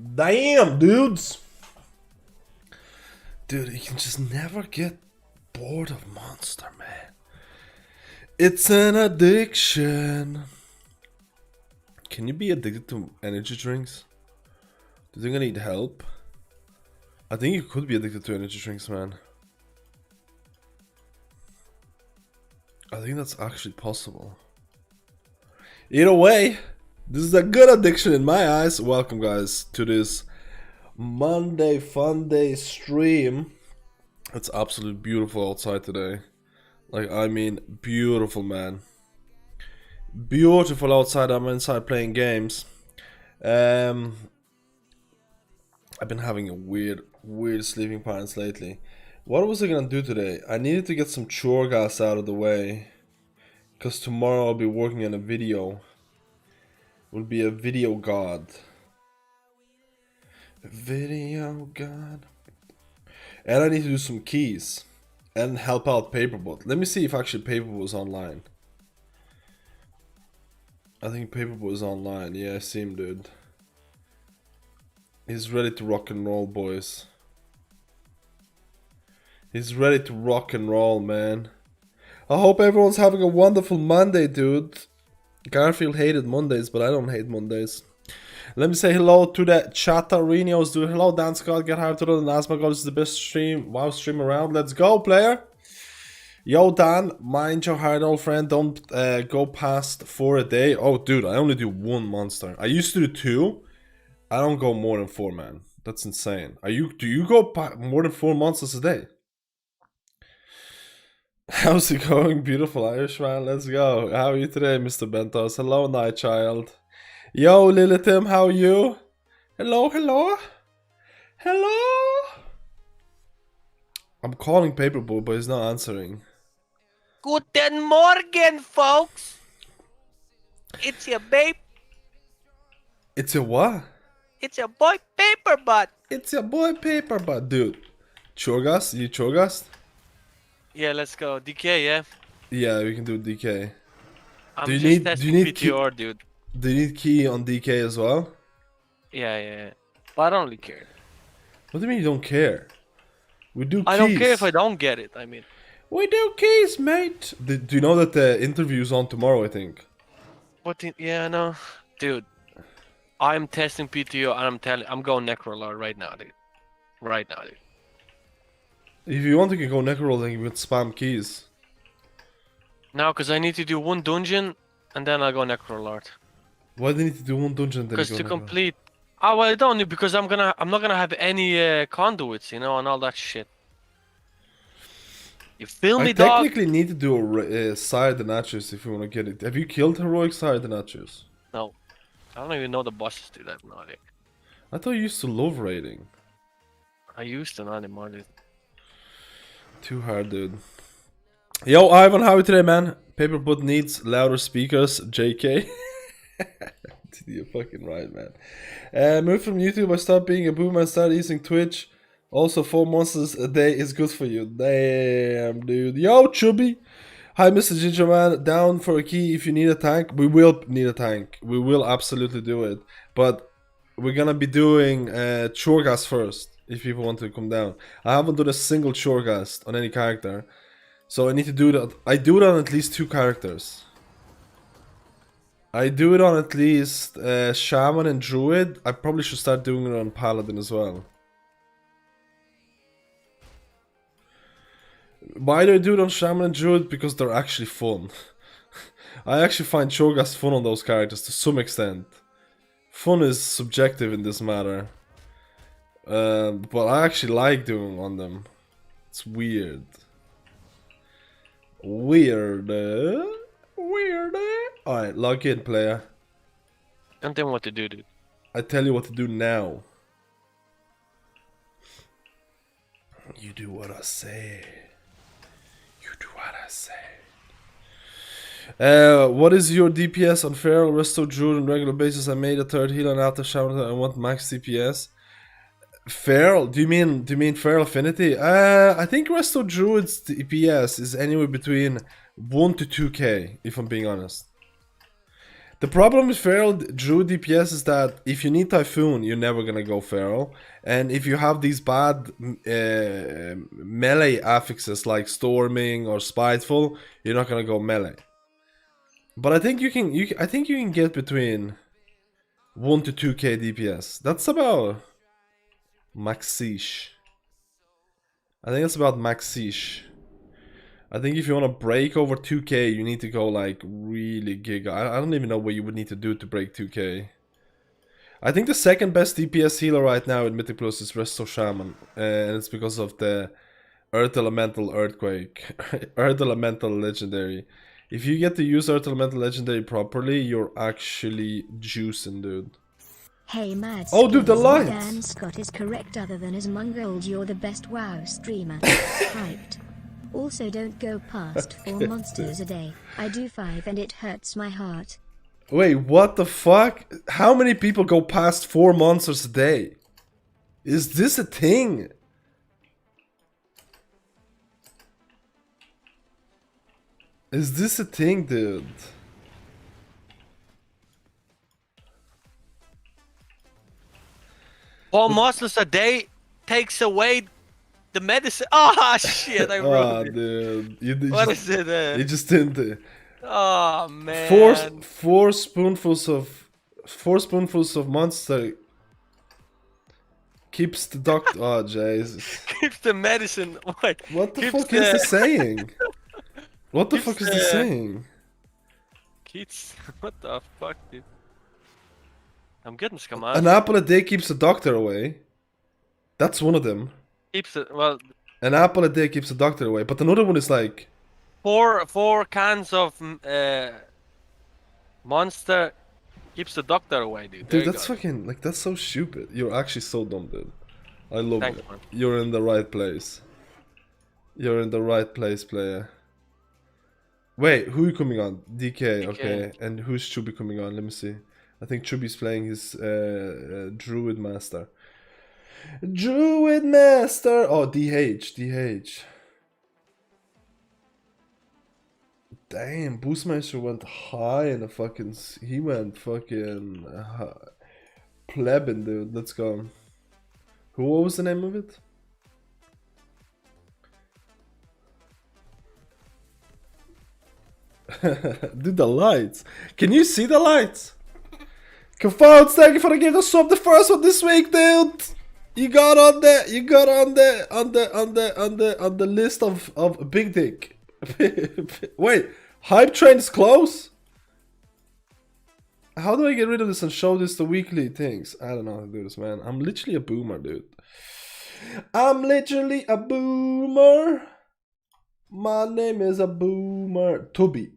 Damn, dudes. Dude, you can just never get bored of Monster, man. It's an addiction. Can you be addicted to energy drinks? Do you think I need help? I think you could be addicted to energy drinks, man. I think that's actually possible. Either way, this is a good addiction in my eyes. Welcome, guys, to this Monday Fun Day stream. It's absolutely beautiful outside today. Like, I mean, beautiful, man. Beautiful outside. I'm inside playing games. I've been having a weird sleeping patterns lately. What was I gonna do today? I needed to get some Choreghast out of the way, because tomorrow I'll be working on a video. Will be a video god. Video god. And I need to do some keys and help out Paperbot. Let me see if actually Paperbot is online. I think Paperbot is online. Yeah, I see him, dude. He's ready to rock and roll, boys. He's ready to rock and roll, man. I hope everyone's having a wonderful Monday, dude. Garfield hated Mondays, but I don't hate Mondays. Let me say hello to the chatarinos, dude. Hello, Dan Scott. Get hyped to the Nasma God. This is the best WoW stream around. Let's go, player. Yo, Dan. Mind your heart, old friend. Don't go past 4 a day. Oh, dude. I only do 1 monster. I used to do 2. I don't go more than 4, man. That's insane. Do you go more than 4 monsters a day? How's it going, beautiful Irishman? Let's go. How are you today, Mr. Bentos? Hello, Night Child. Yo, Lilithim, how are you? Hello, hello? Hello? I'm calling Paperboy, but he's not answering. Guten Morgen, folks. It's your babe. It's your what? It's your boy Paperbutt. It's your boy Paperbutt, dude. Choreghast? You Choreghast? Yeah, let's go. DK, yeah? Yeah, we can do DK. I'm do you just need testing PTR, dude. Do you need key on DK as well? Yeah. But I don't really care. What do you mean you don't care? We do keys. I don't care if I don't get it, I mean. We do keys, mate. Do you know that the interview's on tomorrow, I think? Yeah, I know. Dude, I'm testing PTO and I'm going Necrolord right now, dude. Right now, dude. If you want, you can go Necro, then you can spam keys. No, because I need to do 1 dungeon and then I'll go Necrolord. Why do you need to do 1 dungeon then? Because to complete... Oh, well, I don't need, because I'm not gonna have any conduits, you know, and all that shit. You feel me, dog? I technically need to do a Sire the Nachos if you want to get it. Have you killed Heroic Sire the Nachos? No. I don't even know the bosses do that, no idea. I thought you used to love raiding. I used to, not anymore, dude. Too hard, dude. Yo, Ivan, how are you today, man? Paperboot needs louder speakers, JK. You're fucking right, man. Moved from YouTube, I stopped being a boomer and started using Twitch. Also, 4 monsters a day is good for you. Damn, dude. Yo, Chubby. Hi, Mr. Gingerman. Down for a key if you need a tank. We will need a tank. We will absolutely do it. But we're gonna be doing Choreghast first, if people want to come down. I haven't done a single Choreghast on any character. So I need to do that. I do it on at least 2 characters. I do it on at least Shaman and Druid. I probably should start doing it on Paladin as well. Why do I do it on Shaman and Druid? Because they're actually fun. I actually find Choreghast fun on those characters to some extent. Fun is subjective in this matter. But I actually like doing on them. It's weird. Weird. Alright, log in, player. Don't tell me what to do, dude. I tell you what to do now. You do what I say. You do what I say. What is your DPS on Feral, Resto, Druid on regular basis? I made a 3rd heal and after Shaman I want max DPS. Feral? Do you mean Feral Affinity? I think Resto Druid's DPS is anywhere between 1 to 2k, if I'm being honest. The problem with Feral Druid DPS is that if you need Typhoon, you're never gonna go Feral. And if you have these bad melee affixes like Storming or Spiteful, you're not gonna go melee. But I think you can. I think you can get between 1 to 2k DPS. That's about maxish. I think that's about maxish. I think if you want to break over 2k, you need to go like really giga. I don't even know what you would need to do to break 2k. I think the second best DPS healer right now in Mythic Plus is Resto Shaman. And it's because of the Earth Elemental Earthquake. Earth Elemental Legendary. If you get to use Earth Elemental Legendary properly, you're actually juicing, dude. Hey Mad Oh, dude, the lights! Dan Scott is correct. Other than as Mongold, you're the best WoW streamer. Hyped. Also, don't go past 4 monsters a day. I do 5 and it hurts my heart. Wait, what the fuck? How many people go past 4 monsters a day? Is this a thing? Is this a thing, dude? Four monsters a day takes away the medicine. Oh shit! I wrote it. Dude, you What just, is it? you just didn't. Oh man! Four spoonfuls of monster keeps the doctor. Oh Jesus! Keeps the medicine. Wait, What the keeps fuck is this saying? What the fuck is this saying? Keeps. What the fuck, dude? I'm getting scammed. An apple a day keeps the doctor away. That's one of them. Keeps it. Well, An apple a day keeps the doctor away, but another one is like four cans of monster keeps the doctor away, dude. dude, that's fucking like that's so stupid. You're actually so dumb, dude. I love Thanks, it. man. You're in the right place. You're in the right place, player. Wait, who you coming on? DK, okay. And who's Chubby coming on? Let me see. I think Chubby's playing his Druid Master. Druid Master! Oh, DH. Damn, Boostmeister went high in the fucking... He went fucking... plebin, dude. Let's go. What was the name of it? Dude, the lights. Can you see the lights? Confounds, thank you for the gift of sub, the first one this week, dude. You got on the list of big dick. Wait, hype train is close? How do I get rid of this and show this to weekly things? I don't know how to do this, man. I'm literally a boomer, dude. I'm literally a boomer. My name is a boomer. Tubby,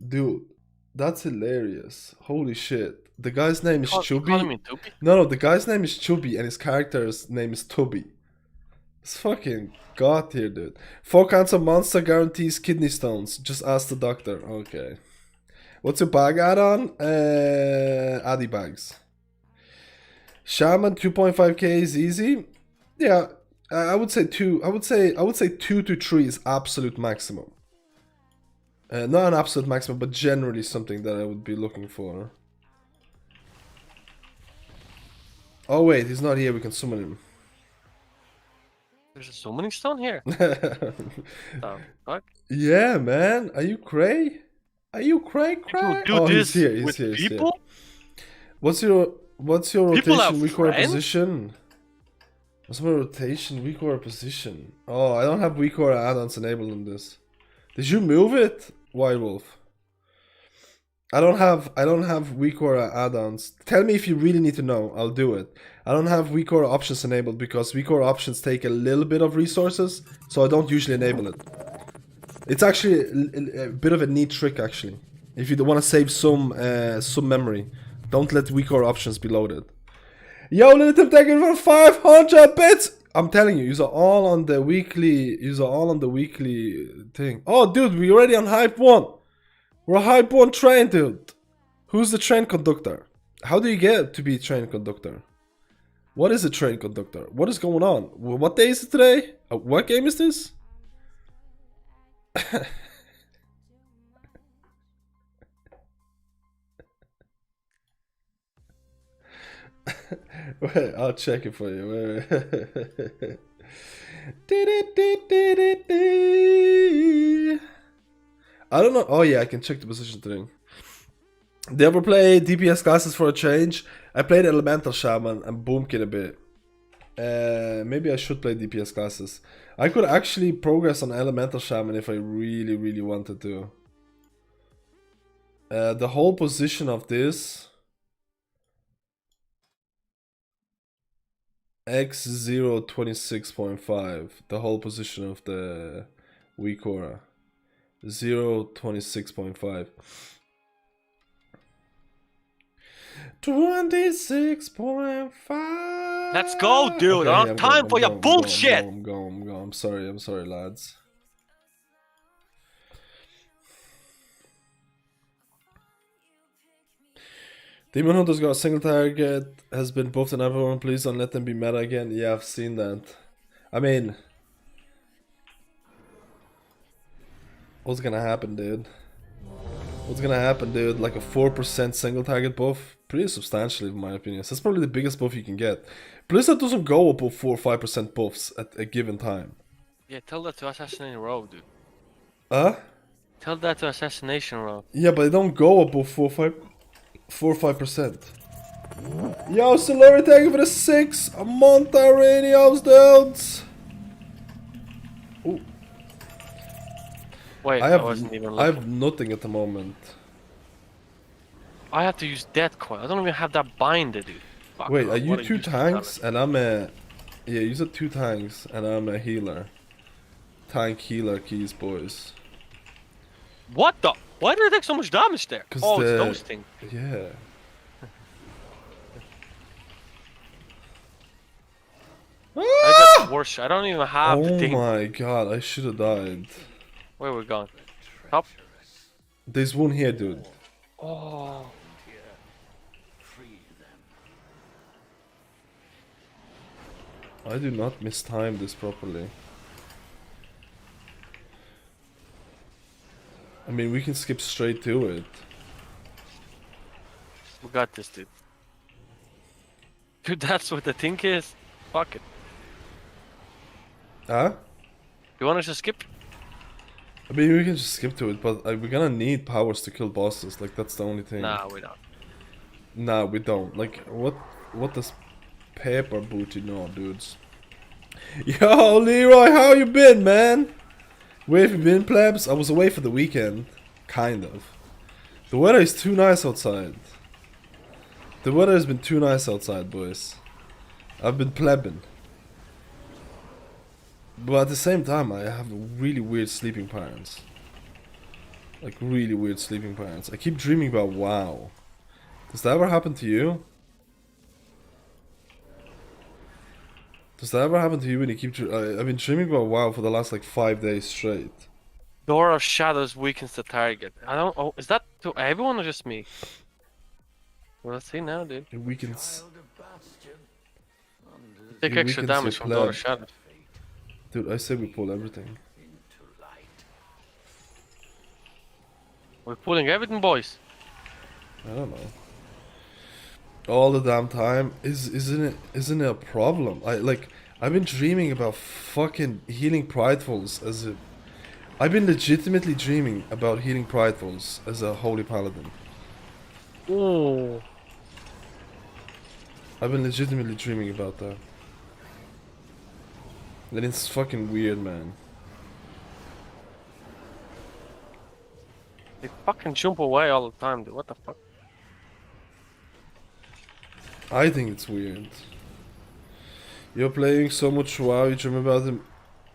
dude. That's hilarious. Holy shit. The guy's name is Chubby. No, the guy's name is Chubby and his character's name is Tubby. It's fucking god tier, dude. 4 cans of monster guarantees kidney stones. Just ask the doctor. Okay. What's your bag add-on? Addy bags. Shaman 2.5k is easy. Yeah, I would say 2. I would say 2 to 3 is absolute maximum. Not an absolute maximum, but generally something that I would be looking for. Oh wait, he's not here. We can summon him. There's a summoning stone here. Fuck? Yeah, man. Are you cray? Are you cray? Do this he's here. with He's here. people? What's your rotation weak or friends? position? What's my rotation weak or position? Oh, I don't have weak or add-ons enabled on this. Did you move it, White Wolf? I don't have weak or add-ons. Tell me if you really need to know. I'll do it. I don't have weak or options enabled because weak or options take a little bit of resources, so I don't usually enable it. It's actually a bit of a neat trick, actually. If you want to save some memory, don't let weak or options be loaded. Yo, Little Tim, thank you for 500 bits. I'm telling you, you're all on the weekly. You're all on the weekly thing. Oh, dude, we're already on hype 1. We're a hype 1 train, dude. Who's the train conductor? How do you get to be train conductor? What is a train conductor? What is going on? What day is it today? What game is this? Wait, I'll check it for you. Wait. I don't know. Oh yeah, I can check the position thing. Did you ever play DPS classes for a change? I played Elemental Shaman and Boomkin a bit. Maybe I should play DPS classes. I could actually progress on Elemental Shaman if I really, really wanted to. The whole position of this X0 26.5. The whole position of the weak aura 0 26.5. 26.5. Let's go, dude. I don't have time for your bullshit. I'm going. I'm sorry, lads. Demon Hunter's got a single target, has been buffed and everyone. Please don't let them be meta again. Yeah, I've seen that. I mean, what's gonna happen, dude? What's gonna happen, dude? Like a 4% single target buff? Pretty substantially, in my opinion. So that's probably the biggest buff you can get. Blizzard doesn't go above 4 or 5% buffs at a given time. Yeah, tell that to Assassination Row, dude. Huh? Tell that to Assassination Row. Yeah, but they don't go above 4 or 5%. Yo, Solari, thank you for the 6 a month already, how's dudes? Ooh. Wait, I wasn't even looking. have nothing at the moment. I have to use Death Coil. I don't even have that binder, dude. Fuck, Wait, bro. are you What 2 tanks and I'm a... Yeah, use it 2 tanks and I'm a healer. Tank healer keys, boys. What the? Why did I take so much damage there? Oh, the... it's those things. Yeah. I got worse. I don't even have the thing. Oh my god, I should have died. Where are we going? Up? There's one here, dude. Oh. I do not mistime this properly. I mean, we can skip straight to it. We got this, dude. Dude, that's what the thing is. Fuck it. Huh? You want us to skip? I mean, we can just skip to it, but we're gonna need powers to kill bosses. Like, that's the only thing. Nah, we don't. Nah, we don't. Like, what does Paper Booty know, dudes? Yo, Leroy, how you been, man? Where have you been, plebs? I was away for the weekend. Kind of. The weather is too nice outside. The weather has been too nice outside, boys. I've been plebbing. But at the same time, I have really weird sleeping patterns. Like, really weird sleeping patterns. I keep dreaming about WoW. Does that ever happen to you? Does that ever happen to you when you keep... I've been dreaming about WoW for the last, like, 5 days straight. Door of Shadows weakens the target. I don't... Oh, is that to everyone or just me? Well, let's see now, dude. It weakens... Take it extra weakens damage your from Door pleb. of Shadows. Dude, I say we pull everything. We're pulling everything, boys. I don't know. All the damn time isn't it a problem? I've been dreaming about fucking healing pridefuls as a... I've been legitimately dreaming about healing pridefuls as a holy paladin. Ooh. I've been legitimately dreaming about that. And it's fucking weird, man. They fucking jump away all the time, dude. What the fuck? I think it's weird. You're playing so much WoW, you dream about the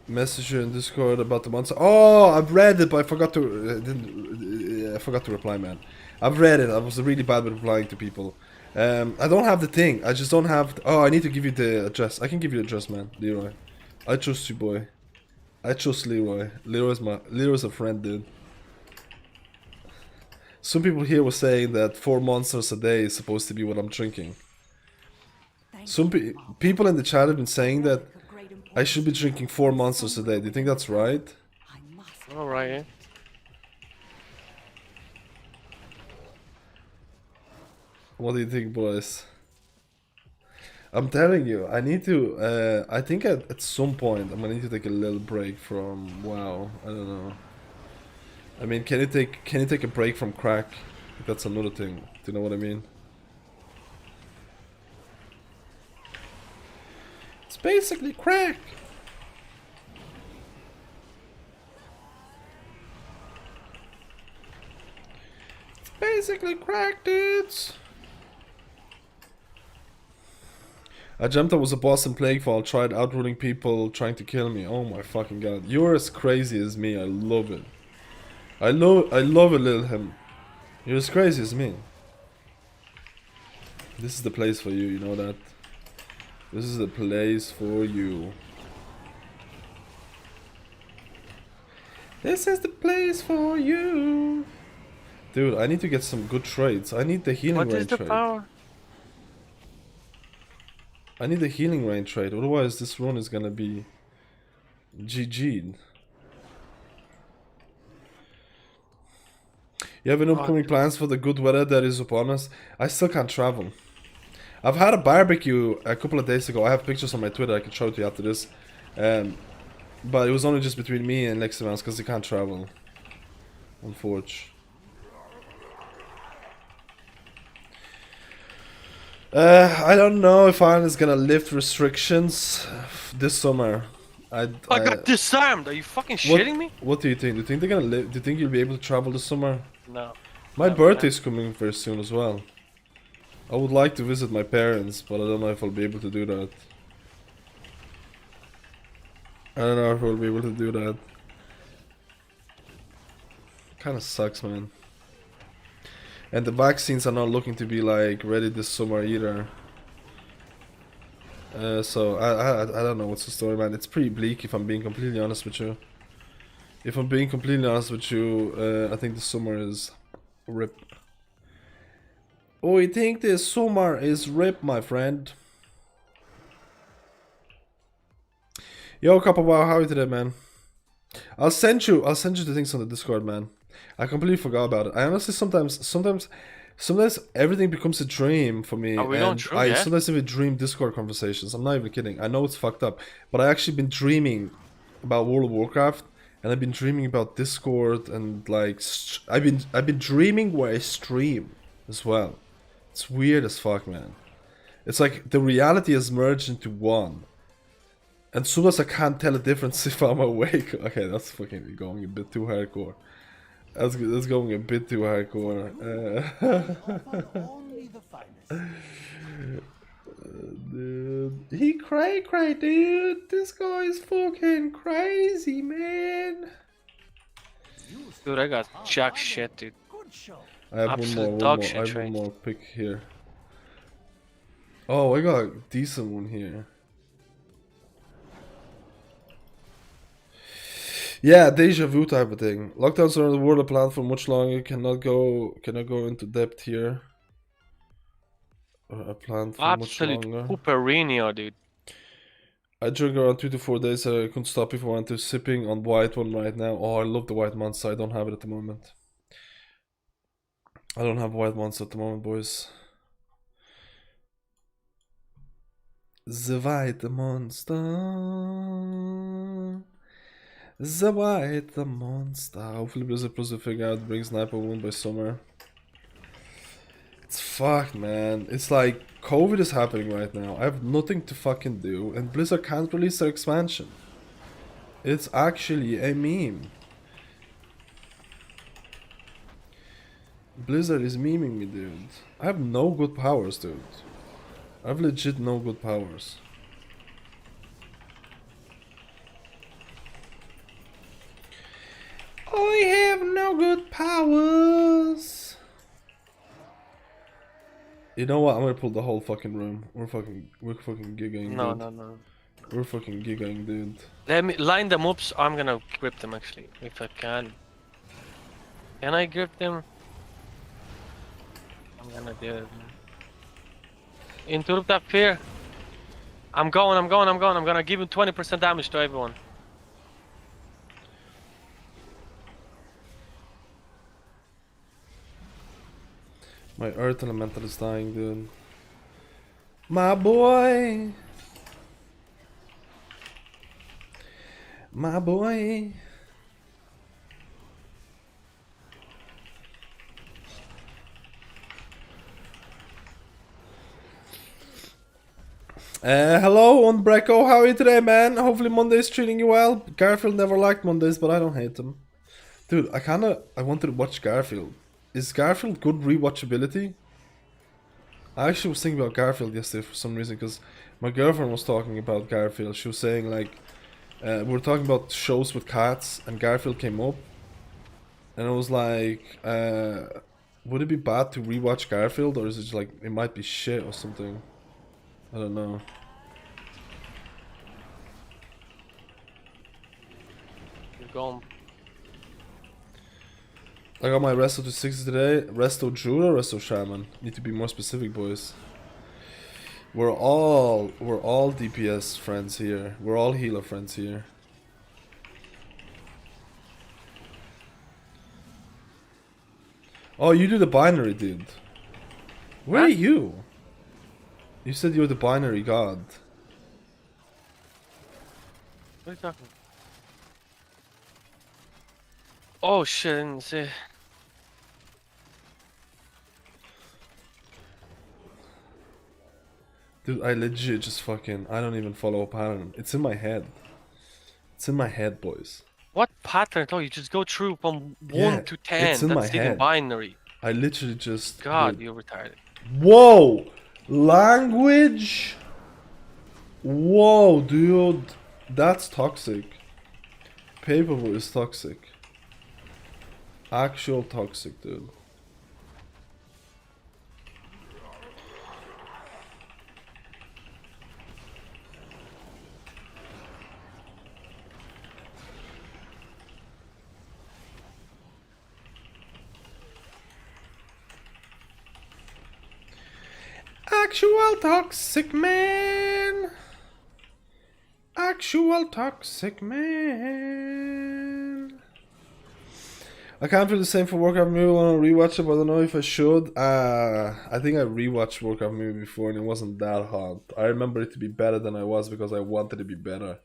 messenger in Discord about the monster. Oh, I've read it, but I forgot to I forgot to reply, man. I've read it. I was really bad with replying to people. I don't have the thing. I just don't have... Oh, I need to give you the address. I can give you the address, man. Leroy. I trust you, boy. I trust Leroy. Leroy's a friend, dude. Some people here were saying that 4 monsters a day is supposed to be what I'm drinking. Some people in the chat have been saying that I should be drinking 4 monsters a day. Do you think that's right? Alright, yeah. What do you think, boys? I'm telling you, I need to. I think at some point I'm gonna need to take a little break from WoW. I don't know. I mean, can you take a break from crack? That's another thing. Do you know what I mean? It's basically crack. It's basically crack, dudes. I dreamt I was a boss in Plaguefall, tried outrunning people trying to kill me. Oh my fucking god. You're as crazy as me, I love it. I love a little him. You're as crazy as me. This is the place for you, you know that? This is the place for you. This is the place for you. Dude, I need to get some good trades. I need the healing What rain is the trade. power? I need the healing rain trade, otherwise this run is gonna be GG'd. You have any upcoming plans for the good weather that is upon us? I still can't travel. I've had a barbecue a couple of days ago. I have pictures on my Twitter, I can show it to you after this. But it was only just between me and Leximans because they can't travel. Unfortunately. I don't know if Ireland is gonna lift restrictions this summer. I got disarmed. Are you fucking shitting me? What do you think? Do you think they're gonna live? Do you think you'll be able to travel this summer? No. My birthday's coming very soon as well. I would like to visit my parents, but I don't know if I'll be able to do that. I don't know if I'll be able to do that. Kinda sucks, man. And the vaccines are not looking to be like ready this summer either. So I don't know what's the story, man. It's pretty bleak if I'm being completely honest with you. If I'm being completely honest with you, I think the summer is rip. Oh, I think the summer is rip, my friend. Yo, Wow, how are you today, man? I'll send you the things on the Discord, man. I completely forgot about it. I honestly sometimes everything becomes a dream for me. Are we and true, I yeah? sometimes even dream Discord conversations. I'm not even kidding. I know it's fucked up, but I actually been dreaming about World of Warcraft, and I've been dreaming about Discord, and like I've been dreaming where I stream as well. It's weird as fuck, man. It's like the reality has merged into one. And soon as I can't tell the difference if I'm awake. Okay, that's fucking going a bit too hardcore. That's going a bit too hardcore. Dude, he cray, dude. This guy is fucking crazy, man. Dude, I got jack shit, dude. I have Absolute one more pick here. Oh, I got a decent one here. Yeah, deja vu type of thing. Lockdowns around the world are planned for much longer. Cannot go into depth here. Are planned for much longer. Absolute pooperino, dude. I drink around 2 to 4 days. I couldn't stop if I went to sipping on white one right now. Oh, I love the white monster. I don't have it at the moment. I don't have white monster at the moment, boys. The white monster. The white monster. Hopefully Blizzard Plus will figure out bring sniper wound by summer. It's fucked, man. It's like COVID is happening right now. I have nothing to fucking do, and Blizzard can't release their expansion. It's actually a meme. Blizzard is memeing me, dude. I have no good powers, dude. I have legit no good powers. I have no good powers. You know what? I'm gonna pull the whole fucking room. We're fucking gigging. No, dude. no. We're fucking gigging, dude. Let me line them up. So I'm gonna grip them actually, if I can. Can I grip them? I'm gonna do it. Interrupt that fear. I'm going. I'm gonna give him 20% damage to everyone. My earth elemental is dying, dude. My boy. My boy. Hello, on Brecco. How are you today, man? Hopefully Monday's treating you well. Garfield never liked Mondays, but I don't hate them. Dude, I wanted to watch Garfield. Is Garfield good rewatchability? I actually was thinking about Garfield yesterday for some reason, because my girlfriend was talking about Garfield. She was saying, like, we were talking about shows with cats, and Garfield came up. And I was like, would it be bad to rewatch Garfield, or is it just like, it might be shit or something? I don't know. You're going. I got my resto to 60 today. Resto Druid or resto Shaman? Need to be more specific, boys. We're all DPS friends here. We're all healer friends here. Oh, you do the binary, dude. Where are you? You said you're the binary god. What are you talking about? Oh shit, I didn't see. Dude, I legit just fucking... I don't even follow Paladin. It's in my head. It's in my head, boys. What pattern? Oh, you just go through from Yeah, 1 to 10. it's in my That's even head. binary. I literally just... God, dude. you're retarded. Whoa! Language? Whoa, dude. That's toxic. Paper is toxic. Actual toxic, dude. Actual toxic man. Actual toxic man. I can't feel the same for Warcraft movie. I want to rewatch it, but I don't know if I should. I think I rewatched Warcraft movie before and it wasn't that hot. I remember it to be better than I was because I wanted to be better.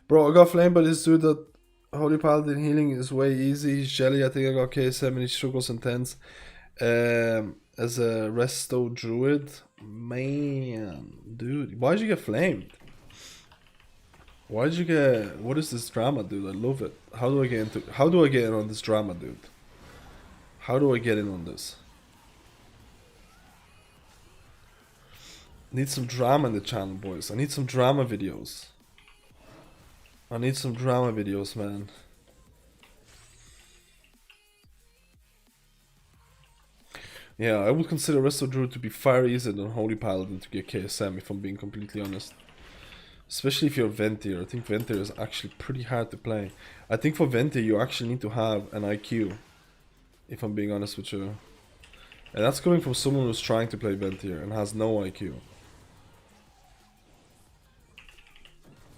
Bro, I got flamed by this dude that Holy Paladin healing is way easy. He's jelly. I think I got KSM and he struggles intense. As a resto druid. Man, dude, why'd you get flamed? Why'd you get... What is this drama, dude? I love it. How do I get in on this drama, dude? How do I get in on this? Need some drama in the channel, boys. I need some drama videos. I need some drama videos, man. Yeah, I would consider Resto Druid to be far easier than Holy Paladin to get KSM, if I'm being completely honest. Especially if you're Ventier. I think Ventier is actually pretty hard to play. I think for Ventier you actually need to have an IQ. If I'm being honest with you. And that's coming from someone who's trying to play Ventier and has no IQ.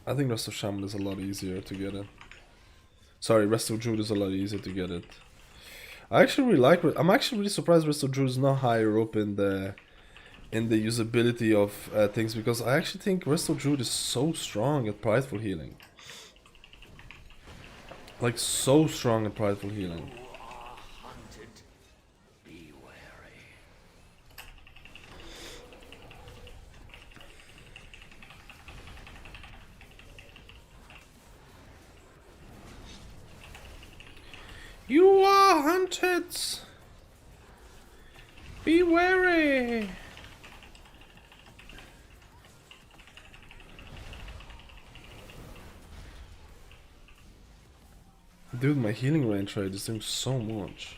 I think Resto Shaman is a lot easier to get it. Sorry, Resto Druid is a lot easier to get it. I actually really like it. I'm actually really surprised Resto Druid is not higher up in the usability of things, because I actually think Resto Druid is so strong at prideful healing. Like, so strong at prideful healing. You are hunted! Be wary! Dude, my healing range rate is doing so much.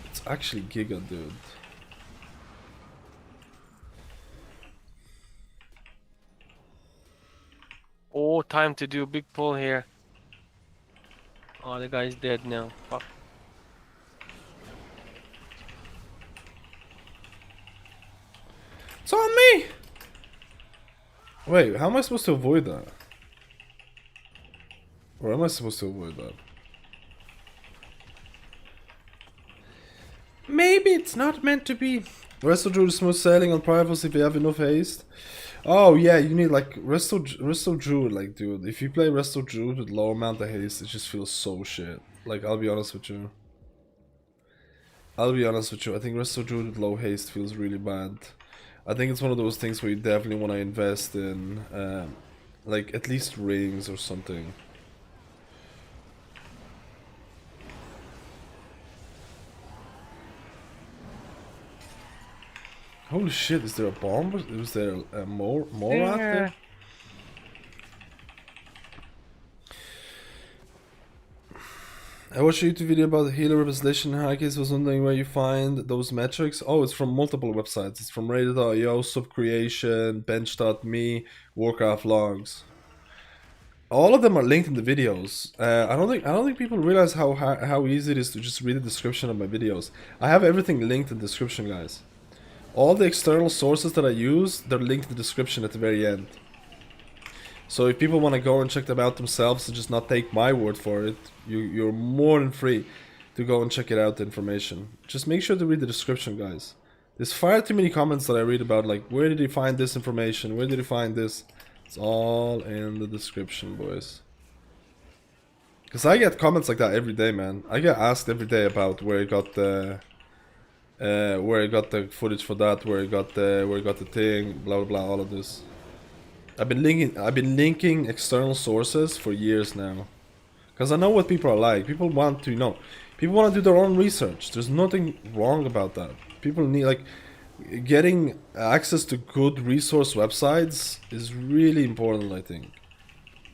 It's actually giga, dude. Oh, time to do a big pull here. Oh, the guy's dead now. Fuck. It's on me! Wait, how am I supposed to avoid that? Or am I supposed to avoid that? Maybe it's not meant to be. Resto Druid is smooth sailing on Privos if you have enough haste. Oh yeah, you need like Resto Druid, like dude, if you play Resto Druid with low amount of haste, it just feels so shit. Like I'll be honest with you. I think Resto Druid with low haste feels really bad. I think it's one of those things where you definitely want to invest in like at least rings or something. Holy shit, is there a bomb? Was there a more out there? I watched a YouTube video about the healer representation in High was wondering where you find those metrics. Oh, it's from multiple websites. It's from Rated.io, Subcreation, Bench.me, Warcraft logs. All of them are linked in the videos. I don't think people realize how easy it is to just read the description of my videos. I have everything linked in the description, guys. All the external sources that I use, they're linked in the description at the very end. So if people want to go and check them out themselves and just not take my word for it, you're more than free to go and check it out, the information. Just make sure to read the description, guys. There's far too many comments that I read about, like, where did he find this information? Where did he find this? It's all in the description, boys. Because I get comments like that every day, man. I get asked every day about where he got the footage for that, where he got the thing, blah blah blah, all of this. I've been linking external sources for years now, because I know what people are like. People want to do their own research. There's nothing wrong about that. People need, like, getting access to good resource websites is really important, I think.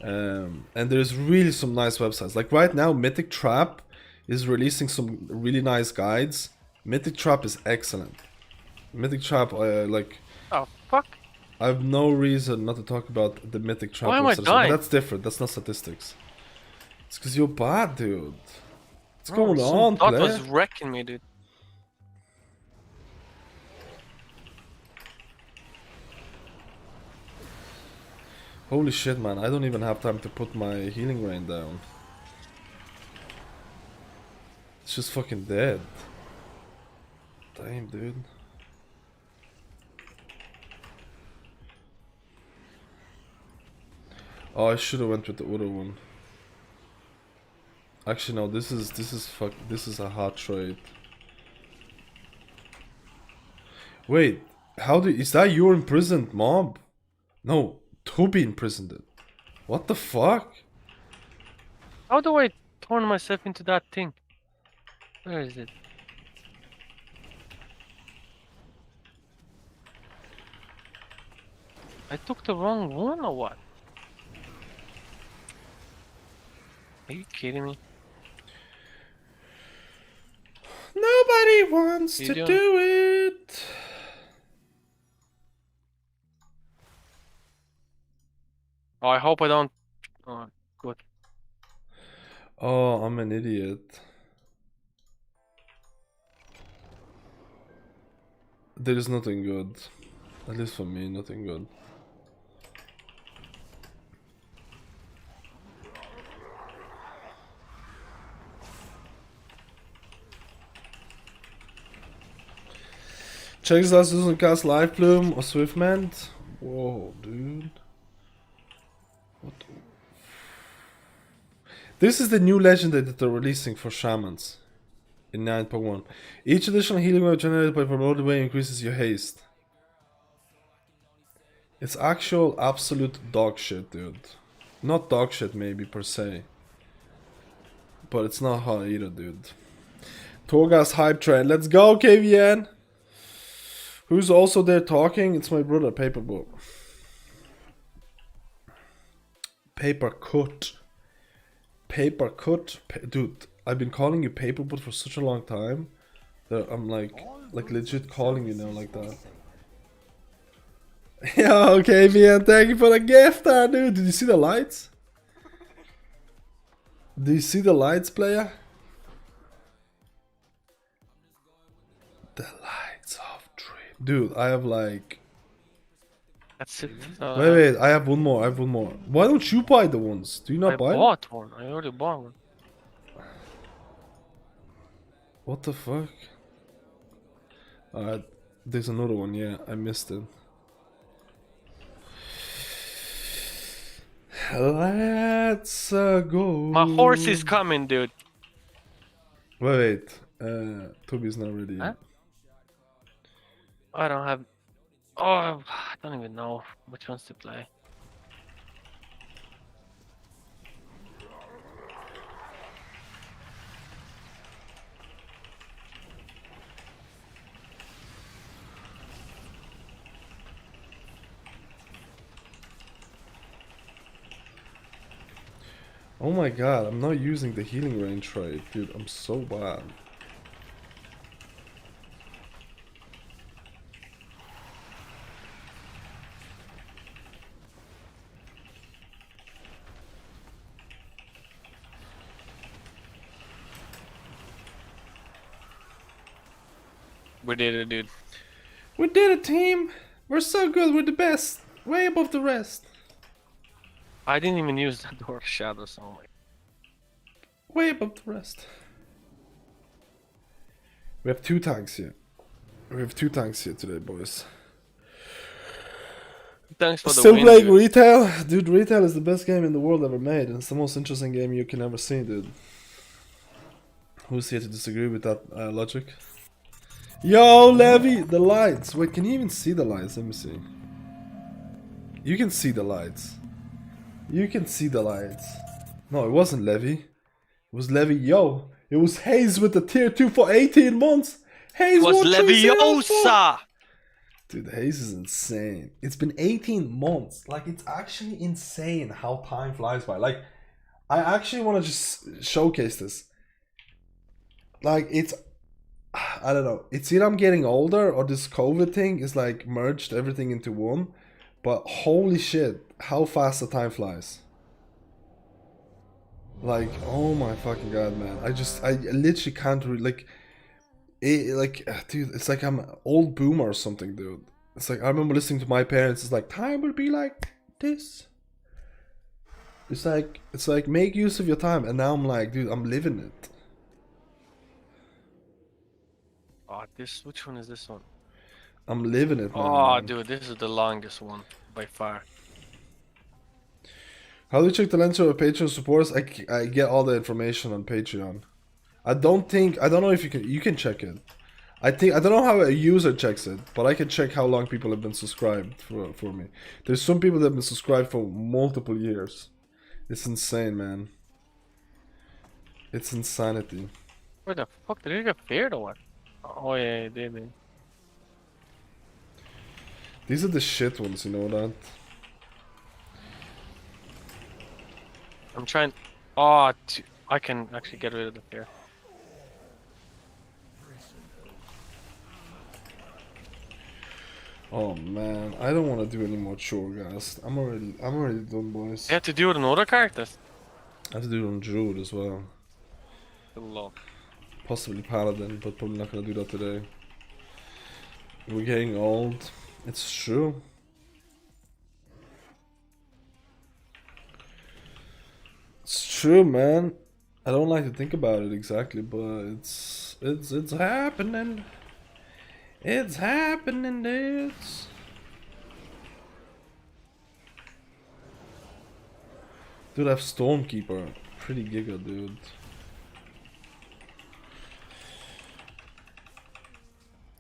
And there's really some nice websites. Like right now, Mythic Trap is releasing some really nice guides. Mythic Trap is excellent. Mythic Trap, like... Oh, fuck. I have no reason not to talk about the Mythic Trap. Why am I dying? That's different. That's not statistics. It's because you're bad, dude. What's going on, That player? was wrecking me, dude. Holy shit, man. I don't even have time to put my healing rain down. It's just fucking dead. Damn, dude. Oh, I should have went with the other one. Actually, no. This is a hot trade. Wait, is that your imprisoned mob? No, Toby imprisoned it. What the fuck? How do I turn myself into that thing? Where is it? I took the wrong one or what? Are you kidding me? Nobody wants to do it. Oh, I hope I don't. Oh, good. Oh, I'm an idiot. There is nothing good. At least for me, nothing good. Choreghast doesn't cast Life Plume or Swiftmend. Whoa, dude. What? This is the new legendary that they're releasing for Shamans in 9.1. Each additional healing wave generated by promoted way increases your haste. It's actual absolute dog shit, dude. Not dog shit maybe per se, but it's not hot either, dude. Choreghast hype train. Let's go, KVN. Who's also there talking? It's my brother, Paperbook. Paper cut. Dude, I've been calling you Paperbook for such a long time that I'm like legit calling you now like that. Yeah, okay, man. Thank you for the gift, dude. Did you see the lights? Do you see the lights, player? The lights of dream. Dude, I have like... That's it. Wait, I have one more, Why don't you buy the ones? Do you not buy them? I bought one. I already bought one. What the fuck? Alright, There's another one, yeah, I missed it. Let's go. My horse is coming, dude. Wait, Toby's not ready yet. Huh? I don't have. Oh, I don't even know which ones to play. Oh my god, I'm not using the healing range trait, dude. I'm so bad. We did it, dude. We did it, team! We're so good, we're the best! Way above the rest! I didn't even use that door shadow so much. Way above the rest. We have 2 tanks here. We have 2 tanks here today, boys. Thanks for the Still win, playing dude. retail? Dude, retail is the best game in the world ever made, and it's the most interesting game you can ever see, dude. Who's here to disagree with that logic? Yo, Levy! The lights! Wait, can you even see the lights? Let me see. You can see the lights. You can see the lights. No, it wasn't Levy. It was Levy. Yo, it was Hayes with the tier 2 for 18 months. Hayes Was 1304. Leviosa! Dude, Hayes is insane. It's been 18 months. Like, it's actually insane how time flies by. Like, I actually want to just showcase this. Like, it's... I don't know. It's either I'm getting older or this COVID thing is like merged everything into one. But holy shit, how fast the time flies. Like, oh my fucking god, man. I literally can't dude, it's like I'm an old boomer or something, dude. It's like, I remember listening to my parents, it's like, time will be like this. It's like, make use of your time. And now I'm like, dude, I'm living it. Oh, which one is this one? I'm living it, man. Oh, dude, this is the longest one by far. How do you check the lens of Patreon supporters? I get all the information on Patreon. I don't know if you can check it. I don't know how a user checks it, but I can check how long people have been subscribed for me. There's some people that have been subscribed for multiple years. It's insane, man. It's insanity. Where the fuck did he get feared or what? Oh yeah, he did, man. These are the shit ones, you know that? I'm trying. Oh, I can actually get rid of the fear. Oh man, I don't want to do any more Choreghast. I'm already done, boys. You have to do it on other characters. I have to do it on Druid as well. Good luck. Possibly Paladin, but probably not gonna do that today. We're getting old. It's true. It's true, man. I don't like to think about it exactly, but it's happening. It's happening, dudes. Dude, I have Stormkeeper. Pretty giga, dude.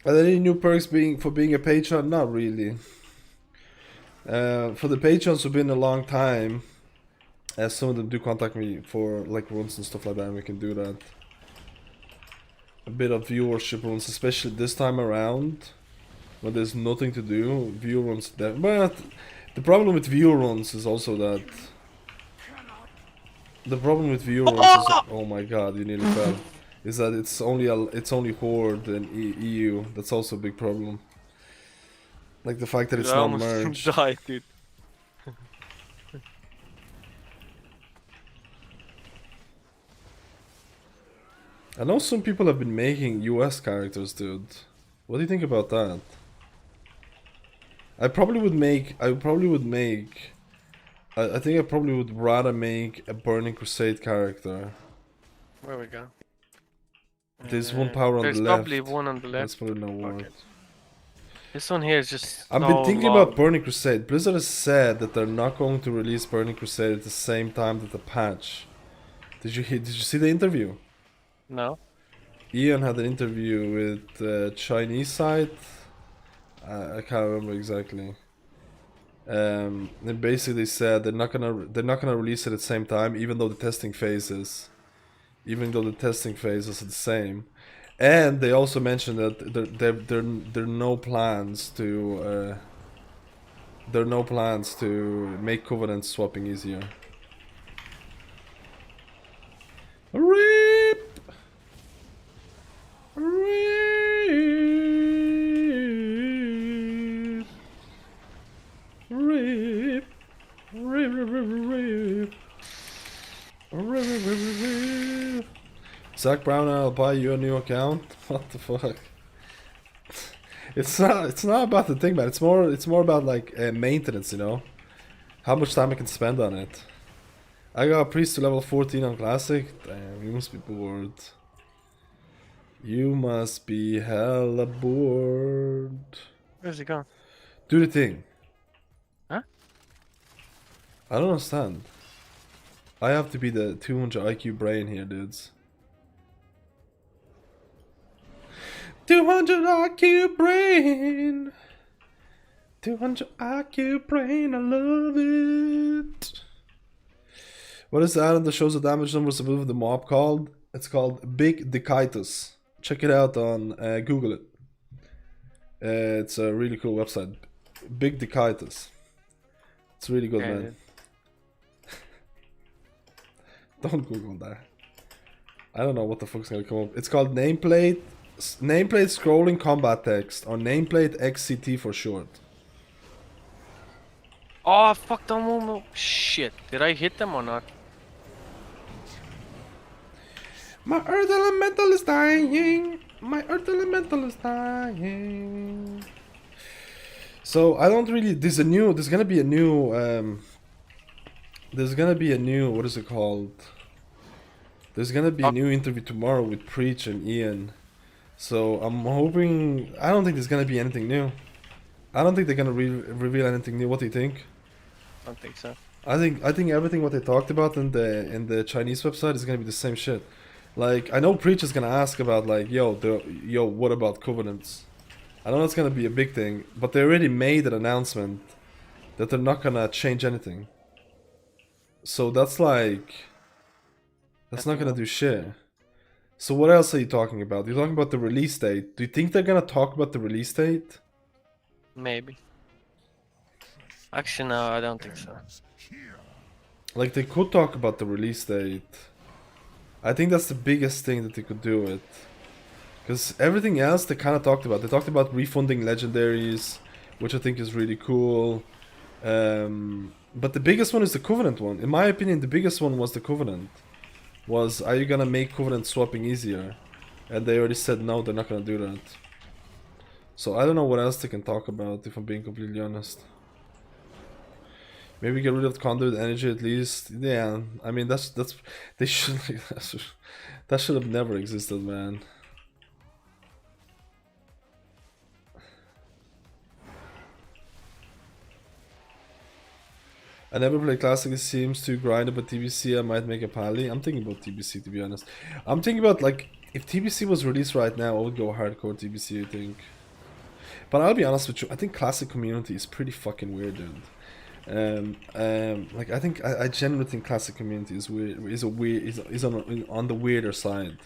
Are there any new perks for being a patron? Not really. For the patrons who've been a long time, some of them do contact me for like runs and stuff like that, and we can do that. A bit of viewership runs, especially this time around, when there's nothing to do. View runs, but the problem with view runs is also that oh my god, you nearly fell. Is that it's only Horde and EU. That's also a big problem. Like the fact that it's I not almost merged. died, dude. I know some people have been making US characters, dude. What do you think about that? I think I probably would rather make a Burning Crusade character. Where we go? There's one power on the left. There's probably one on the left. That's probably not Fuck worth. it. This one here is just I've so been thinking long. about Burning Crusade. Blizzard has said that they're not going to release Burning Crusade at the same time that the patch. Did you see the interview? No. Ian had an interview with the Chinese site. I can't remember exactly. They basically said they're not gonna release it at the same time, even though the testing phase is the same. And they also mentioned that there are no plans to make Covenant swapping easier. RIP! RIP! RIP! RIP! Zach Brown, I'll buy you a new account. What the fuck? It's not about the thing, man. It's more about like maintenance, you know, how much time I can spend on it. I got a priest to level 14 on classic. Damn, you must be bored. You must be hella bored. Where's he going? Do the thing. Huh? I don't understand. I have to be the 200 IQ brain here, dudes. 200 IQ brain. 200 IQ brain, I love it. What is the item that shows the damage numbers above the mob called? It's called Big Dekitus. Check it out on Google it. It's a really cool website. Big Dekitus. It's really good, man. Don't Google that. I don't know what the fuck's gonna come up. It's called nameplate scrolling combat text, or nameplate XCT for short. Oh fuck! Don't move. Shit! Did I hit them or not? My earth elemental is dying. My earth elemental is dying. So I don't really. There's gonna be a new. What is it called? There's gonna be a new interview tomorrow with Preach and Ian. So I'm hoping. I don't think there's gonna be anything new. I don't think they're gonna reveal anything new. What do you think? I don't think so. I think everything what they talked about in the Chinese website is gonna be the same shit. Like, I know Preach is gonna ask about like, yo, what about covenants? I know it's gonna be a big thing, but they already made an announcement that they're not gonna change anything. So that's like, that's not gonna do shit. So what else are you talking about? You're talking about the release date. Do you think they're gonna talk about the release date? Maybe. Actually, no, I don't think so. Like, they could talk about the release date. I think that's the biggest thing that they could do it. Because everything else they kind of talked about. They talked about refunding legendaries, which I think is really cool. But the biggest one is the Covenant one. In my opinion, the biggest one was the Covenant. Are you gonna make Covenant swapping easier? And they already said no, they're not gonna do that. So I don't know what else they can talk about, if I'm being completely honest. Maybe get rid of the conduit energy at least. Yeah, I mean that should have never existed, man. I never played Classic, it seems too grinded, but TBC I might make a pally. I'm thinking about TBC, to be honest. I'm thinking about, like, if TBC was released right now, I would go hardcore TBC, I think. But I'll be honest with you, I think Classic community is pretty fucking weird, dude. Like, I genuinely think Classic community is on the weirder side.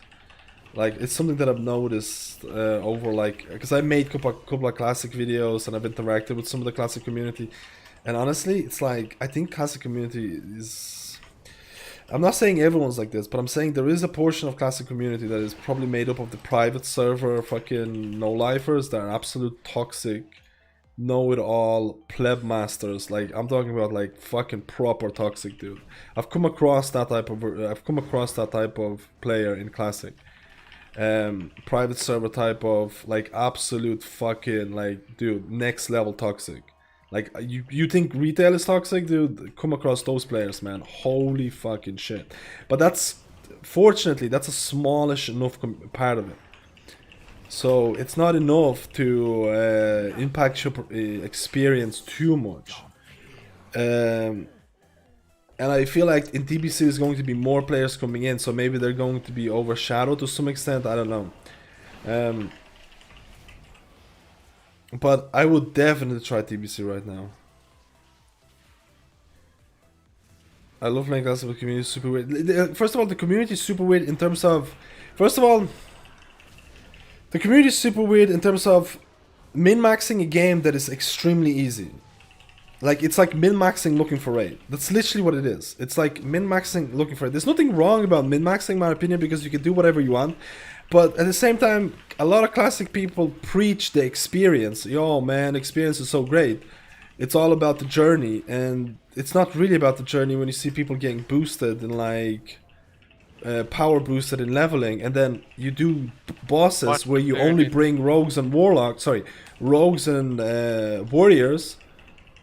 Like, it's something that I've noticed over, like, because I made a couple of Classic videos and I've interacted with some of the Classic community. And honestly, it's like, I think Classic community is... I'm not saying everyone's like this, but I'm saying there is a portion of Classic community that is probably made up of the private server fucking no-lifers that are absolute toxic, know-it-all pleb masters. Like, I'm talking about like fucking proper toxic, dude. I've come across that type of player in Classic. Private server type of, like, absolute fucking, like, dude, next level toxic. Like, you think retail is toxic, dude? Come across those players, man. Holy fucking shit. But fortunately, that's a smallish enough part of it. So it's not enough to impact your experience too much. And I feel like in TBC there's going to be more players coming in, so maybe they're going to be overshadowed to some extent. I don't know. But I would definitely try TBC right now. I love playing classes with community. Super weird. First of all, the community is super weird in terms of. First of all, the community is super weird in terms of min-maxing a game that is extremely easy. Like, it's like min-maxing looking for raid. That's literally what it is. It's like min-maxing looking for raid. There's nothing wrong about min-maxing, in my opinion, because you can do whatever you want. But at the same time, a lot of classic people preach the experience. Yo, man, experience is so great. It's all about the journey, and it's not really about the journey when you see people getting boosted and like power boosted in leveling, and then you do bosses where you only bring rogues and warlocks, rogues and warriors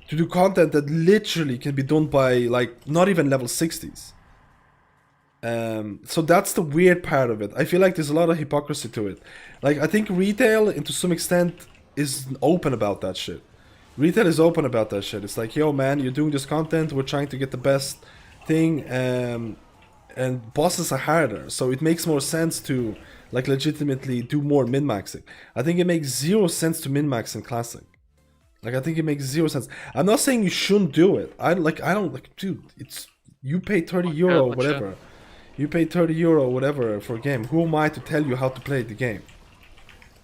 to do content that literally can be done by like not even level 60s. So that's the weird part of it. I feel like there's a lot of hypocrisy to it. Like, I think retail, and to some extent, is open about that shit. Retail is open about that shit. It's like, yo, man, you're doing this content, we're trying to get the best thing, and bosses are harder, so it makes more sense to like legitimately do more min-maxing. I think it makes zero sense to min-max in Classic. Like, I think it makes zero sense. I'm not saying you shouldn't do it. I don't like, dude, it's, you pay 30 euro, whatever. You pay 30 euro, whatever, for a game. Who am I to tell you how to play the game?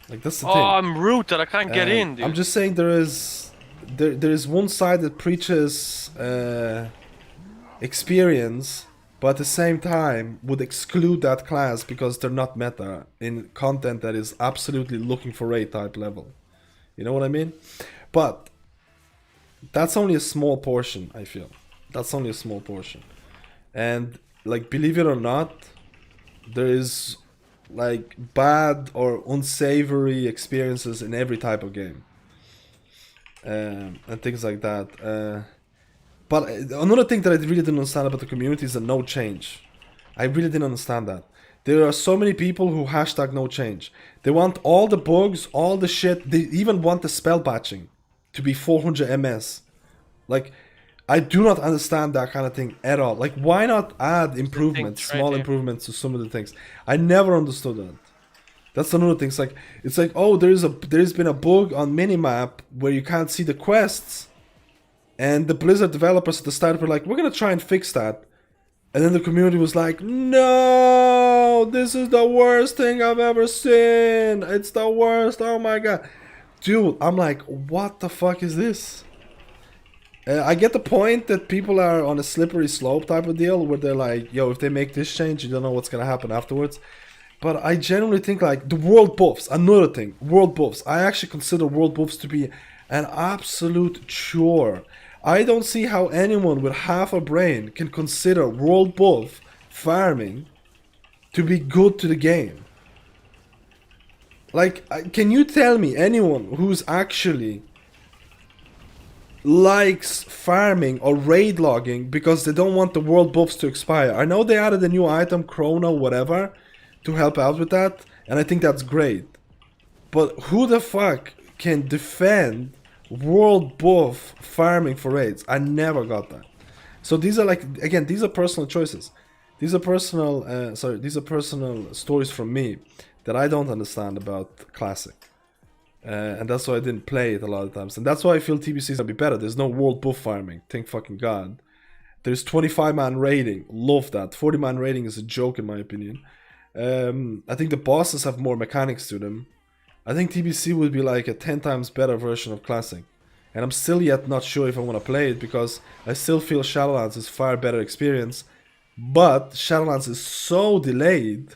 Like, that's the thing. Oh, I'm rude that I can't get in, dude. I'm just saying there is one side that preaches experience, but at the same time would exclude that class because they're not meta in content that is absolutely looking for raid type level. You know what I mean? But that's only a small portion, I feel. That's only a small portion. And like, believe it or not, there is like bad or unsavory experiences in every type of game. And things like that. But another thing that I really didn't understand about the community is the no change. I really didn't understand that. There are so many people who hashtag no change. They want all the bugs, all the shit. They even want the spell patching to be 400 ms. Like, I do not understand that kind of thing at all. Like, why not add improvements, small improvements to some of the things? I never understood that. That's another thing. It's like, oh, there's been a bug on minimap where you can't see the quests, and the Blizzard developers at the start were like, we're gonna try and fix that, and then the community was like, no, this is the worst thing I've ever seen. It's the worst. Oh my god, dude. I'm like, what the fuck is this? I get the point that people are on a slippery slope type of deal where they're like, yo, if they make this change, you don't know what's gonna happen afterwards. But I genuinely think, like, the world buffs, another thing, world buffs. I actually consider world buffs to be an absolute chore. I don't see how anyone with half a brain can consider world buff farming to be good to the game. Like, can you tell me anyone who's actually likes farming or raid logging because they don't want the world buffs to expire? I know they added a new item, chrono, whatever, to help out with that, and I think that's great. But who the fuck can defend world buff farming for raids? I never got that. So these are, like, again, these are personal choices. These are personal, these are personal stories from me that I don't understand about Classic. And that's why I didn't play it a lot of times. And that's why I feel TBC is gonna be better. There's no world buff farming. Thank fucking god. There's 25-man raiding. Love that. 40-man raiding is a joke in my opinion. I think the bosses have more mechanics to them. I think TBC would be like a 10 times better version of Classic. And I'm still yet not sure if I want to play it because I still feel Shadowlands is far better experience. But Shadowlands is so delayed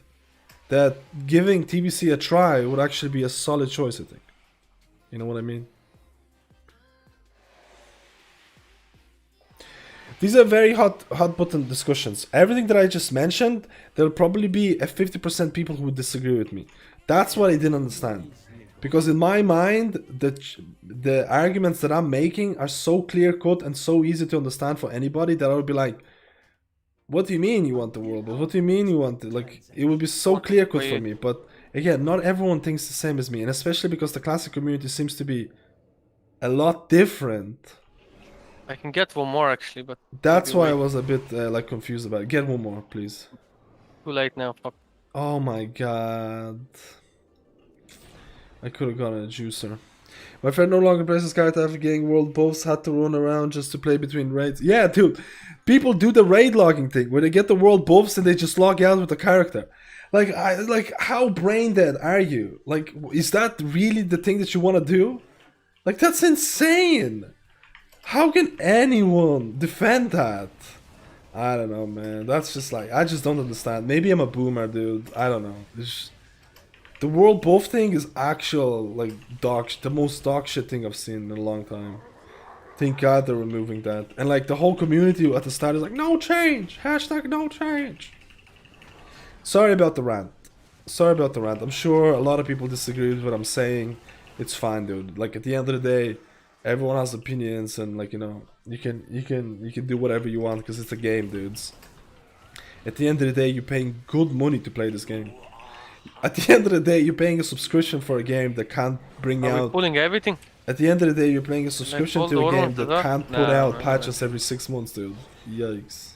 that giving TBC a try would actually be a solid choice, I think. You know what I mean? These are very hot button discussions. Everything that I just mentioned, there'll probably be a 50% people who would disagree with me. That's what I didn't understand. Because in my mind, the arguments that I'm making are so clear-cut and so easy to understand for anybody that I would be like, what do you mean you want the world? But what do you mean you want it? Like, it would be so clear-cut for me. But again, not everyone thinks the same as me, and especially because the classic community seems to be a lot different. I can get one more actually, but That's maybe why I wait. was a bit like confused about it. Get one more, please. Too late now. Fuck. Oh my god. I could have gotten a juicer. My friend no longer plays this character after getting world buffs, had to run around just to play between raids. Yeah, dude. People do the raid logging thing where they get the world buffs and they just log out with the character. Like, how brain dead are you? Like, is that really the thing that you want to do? Like, that's insane. How can anyone defend that? I don't know, man. That's just like, I just don't understand. Maybe I'm a boomer, dude. I don't know. The world buff thing is actual, like, the most dog shit thing I've seen in a long time. Thank God they're removing that. And, like, the whole community at the start is like, no change! Hashtag no change! Sorry about the rant. Sorry about the rant. I'm sure a lot of people disagree with what I'm saying. It's fine, dude. Like, at the end of the day, everyone has opinions and, like, you know, you can do whatever you want because it's a game, dudes. At the end of the day, you're paying good money to play this game. At the end of the day, you're paying a subscription for a game that can't bring Are we out... pulling everything? At the end of the day, you're paying a subscription pull to the a other game ones that as well? can't put No, out no, patches every 6 months, dude. Yikes.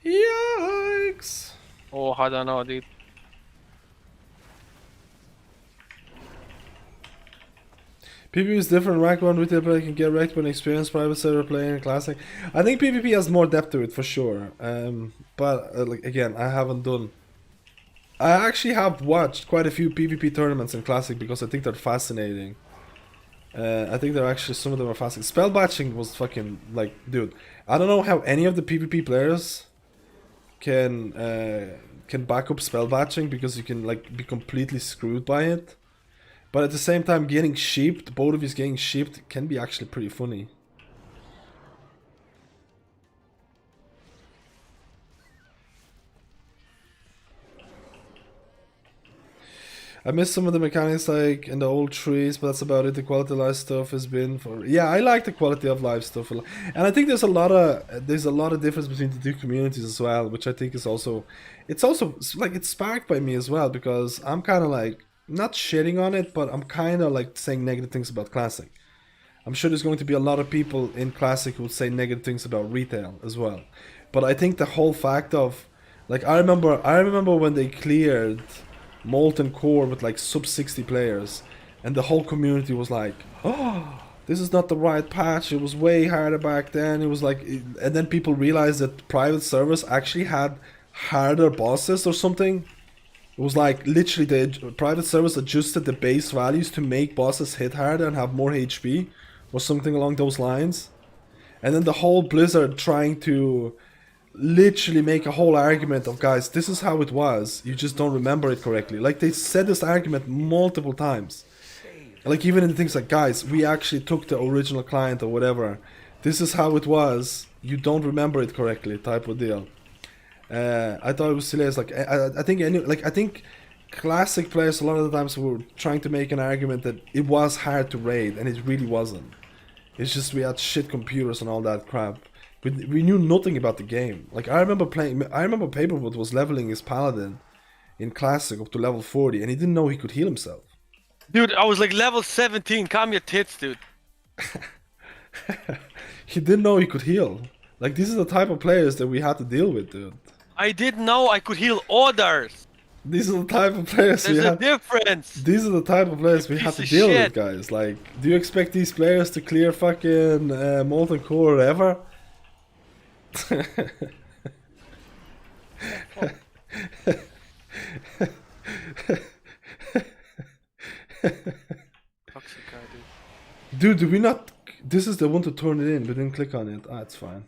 Yikes. Oh, I don't know, dude. PvP is different. Rank 1 retail player can get wrecked when experienced private server player in Classic. I think PvP has more depth to it for sure. But like again, I haven't done... I actually have watched quite a few PvP tournaments in Classic because I think they're fascinating. I think they're actually, some of them are fascinating. Spell batching was fucking, like, dude, I don't know how any of the PvP players can back up spell batching because you can, like, be completely screwed by it. But at the same time, getting sheeped, both of you getting sheeped, can be actually pretty funny. I miss some of the mechanics like in the old trees, but that's about it. The quality of life stuff has been for... Yeah, I like the quality of life stuff a lot. And I think there's a lot of difference between the two communities as well, which I think is also... It's also, like, it's sparked by me as well, because I'm kind of like, not shitting on it, but I'm kind of like saying negative things about Classic. I'm sure there's going to be a lot of people in Classic who would say negative things about retail as well. But I think the whole fact of... Like, I remember when they cleared Molten Core with like sub 60 players, and the whole community was like, oh, this is not the right patch, it was way harder back then. It was like, and then people realized that private servers actually had harder bosses or something. It was like literally the private servers adjusted the base values to make bosses hit harder and have more HP or something along those lines. And then the whole Blizzard trying to literally make a whole argument of, guys, this is how it was, you just don't remember it correctly. Like, they said this argument multiple times. Like, even in things like, guys, we actually took the original client or whatever, this is how it was, you don't remember it correctly, type of deal. I thought it was silly. It's like, I think Classic players a lot of the times were trying to make an argument that it was hard to raid, and it really wasn't. It's just we had shit computers and all that crap. We knew nothing about the game. Like, I remember Paperwood was leveling his Paladin in Classic up to level 40, and he didn't know he could heal himself. Dude, I was like level 17. Calm your tits, dude. He didn't know he could heal. Like, these are the type of players that we had to deal with, dude. I didn't know I could heal others. These are the type of players There's a difference. These are the type of players we have to deal with, guys. Like, do you expect these players to clear fucking Molten Core ever? Toxic guy, dude. Dude, do we not... This is the one to turn it in, but didn't click on it. Ah, it's fine.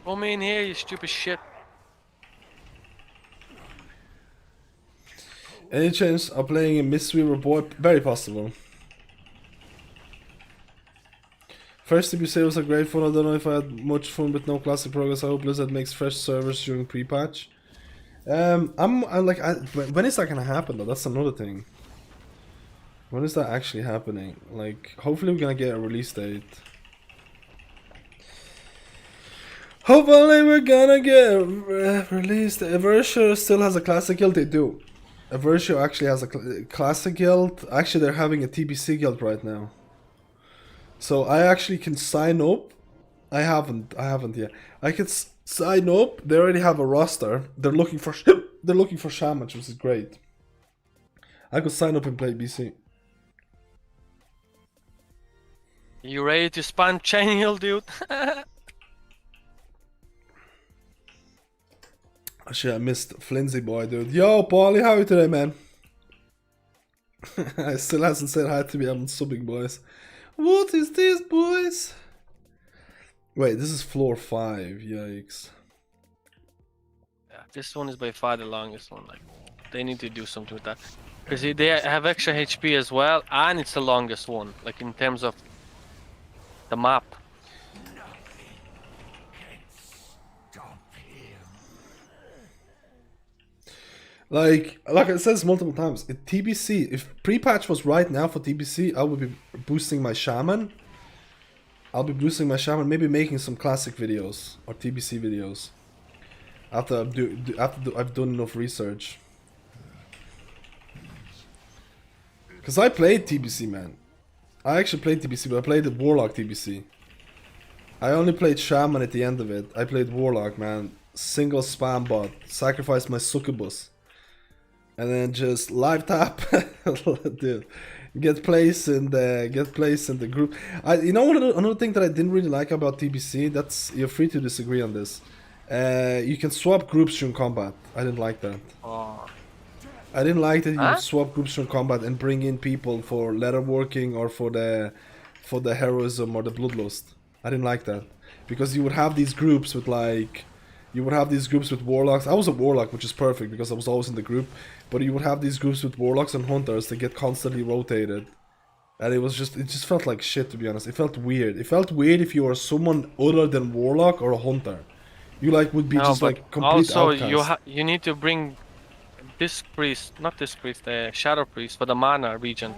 Come in here, you stupid shit. Any chance of playing a Mystery Report? Very possible. First TBC was a great fun. I don't know if I had much fun with no classic progress. I hope Blizzard makes fresh servers during pre-patch. I'm like, when is that gonna happen though? That's another thing. When is that actually happening? Like, hopefully we're gonna get a release date. Hopefully we're gonna get released. Eversure still has a classic guild. They do. Eversure actually has a classic guild. Actually, they're having a TBC guild right now. So I actually can sign up. I haven't yet. I can sign up. They already have a roster. They're looking for Shaman, which is great. I could sign up and play BC. You ready to spam chain heal, dude? Shit, I missed Flimsy boy, dude. Yo, Paulie, how are you today, man? I still hasn't said hi to me. I'm subbing, boys. What is this, boys? Wait, this is floor 5. Yikes. Yeah, this one is by far the longest one. Like, they need to do something with that. Because they have extra HP as well, and it's the longest one. Like, in terms of the map. Like I said multiple times, if TBC, if pre-patch was right now for TBC, I would be boosting my Shaman. I'll be boosting my Shaman, maybe making some classic videos or TBC videos. After I've done enough research. Cause I played TBC, man. I actually played TBC, but I played the Warlock TBC. I only played Shaman at the end of it. I played Warlock, man. Single spam bot, sacrificed my succubus. And then just live tap, dude. Get placed in the group. You know what? Another thing that I didn't really like about TBC. That's, you're free to disagree on this. You can swap groups during combat. I didn't like that. Oh. I didn't like that you swap groups during combat and bring in people for leatherworking or for the heroism or the bloodlust. I didn't like that because you would have these groups with like. You would have these groups with warlocks. I was a warlock, which is perfect because I was always in the group. But you would have these groups with warlocks and hunters that get constantly rotated. And it just felt like shit, to be honest. It felt weird. It felt weird if you were someone other than warlock or a hunter. You like would be just like complete outcast. Also, you need to bring this priest, not this priest, the shadow priest for the mana region.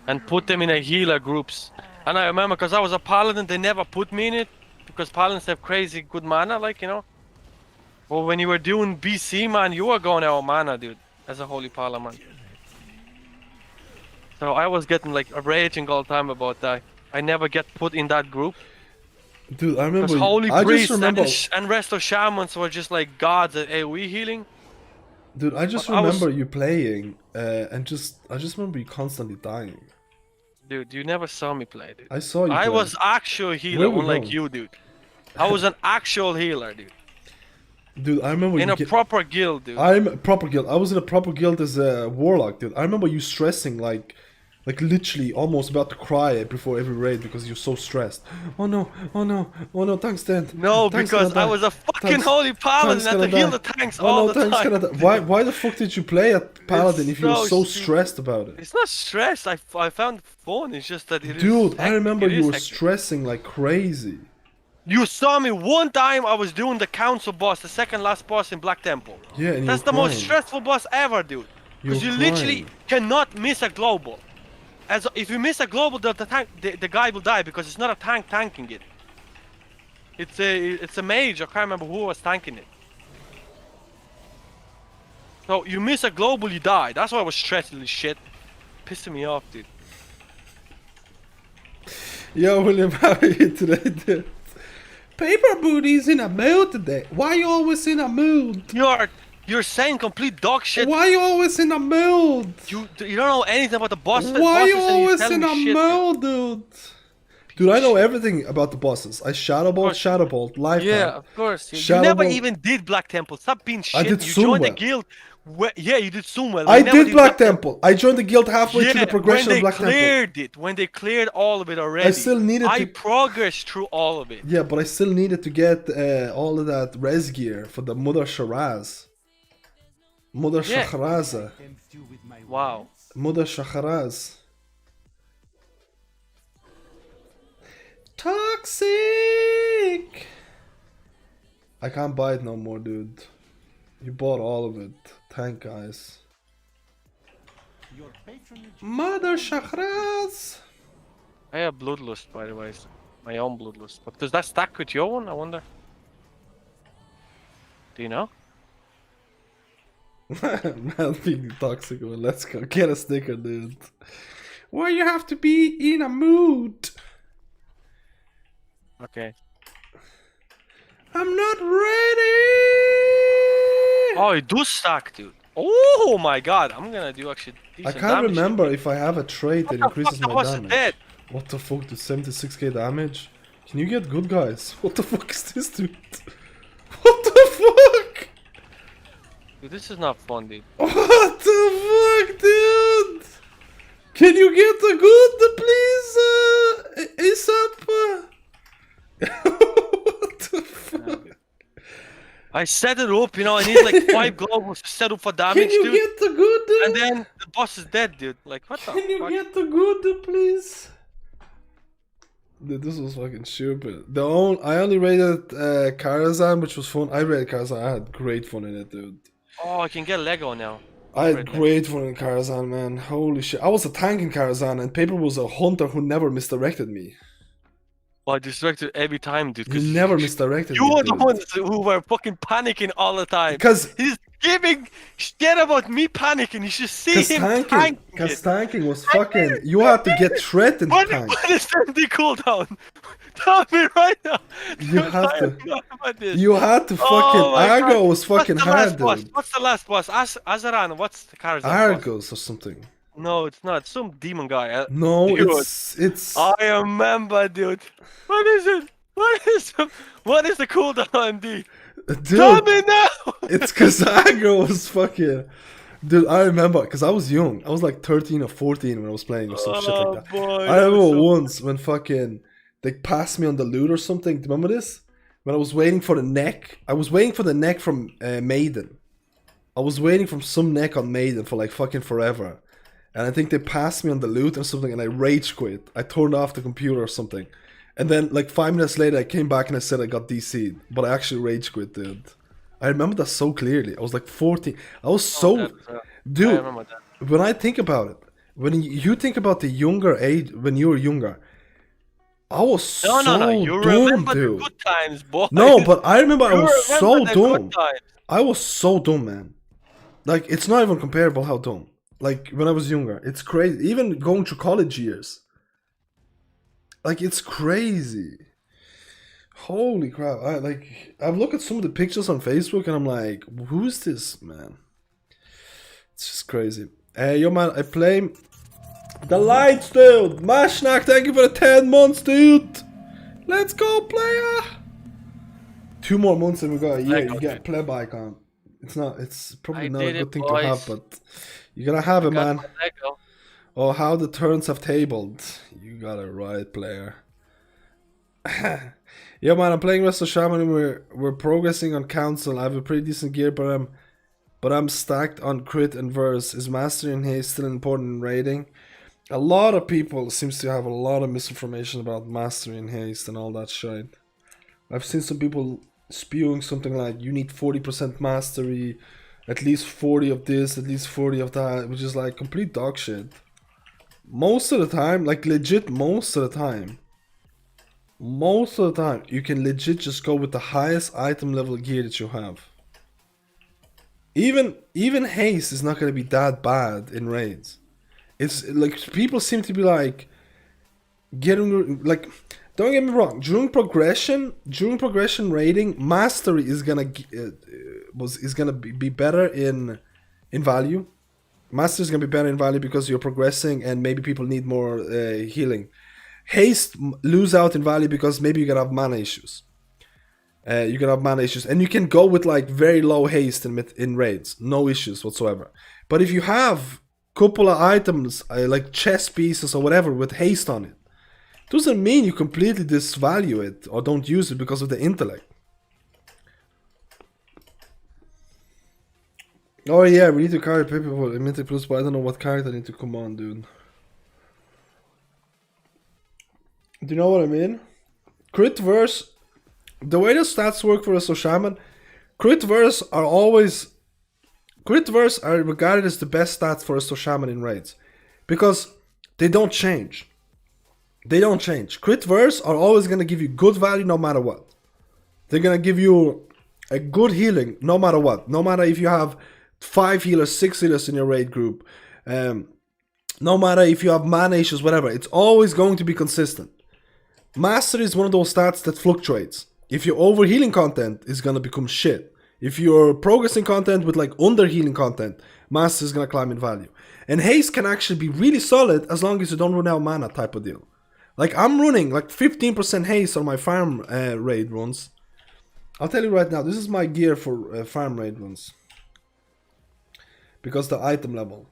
And put them in a healer groups. And I remember because I was a paladin, they never put me in it. Because paladins have crazy good mana, like, you know. Well, when you were doing BC, man, you were going out of mana, dude, as a holy paladin. So I was getting like raging all the time about that. I never get put in that group. Dude, I remember. Because holy I priests just remember, and rest of shamans were just like gods at AoE healing. Dude, I just remember you playing, and I just remember you constantly dying. Dude, you never saw me play, dude. I saw you. I was actual healer, unlike you, dude. I was an actual healer, dude. Dude, I remember in a proper guild, dude. I'm a proper guild. I was in a proper guild as a warlock, dude. I remember you stressing like literally almost about to cry before every raid because you're so stressed. Oh no, oh no, oh no, thanks, Dan. No, because I was a fucking holy paladin and I had to heal the tanks all the time. Why the fuck did you play at paladin if you were so stressed about it? It's not stress. I found fun. It's just that it dude, is. I remember you were stressing like crazy. You saw me one time. I was doing the council boss, the second last boss in Black Temple. Yeah, and that's the most stressful boss ever, dude. Because you literally cannot miss a global. If you miss a global, the guy will die because it's not a tank tanking it. It's a mage. I can't remember who was tanking it. So you miss a global, you die. That's why I was stressing this shit. Pissing me off, dude. Yo, William, how are you today, dude? Paper Booty's in a mood today. Why you always in a mood? You're saying complete dog shit. Why you always in a mood? You don't know anything about the bosses. Why you always in a mood, dude? Dude, I know everything about the bosses. I Shadowbolt, Lifetime. Yeah, of course. You never even did Black Temple. Stop being shit. I did you joined the guild. Yeah, you did Sunwell. I did Black Temple. I joined the guild halfway through the progression of Black Temple. When they cleared all of it already. I still needed I progressed through all of it. Yeah, but I still needed to get all of that res gear for the Mother Sharaz. Mother Shahraza. Wow. Mother Shahraz. Toxic! I can't buy it no more, dude. You bought all of it. Thank guys. Mother Shahraz! I have Bloodlust, by the way. My own Bloodlust. But does that stack with your one, I wonder? Do you know? Man, being toxic. Well, let's go get a sticker, dude. Why you have to be in a mood? Okay. I'm not ready. Oh, it does stack, dude. Oh my god, I'm gonna do actually I decent can't damage. remember if I have a trait that increases the my boss is damage. dead. What the fuck? Do 76k damage? Can you get good guys? What the fuck is this, dude? What the fuck? Dude, this is not fun, dude. What the fuck, dude? Can you get the good, please, ASAP? What the fuck? I set it up, you know, I need like 5 globals to set up for damage, Can you dude. get the good? And then the boss is dead, dude. Like, what the Can you fuck? get the good, please? Dude, this was fucking stupid. I only rated Karazhan, which was fun. I rated Karazhan. I had great fun in it, dude. Oh, I can get Lego now. I had great fun in Karazhan, man. Holy shit. I was a tank in Karazhan, and Paper was a hunter who never misdirected me. Oh, I distracted every time, dude. You never misdirected You me, were the dude. ones who were fucking panicking all the time. Because He's giving shit about me panicking. You should see him tanking. Because tanking was fucking... You had to get threatened to tank. What is the cooldown? Tell me right now. You have to... This. You had to fucking... Oh my Argo God. was fucking What's the last hard, boss? dude. What's the last boss? Azaran, what's the Karazhan boss? Argos or something. No, it's not. Some demon guy. No, Dude. it's... I remember, dude. What is it? What is the cooldown, dude? Tell Dude, me now! it's because Argo was fucking... Dude, I remember, because I was young. I was like 13 or 14 when I was playing or some shit like that. Boy, I remember once when fucking... They passed me on the loot or something. Do you remember this? When I was waiting for the neck. I was waiting for the neck from Maiden. I was waiting for some neck on Maiden for like fucking forever. And I think they passed me on the loot or something and I rage quit. I turned off the computer or something. And then like 5 minutes later I came back and I said I got DC'd. But I actually rage quit, dude. I remember that so clearly. I was like 14. I was so... Dude, I remember that. when I think about it, when you think about the younger age, when you were younger, I was so No. You dumb, remember dude. the good times, boy. No, but I remember I You was so remember the dumb. good times. I was so dumb, man. Like, it's not even comparable how dumb. Like, when I was younger. It's crazy. Even going through college years. Like, it's crazy. Holy crap. I've looked at some of the pictures on Facebook and I'm like, who's this, man? It's just crazy. Hey, yo, man, I play... The lights, dude! Mashnak, thank you for the 10 months, dude! Let's go, player! 2 more months and we got a year. You get pleb icon. It's probably not a good thing to have, but you gotta have it, man. Oh, how the turns have tabled. You got it right, player. Yeah, man, I'm playing Wrestle Shaman and we're progressing on council. I have a pretty decent gear, but I'm stacked on crit and verse. Is mastery and haste still important in raiding? A lot of people seems to have a lot of misinformation about mastery and haste and all that shit. I've seen some people spewing something like you need 40% mastery, at least 40 of this, at least 40 of that, which is like complete dog shit. Most of the time, like legit most of the time, you can legit just go with the highest item level gear that you have. Even haste is not going to be that bad in raids. It's like people seem to be like getting like, don't get me wrong, during progression raiding, mastery is gonna be better in value. Mastery is gonna be better in value because you're progressing and maybe people need more healing. Haste lose out in value because maybe you're gonna have mana issues. And you can go with like very low haste in raids, no issues whatsoever. But if you have couple of items like chest pieces or whatever with haste on it, doesn't mean you completely disvalue it or don't use it because of the intellect. Oh yeah, we need to carry people for Mythic Plus, but I don't know what character I need to come on, dude. Do you know what I mean? Crit verse, the way the stats work for us, so Shaman, crit verse are regarded as the best stats for us, so Shaman in raids. Because they don't change. Crit verse are always going to give you good value no matter what. They're going to give you A good healing, no matter what. No matter if you have 5 healers, 6 healers in your raid group. No matter if you have mana issues, whatever. It's always going to be consistent. Mastery is one of those stats that fluctuates. If you're over healing content, it's gonna become shit. If you're progressing content with like under healing content, mastery is gonna climb in value. And haste can actually be really solid as long as you don't run out mana type of deal. Like I'm running like 15% haste on my farm raid runs. I'll tell you right now, this is my gear for farm raid runs. Because the item level.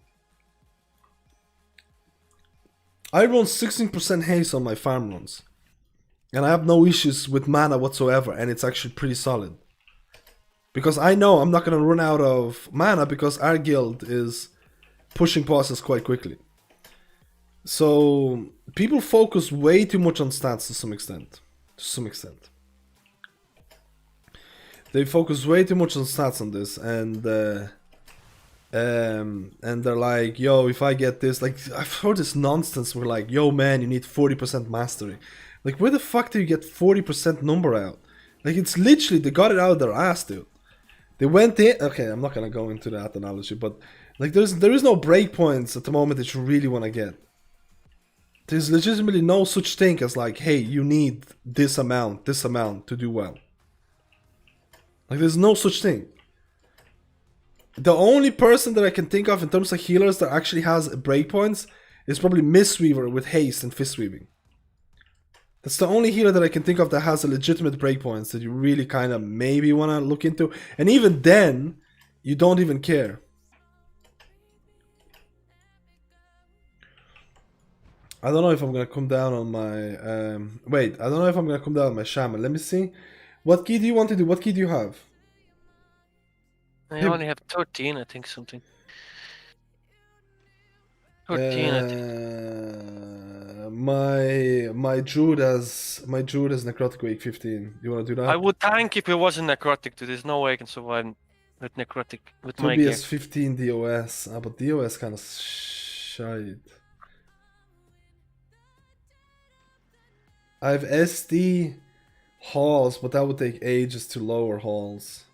I run 16% haste on my farm runs. And I have no issues with mana whatsoever, and it's actually pretty solid. Because I know I'm not going to run out of mana because our guild is pushing bosses quite quickly. So people focus way too much on stats to some extent. They focus way too much on stats on this, and they're like, yo, if I get this, like I've heard this nonsense where like, yo man, you need 40% mastery. Like where the fuck do you get 40% number out? Like it's literally, they got it out of their ass, dude. They went in, okay, I'm not gonna go into that analogy, but like there is no breakpoints at the moment that you really want to get. There's legitimately no such thing as like, hey, you need this amount to do well. Like there's no such thing. The only person that I can think of in terms of healers that actually has breakpoints is probably Mistweaver with haste and fist weaving. That's the only healer that I can think of that has a legitimate breakpoints that you really kind of maybe want to look into. And even then, you don't even care. I don't know if I'm going to come down on my... wait, I don't know if I'm going to come down on my Shaman. Let me see. What key do you want to do? What key do you have? I only have 13, I think, something. 13, I think. My Druid has Necrotic Wake 15. You want to do that? I would tank if it wasn't necrotic. There's no way I can survive with necrotic with my gear. 15 DOS, but DOS kind of shite. I have SD halls, but that would take ages to lower halls.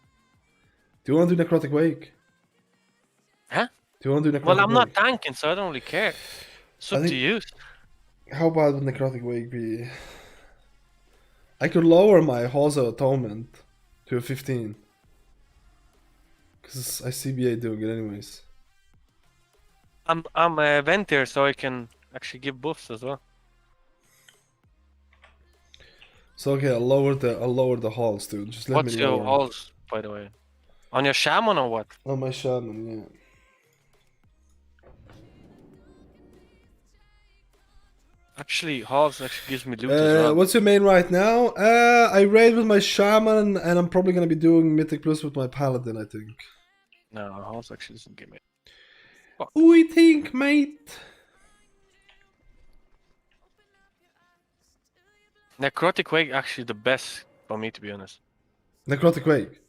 Do you want to do Necrotic Wake? Huh? Do you want to do Necrotic Well, I'm Wake? not tanking, so I don't really care. It's up to you. How bad would Necrotic Wake be? I could lower my Halls of Atonement to a 15. Because I CBA doing it anyways. I'm a Ventier, so I can actually give buffs as well. So okay, I'll lower the halls, dude. Just let What's me your lower. halls, by the way? On your Shaman or what? On my Shaman, yeah. Actually, halls actually gives me loot as well. What's your main right now? I raid with my Shaman, and I'm probably gonna be doing Mythic Plus with my Paladin, I think. No, halls actually doesn't give me. We think, mate. Necrotic Wake actually the best for me, to be honest. Necrotic Wake.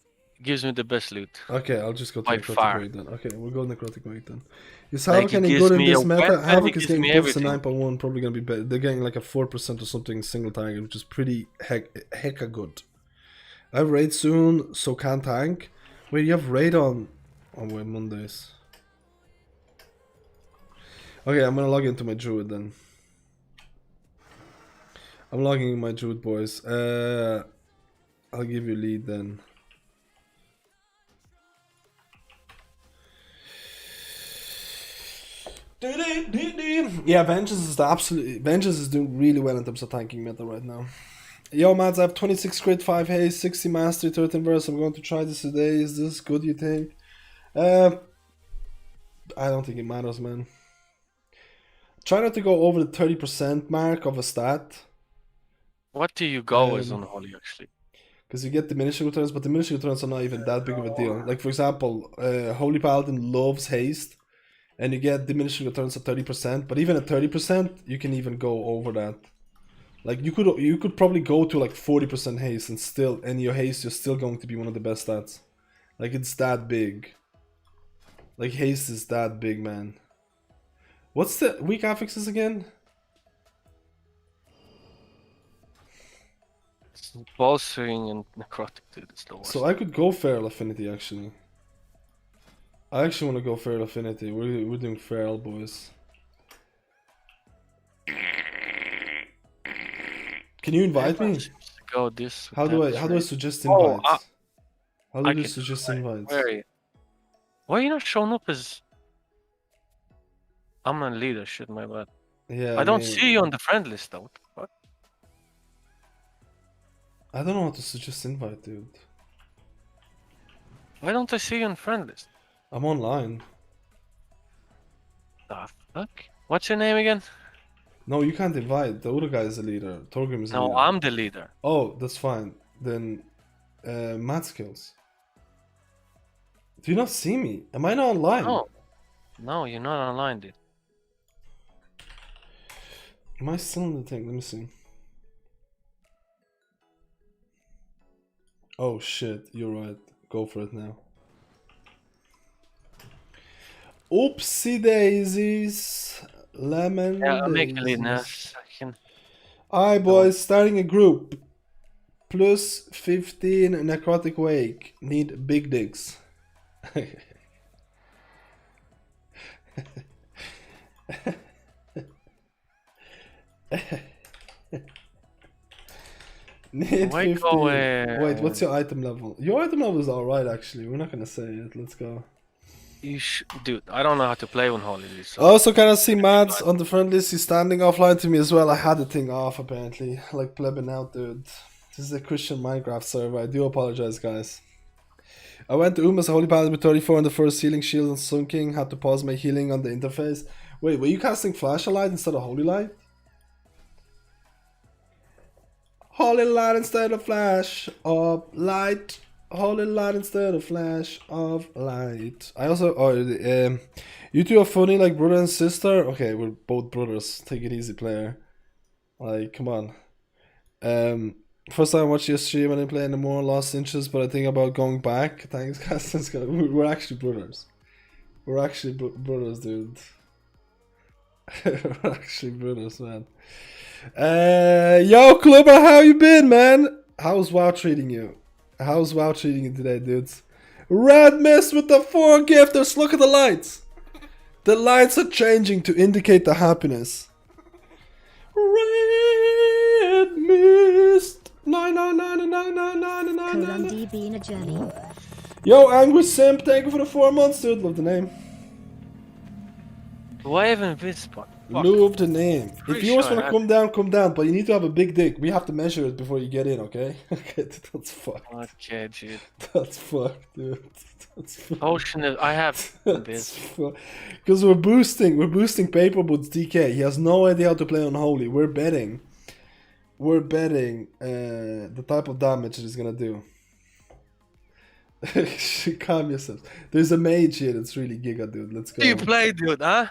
Gives me the best loot. Okay, I'll just go to By Necrotic far. Wake then. Okay, we'll go Necrotic Wake then. Is Like, Havoc it any gives good in me this a meta? weapon, Havoc it is gives getting me buffs to everything. 9.1, probably gonna be better. They're getting like a 4% or something single target, which is pretty hecka good. I have raid soon, so can't tank. Wait, you have raid on wait, Mondays. Okay, I'm gonna log into my Druid then. I'm logging in my Druid, boys. I'll give you lead then. Yeah, Vengeance is doing really well in terms of tanking meta right now. Yo, Mads, I have 26 crit, 5 haste, 60 mastery, 13 verse. I'm going to try this today. Is this good, you think? I don't think it matters, man. Try not to go over the 30% mark of a stat. What do you go as on Holy, actually? Because you get diminishing returns, but diminishing returns are not even that big of a deal. Like, for example, Holy Paladin loves haste, and you get diminishing returns at 30%, but even at 30%, you can even go over that. Like, you could probably go to like 40% haste, and your haste, you're still going to be one of the best stats. Like, it's that big. Like, haste is that big, man. What's the weak affixes again? bolstering and necrotic, dude. It's the worst. So I could go Feral Affinity actually. I actually want to go Feral Affinity. We're doing Feral, boys. Can you invite me? Go this. How do I suggest Oh, invites? How do I you can suggest try. invites? Why are you not showing up as? I'm a leader. Shit, my bad. Yeah, I don't mean, see you on the friend list though. What the fuck? I don't know how to suggest invite, dude. Why don't I see you on friend list? I'm online. The fuck? What's your name again? No, you can't invite. The other guy is a leader. Torgrim is a No, leader. I'm the leader. Oh, that's fine. Then, Matt skills. Do you not see me? Am I not online? No, you're not online, dude. Am I still in the thing? Let me see. Oh shit, you're right. Go for it now. Oopsie daisies. Lemon Yeah, I'll make you lead in a daisies. second. Alright boys, starting a group. Plus 15 necrotic wake. Need big dicks. Need Why 15. go, Wait, what's your item level? Your item level is alright actually. We're not gonna say it. Let's go. Dude, I don't know how to play Unholy. So. Also, can I see Mads on the front list? He's standing offline to me as well. I had the thing off apparently. Like plebbing out, dude. This is a Christian Minecraft server. I do apologize, guys. I went to as a Holy Paladin with 34 on the first healing shield and sunking. Had to pause my healing on the interface. Wait, were you casting Flashlight instead of Holy Light? Holy Light instead of Flash of Light. Holy Light instead of Flash of Light. I also... you two are funny like brother and sister. Okay, we're both brothers. Take it easy, player. Like, come on. First time I watched your stream, I didn't play anymore, lost interest, but I think about going back. Thanks, guys. We're actually brothers. We're actually brothers, dude. We're actually brothers, man. Yo, Clubber, how you been, man? How's WoW treating you? How's WoW treating you today, dudes? Red Mist with the 4 gifters. Look at the lights. The lights are changing to indicate the happiness. Red Mist. 9999999. Colon D being a journey. Yo, Angry Simp, thank you for the 4 months, dude. Love the name. Do I even Whisper? Love the name. If Pretty you want sure to come down, but you need to have a big dick. We have to measure it before you get in, okay? Okay, that's fucked. Okay, dude. That's fucked, dude. That's fucked. Ocean, I have this. Because we're boosting Paperboots DK. He has no idea how to play Unholy. We're betting the type of damage he's gonna do. Calm yourself. There's a mage here that's really giga, dude. Let's go. You play, dude, huh?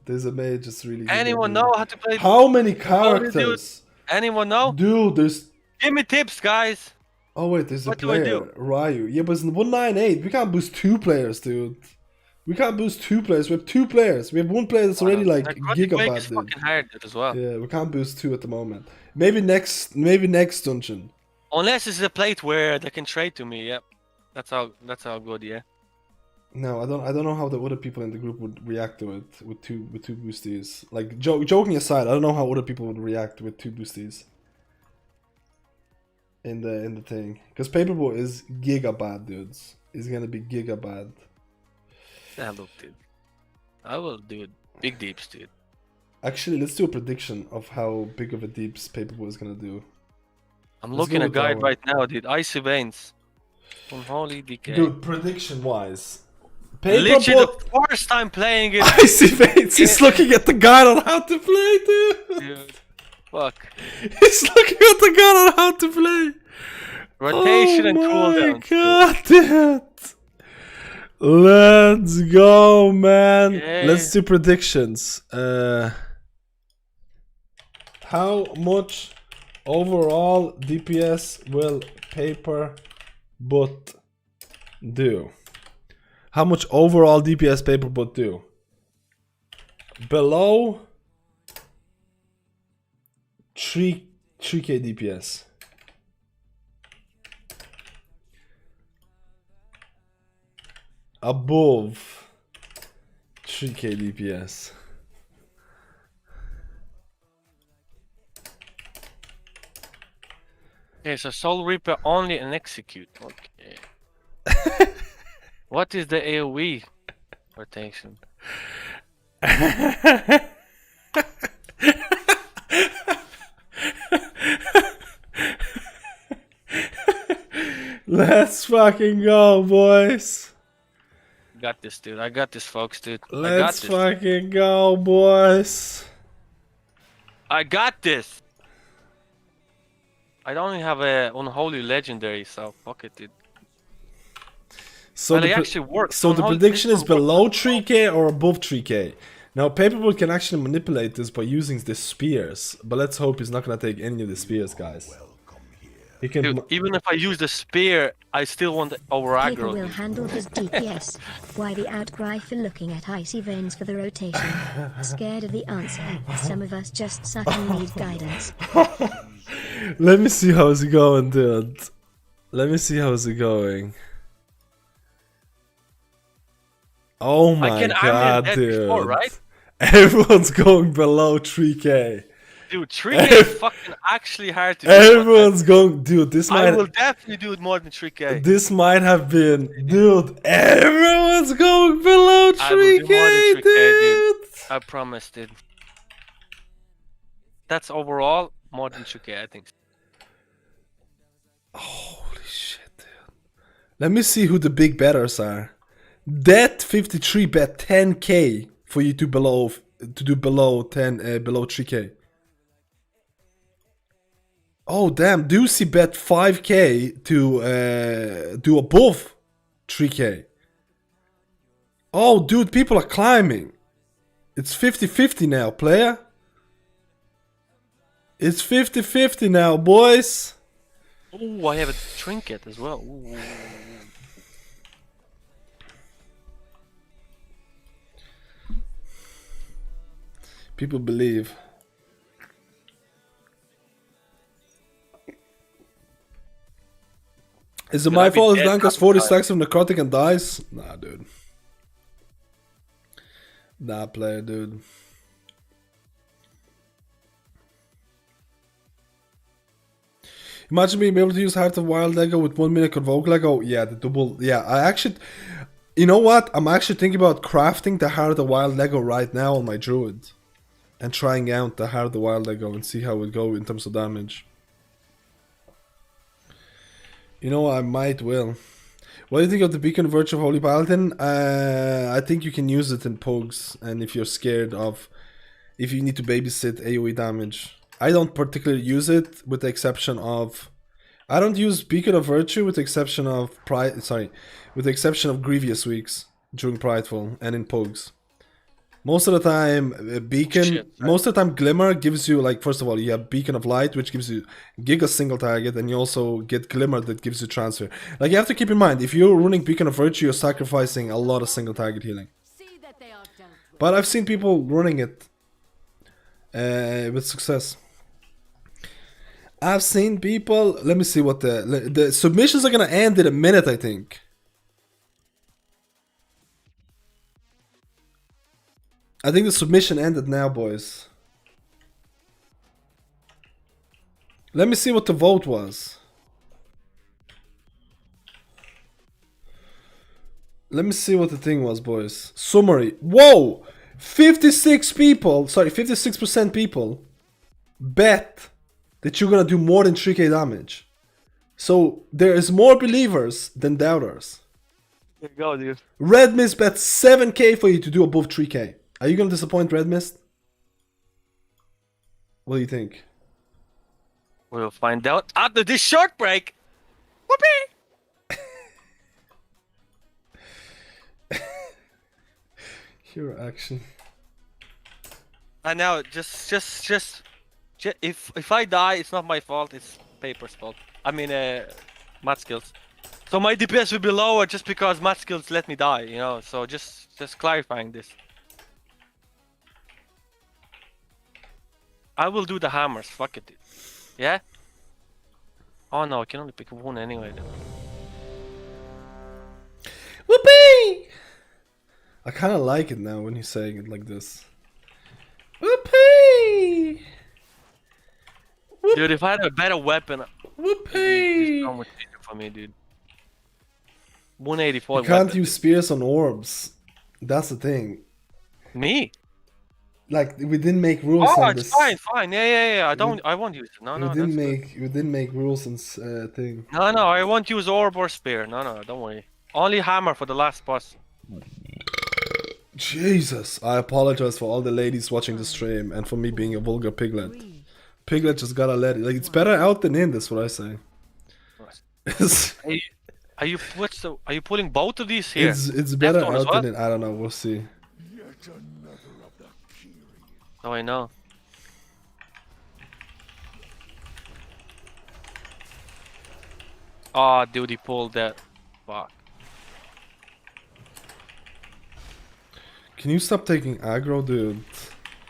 There's a mage that's really giga. Anyone dude. know how to play? How many characters? Anyone know? Dude, there's... Give me tips, guys. Oh wait, there's a What do I player, do? Ryu. Yeah, but it's 198. We can't boost 2 players, dude. We can't boost 2 players. We have 2 players. We have 1 player that's already like gigabyte, is dude. fucking hard as well. Yeah, we can't boost 2 at the moment. Maybe next dungeon. Unless it's a plate where they can trade to me. Yeah, that's how good. Yeah. No, I don't know how the other people in the group would react to it with two boosties. Like joking aside, I don't know how other people would react with 2 boosties. In the thing, because Paperboy is giga bad, dudes. He's gonna be giga bad. Yeah, look, dude. I will do it. Big deeps, dude. Actually, let's do a prediction of how big of a deeps Paperboy is gonna do. I'm Let's looking go at with that guide one. right now, dude. Icy veins. Unholy decay. Dude, prediction wise, Literally Paperboy. the first time playing it. I see Fates. He's looking at the guide on how to play, dude. Dude. Fuck. He's looking at the guide on how to play. Rotation and Oh cooldown. my god, dude. Let's go, man. Okay. Let's do predictions. How much overall DPS will Paperbot do? How much overall DPS Paperbot do? Below 3k DPS. above 3k DPS. Okay, so Soul Reaper only and execute. Okay. What is the AoE rotation? Let's fucking go, boys. Got this, dude. I got this, folks, dude. I got Let's this. fucking go, boys. I got this. I don't even have a unholy legendary, so fuck it, dude. So But the it actually works. So the Unholy prediction is Crystal works. below 3k or above 3k. Now Paperboy can actually manipulate this by using the spears, but let's hope he's not gonna take any of the spears, guys. He can. Dude, even if I use the spear, I still want over Paper aggro. will handle his DPS. Why the outcry for looking at icy veins for the rotation? Scared of the answer. Some of us just suck and need guidance. Let me see how's it going, dude. Let me see how's it going. Oh my god, dude. Before, right? Everyone's going below 3k. Dude, 3k is fucking actually hard to do. Everyone's going, dude. This I might. will definitely do it more than 3k. This might have been, dude. Everyone's going below 3k, I will do more than 3k, dude. I promise, dude. That's overall more than 3k, I think. Holy shit, dude. Let me see who the big betters are. That 53 bet 10k for you to do below 3k. Oh damn, Doocy bet 5k to do above 3k. Oh dude, people are climbing. It's 50-50 now, player. It's 50-50 now, boys. Oh, I have a trinket as well. Ooh. People believe. Is it my fault if Danka's 40 stacks from necrotic and dies? Nah, dude. Nah, player, dude. Imagine being able to use Heart of Wild Lego with 1 minute Convoke Lego. Yeah, the double. Yeah, I actually. You know what? I'm actually thinking about crafting the Heart of Wild Lego right now on my Druid. And trying out the Heart of the Wild Lego and see how it go in terms of damage. You know, I might will. What do you think of the Beacon of Virtue of Holy Paladin? I think you can use it in Pogs, and if you're scared of... If you need to babysit AoE damage. I don't particularly use it, with the exception of... I don't use Beacon of Virtue with the exception of... with the exception of Grievous weeks during Prideful and in Pogs. Most of the time, Beacon, most of the time Glimmer gives you, like, first of all, you have Beacon of Light, which gives you Giga single target, and you also get Glimmer that gives you transfer. Like, you have to keep in mind, if you're running Beacon of Virtue, you're sacrificing a lot of single target healing. But I've seen people running it with success. I've seen people, let me see what the submissions are going to end in a minute, I think. I think the submission ended now, boys. Let me see what the vote was. Let me see what the thing was, boys. Summary. Whoa! 56 people, sorry, 56% people bet that you're gonna do more than 3k damage. So there is more believers than doubters. There you go, dude. Red Mist bet 7k for you to do above 3k. Are you gonna disappoint Red Mist? What do you think? We'll find out after this short break. Whoopee! Hero action. I know. Just if I die, it's not my fault. It's Paper's fault. I mean, Matt Skills. So my DPS will be lower just because Matt Skills let me die. You know. So just clarifying this. I will do the hammers. Fuck it, dude. Yeah. Oh no, I can only pick one anyway. Though. Whoopee! I kind of like it now when he's saying it like this. Whoopee! Dude, if I had a better weapon, it'd be so much easier for me, dude. 184 You can't weapon. use spears on orbs. That's the thing. Me? Like we didn't make rules Oh, on it's this. fine. Yeah. I won't use it. No, We that's didn't good. make rules on thing. No, I won't use orb or spear. No, don't worry. Only hammer for the last boss. Jesus, I apologize for all the ladies watching the stream and for me being a vulgar piglet. Piglet just gotta let it. Like it's better out than in. That's what I say. Are you pulling both of these here? It's better Left one as out well? than in. I don't know. We'll see. Oh, I know. Oh, dude, he pulled that. Fuck. Can you stop taking aggro, dude?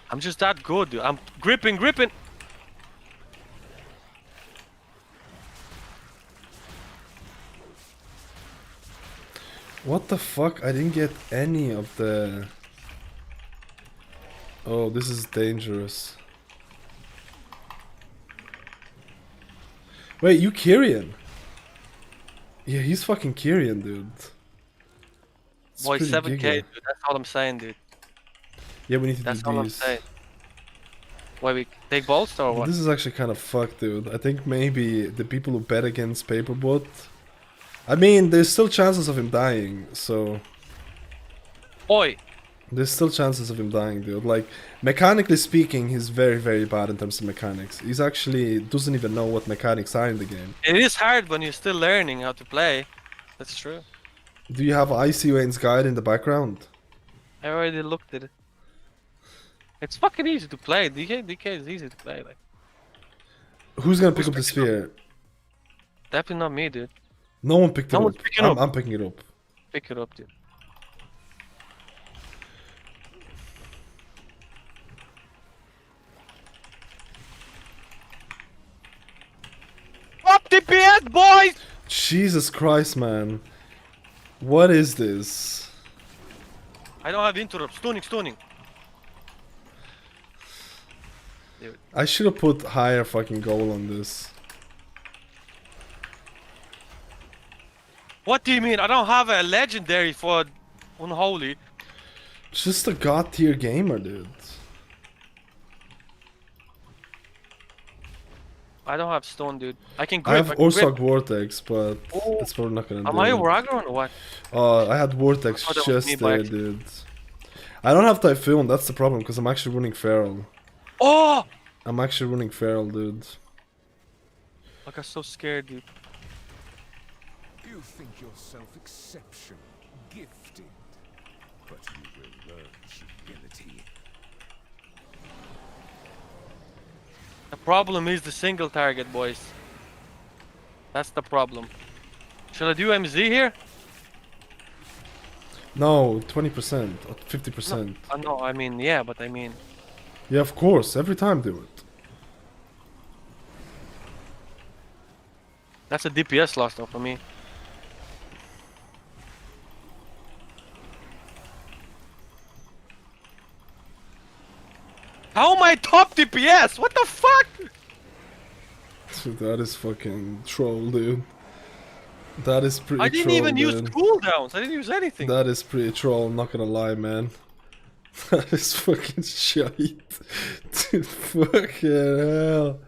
I'm just that good, dude. I'm gripping. What the fuck? I didn't get any of the... Oh, this is dangerous. Wait, you Kyrian? Yeah, he's fucking Kyrian, dude. It's Boy, pretty 7k, giga. dude. That's all I'm saying, dude. Yeah, we need to That's do all I'm these. saying. Why, we take bolster or what? This is actually kind of fucked, dude. I think maybe the people who bet against Paperbot... I mean, there's still chances of him dying, so... Oi! There's still chances of him dying, dude. Like, mechanically speaking, he's very, very bad in terms of mechanics. He's actually doesn't even know what mechanics are in the game. It is hard when you're still learning how to play. That's true. Do you have Icy Wayne's guide in the background? I already looked at it. It's fucking easy to play. DK is easy to play. Like, Who's gonna pick up the picking spear? definitely not me, dude. No one picked it No up. one's picking up. I'm picking it up. Pick it up, dude. Up DPS, boys! Jesus Christ, man. What is this? I don't have interrupt. Stunning. I should have put higher fucking goal on this. What do you mean? I don't have a legendary for Unholy. Just a god tier gamer, dude. I don't have stone, dude. I can I grip. have I can grip. Ursak Vortex, but Oh. it's probably not gonna do Am I it. a Ragnar or what? I had Vortex I thought that was me just by there, accident. dude. I don't have Typhoon, that's the problem, because I'm actually running Feral. Oh! I'm actually running Feral, dude. I got so scared, dude. You think yourself exceptional, gifted, but you will learn humility. The problem is the single target, boys. That's the problem. Shall I do MZ here? No, 20% or 50%. No, I mean, yeah, but I mean... Yeah, of course, every time do it. That's a DPS loss though for me. How am I top DPS? What the fuck? That is fucking troll, dude. That is pretty I didn't troll, even use dude. cooldowns. I didn't use anything. That is pretty troll, not gonna lie, man. That is fucking shite. Dude, fucking hell.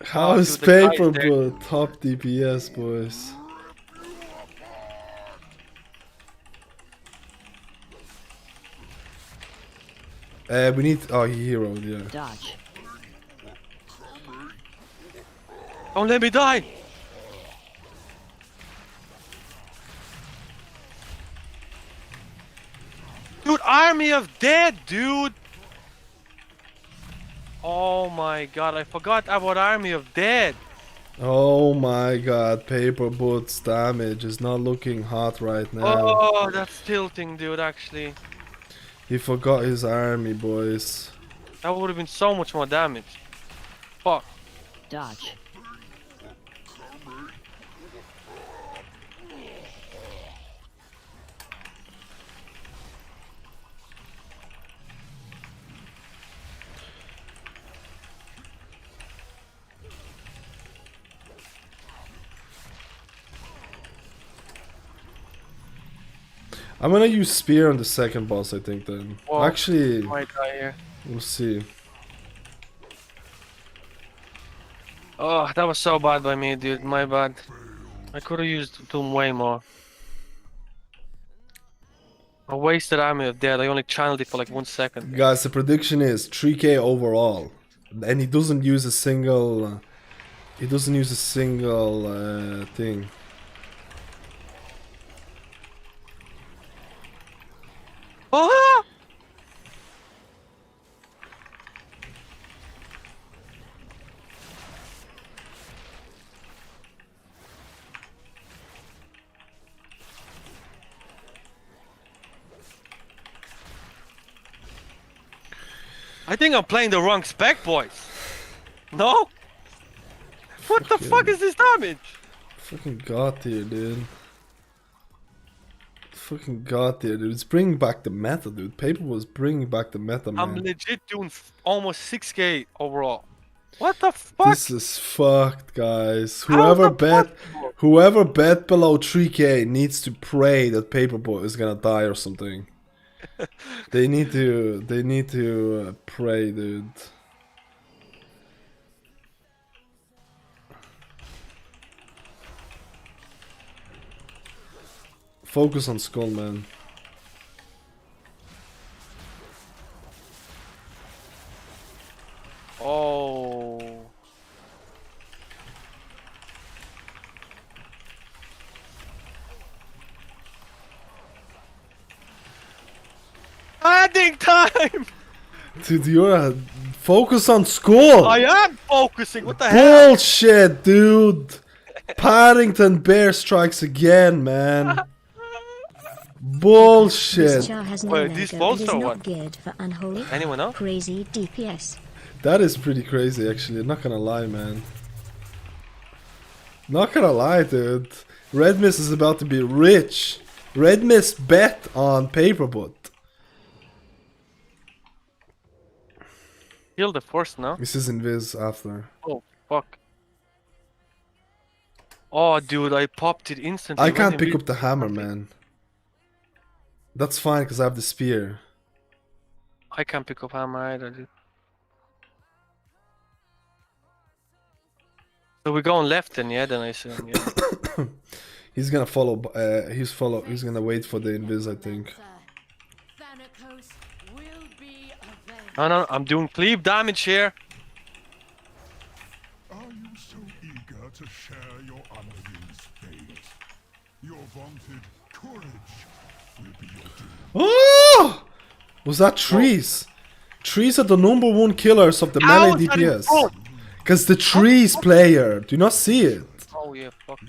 How Oh, is dude, the guy's Paperbot top DPS, boys? We need... Oh, he heroed, yeah. Dodge. Don't let me die. Dude, army of dead, dude. Oh my god, I forgot about army of dead. Oh my god, Paperbot's damage is not looking hot right now. Oh, that's tilting, dude, actually. He forgot his army, boys. That would have been so much more damage. Fuck. Dodge. I'm gonna use spear on the second boss, I think. Then Whoa. actually, Might die here. we'll see. Oh, that was so bad by me, dude. My bad. I could have used Doom way more. I wasted army of dead. I only channeled it for like 1 second. Guys, the prediction is 3k overall, and he doesn't use a single. He doesn't use a single thing. Oh! I think I'm playing the wrong spec, boys. No? What the fuck is this damage? Fucking god tier, dude. Fucking god tier, dude. It's bringing back the meta, dude. Paper was bringing back the meta, man. I'm legit doing almost 6k overall. What the fuck? This is fucked, guys. How is Whoever that bet below 3k needs to pray that Paperboy is gonna die or something. They need to pray, dude. Focus on Skull, man. Oh. Adding time! Dude, you're focus on Skull. I am focusing, what the hell? Bullshit, dude. Paddington Bear strikes again, man. This Bullshit. char has no Wait, these logo bolts and is or not what? geared for unholy, Anyone know? crazy DPS. That is pretty crazy, actually. I'm not gonna lie, man. Not gonna lie, dude. Red Mist is about to be rich. Red Mist bet on Paperboot. Kill the first now. This is Invis after. Oh, fuck. Oh, dude, I popped it instantly. I When can't did pick we- up the hammer, man. That's fine, because I have the spear. I can't pick up hammer either, dude. So we're going left then, yeah? Then I assume, yeah. He's gonna follow. He's gonna wait for the Invis, I think. No, no, I'm doing plebe damage here. Are you so eager to share your unwin's fate? Your vaunted courage will be your doom. Oh! Was that trees? Trees are the #1 killers of the How melee is that DPS. good? Cause the trees player. Do you not see it? Oh, yeah, fuck.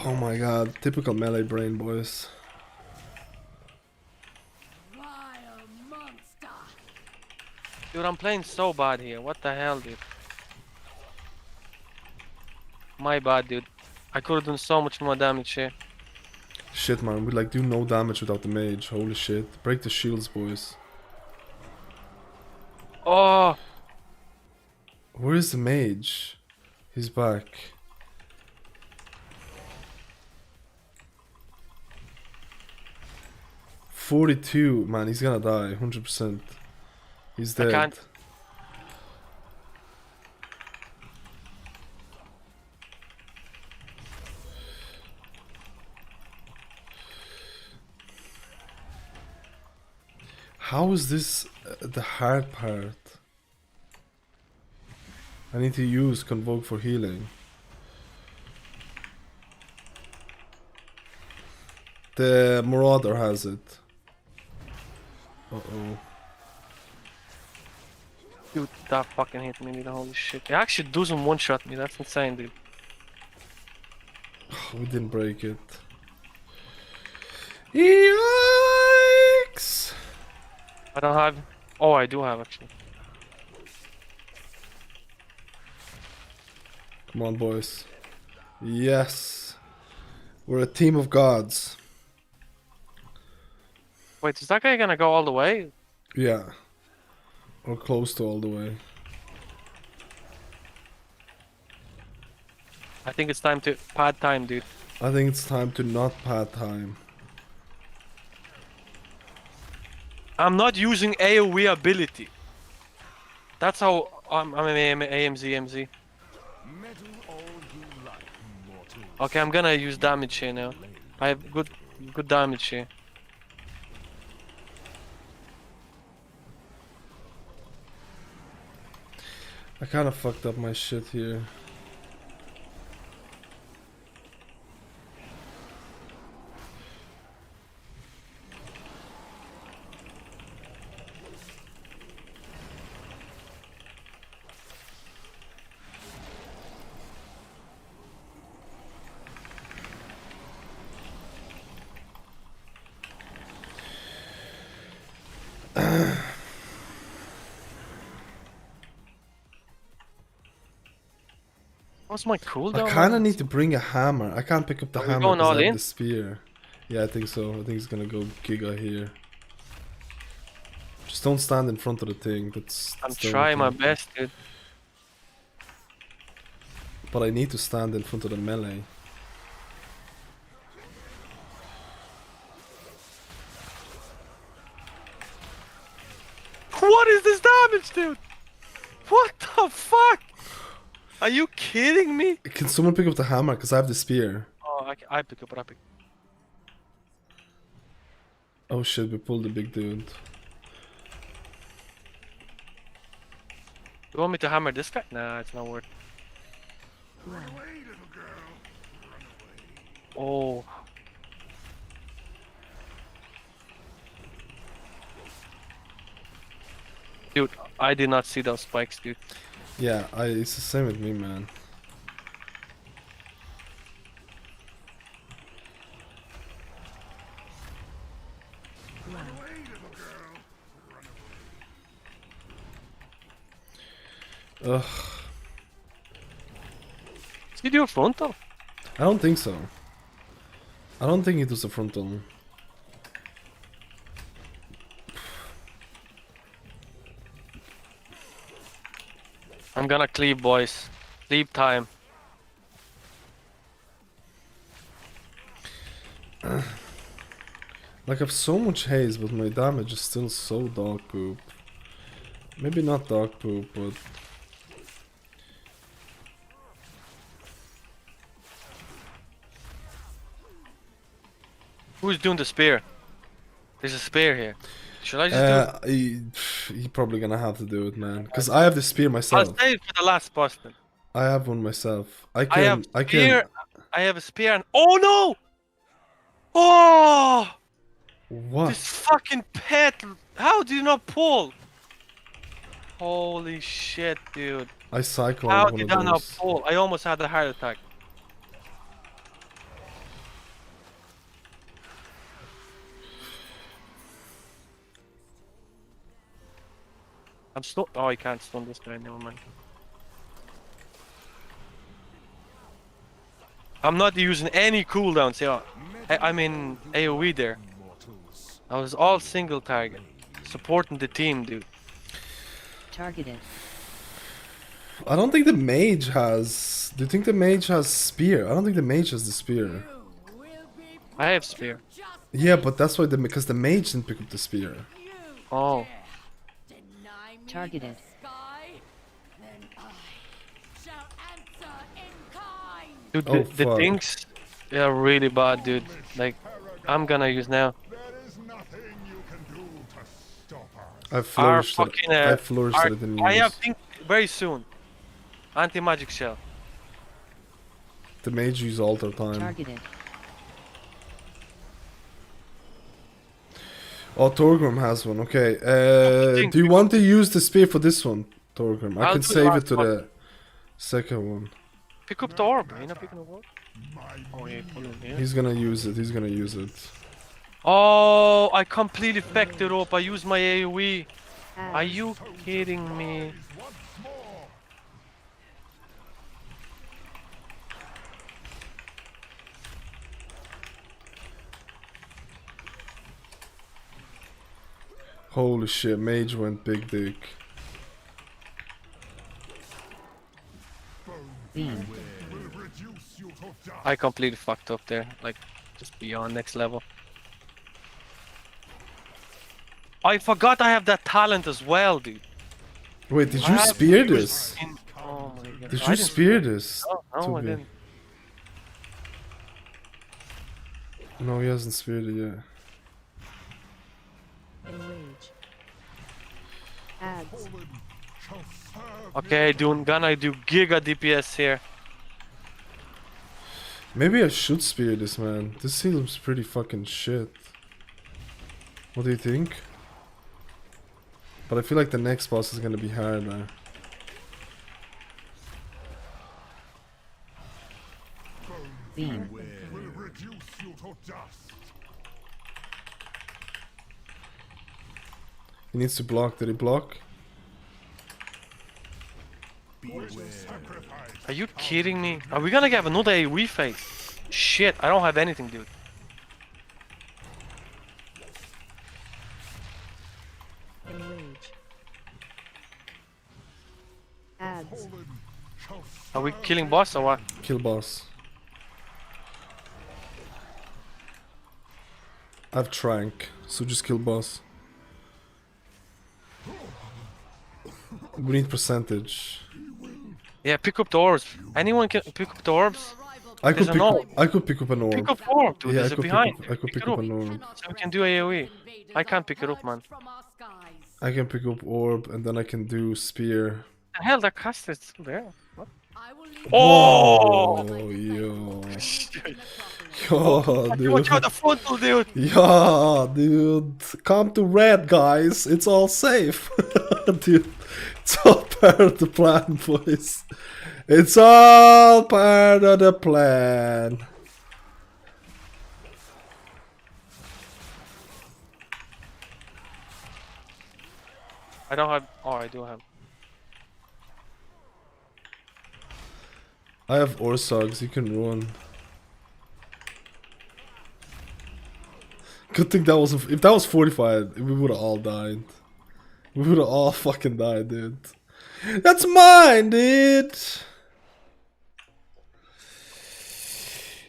Oh my god, typical melee brain, boys. Dude, I'm playing so bad here. What the hell, dude? My bad, dude. I could have done so much more damage here. Shit, man, we like do no damage without the mage. Holy shit. Break the shields, boys. Oh! Where is the mage? He's back. $42, man, he's gonna die, 100%. He's dead. I can't. How is this the hard part? I need to use Convoke for healing. The Marauder has it. Uh-oh. Dude, that fucking hit me, dude. Holy shit. It actually doesn't one-shot me. That's insane, dude. We didn't break it. Yikes! I don't have... Oh, I do have, actually. Come on, boys. Yes. We're a team of gods. Wait, is that guy gonna go all the way? Yeah. Or close to all the way. I think it's time to pad time, dude. I think it's time to not pad time. I'm not using AoE ability. That's how I'm AMZ, MZ. Meddle all you like, mortals. Okay, I'm gonna use damage here now. I have good damage here. I kind of fucked up my shit here. What's my cooldown? I kind of need to bring a hammer. I can't pick up the Are we hammer going because all I have in? the spear. Yeah, I think so. I think it's gonna go Giga here. Just don't stand in front of the thing. That's I'm the only trying my thing. best, dude. But I need to stand in front of the melee. What is this damage, dude? What the fuck? Are you kidding me? Can someone pick up the hammer? Because I have the spear. Oh, I pick up, I pick. Oh shit, we pulled the big dude. You want me to hammer this guy? Nah, it's not worth. Run away, little girl. Run away. Oh. Dude, I did not see those spikes, dude. Yeah, it's the same with me, man. Run away, little girl. Run away. Ugh, Did he do a frontal? I don't think so. I don't think it was a frontal. I'm gonna cleave, boys. Cleave time. Like, I have so much haze, but my damage is still so dog poop. Maybe not dog poop, but... Who's doing the spear? There's a spear here. Should I just do it? He probably gonna have to do it, man. Because I have the spear I'll myself. save it for the last boss then. I have one myself. I have spear. can... I have a spear and oh no! Oh! What? This fucking pet! How do you not pull? Holy shit, dude! I cycled How one did of I not those. pull? I almost had a heart attack. I'm still. Oh, I can't stun this guy. Never mind. I'm not using any cooldowns. Yeah, I mean AoE there. Mortals. I was all single target, supporting the team, dude. Targeted. I don't think the mage has... Do you think the mage has spear? I don't think the mage has the spear. I have spear. Yeah, but that's why because the mage didn't pick up the spear. Oh, Targeted. dude, Oh, the fuck. things they are really bad, dude. Like, I'm gonna use now. There is nothing you can do to stop us. I Our flourished fucking. it. I flourished our- it in I use. have think very soon. Anti-magic shell. The mage use altar time. Targeted. Oh, Torgrim has one. Okay. think Do you want to use the spear for this one, Torgrim? I I'll can do the save it last to one. the second one. Pick up the orb. You're not picking the orb. Oh yeah, pull it here. He's gonna use it. He's gonna use it. Oh, I completely fucked it up. I used my AoE. Are you kidding me? Holy shit, mage went big dick. Beam. Will reduce you to dust. I completely fucked up there. Like, just beyond next level. I forgot I have that talent as well, dude. Wait, did I you have spear used this? Oh my god. Did I you didn't spear this? No, I Toby? didn't. No, he hasn't speared it yet. Enrage. Ads. Shall serve Okay, gonna do giga DPS here. Maybe I should spear this, man. This seems pretty fucking shit. What do you think? But I feel like the next boss is gonna be harder. Beam. will reduce you to dust. He needs to block. Did he block? Sacrifice. Are you kidding me? Are we gonna get another AoE phase? Shit, I don't have anything, dude. Enrage. Ads. Fallen shall Are we killing boss or what? Kill boss. I've Trank, so just kill boss. We need percentage. Yeah, pick up the orbs. Anyone can pick up the orbs? I There's could an orb. I could pick up an orb. Pick up orb, dude. Yeah, There's a behind. I could Pick pick it up up. an orb. So we can do AoE. I can't pick it up, man. I can pick up orb and then I can do spear. The hell, that cast is still there. What? Oh, Oh! yo. Yo, dude. Watch out the frontal, dude! Yeah, dude. Come to red, guys. It's all safe. Dude, it's all part of the plan, boys. It's all part of the plan. I don't have. Oh, I do have. I have Orsogs, you can run. Good thing that was if that was fortified, we would have all died. We would have all fucking died, dude. That's mine, dude.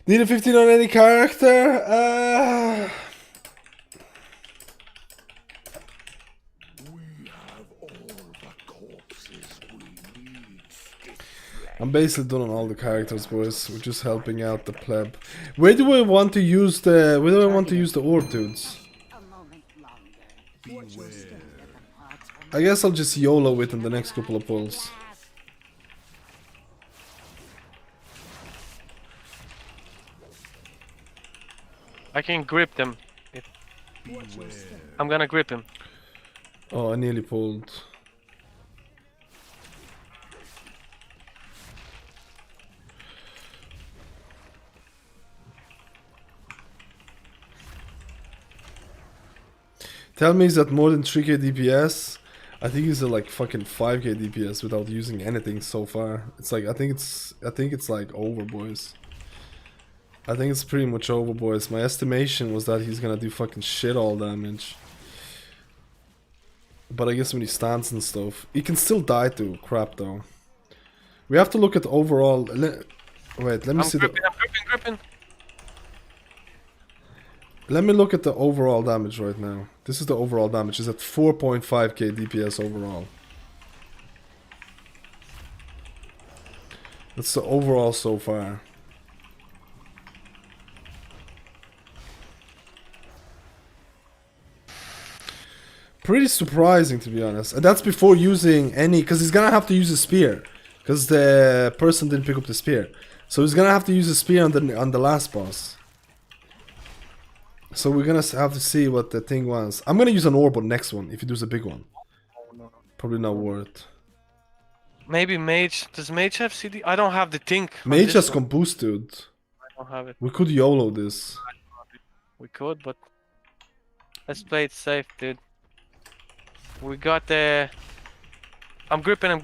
Need a 15 on any character? I'm basically done on all the characters, boys. We're just helping out the pleb. Where do I want to use the orb, dudes? I guess I'll just YOLO it in the next couple of pulls. I can grip them. I'm gonna grip him. Oh, I nearly pulled. Tell me, is that more than 3k DPS? I think he's at like fucking 5k DPS without using anything so far. It's like I think it's like over, boys. I think it's pretty much over, boys. My estimation was that he's gonna do fucking shit all damage. But I guess when he stands and stuff, he can still die to crap though. We have to look at the overall. Wait, let me see. I'm gripping. Let me look at the overall damage right now. This is the overall damage. It's at 4.5k DPS overall. That's the overall so far. Pretty surprising, to be honest. And that's before using any... Because he's gonna have to use a spear. Because the person didn't pick up the spear. So he's gonna have to use a spear on the last boss. So we're gonna have to see what the thing was. I'm gonna use an orb on next one, if he does a big one. Probably not worth. Maybe Mage. Does Mage have CD? I don't have the thing. on Mage this has one. come boosted. I don't have it. We could YOLO this. We could, but let's play it safe, dude. We got the. I'm gripping.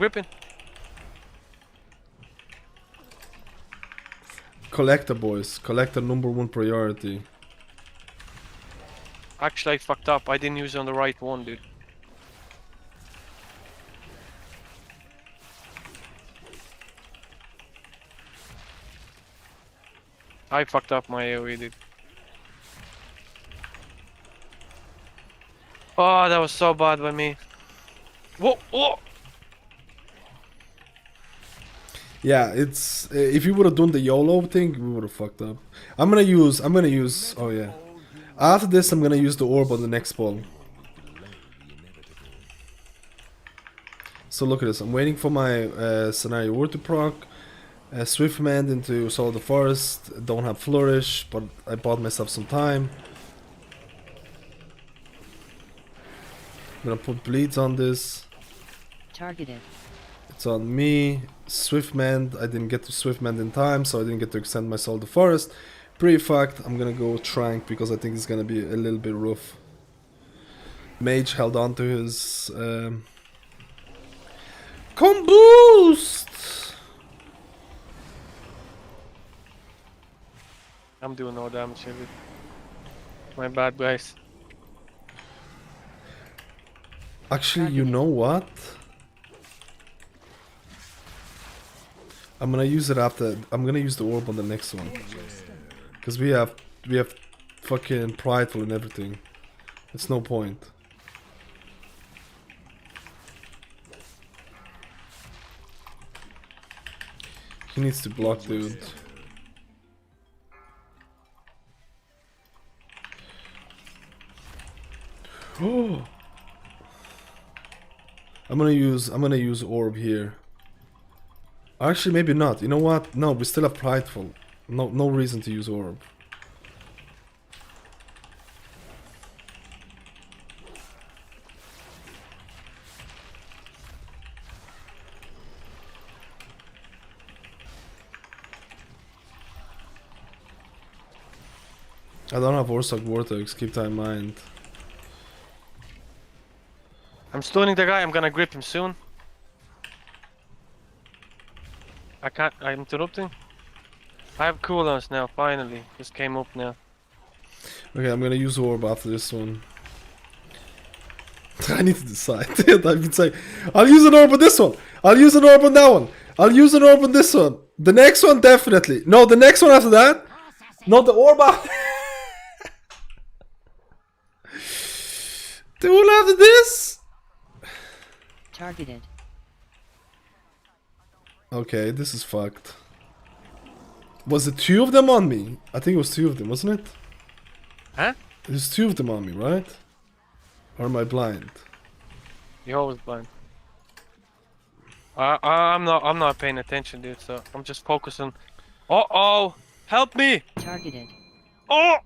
Collector, boys. Collector #1 priority. Actually, I fucked up. I didn't use it on the right one, dude. I fucked up my AoE, dude. Oh, that was so bad by me. Whoa, whoa. Yeah, it's if you would have done the YOLO thing, we would have fucked up. I'm gonna use. Oh yeah. After this, I'm gonna use the orb on the next ball. So look at this. I'm waiting for my scenario word to proc. Swift Command into Soul of the Forest. Don't have Flourish, but I bought myself some time. I'm gonna put bleeds on this. Targeted. It's on me. Swiftmend. I didn't get to Swiftmend in time, so I didn't get to extend my Soul of the Forest. Pretty fucked. I'm gonna go Trank because I think it's gonna be a little bit rough. Mage held on to his Come boost! I'm doing no damage here. My bad, guys. Actually, you know what? I'm gonna use it after. I'm gonna use the orb on the next one. Cause we have fucking prideful and everything. It's no point. He needs to block, dude. Oh. I'm gonna use orb here. Actually, maybe not. You know what? No, we still have prideful. No reason to use orb. I don't have Orsak Vortex, keep that in mind. I'm stunning the guy. I'm gonna grip him soon. I can't. I'm interrupting. I have cooldowns now. Finally, this came up now. Okay, I'm gonna use orb after this one. I need to decide. I've been saying, I'll use an orb on this one. I'll use an orb on that one. I'll use an orb on this one. The next one, definitely. No, the next one after that. Not the orb after. The one after this. Targeted. Okay, this is fucked. Was it 2 of them on me? I think it was 2 of them, wasn't it? Huh? There's 2 of them on me, right? Or am I blind? You're always blind. I'm not paying attention, dude. So I'm just focusing. Oh, help me! Targeted. Oh!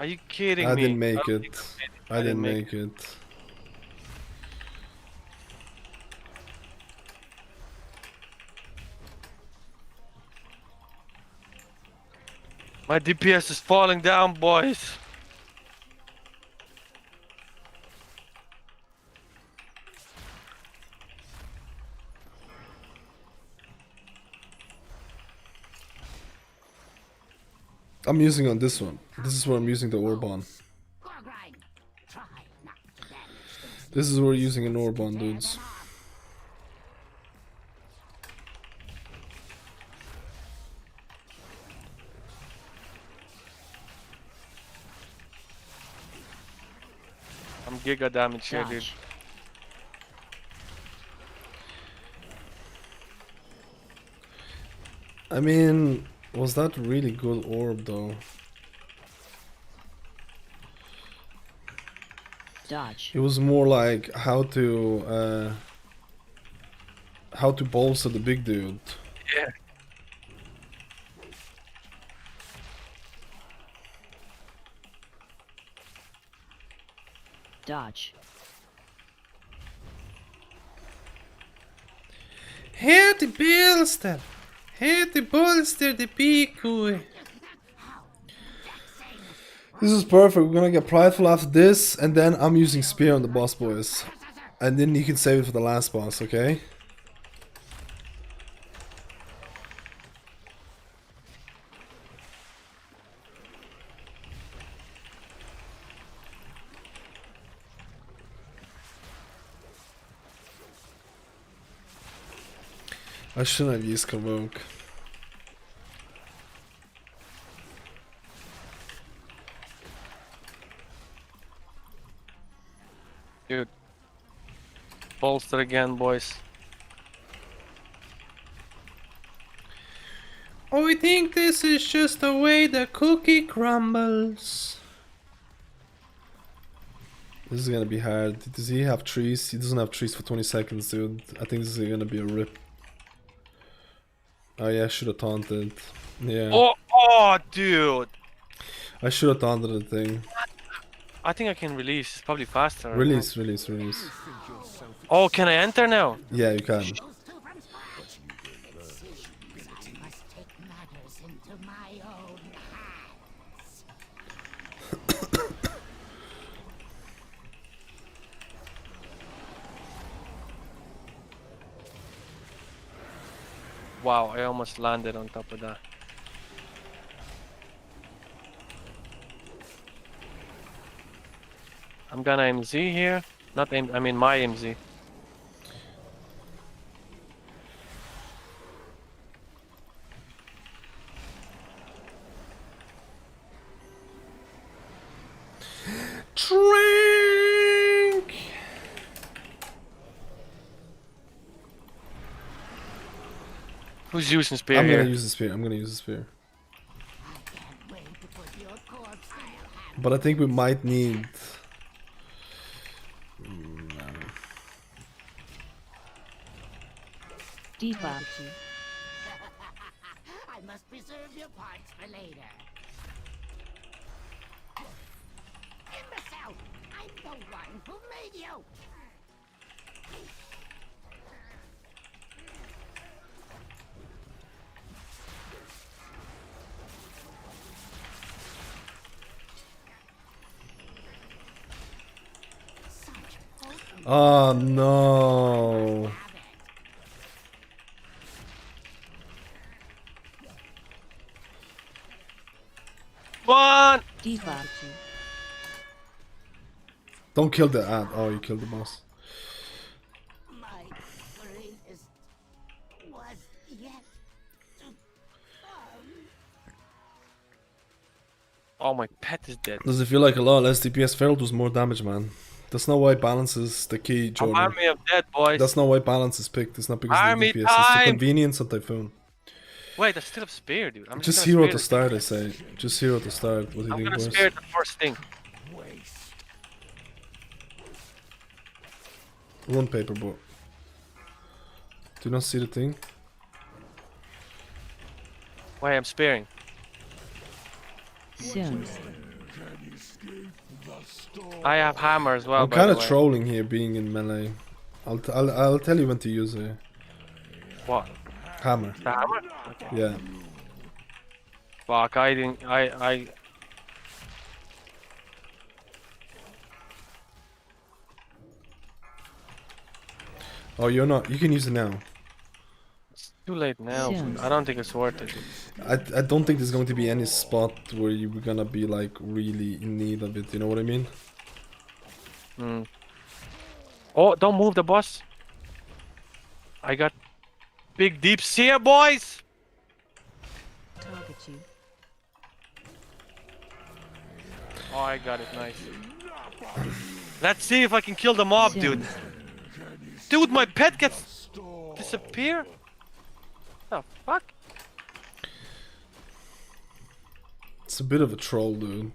Are you kidding me? I didn't make it. I didn't make it. My DPS is falling down, boys. I'm using on this one. This is where I'm using the orb on. This is where we're using an orb on, dudes. I'm giga damage here, dude. Dodge. I mean, was that really good orb though? Dodge. It was more like how to bolster the big dude. Yeah. Dodge. Here to bolster! Here to bolster the big boy! This is perfect. We're gonna get prideful after this, and then I'm using spear on the boss boys. And then you can save it for the last boss, okay? I shouldn't have used Convoke. Bolster again, boys. I think this is just the way the cookie crumbles. This is gonna be hard. Does he have trees? He doesn't have trees for 20 seconds, dude. I think this is gonna be a rip. Oh yeah, I should have taunted. Yeah. Oh, dude. I should have taunted the thing. I think I can release. It's probably faster. Release. Oh, can I enter now? Yeah, you can. Must take matters into my own hands. Wow, I almost landed on top of that. I'm gonna MZ here. Not M, I mean my MZ. Drink! Who's using spear I'm here? gonna use the spear. Wait to put your corpse in your hand. But I think we might need... Debuff. I must preserve your parts for later. Imbecile! I'm the one who made you! Such potent Oh no. habit. One! Debuff. Don't kill the ad. Oh, you killed the boss. My greatest was yet to come. Oh, my pet is dead. Does it feel like a lot less DPS? Feral does more damage, man. That's not why balance is the key, Jordan. Army of dead, boys. That's not why balance is picked. It's not because Army of the DPS. It's the time! convenience of Typhoon. Wait, I still have spear, dude. I'm Just gonna hero spear at the this start, thing. I say. Just hero at the start. What do you I'm think, gonna boys? spear the first thing. Run, paperboy. Do you not see the thing? Wait, I'm spearing. Soon. I have hammer as well. I'm by kind the of way. trolling here, being in melee. I'll tell you when to use it. What? Hammer. The hammer? Yeah. Fuck, I didn't. I. Oh, you're not. You can use it now. It's too late now. Soon. I don't think it's worth it. I don't think there's going to be any spot where you're gonna be like really in need of it. You know what I mean? Hmm. Oh, don't move the boss. I got big deep sea, boys. Target you. Oh, I got it. Nice. Let's see if I can kill the mob, dude. Dude, my pet gets disappear. The fuck? It's a bit of a troll, dude.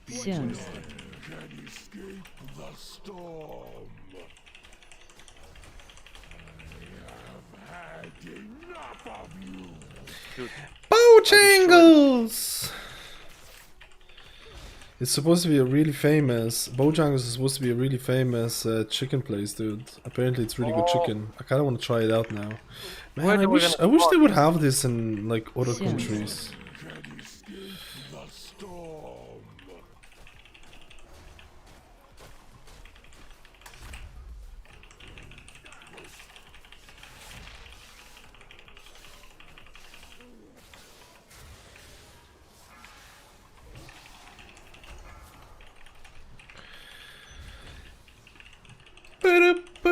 Soon. Bojangles! It's supposed to be a really famous... Bojangles is supposed to be a really famous chicken place, dude. Apparently it's really good chicken. I kinda wanna try it out now. Where Man, do we I gonna wish they find would have this in, like, other Yeah. countries.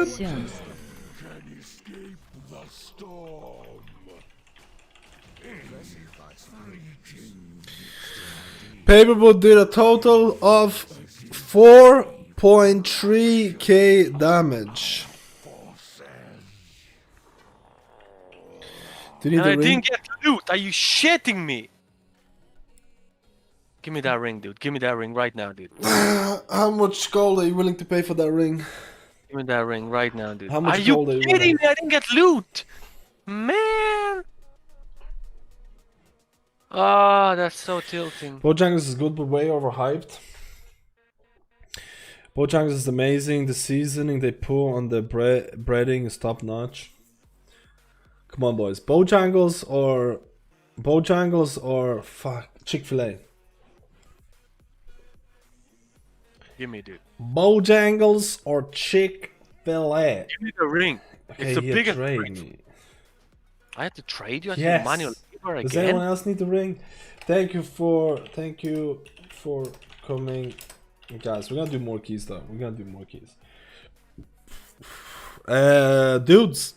Soon. escape the storm. Paperboot did a total of 4.3k damage. Do you need And the I ring? didn't get loot. Are you shitting me? Give me that ring, dude. Give me that ring right now, dude. How much gold are you willing to pay for that ring? Give me that ring right now, dude. How much Are you gold are you kidding willing? me? I didn't get loot. Man. Ah, that's so tilting. Bojangles is good but way overhyped. Bojangles is amazing. The seasoning they put on the breading is top notch. Come on, boys. Bojangles or fuck Chick-fil-A. Give me, dude. Bojangles or Chick-fil-A. Give me the ring. Okay, It's the yeah, biggest trade ring. me. I have to trade you? I have to Yes. manual labor Does again? anyone else need the ring? Thank you for coming. Guys, we're gonna do more keys though. We're gonna do more keys. Dudes,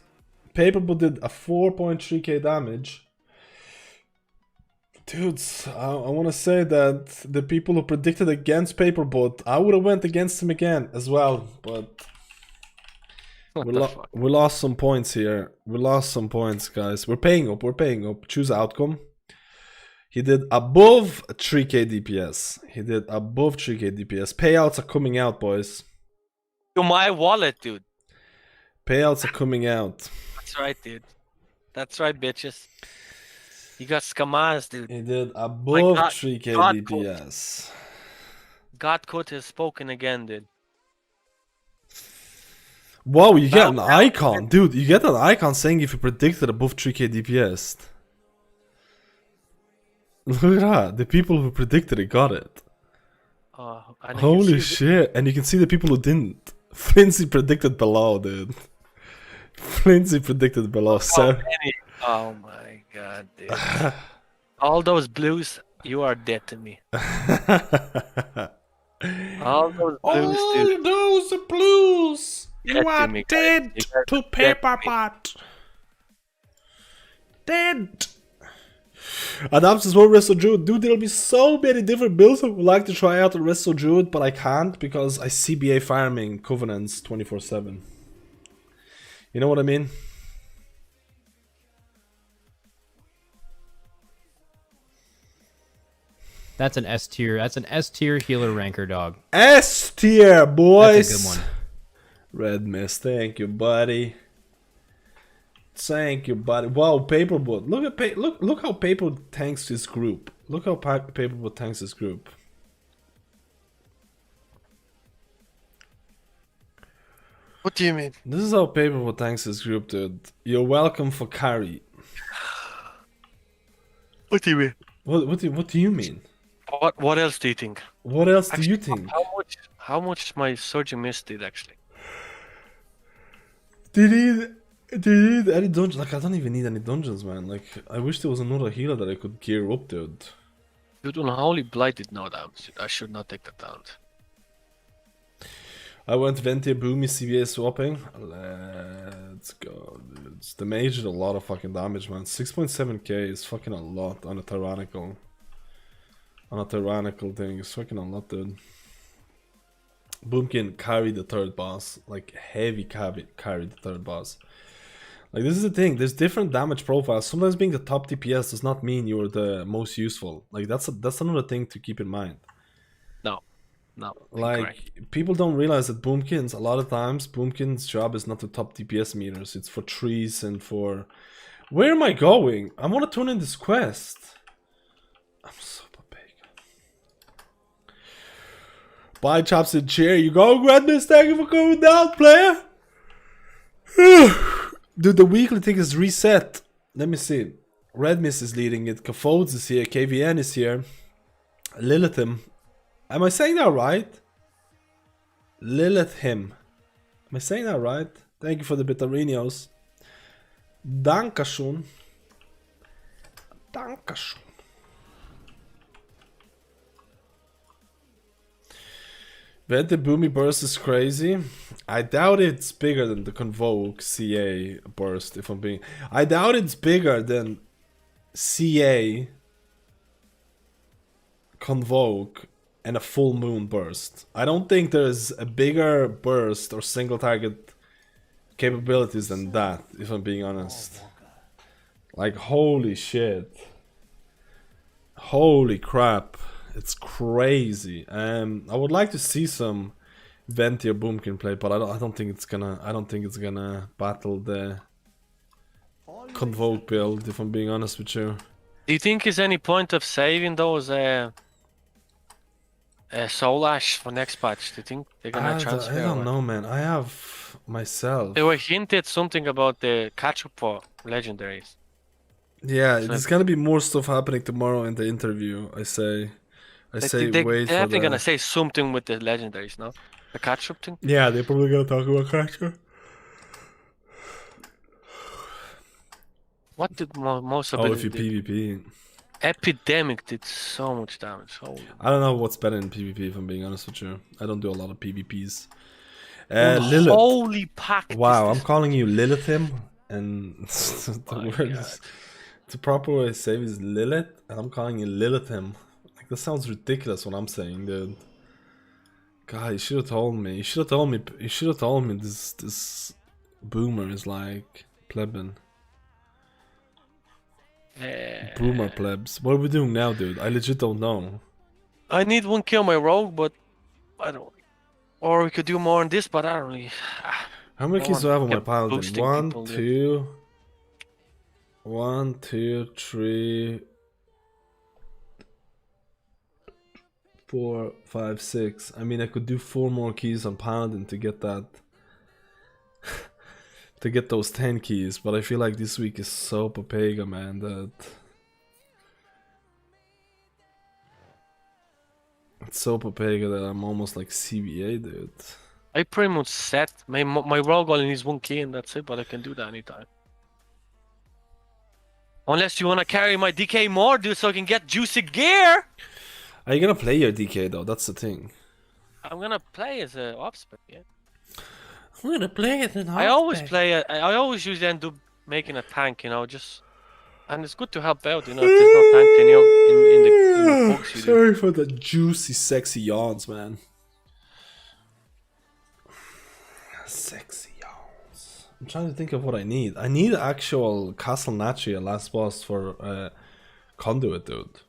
Paperboot did a 4.3k damage. Dudes, I want to say that the people who predicted against Paperboot, I would have went against him again as well, but What we, the fuck? we lost some points here. We lost some points, guys. We're paying up. We're paying up. Choose outcome. He did above 3k DPS. He did above 3k DPS. Payouts are coming out, boys. To my wallet, dude. Payouts are coming out. That's right, dude. That's right, bitches. You got scammers, dude. He did above God- 3k God DPS. God Code has spoken again, dude. Whoa, you get an Now- icon. Dude, you get an icon saying if you predicted above 3k DPS. Look at that. The people who predicted it got it. And I can Holy see shit. And you can see the people who didn't. Flintsy predicted below, dude. Flintsy predicted below. how many- Oh my god, dude. All those blues, you are dead to me. All those blues, dude. those blues. You are dead to Paperbot. Dead. Adams is one Wrestle Druid. Dude, there'll be so many different builds I would like to try out on Wrestle Druid, but I can't because I CBA farming Covenants 24/7. You know what I mean? That's an S tier. That's an S tier healer ranker dog. S tier, boys. That's a good one. Red Mist, thank you, buddy. Thank you, buddy. Wow, Paperboot. Look at look how Paperboot tanks his group. Look how Paperboot tanks his group. What do you mean? This is how Paperboot tanks his group, dude. You're welcome for carry. What do you mean? What do you mean? What else do you think? What else do you think? How much my Surging Mist did actually? Do you need any dungeons? Like, I don't even need any dungeons, man. Like, I wish there was another healer that I could gear up, dude. Dude, Unholy Blight did no damage. I should not take that down. I went Venti Boomy CBA swapping. Let's go, dude. The mage did a lot of fucking damage, man. 6.7k is fucking a lot on a tyrannical. On a tyrannical thing, it's fucking a lot, dude. Boomkin carried the third boss. Like, heavy carried the third boss. Like, this is the thing. There's different damage profiles. Sometimes being the top DPS does not mean you're the most useful. Like, that's another thing to keep in mind. No. Like, incorrect. people don't realize that Boomkins, a lot of times, Boomkin's job is not to top DPS meters. It's for trees and for... Where am I going? I want to turn in this quest. I'm so big. Bye, chops and chair. You go, Grandmas. Thank you for coming down, player. Dude, the weekly thing is reset. Let me see. Red Mist is leading it. Cafodes is here. KVN is here. Lilithim. Am I saying that right? Lilithim. Am I saying that right? Thank you for the Bitarinos. Dankeschön. Bet the Boomy burst is crazy. I doubt it's bigger than the Convoke CA burst, if I'm being... I doubt it's bigger than CA, Convoke, and a full moon burst. I don't think there's a bigger burst or single target capabilities than that, if I'm being honest. Like, holy shit. Holy crap. It's crazy. I would like to see some Venti or Boomkin play, but I don't think it's gonna battle the Convoke build, if I'm being honest with you. Do you think there's any point of saving those Soul Ash for next patch? Do you think they're gonna transfer? I don't know, man. I have myself. They were hinted something about the catch-up for legendaries. Yeah, So there's gonna be more stuff happening tomorrow in the interview. I say They're wait for definitely that. gonna say something with the legendaries, no? The catch-up thing? Yeah, they're probably gonna talk about Crasher. What did most of Oh, it if you do? PvP. Epidemic did so much damage. Holy. I don't know what's better in PvP, if I'm being honest with you. I don't do a lot of PvPs. Lilith. Holy pack! Wow, this I'm calling you Lilithim, and the My word is, the proper way to say it is Lilith, and I'm calling you Lilithim. Like, that sounds ridiculous what I'm saying, dude. God, you should have told me. You should have told me. You should have told me this boomer is like plebin. Boomer plebs. What are we doing now, dude? I legit don't know. I need one kill my rogue, but I don't. Or we could do more on this, but I don't really. How many keys do I have on my paladin? boosting 1, people, dude. 2, 1, 2, 3, 4, 5, 6. I mean, I could do 4 more keys on paladin to get that. To get those 10 keys, but I feel like this week is so Papega, man, that it's so Papega that I'm almost like CBA, dude. I pretty much set my rogue only needs one key and that's it, but I can do that anytime. Unless you wanna carry my DK more, dude, so I can get juicy gear. Are you gonna play your DK though? That's the thing. I'm gonna play as a offspec, yeah. I'm gonna play it in I always play. I always usually end up making a tank, you know, just, and it's good to help out, you know, if there's no tank in the books you do. Sorry for the juicy, sexy yawns, man. Sexy yawns. I'm trying to think of what I need. I need actual Castle Natria last boss for Conduit, dude.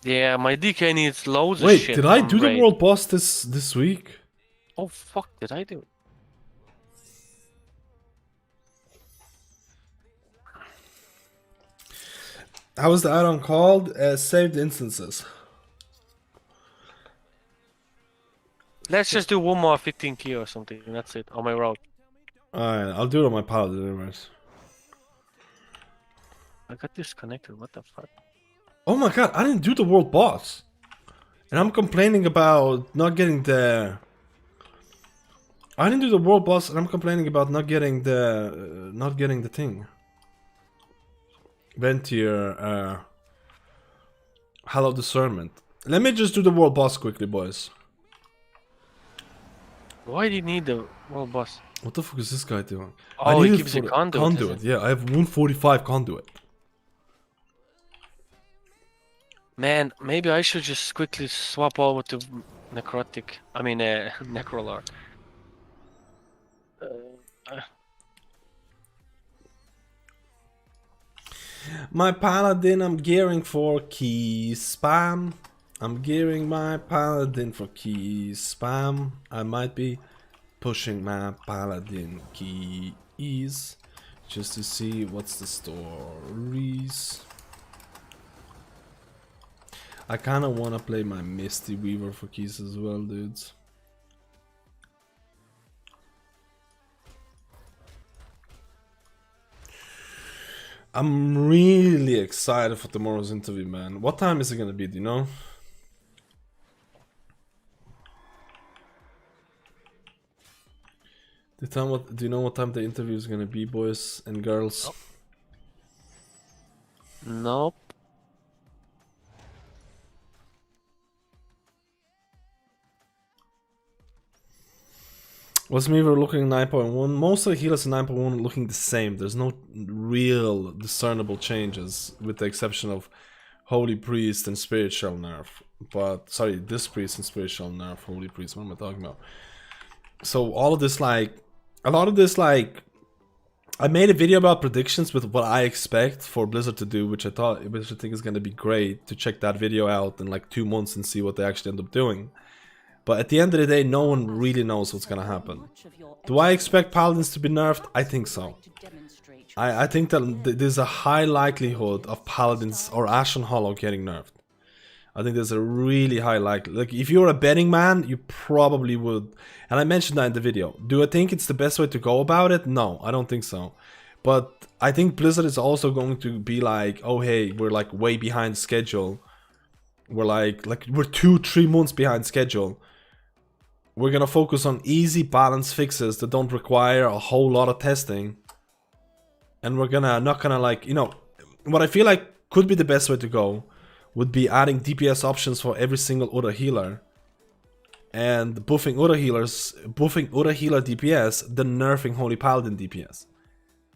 Yeah, my DK needs loads of Wait, shit. did I from do the raid. world boss this week? Oh fuck, did I do it? How was the add-on called? Saved instances. Let's just do one more 15 key or something, and that's it, on my road. Alright, I'll do it on my paladin anyways. I got disconnected, what the fuck? Oh my god, I didn't do the world boss. And I'm complaining about not getting the... I didn't do the world boss and I'm complaining about not getting the thing. Ventier, Hallow Discernment. Let me just do the world boss quickly, boys. Why do you need the world boss? What the fuck is this guy doing? Oh, I he need it gives for you the conduit, is it? Yeah, I have 145 conduit. Man, maybe I should just quickly swap over to necrotic. I mean, necrolord. My paladin, I'm gearing for keys spam. I'm gearing my paladin for keys spam. I might be pushing my paladin keys just to see what's the stories. I kind of want to play my Misty Weaver for keys as well, dudes. I'm really excited for tomorrow's interview, man. What time is it gonna be, do you know? Do you know what time the interview is gonna be, boys and girls? Nope. Was Meaver looking 9.1? Most of the healers in 9.1 looking the same. There's no real discernible changes, with the exception of Holy Priest and Spiritual nerf. But, sorry, this Priest and Spiritual nerf, Holy Priest, what am I talking about? So all of this, like, a lot of this, like, I made a video about predictions with what I expect for Blizzard to do, which I think is going to be great to check that video out in like 2 months and see what they actually end up doing. But at the end of the day, no one really knows what's going to happen. Do I expect Paladins to be nerfed? I think so. I think that there's a high likelihood of Paladins or Ashen Hollow getting nerfed. I think there's a really high likelihood. Like, if you're a betting man, you probably would. And I mentioned that in the video. Do I think it's the best way to go about it? No, I don't think so. But I think Blizzard is also going to be like, oh hey, we're like way behind schedule. We're like we're 2-3 months behind schedule. We're gonna focus on easy balance fixes that don't require a whole lot of testing. And we're not gonna like, you know, what I feel like could be the best way to go would be adding DPS options for every single other healer. And buffing other healers, buffing other healer DPS, then nerfing Holy Paladin DPS.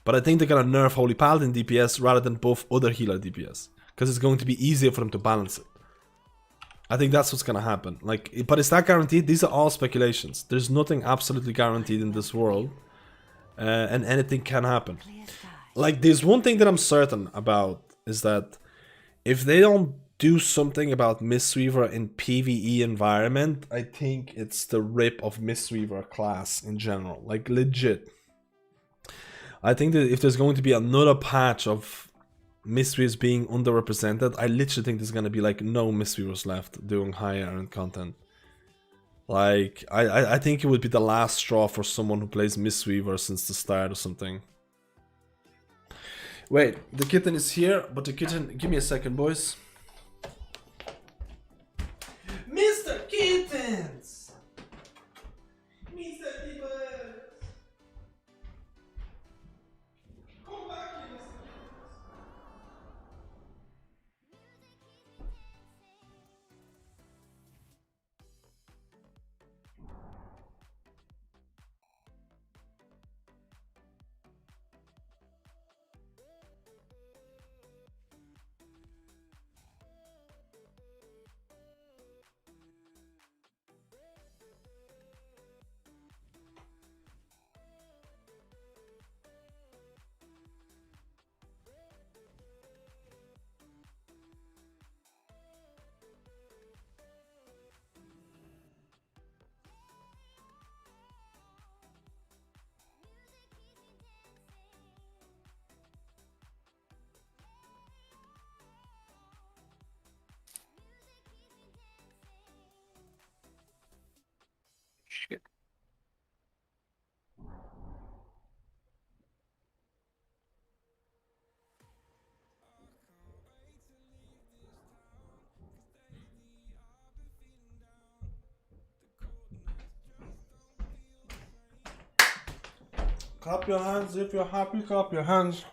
But I think they're gonna nerf Holy Paladin DPS rather than buff other healer DPS. Because it's going to be easier for them to balance it. I think that's what's gonna happen. Like, but is that guaranteed? These are all speculations. There's nothing absolutely guaranteed in this world. And anything can happen. Like, there's one thing that I'm certain about, is that if they don't do something about Mistweaver in PvE environment, I think it's the rip of Mistweaver class in general. Like, legit. I think that if there's going to be another patch of Mistweavers being underrepresented, I literally think there's going to be like no Mistweavers left doing higher end content. Like, I think it would be the last straw for someone who plays Mistweaver since the start or something. Wait, the kitten is here, but the kitten... Give me a second, boys. Mr. Kittens! Mr. Kittens! Come back here, Mr. Shit. Clap your hands if you're happy, clap your hands.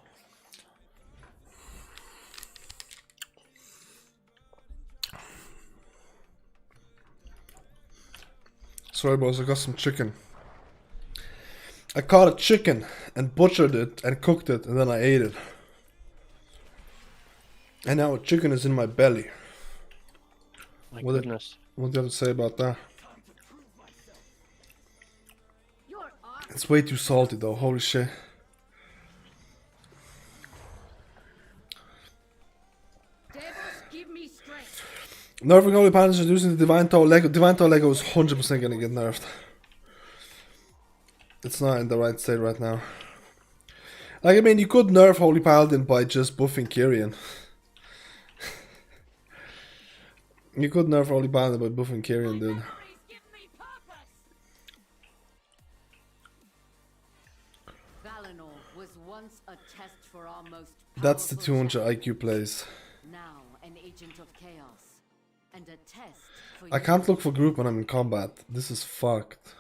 Sorry boys, I got some chicken. I caught a chicken and butchered it and cooked it and then I ate it. And now a chicken is in my belly. My goodness. What do you have to say about that? It's way too salty though, holy shit. Nerfing Holy Paladins, introducing the Divine Toe Lego. Divine Toe Lego is 100% gonna get nerfed. It's not in the right state right now. Like, I mean, you could nerf Holy Paladin by just buffing Kyrian. You could nerf Holy Paladin by buffing Kyrian, dude. That's the 200 IQ plays. Now an agent of chaos and a test for I can't look for group when I'm in combat. This is fucked.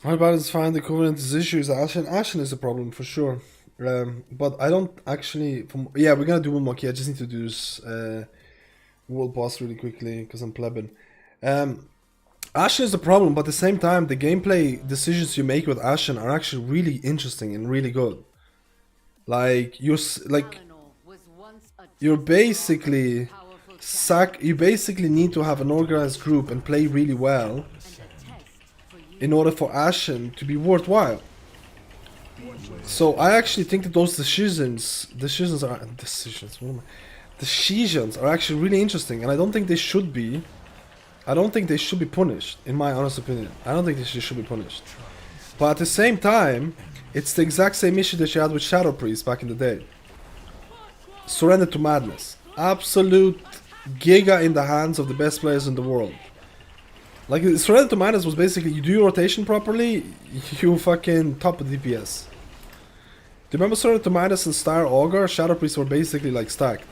What about is fine? The Covenant's issues. Ashen is a problem for sure. But I don't actually. Yeah, we're gonna do one more key. I just need to do this world boss really quickly because I'm plebbing. Ashen is a problem, but at the same time, the gameplay decisions you make with Ashen are actually really interesting and really good. Like you're basically you basically need to have an organized group and play really well in order for Ashen to be worthwhile. So I actually think that those decisions are actually really interesting, and I don't think they should be. I don't think they should be punished, in my honest opinion. I don't think they should be punished. But at the same time, it's the exact same issue that you had with Shadow Priest back in the day. Surrender to madness. Absolute giga in the hands of the best players in the world. Like, Surrender to madness was basically, you do your rotation properly, you fucking top of DPS. Do you remember Surrender to madness and Star Augur? Shadow Priests were basically like stacked.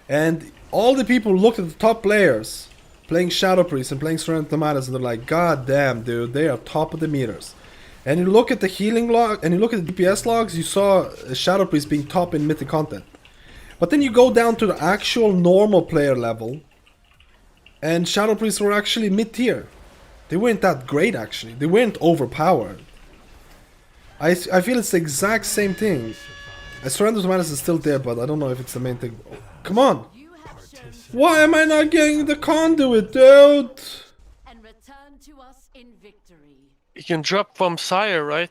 And all the people looked at the top players playing Shadow Priest and playing Surrender to madness, and they're like, God damn, dude, they are top of the meters. And you look at the healing log, and you look at the DPS logs, you saw Shadow Priest being top in mythic content. But then you go down to the actual normal player level, and Shadow Priests were actually mid-tier. They weren't that great, actually. They weren't overpowered. I feel it's the exact same thing. Surrender to madness is still there, but I don't know if it's the main thing. Oh, come on! Why am I not getting the conduit, dude? And return to us in victory. You can drop from Sire, right?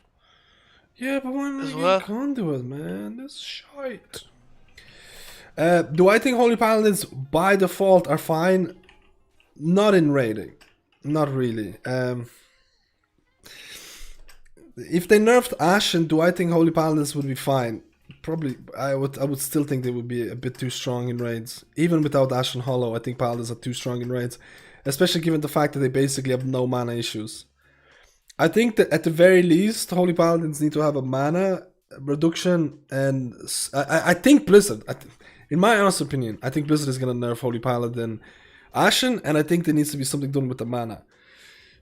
Yeah, but why am I As getting well. conduit, man? That's shite. Do I think Holy Paladins by default are fine? Not in raiding. Not really. If they nerfed Ashen, do I think Holy Paladins would be fine? Probably. I would still think they would be a bit too strong in raids. Even without Ashen Hollow, I think Paladins are too strong in raids. Especially given the fact that they basically have no mana issues. I think that at the very least, Holy Paladins need to have a mana reduction, and I think Blizzard, in my honest opinion, I think Blizzard is gonna nerf Holy Paladin Ashen, and I think there needs to be something done with the mana.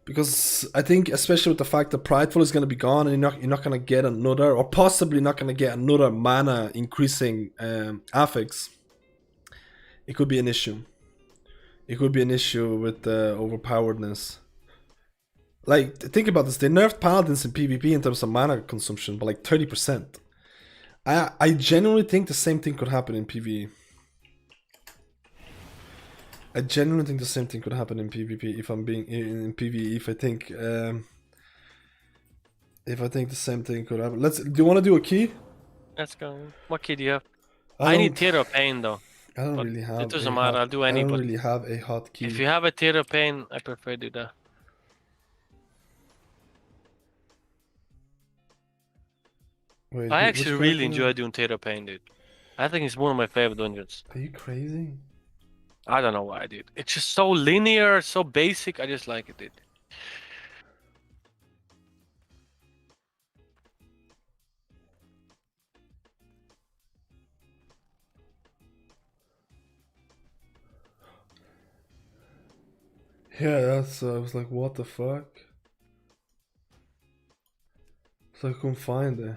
Because I think, especially with the fact that Prideful is gonna be gone, and you're not gonna get another, or possibly not gonna get another mana increasing affix, it could be an issue. It could be an issue with the overpoweredness. Like, think about this, they nerfed Paladins in PvP in terms of mana consumption by like 30%. I genuinely think the same thing could happen in PvE. I genuinely think the same thing could happen in PvP if I'm being in PvE. If I think the same thing could happen. Do you want to do a key? Let's go. What key do you have? I need Tear of Pain though. I don't really have. It doesn't matter. I'll do any. I don't really have a hot key. If you have a Tear of Pain, I prefer do that. Wait, I actually really enjoy doing Tear of Pain, dude. I think it's one of my favorite dungeons. Are you crazy? I don't know why, dude. It's just so linear, so basic. I just like it, dude. Yeah, that's. I was like, what the fuck? So I couldn't find it.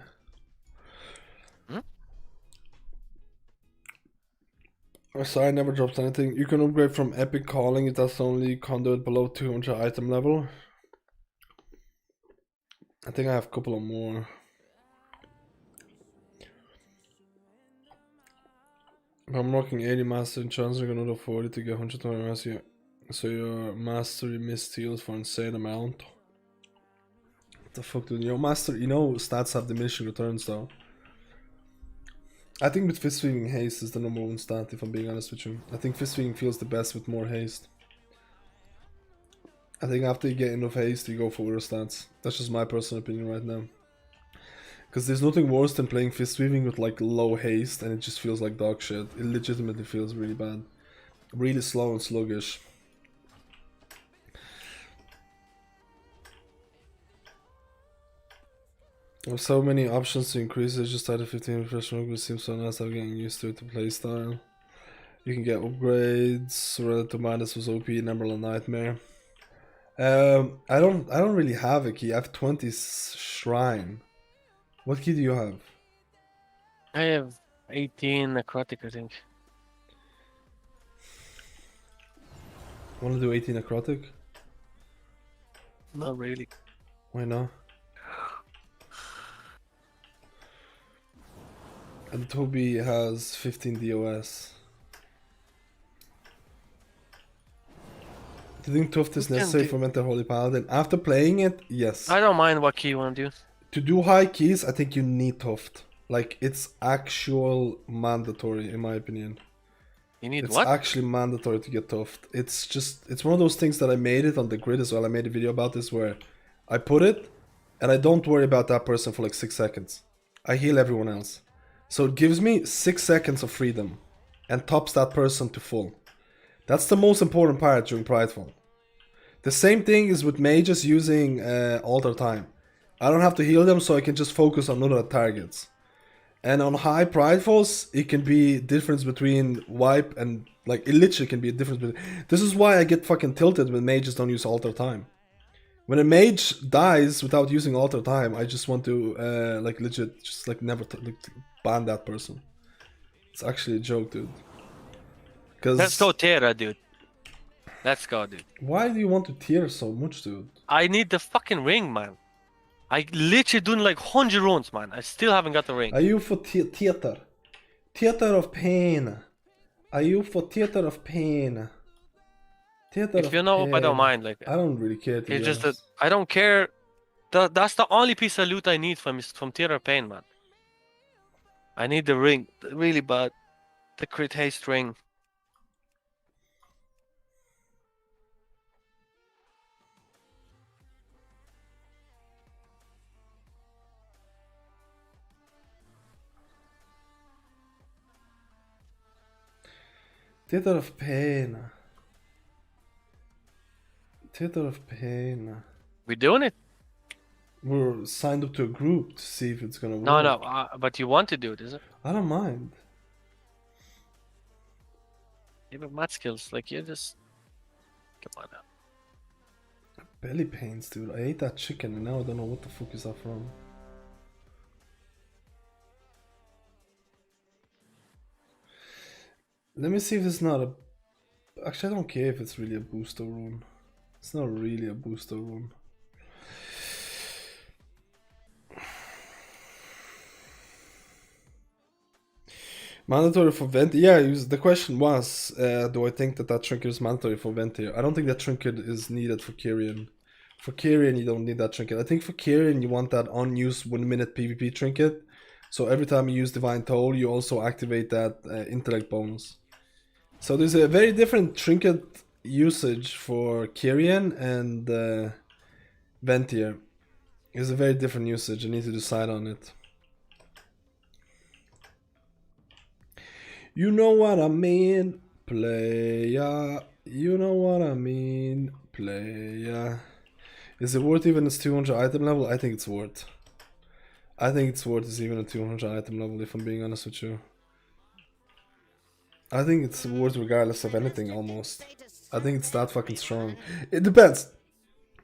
Oh, sorry, I never dropped anything. You can upgrade from Epic Calling if that's the only conduit below 200 item level. I think I have a couple of more. If I'm rocking 80 master in transferring another 40 to get 120 master. So your mastery missed heals for insane amount. What the fuck, dude? Your master, you know, stats have diminishing returns though. I think with fist swinging haste is the number one stat, if I'm being honest with you. I think fist swinging feels the best with more haste. I think after you get enough haste, you go for other stats. That's just my personal opinion right now. Because there's nothing worse than playing fist weaving with like low haste and it just feels like dog shit. It legitimately feels really bad. Really slow and sluggish. With so many options to increase it, just added 15 refreshment, it seems so nice. I'm getting used to it, the playstyle. You can get upgrades. Relative Minus was OP, Emerald Nightmare. I don't really have a key. I have 20 shrine. What key do you have? I have 18 necrotic, I think. Want to do 18 necrotic? Not really. Why not? And Toby has 15 DOS. Do you think Tuft is You can necessary do- for Mental Holy Paladin? After playing it, yes. I don't mind what key you want to do. To do high keys, I think you need Tuft. Like, it's actual mandatory, in my opinion. You need It's what? actually mandatory to get Tuft. It's just, it's one of those things that I made it on the grid as well. I made a video about this where I put it, and I don't worry about that person for like 6 seconds. I heal everyone else. So it gives me 6 seconds of freedom, and tops that person to full. That's the most important part during Prideful. The same thing is with mages using Altar Time. I don't have to heal them, so I can just focus on other targets. And on high Pridefuls, it can be difference between wipe and like it literally can be a difference between. This is why I get fucking tilted when mages don't use Altar Time. When a mage dies without using Altar Time, I just want to like legit just like never like, ban that person. It's actually a joke, dude. Let's go Terra, dude. Let's go, dude. Why do you want to tear so much, dude? I need the fucking ring, man. I literally doing like 100 runes, man. I still haven't got the ring. Are you for theater? Theater of pain. Are you for theater of pain? Theater If of you know, pain. I don't mind. Like, I don't really care. it's just that I don't care. That's the only piece of loot I need from Theater of Pain, man. I need the ring really bad. The crit haste ring. Theater of pain. Theater of pain. We doing it? We're signed up to a group to see if it's gonna work. No, but you want to do it, is it? I don't mind. Yeah, but mat skills, like you just come on now. Belly pains, dude. I ate that chicken and now I don't know what the fuck is that from. Let me see if it's not a... Actually, I don't care if it's really a booster rune. It's not really a booster rune. Mandatory for Vent? Yeah, the question was, do I think that trinket is mandatory for Vent here? I don't think that trinket is needed for Kyrian. For Kyrian, you don't need that trinket. I think for Kyrian, you want that unused 1 minute PvP trinket. So every time you use Divine Toll, you also activate that intellect bonus. So there's a very different trinket usage for Kyrian and Ventier. There's a very different usage. I need to decide on it. You know what I mean, playa. You know what I mean, playa. Is it worth even its 200 item level? I think it's worth. I think it's worth its even a 200 item level, if I'm being honest with you. I think it's worth regardless of anything, almost. I think it's that fucking strong. It depends.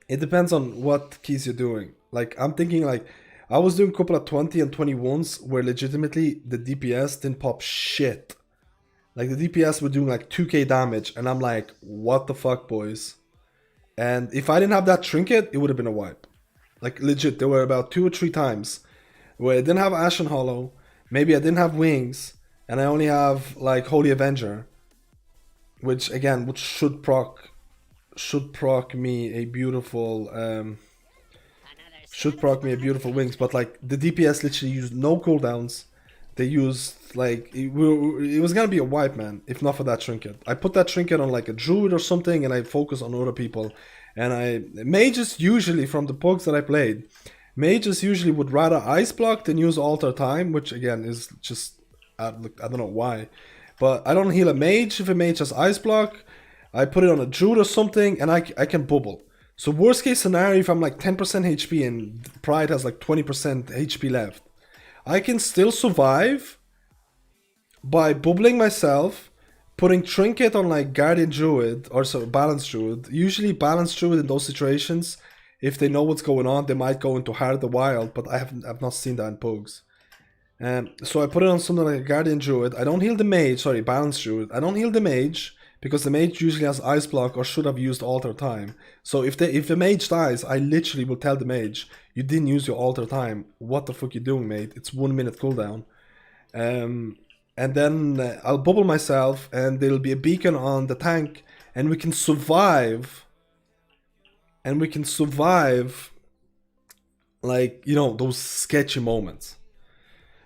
It depends on what keys you're doing. Like, I'm thinking like, I was doing a couple of 20 and 21s where legitimately the DPS didn't pop shit. Like, the DPS were doing like 2k damage, and I'm like, what the fuck, boys? And if I didn't have that trinket, it would have been a wipe. Like, legit, there were about 2 or 3 times where I didn't have Ashen Hollow, maybe I didn't have Wings, and I only have like Holy Avenger, which again should proc me a beautiful Wings, but like the DPS literally used no cooldowns. They used like it was gonna be a wipe, man, if not for that trinket. I put that trinket on like a Druid or something, and I focus on other people. And mages usually, from the pugs that I played, mages usually would rather ice block than use Altar Time, which again is just I don't know why, but I don't heal a mage if a mage has ice block. I put it on a Druid or something, and I can bubble. So worst case scenario, if I'm like 10% HP and Pride has like 20% HP left, I can still survive by bubbling myself, putting trinket on like Guardian Druid or so balanced Druid. Usually balanced Druid in those situations, if they know what's going on, they might go into Horde the Wild, but I've not seen that in Pugs. So I put it on something like a Guardian Druid. I don't heal the mage, sorry, balanced Druid. I don't heal the mage because the mage usually has Ice Block or should have used Alter Time. So if the mage dies, I literally will tell the mage, you didn't use your Alter Time. What the fuck you doing, mate? It's 1 minute cooldown. And then I'll bubble myself and there'll be a beacon on the tank and we can survive. And we can survive, like, you know, those sketchy moments.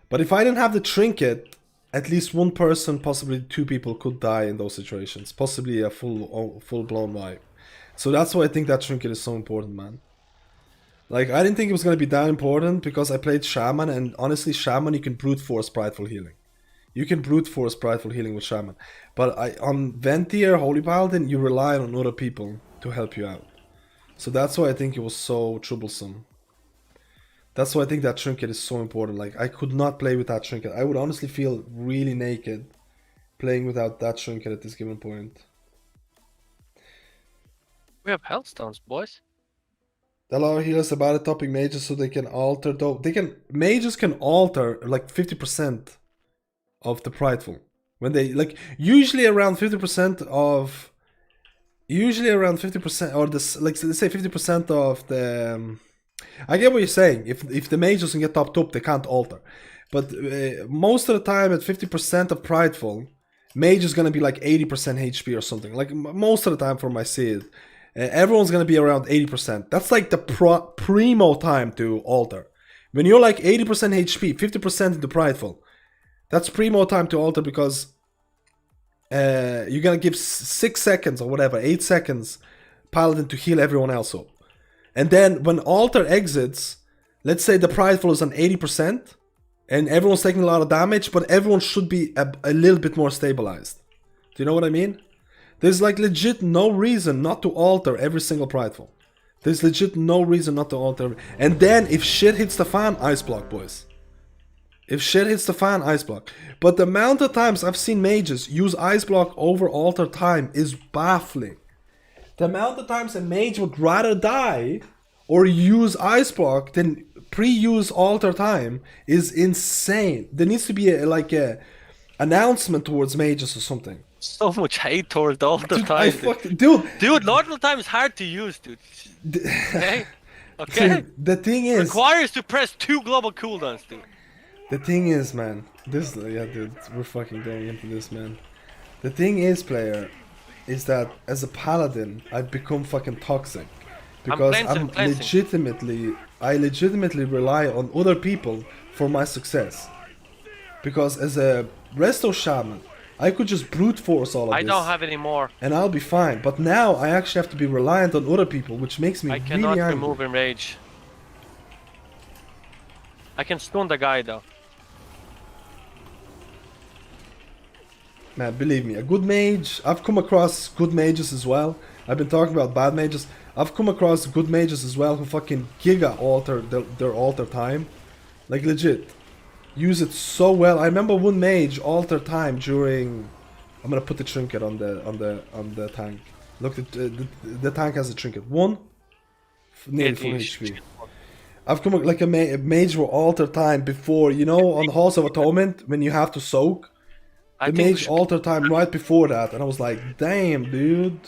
But if I didn't have the trinket, at least one person, possibly two people could die in those situations. Possibly a full-blown wipe. So that's why I think that trinket is so important, man. Like, I didn't think it was going to be that important because I played Shaman, and honestly, Shaman, you can brute force prideful healing. You can brute force prideful healing with Shaman. But on Ventier, Holy Paladin, you rely on other people to help you out. So that's why I think it was so troublesome. That's why I think that trinket is so important. Like, I could not play with that trinket. I would honestly feel really naked playing without that trinket at this given point. We have Hellstones, boys. Allow healers about it, topping mages so they can alter though. Mages can alter like 50% of the prideful. When they, like, usually around 50% of... Usually around 50% or this, like, let's say 50% of the... I get what you're saying. If the mage doesn't get topped up, they can't alter. But most of the time, at 50% of prideful, mage is gonna be like 80% HP or something. Like most of the time, from I see it, everyone's gonna be around 80%. That's like the primo time to alter. When you're like 80% HP, 50% into prideful, that's primo time to alter because you're gonna give 6 seconds or whatever, 8 seconds, Paladin to heal everyone else up. And then when Alter exits, let's say the prideful is on 80% and everyone's taking a lot of damage, but everyone should be a little bit more stabilized. Do you know what I mean? There's like legit no reason not to alter every single prideful. There's legit no reason not to alter. And then if shit hits the fan, Ice Block, boys. If shit hits the fan, Ice Block. But the amount of times I've seen mages use Ice Block over Alter Time is baffling. The amount of times a mage would rather die or use Ice Block than pre-use Alter Time is insane. There needs to be a announcement towards mages or something. So much hate towards Alter Time. Dude, Alter Time is hard to use, dude. Okay? Okay? Dude, the thing is... Requires to press 2 global cooldowns, dude. The thing is, man... Yeah, dude, we're fucking going into this, man. The thing is, player... is that as a paladin, I've become fucking toxic. Because I legitimately rely on other people for my success. Because as a resto shaman, I could just brute force all of this. I don't have any more. And I'll be fine. But now I actually have to be reliant on other people, which makes me really angry. I cannot remove enrage. I can stun the guy though. Man, believe me, a good mage, I've come across good mages as well. I've been talking about bad mages. I've come across good mages as well who fucking giga alter their alter time. Like legit. Use it so well. I remember one mage alter time during... I'm gonna put the trinket on the tank. Look, the tank has a trinket. Nearly full HP. I've come like a mage will alter time before, you know, on the Halls of Atonement when you have to soak. The mage alter time right before that, and I was like, damn, dude.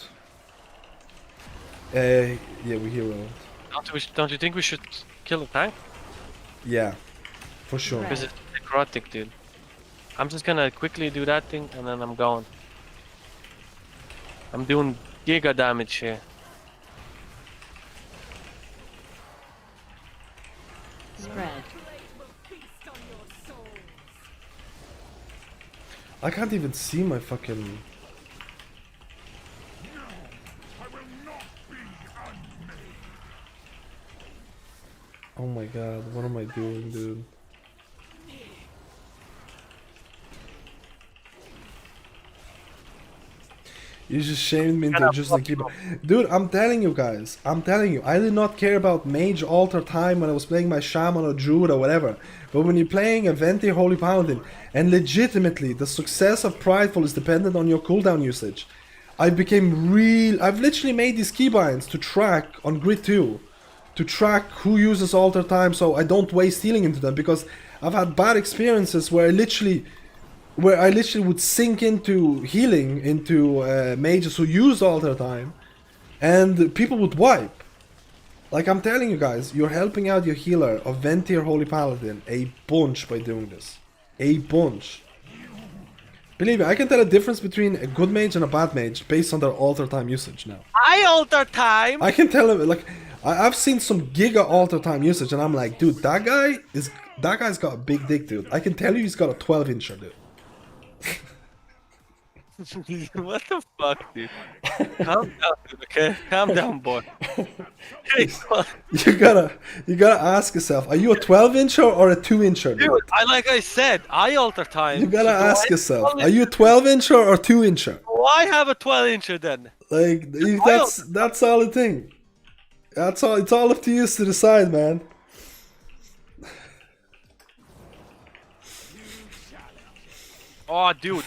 Yeah, we hero. Don't you think we should kill the tank? Yeah, for sure. Because it's necrotic, dude. I'm just gonna quickly do that thing, and then I'm going. I'm doing giga damage here. Spread. I can't even see my fucking... Oh my god, what am I doing, dude? You just shamed me into just the keeper. Dude, I'm telling you guys. I'm telling you. I did not care about mage altar time when I was playing my shaman or druid or whatever. But when you're playing a Venti Holy Paladin, and legitimately the success of Prideful is dependent on your cooldown usage. I've literally made these keybinds to track on Grid 2. To track who uses altar time so I don't waste healing into them. Because I've had bad experiences where I literally would sink into healing into mages who use altar time, and people would wipe. Like, I'm telling you guys, you're helping out your healer of Venti or Holy Paladin a bunch by doing this. A bunch. Believe me, I can tell a difference between a good mage and a bad mage based on their altar time usage now. I alter time! I can tell them, like, I've seen some giga altar time usage and I'm like, dude, that guy's got a big dick, dude. I can tell you he's got a 12-incher, dude. What the fuck, dude? Calm down, dude, okay? Calm down, boy. Hey, You gotta ask yourself, are you a 12-incher or a 2-incher, dude? dude, like I said, I alter time. You gotta So ask I- yourself, are you a 12-incher or 2-incher? Why have a 12-incher then? Like, that's all the thing. That's all. It's all up to you to decide, man. Oh, dude.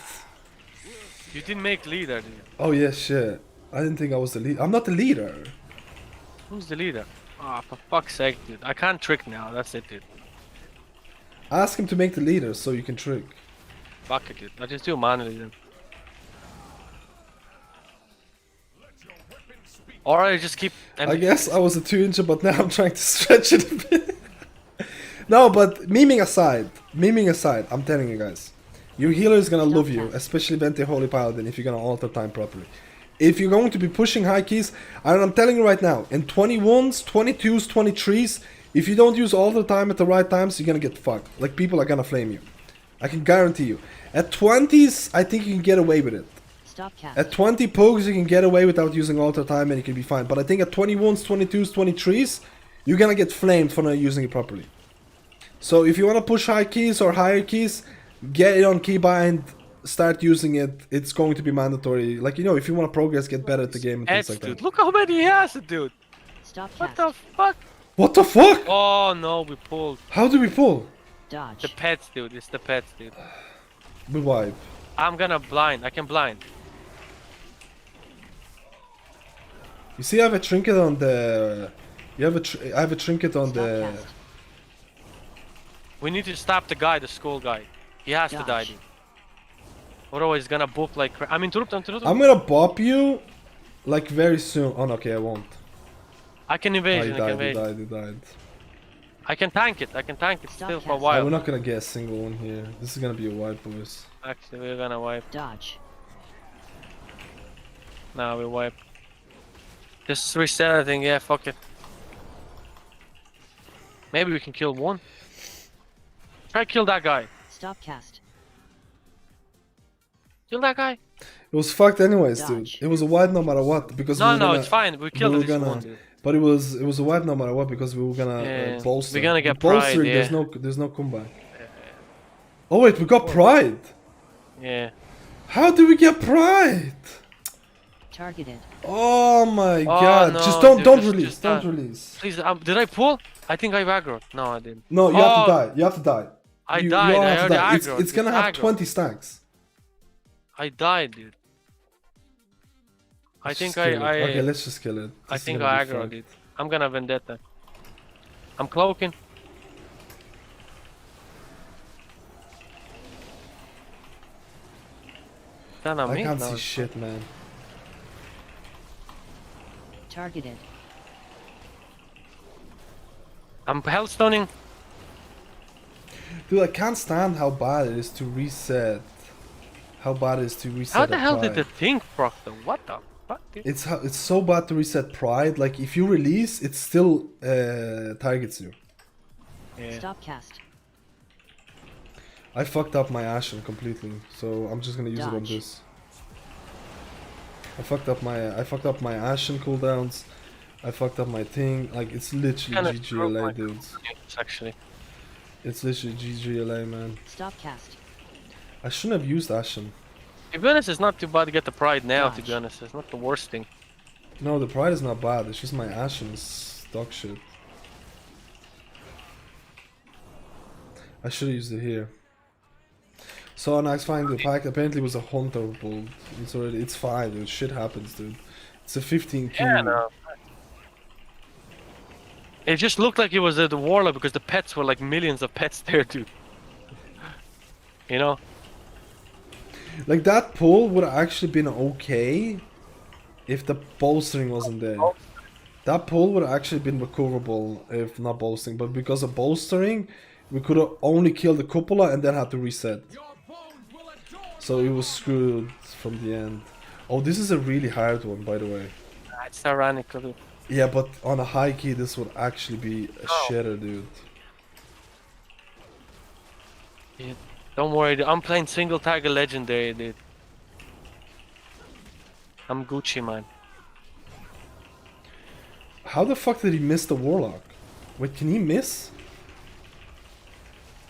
You didn't make leader, dude. Oh yeah, shit. I didn't think I was the leader. I'm not the leader. Who's the leader? Oh, for fuck's sake, dude. I can't trick now. That's it, dude. Ask him to make the leader so you can trick. Fuck it, dude. I'll just do manually then. Or I just keep... I guess I was a 2-incher, but now I'm trying to stretch it a bit. No, but memeing aside, I'm telling you guys. Your healer is gonna love you, especially Venti Holy Paladin, if you're gonna alter time properly. If you're going to be pushing high keys, and I'm telling you right now, in 21s, 22s, 23s, if you don't use alter time at the right times, you're gonna get fucked. Like, people are gonna flame you. I can guarantee you. At 20s, I think you can get away with it. At 20 pogs, you can get away without using alter time and you can be fine. But I think at 21s, 22s, 23s, you're gonna get flamed for not using it properly. So if you wanna push high keys or higher keys, get it on keybind, start using it. It's going to be mandatory. Like, you know, if you want to progress, get better at the game and things like dude. that. Look how many he has, dude. What the fuck? What the fuck? Oh no, we pulled. How do we pull? Dodge. The pets, dude. It's the pets, dude. We wipe. I'm gonna blind. I can blind. You see, I have a trinket on the... I have a trinket on the... We need to stop the guy, the skull guy. He has to die, dude. Otherwise, he's gonna boop like cra- I'm interrupting. I'm gonna bop you, like, very soon. Oh, no, okay, I won't. I can Oh, evasion, he I can died, he evade. died, he died. I can tank it still for a Oh, while. we're not gonna get a single one here. This is gonna be a wipe, boys. Actually, we're gonna wipe. Dodge. Now we wipe. Just reset everything, yeah, fuck it. Maybe we can kill one. Try kill that guy. Stop cast. Kill that guy. It was fucked anyways, dude. Dodge. It was a wipe no matter what, because we No, were no, gonna, it's fine. We killed were this gonna, one, dude. But it was a wipe no matter what, because we were gonna Yeah, bolster. we're gonna get Bolstering, pride, there's no comeback. Oh wait, we got pride. Yeah. How do we get pride? Targeted. Oh my god! no, Just don't dude, release. just, Don't release. Please, did I pull? I think I aggroed. No, I didn't. No, you have to die. You have to die. I You died. all I have to already die. aggroed. It's gonna have aggroed. 20 stacks. I died, dude. I Let's think just kill it. I Okay, let's just kill it. I This is think gonna I be aggroed fucked. it. I'm gonna vendetta. I'm cloaking. Is that not I me? can't No, see it's shit, man. Targeted. I'm hellstoning. Dude, I can't stand how bad it is to reset. How bad it is to reset. How the a hell did pride. the thing proc though? What the fuck, dude? It's so bad to reset pride. Like, if you release, it still targets you. Yeah. Stop cast. I fucked up my Ashen completely, so I'm just gonna use it on Dodge. this. I fucked up my Ashen cooldowns. I fucked up my thing. Like, it's literally Kinda GGLA, broke my dudes. Actually. It's literally GGLA, man. Stop cast. I shouldn't have used Ashen. To be honest, it's not too bad to get the pride now, to be honest. It's not the worst thing. No, the pride is not bad. It's just my Ashen is dog shit. I should have used it here. So next find the pack apparently was a hunter build. It's fine, dude. Shit happens, dude. It's a 15 key. Yeah, no. It just looked like it was the warlock because the pets were like millions of pets there, dude. You know? Like that pull would have actually been okay if the bolstering wasn't there. That pull would have actually been recoverable if not bolstering, but because of bolstering, we could have only killed the cupola and then had to reset. So it was screwed from the end. Oh, this is a really hard one, by the way. It's tyrannical. Yeah, but on a high key, this would actually be a shitter, dude. Yeah, don't worry, dude. I'm playing single target legendary, dude. I'm Gucci, man. How the fuck did he miss the warlock? Wait, can he miss?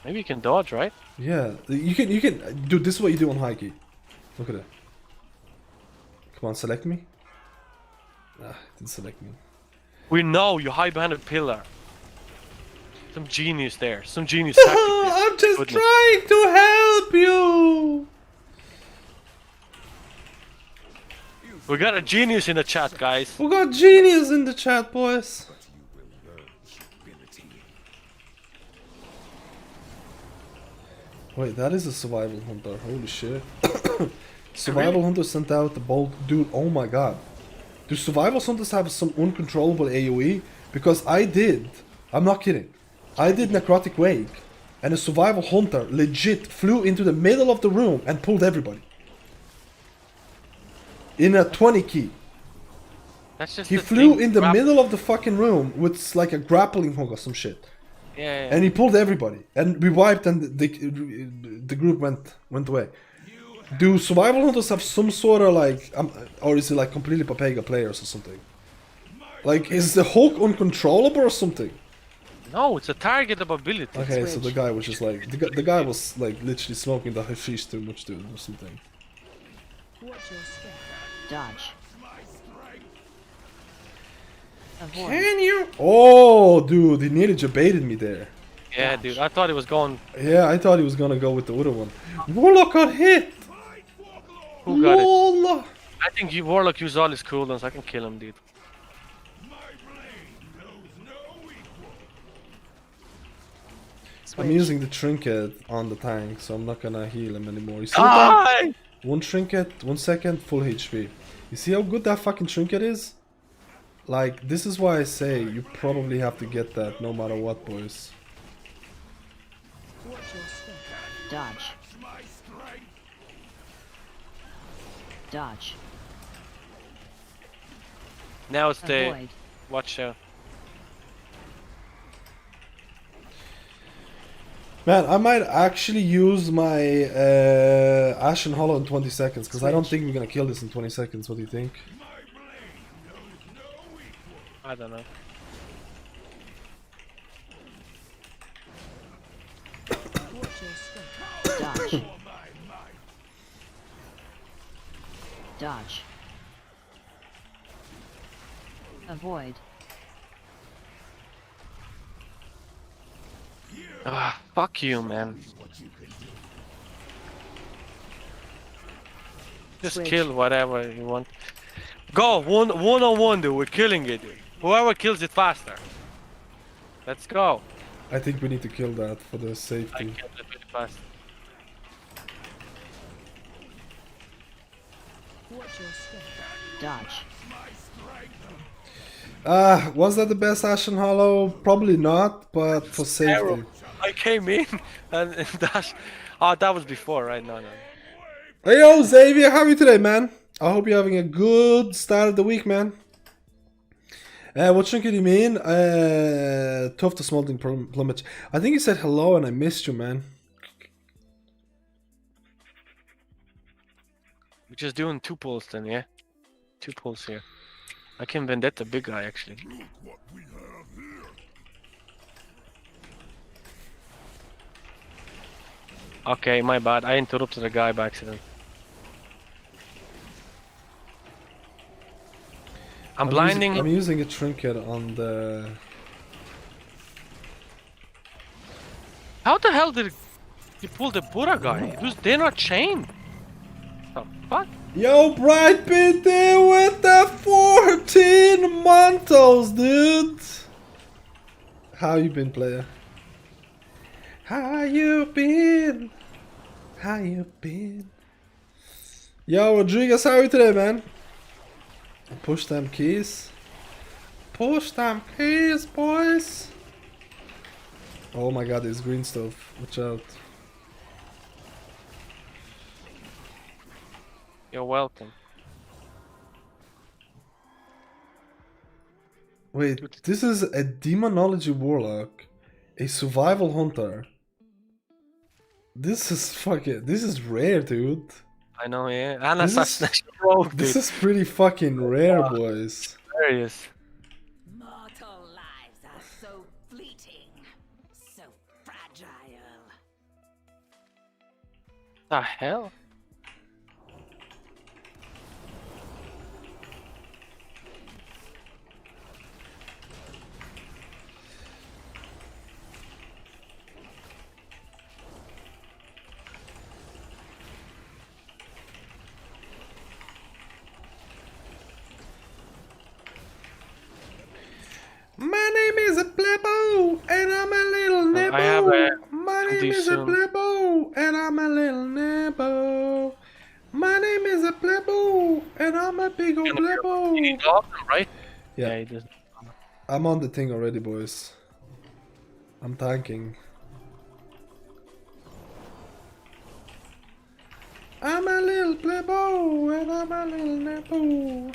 Maybe you can dodge, right? Yeah, you can. Dude, this is what you do on high key. Look at it. Come on, select me. Ah, didn't select me. We know you hide behind a pillar. Some genius there. Some genius tactic there. I'm just Goodness. trying to help you. We got a genius in the chat, guys. We got genius in the chat, boys. Wait, that is a survival hunter. Holy shit. Survival hunter sent out the bolt. Dude, oh my god. Do survival hunters have some uncontrollable AoE? Because I did. I'm not kidding. I did Necrotic Wake. And a survival hunter legit flew into the middle of the room and pulled everybody. In a 20 key. That's just He the flew thing. in the middle of the fucking room with like a grappling hook or some shit. Yeah. And he pulled everybody. And we wiped and the group went away. Do survival hunters have some sort of like, or is it like completely Papega players or something? Like, is the Hulk uncontrollable or something? No, it's a targetable ability. Okay, so the guy was just like, the guy was like literally smoking the hashish too much, dude, or something. Dodge. Can you? Oh, dude, he nearly debated me there. Yeah, dude, I thought it was going. Yeah, I thought he was gonna go with the other one. Warlock got hit! Who got it? LOL. I think you Warlock used all his cooldowns. I can kill him, dude. I'm using the trinket on the tank, so I'm not gonna heal him anymore. You see that? One trinket, 1 second, full HP. You see how good that fucking trinket is? Like, this is why I say you probably have to get that no matter what, boys. Dodge. Dodge. Now it's the Avoid. watch out. Man, I might actually use my Ashen Hollow in 20 seconds, because I don't think we're gonna kill this in 20 seconds. What do you think? I don't know. Dodge. Dodge. Avoid. Ah, fuck you, man. Just Switch. kill whatever you want. Go, one on one, dude. We're killing it, dude. Whoever kills it faster. Let's go. I think we need to kill that for the I safety. killed it really fast. Dodge. Was that the best Ashen Hollow? Probably not, but for safety. Terrible. I came in and dash. Oh, that was before, right? No. Hey yo, Xavier, how are you today, man? I hope you're having a good start of the week, man. What trinket do you mean? Tough to smoldering plumage. I think you said hello and I missed you, man. We're just doing 2 pulls then, yeah? 2 pulls here. I can vendetta big guy actually. Okay, my bad. I interrupted the guy by accident. I'm blinding I'm him. using a trinket on the. How the hell did he pull the Buddha guy? They're not chained. The fuck? Yo, Bright Pit there with the 14 montos, dude. How you been, player? How you been? How you been? Yo, Rodriguez, how are you today, man? Push them keys. Push them keys, boys. Oh my god, there's green stuff. Watch out. You're welcome. Wait, this is a demonology warlock, a survival hunter. This is rare, dude. I know, yeah. And This is- assassination rogue, This dude. is pretty fucking rare, boys. Hilarious. Mortal lives are so fleeting, so fragile. The hell? My name is a plebo, and I'm a little nebo. I have a My name this is a soon. plebo, and I'm a little nebo. My name is a plebo, and I'm a big old plebo. You need all of them, right? Yeah. he does. I'm on the thing already, boys. I'm tanking. I'm a little plebo, and I'm a little nebo.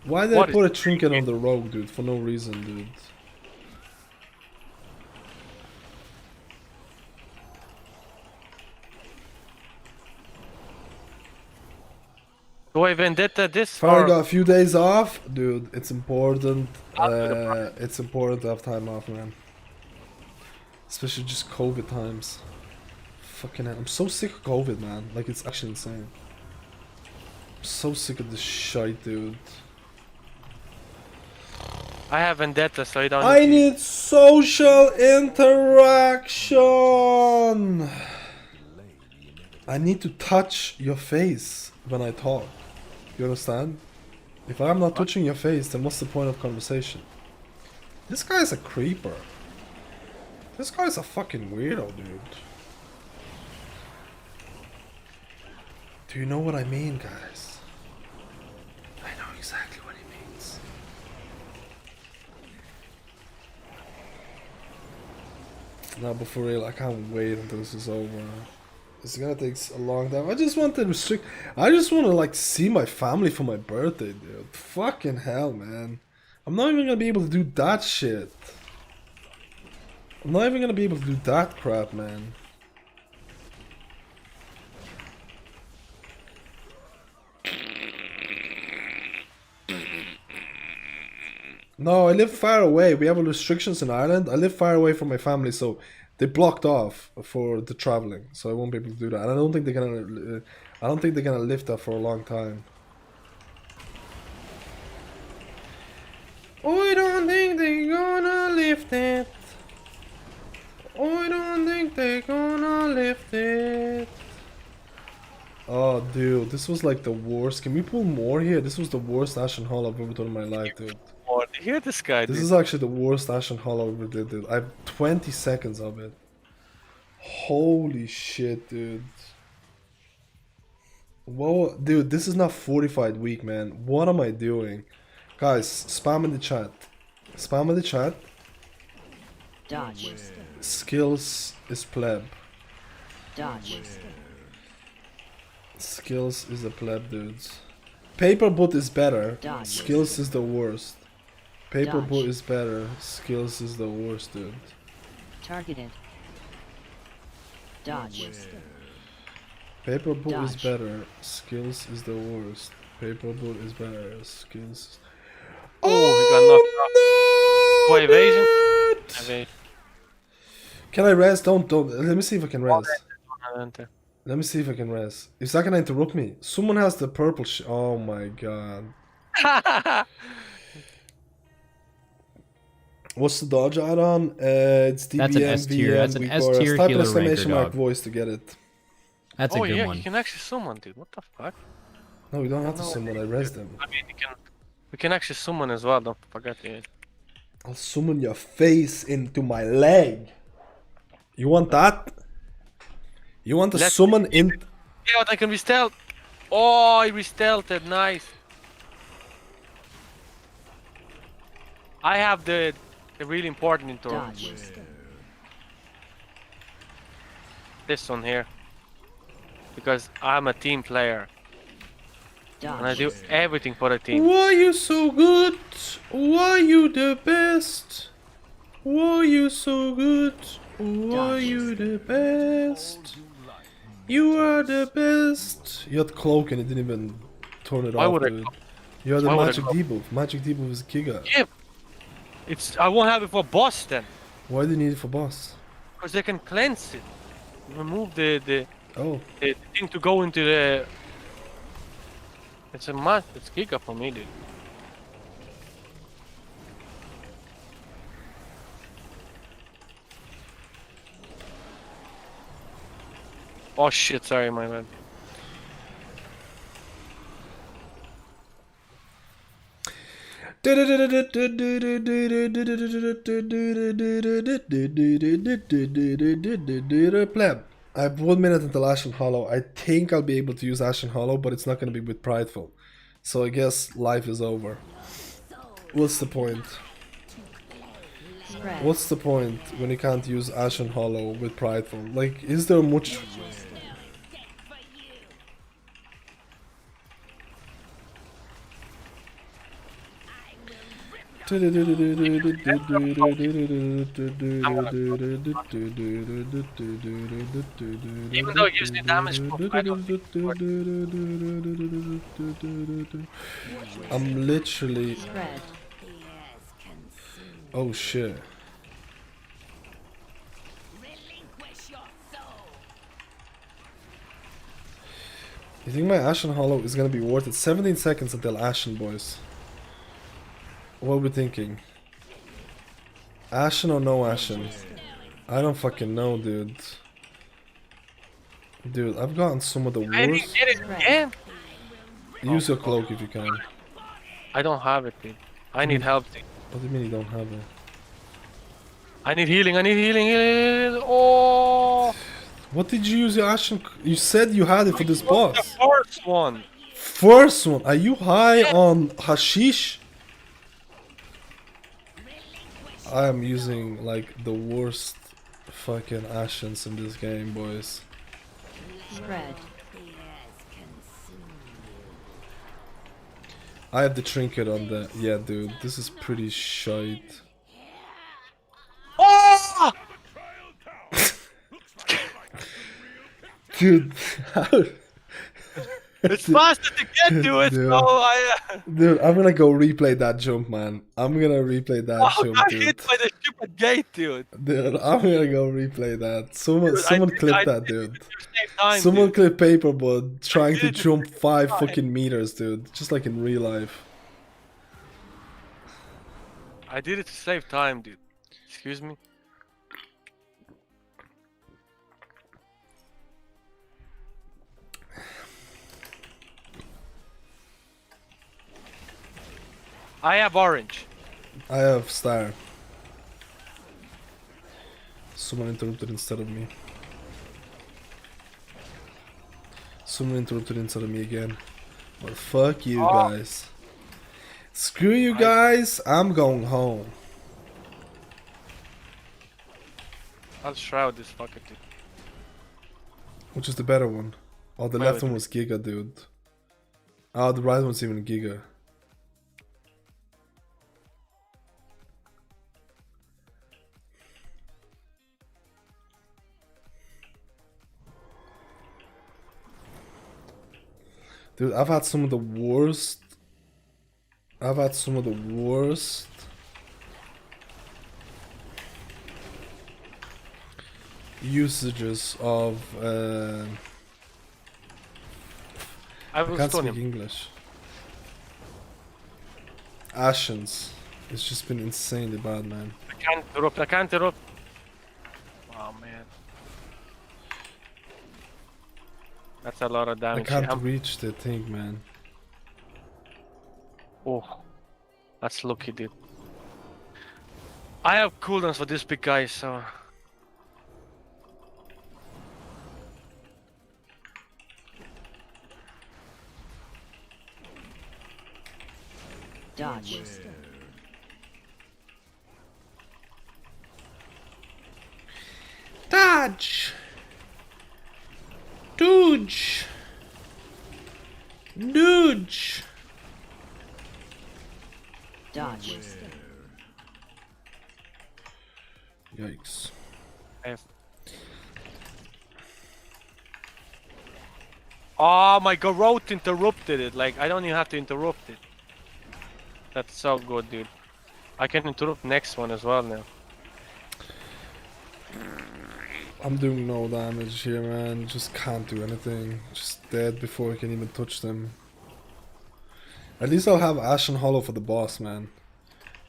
Why did What I is- put a trinket on the rogue, dude? For no reason, dude. Do I vendetta this Finally far? got a few days off, dude. It's important. After the It's important to have time off, man. Especially just COVID times. Fucking hell. I'm so sick of COVID, man. Like, it's actually insane. I'm so sick of this shite, dude. I have vendetta, so I don't. I to- need social interaction. I need to touch your face when I talk. You understand? If I'm not touching your face, then what's the point of conversation? This guy's a creeper. This guy's a fucking weirdo, dude. Do you know what I mean, guys? I know exactly what he means. No, but for real, I can't wait until this is over. It's gonna take a long time. I just want to restrict. I just want to like see my family for my birthday, dude. Fucking hell, man. I'm not even gonna be able to do that shit. I'm not even gonna be able to do that crap, man. No, I live far away. We have restrictions in Ireland. I live far away from my family, so they blocked off for the traveling, so I won't be able to do that. And I don't think they're gonna. I don't think they're gonna lift that for a long time. I don't think they're gonna lift it. I don't think they're gonna lift it. Oh, dude, this was like the worst. Can we pull more here? This was the worst Ashen Hall I've ever done in my life, dude. Oh, hear this guy, This dude. is actually the worst Ashen Hall I ever did, dude. I have 20 seconds of it. Holy shit, dude. Whoa, dude, this is not fortified week, man. What am I doing? Guys, spam in the chat. Spam in the chat. Dodge. Skills is pleb. Dodge. Skills is a pleb, dudes. Paper boot is better. Dodge. Skills is the worst. Paper Dodge. boot is better. Skills is the worst, dude. Targeted. Dodge. Paper boot is Dodge. better. Skills is the worst. Paper boot is better. Skills. Oh, he got knocked off. No, Oh, evasion? dude! Evasion. Can I res? Don't. Let me see if I can res. Enter. Let me see if I can res. It's not gonna interrupt me. Someone has the purple oh my god. What's the dodge add-on? It's DBM, That's an S tier. VM, That's an weak S auras. tier Type an healer exclamation ranker mark dog. voice to get it. That's a Oh good yeah, one. you can actually summon, dude. What the fuck? No, we don't have to summon. I res them. I mean, we can actually summon as well. Don't forget it. I'll summon your face into my leg. You want that? You want to summon in? Yeah, but I can re-stealth. Oh, I re-stealthed. Nice. I have the really important intro. This one here. Because I'm a team player. And I do everything for the team. Why you so good? Why you the best? Why you so good? Why you the best? You are the best. You had cloak and it didn't even turn it Why off, would I dude. You had the Why would I magic cloak? debuff. Magic debuff is giga. Yeah. I won't have it for boss then. Why do you need it for boss? Because they can cleanse it. Remove the Oh, thing to go into the... It's a must. It's giga for me, dude. Oh shit, sorry, my man. Pleb. I have 1 minute until Ashen Hollow. I think I'll be able to use Ashen Hollow, but it's not going to be with Prideful. So I guess life is over. What's the point? What's the point when you can't use Ashen Hollow with Prideful? Like, is there much... Even though it gives me damage buff, I don't think it's worth I'm literally... Oh shit. You think my Ashen Hollow is gonna be worth it? 17 seconds until Ashen, boys. What are we thinking? Ashen or no Ashen? I don't fucking know, dude. Dude, I've gotten some of the I didn't worst. get it again. Use your cloak if you can. I don't have it, dude. I need help, dude. What do you mean you don't have it? I need healing, healing. Oh! What did you use your Ashen? You said you had it for this The boss. first one! First one. Are you high on hashish? I am using like the worst fucking Ashens in this game, boys. I have the trinket on the... Yeah, dude, this is pretty shite. Oh! Dude, how... It's faster to get to it, Dude. so I... Dude, I'm gonna go replay that jump, man. I'm gonna replay that Oh, jump, got dude. hit by the stupid gate, dude. Dude, I'm gonna go replay that. Someone Dude, clip I that, did it dude. at the same time, Someone dude. clip Paperbud trying to did it jump at the 5 time. fucking meters, dude. Just like in real life. I did it to save time, dude. Excuse me? I have orange. I have Star. Someone interrupted instead of me. Someone interrupted instead of me again. Well, fuck you guys. Screw you guys. I'm going home. I'll shroud this fucker, dude. Which is the better one? Oh, the Wait, left wait, one was Giga, dude. Oh, the right one's even Giga. Dude, I've had some of the worst. Usages of I I will can't stun speak him. English. Ashens. It's just been insanely bad, man. I can't interrupt. I can't interrupt. Oh man. That's a lot of I damage. can't reach the thing, man. Oh, that's lucky, dude. I have cooldowns for this big guy, so. Dodge. Dodge! Dodge! Dodge! Dodge. Yikes. Oh my god, Rote interrupted it. Like, I don't even have to interrupt it. That's so good, dude. I can interrupt next one as well now. I'm doing no damage here, man. Just can't do anything. Just dead before I can even touch them. At least I'll have Ashen Hollow for the boss, man.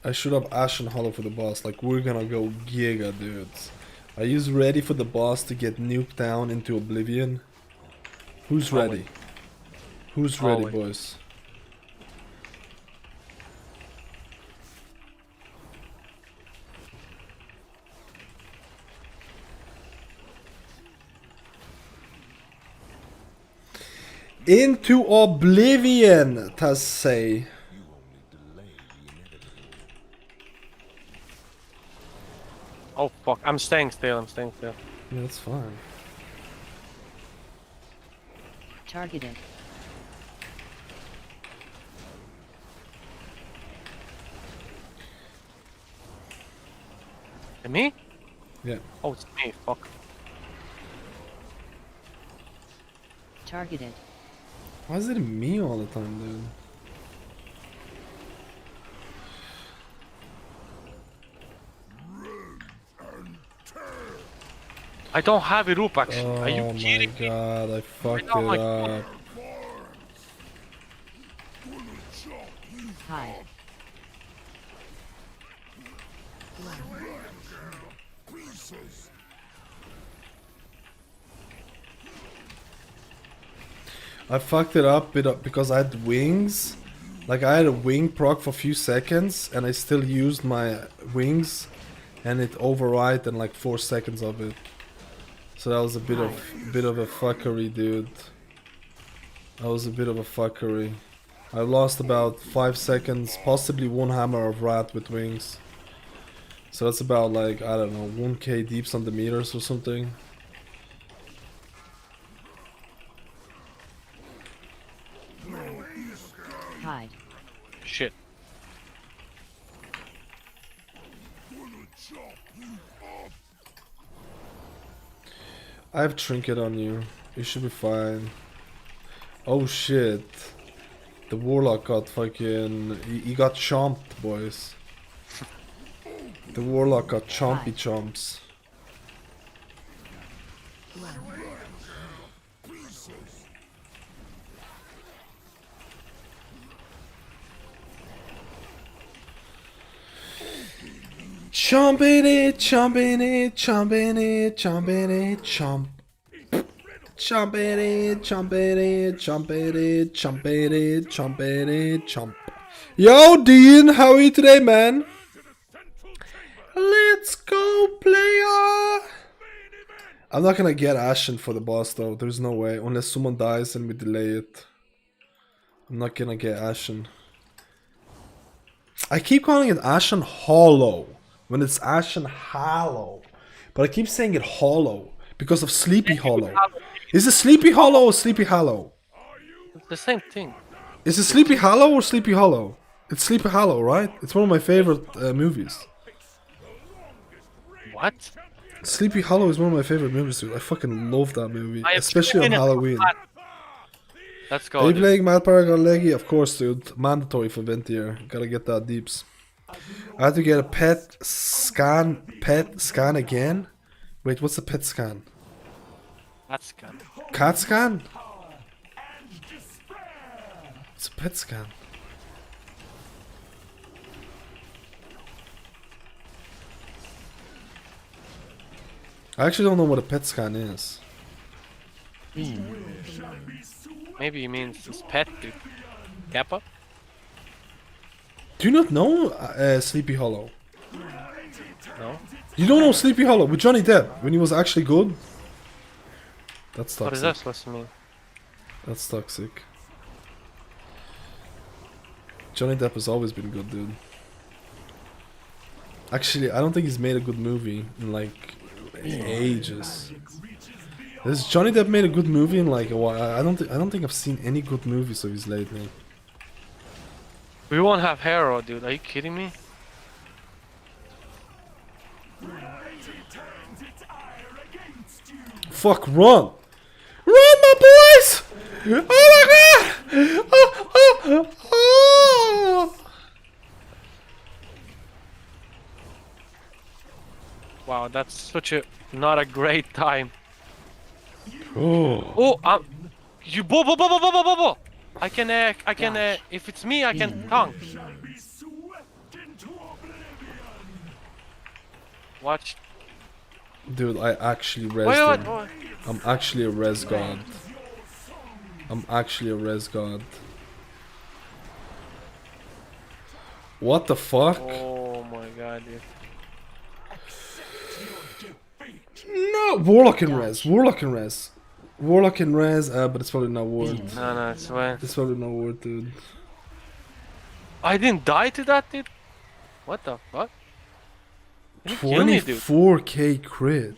I should have Ashen Hollow for the boss. Like, we're gonna go giga, dudes. Are you ready for the boss to get nuked down into oblivion? Who's ready? Who's ready, boys? Into oblivion, Taz say. Oh fuck, I'm staying still, I'm staying still. Yeah, that's fine. Targeted. Me? Yeah. Oh, it's me, fuck. Targeted. Why is it me all the time, dude? I don't have a rope actually. Oh Are you my kidding me? god, I fucked it Oh my up. Hide. I fucked it up because I had wings. Like, I had a wing proc for a few seconds and I still used my wings and it override in like 4 seconds of it. So that was a bit of a fuckery, dude. That was a bit of a fuckery. I lost about 5 seconds, possibly 1 hammer of rat with wings. So that's about like, I don't know, 1k deeps on the meters or something. Hide. Shit. I have trinket on you. You should be fine. Oh shit. The warlock got fucking... He got chomped, boys. The warlock got chompy chomps. Chomping it, chomping it, chomping it, chomping it, chomp. Chomping it, chomping it, chomping it, chomping it, chomping it, chomp. Yo, Dean, how are you today, man? Let's go, player! I'm not gonna get Ashen for the boss, though. There's no way. Unless someone dies and we delay it. I'm not gonna get Ashen. I keep calling it Ashen Hollow when it's Ashen Hollow. But I keep saying it Hollow because of Sleepy Hollow. Is it Sleepy Hollow or Sleepy Hollow? It's the same thing. Is it Sleepy Hollow or Sleepy Hollow? It's Sleepy Hollow, right? It's one of my favorite movies. What? Sleepy Hollow is one of my favorite movies, dude. I fucking love that movie, I have especially on seen it. Halloween. Let's go. Are you dude. playing Mad Paragon Leggy? Of course, dude. Mandatory for Ventier. Gotta get that deeps. I had to get a pet scan again. Wait, what's a pet scan? That's good. Cat scan? It's a pet scan. I actually don't know what a pet scan is. Maybe he means his pet, dude. Kappa? Do you not know Sleepy Hollow? No? You don't know Sleepy Hollow with Johnny Depp when he was actually good? That's toxic. What is that supposed to mean? That's toxic. Johnny Depp has always been good, dude. Actually, I don't think he's made a good movie in like ages. Has Johnny Depp made a good movie in like a while? I don't think I've seen any good movies of his lately. We won't have Hero, dude. Are you kidding me? Fuck, run! Run, my boys! Oh my god! Oh. Wow, that's such a not a great time. Oh. Oh, you bo. I can if it's me, I can tongue. Watch. Dude, I actually Wait, resed him. what? I'm actually a res god. I'm actually a res god. What the fuck? Oh my god, dude. No! Warlock and res. Warlock and res. Warlock and res, but it's probably not worth. No, it's fine. It's probably not worth, dude. I didn't die to that, dude. What the fuck? You kill me, dude. 24k crit.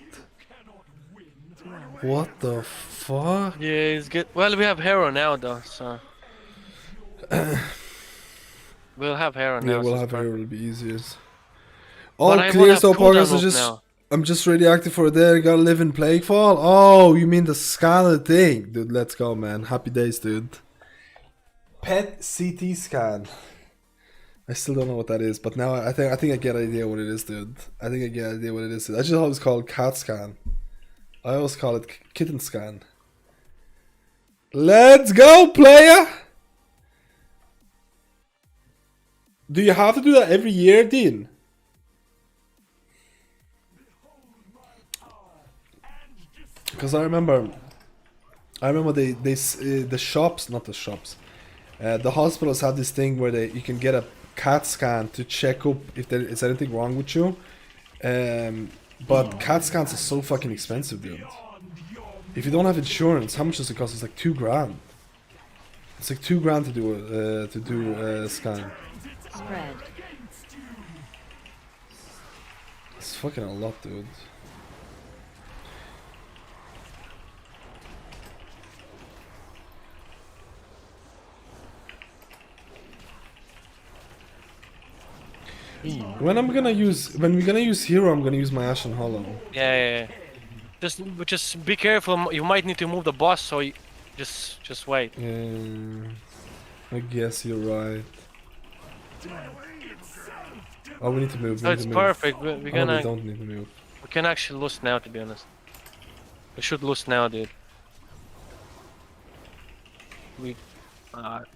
What the fuck? Yeah, it's good. Well, we have Hero now, though, so. We'll have Hero now. Yeah, we'll so have it's fine. Hero, it'll be easiest. But All I clear, wanna so have cooldown podcast is up now. I'm just radioactive for a day. I gotta live in Plaguefall. Oh, you mean the scanner thing? Dude, let's go, man. Happy days, dude. Pet CT scan. I still don't know what that is, but now I think I get an idea what it is, dude. I think I get an idea what it is. I just always call it cat scan. I always call it kitten scan. Let's go, player! Do you have to do that every year, Dean? Because I remember the shops, not the shops, the hospitals have this thing where you can get a CAT scan to check up if there is anything wrong with you. But CAT scans are so fucking expensive, dude. If you don't have insurance, how much does it cost? It's like $2,000. It's like $2,000 to do a scan. Spread. It's fucking a lot, dude. When we're gonna use Hero, I'm gonna use my Ashen Hollow. Yeah. Just be careful. You might need to move the boss, so you just wait. Yeah, I guess you're right. Oh, we need to move. So it's perfect. We're We gonna. don't need to move. We can actually lose now, to be honest. We should lose now, dude.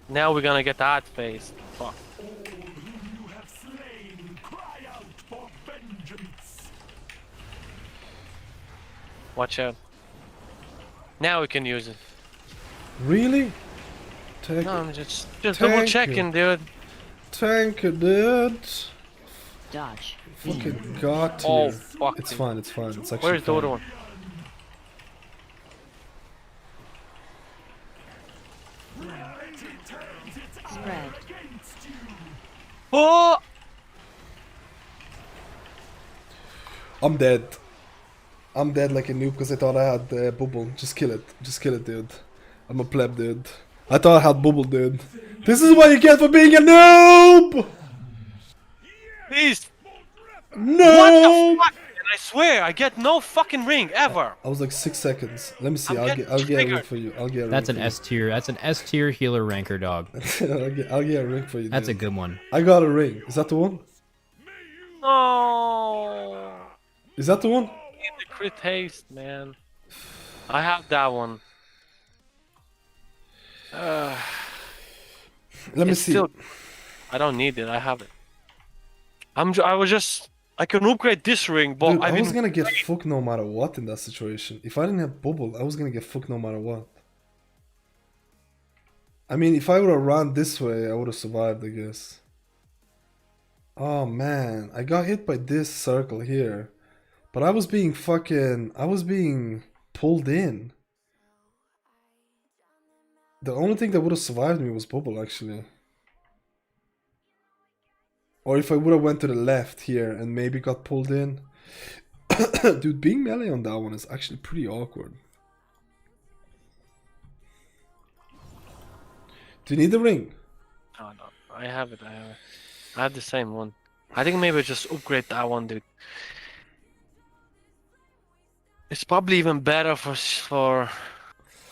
Now we're gonna get that phase. Fuck. Watch out. Now we can use it. Really? No, I'm just double checking, dude. Thank you, dude. Dodge. Fucking got you. Oh, fuck. It's dude. fine. It's fine. It's actually Where's the fine. other one? Spread. Oh! I'm dead. I'm dead like a noob because I thought I had bubble. Just kill it. Just kill it, dude. I'm a pleb, dude. I thought I had bubble, dude. This is what you get for being a noob! Please! No! What the fuck? And I swear, I get no fucking ring ever. I was like 6 seconds. Let me see. I'm I'll getting get a ring triggered. for you. I'll get a That's ring an for S tier. That's an S tier healer ranker dog. you. I'll get a ring for you. That's a dude. good one. I got a ring. Is that the one? No. Is that the one? In the crit haste, man. I have that one. Let me It's see. still. I don't need it. I have it. I was just. I can upgrade this ring, but Dude, I've I was been. gonna get fucked no matter what in that situation. If I didn't have bubble, I was gonna get fucked no matter what. I mean, if I would have run this way, I would have survived, I guess. Oh man, I got hit by this circle here. But I was being pulled in. The only thing that would have survived me was bubble, actually. Or if I would have went to the left here and maybe got pulled in. Dude, being melee on that one is actually pretty awkward. Do you need the ring? Oh no, I have it. I have it. I have the same one. I think maybe just upgrade that one, dude. It's probably even better for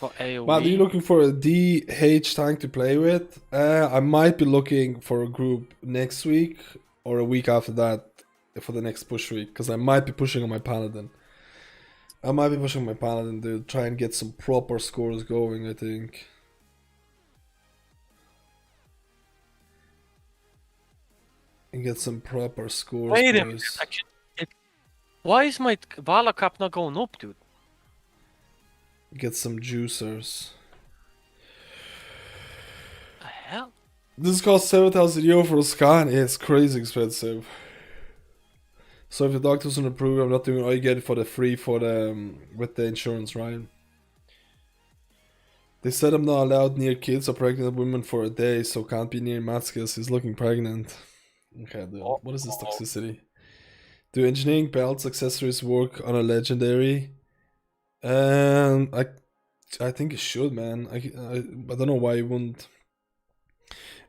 AoE. Well, are you looking for a DH tank to play with? I might be looking for a group next week or a week after that for the next push week, because I might be pushing on my Paladin. Dude. Try and get some proper scores going, I think. And get some proper scores, Wait a minute. boys. Why is my Vala cap not going up, dude? Get some juicers. The hell? This costs 7,000 euro for a scan. Yeah, it's crazy expensive. So if the doctor doesn't approve, I'm not doing all you get for the free for the with the insurance, right? They said I'm not allowed near kids or pregnant women for a day, so can't be near Matskis. He's looking pregnant. Okay, dude. What is this toxicity? Do engineering belts accessories work on a legendary? I think it should, man. I don't know why it wouldn't.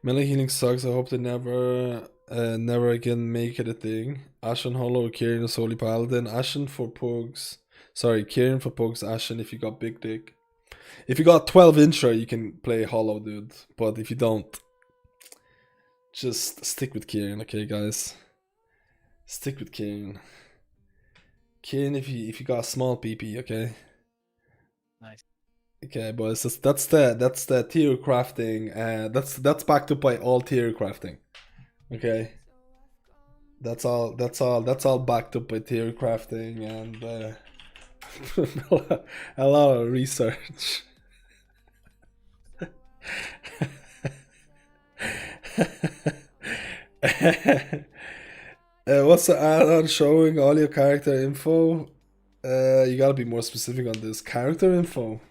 Melee healing sucks. I hope they never again make it a thing. Ashen Hollow, Kieran is Holy Paladin. Ashen for Pugs. Sorry, Kieran for Pugs, Ashen if you got big dick. If you got 12 incher, you can play Hollow, dude. But if you don't, just stick with Kieran, okay, guys? Stick with Kieran. Kieran if you got a small PP, okay? Nice. Okay, boys, that's the tier crafting. That's backed up by all tier crafting. Okay, that's all backed up by tier crafting and a lot of research. What's the add-on showing all your character info? You gotta be more specific on this. Character info.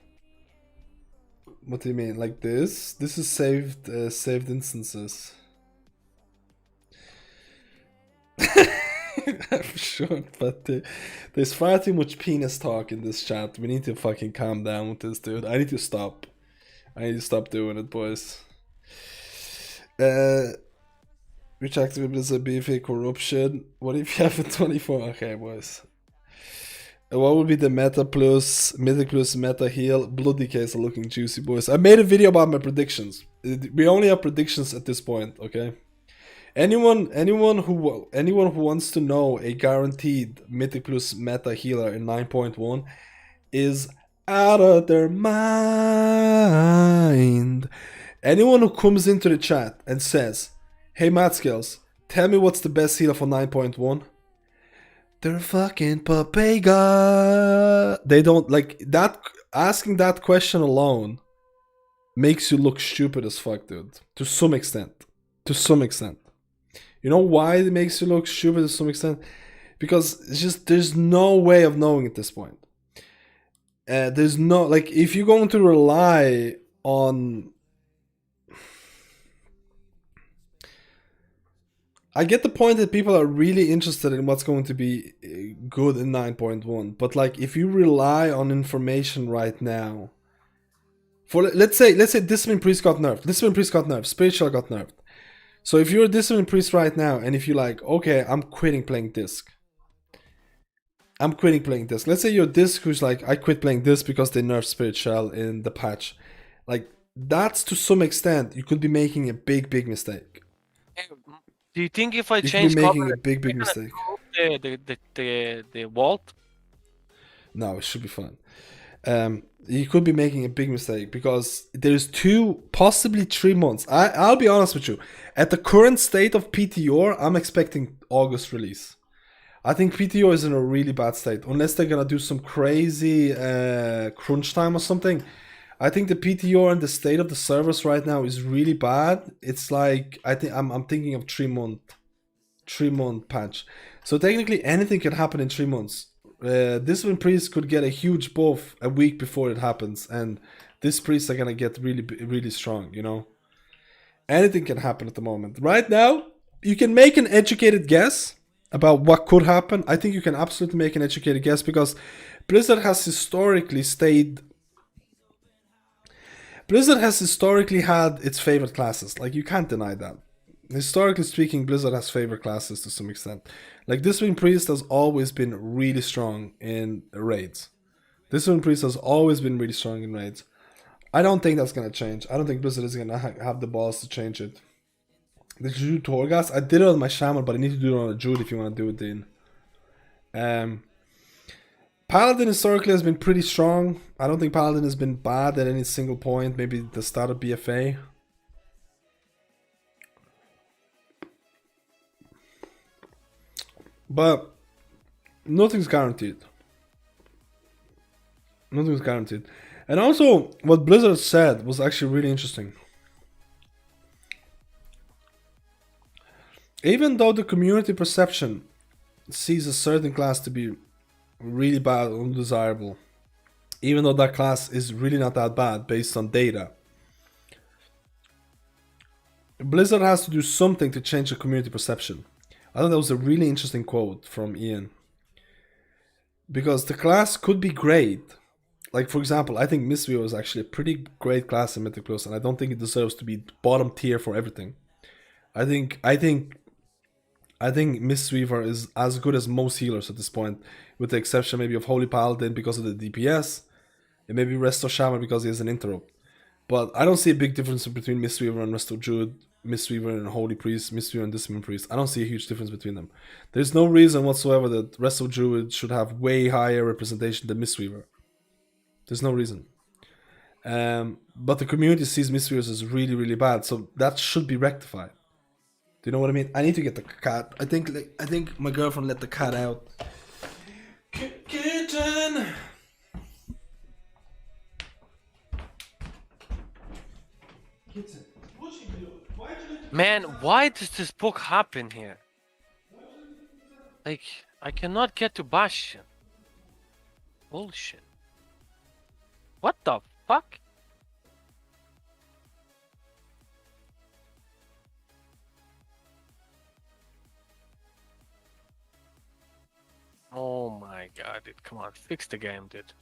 What do you mean? Like this? This is saved instances. I'm sure, but there's far too much penis talk in this chat. We need to fucking calm down with this, dude. I need to stop doing it, boys. Which activity is a BFA corruption? What if you have a 24? Okay, boys. What would be the meta plus, mythic plus meta heal? Bloody case are looking juicy, boys. I made a video about my predictions. We only have predictions at this point, okay? Anyone who wants to know a guaranteed mythic plus meta healer in 9.1 is out of their mind. Anyone who comes into the chat and says, "Hey Matskills, tell me what's the best healer for 9.1? They're fucking papega. They don't like that. Asking that question alone makes you look stupid as fuck, dude. To some extent. You know why it makes you look stupid to some extent? Because it's just there's no way of knowing at this point. There's no like if you're going to rely on. I get the point that people are really interested in what's going to be good in 9.1, but like if you rely on information right now, for let's say Discipline Priest got nerfed, Spiritual got nerfed. So if you're a Discipline Priest right now, and if you're like, okay, I'm quitting playing Disc. Let's say you're Disc who's like, I quit playing this because they nerfed Spiritual in the patch. Like that's to some extent you could be making a big mistake. Do you think if I You change could be making cover, a big mistake. the vault? No, it should be fine. you could be making a big mistake because there's 2, possibly 3 months. I'll be honest with you. At the current state of PTR, I'm expecting August release. I think PTR is in a really bad state. Unless they're gonna do some crazy crunch time or something. I think the PTR and the state of the servers right now is really bad. It's like I'm thinking of 3-month patch. So technically anything can happen in 3 months. Discipline Priest could get a huge buff a week before it happens, and this priests are gonna get really strong, you know? Anything can happen at the moment. Right now, you can make an educated guess about what could happen. I think you can absolutely make an educated guess because Blizzard has historically had its favorite classes. Like, you can't deny that. Historically speaking, Blizzard has favorite classes to some extent. Like, Discipline Priest has always been really strong in raids. Discipline Priest has always been really strong in raids. I don't think that's going to change. I don't think Blizzard is going to have the balls to change it. Did you do Choreghast? I did it on my Shaman, but I need to do it on a Druid if you want to do it, Dean. Paladin historically has been pretty strong. I don't think Paladin has been bad at any single point. Maybe the start of BFA. But nothing's guaranteed. Nothing's guaranteed. And also, what Blizzard said was actually really interesting. Even though the community perception sees a certain class to be really bad, undesirable, even though that class is really not that bad based on data, Blizzard has to do something to change the community perception. I thought that was a really interesting quote from Ian. Because the class could be great. Like, for example, I think Mistweaver is actually a pretty great class in Mythic Plus, and I don't think it deserves to be bottom tier for everything. I think Mistweaver is as good as most healers at this point, with the exception maybe of Holy Paladin because of the DPS, and maybe Resto Shaman because he has an interrupt. But I don't see a big difference between Mistweaver and Resto Druid, Mistweaver and Holy Priest, Mistweaver and Discipline Priest. I don't see a huge difference between them. There's no reason whatsoever that Resto Druid should have way higher representation than Mistweaver. There's no reason. But the community sees Mistweavers as really, really bad, so that should be rectified. Do you know what I mean? I need to get the cat. I think my girlfriend let the cat out. Kitten! Kitten, what you doing? Man, why does this book happen here? Like, I cannot get to Bastion. Bullshit. What the fuck? Oh my god, dude. Come on, fix the game, dude.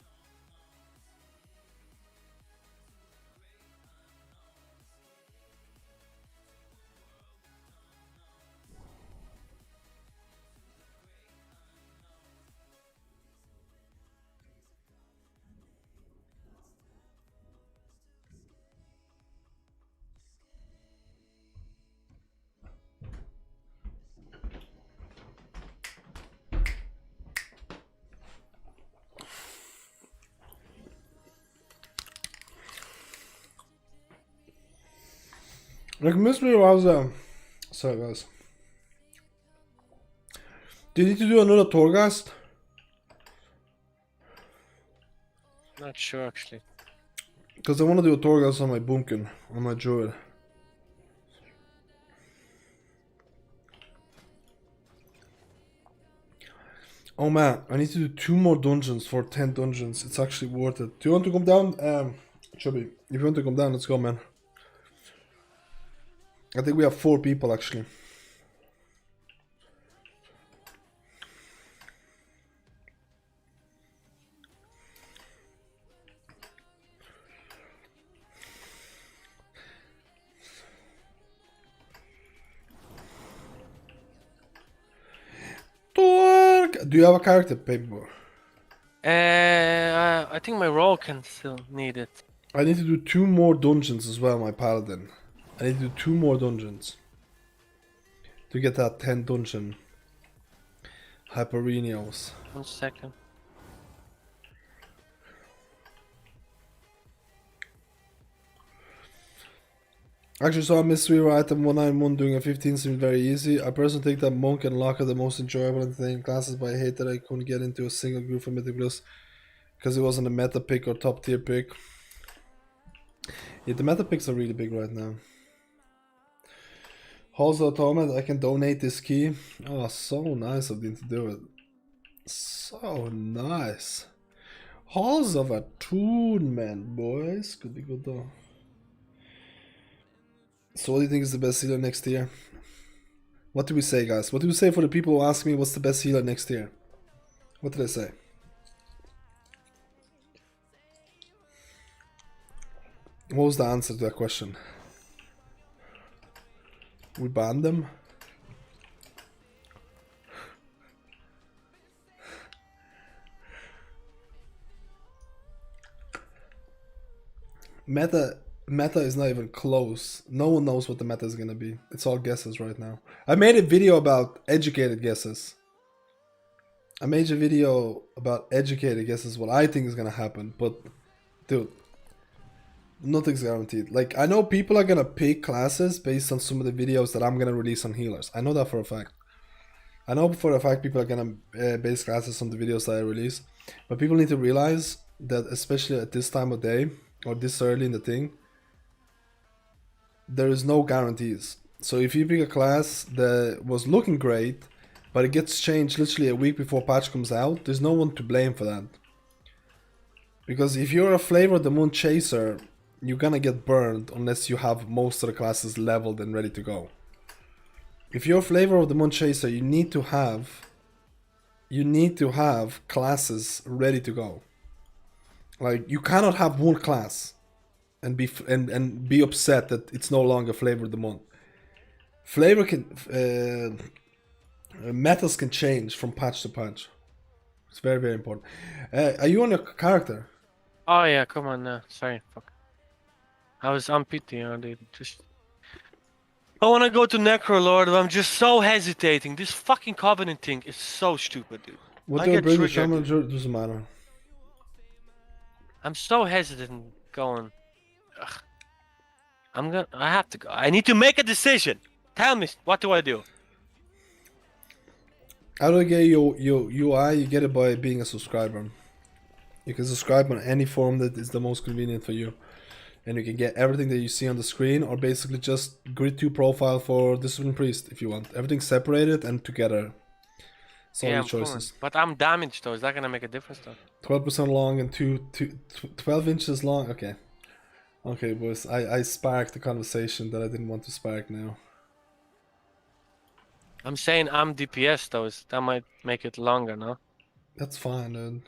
Like, Mystery was sorry guys. Do you need to do another Choreghast? Not sure actually. Because I want to do a Choreghast on my Boomkin, on my Druid. Oh man, I need to do 2 more dungeons for 10 dungeons. It's actually worth it. Do you want to come down? Chubby, if you want to come down, let's go, man. I think we have 4 people actually. Do you have a character, paper? I think my role can still need it. I need to do 2 more dungeons as well, my Paladin. I need to do 2 more dungeons to get that 10 dungeon Hyperenios. 1 second. Actually saw a mystery item 191 doing a 15 seemed very easy. I personally think that Monk and Lock are the most enjoyable and entertaining classes, but I hate that I couldn't get into a single group for Mythic Plus because it wasn't a meta pick or top tier pick. Yeah, the meta picks are really big right now. Halls of Atonement, I can donate this key. Oh, so nice of them to do it. So nice. Halls of Atonement, boys. Could be good though. So what do you think is the best healer next year? What do we say, guys? What do we say for the people who ask me what's the best healer next year? What did I say? What was the answer to that question? We banned them? Meta is not even close. No one knows what the meta is gonna be. It's all guesses right now. I made a video about educated guesses. What I think is gonna happen, but dude, nothing's guaranteed. Like, I know people are gonna pick classes based on some of the videos that I'm gonna release on healers. I know that for a fact. I know for a fact people are gonna base classes on the videos that I release. But people need to realize that, especially at this time of day, or this early in the thing, there is no guarantees. So if you pick a class that was looking great, but it gets changed literally a week before patch comes out, there's no one to blame for that. Because if you're a Flavor of the Moon chaser, you're gonna get burned unless you have most of the classes leveled and ready to go. If you're a Flavor of the Moon chaser, you need to have classes ready to go. Like, you cannot have one class and be upset that it's no longer Flavor of the Month. Flavor can metas can change from patch to patch. It's very, very important. Are you on your character? Oh yeah, come on now. Sorry, fuck. I was on PT, dude. I want to go to Necrolord, but I'm just so hesitating. This fucking Covenant thing is so stupid, dude. What I do I get bring the triggered. Shaman? Doesn't matter. I'm so hesitant going. Ugh. I have to go. I need to make a decision. Tell me, what do I do? How do I get your UI? You get it by being a subscriber. You can subscribe on any form that is the most convenient for you. And you can get everything that you see on the screen, or basically just grid 2 profile for Discipline Priest if you want. Everything's separated and together. It's all your choices. But I'm damaged though. Is that gonna make a difference though? 12% long and 12 inches long. Okay. Okay, boys. I sparked the conversation that I didn't want to spark now. I'm saying I'm DPS though. That might make it longer, no? That's fine, dude.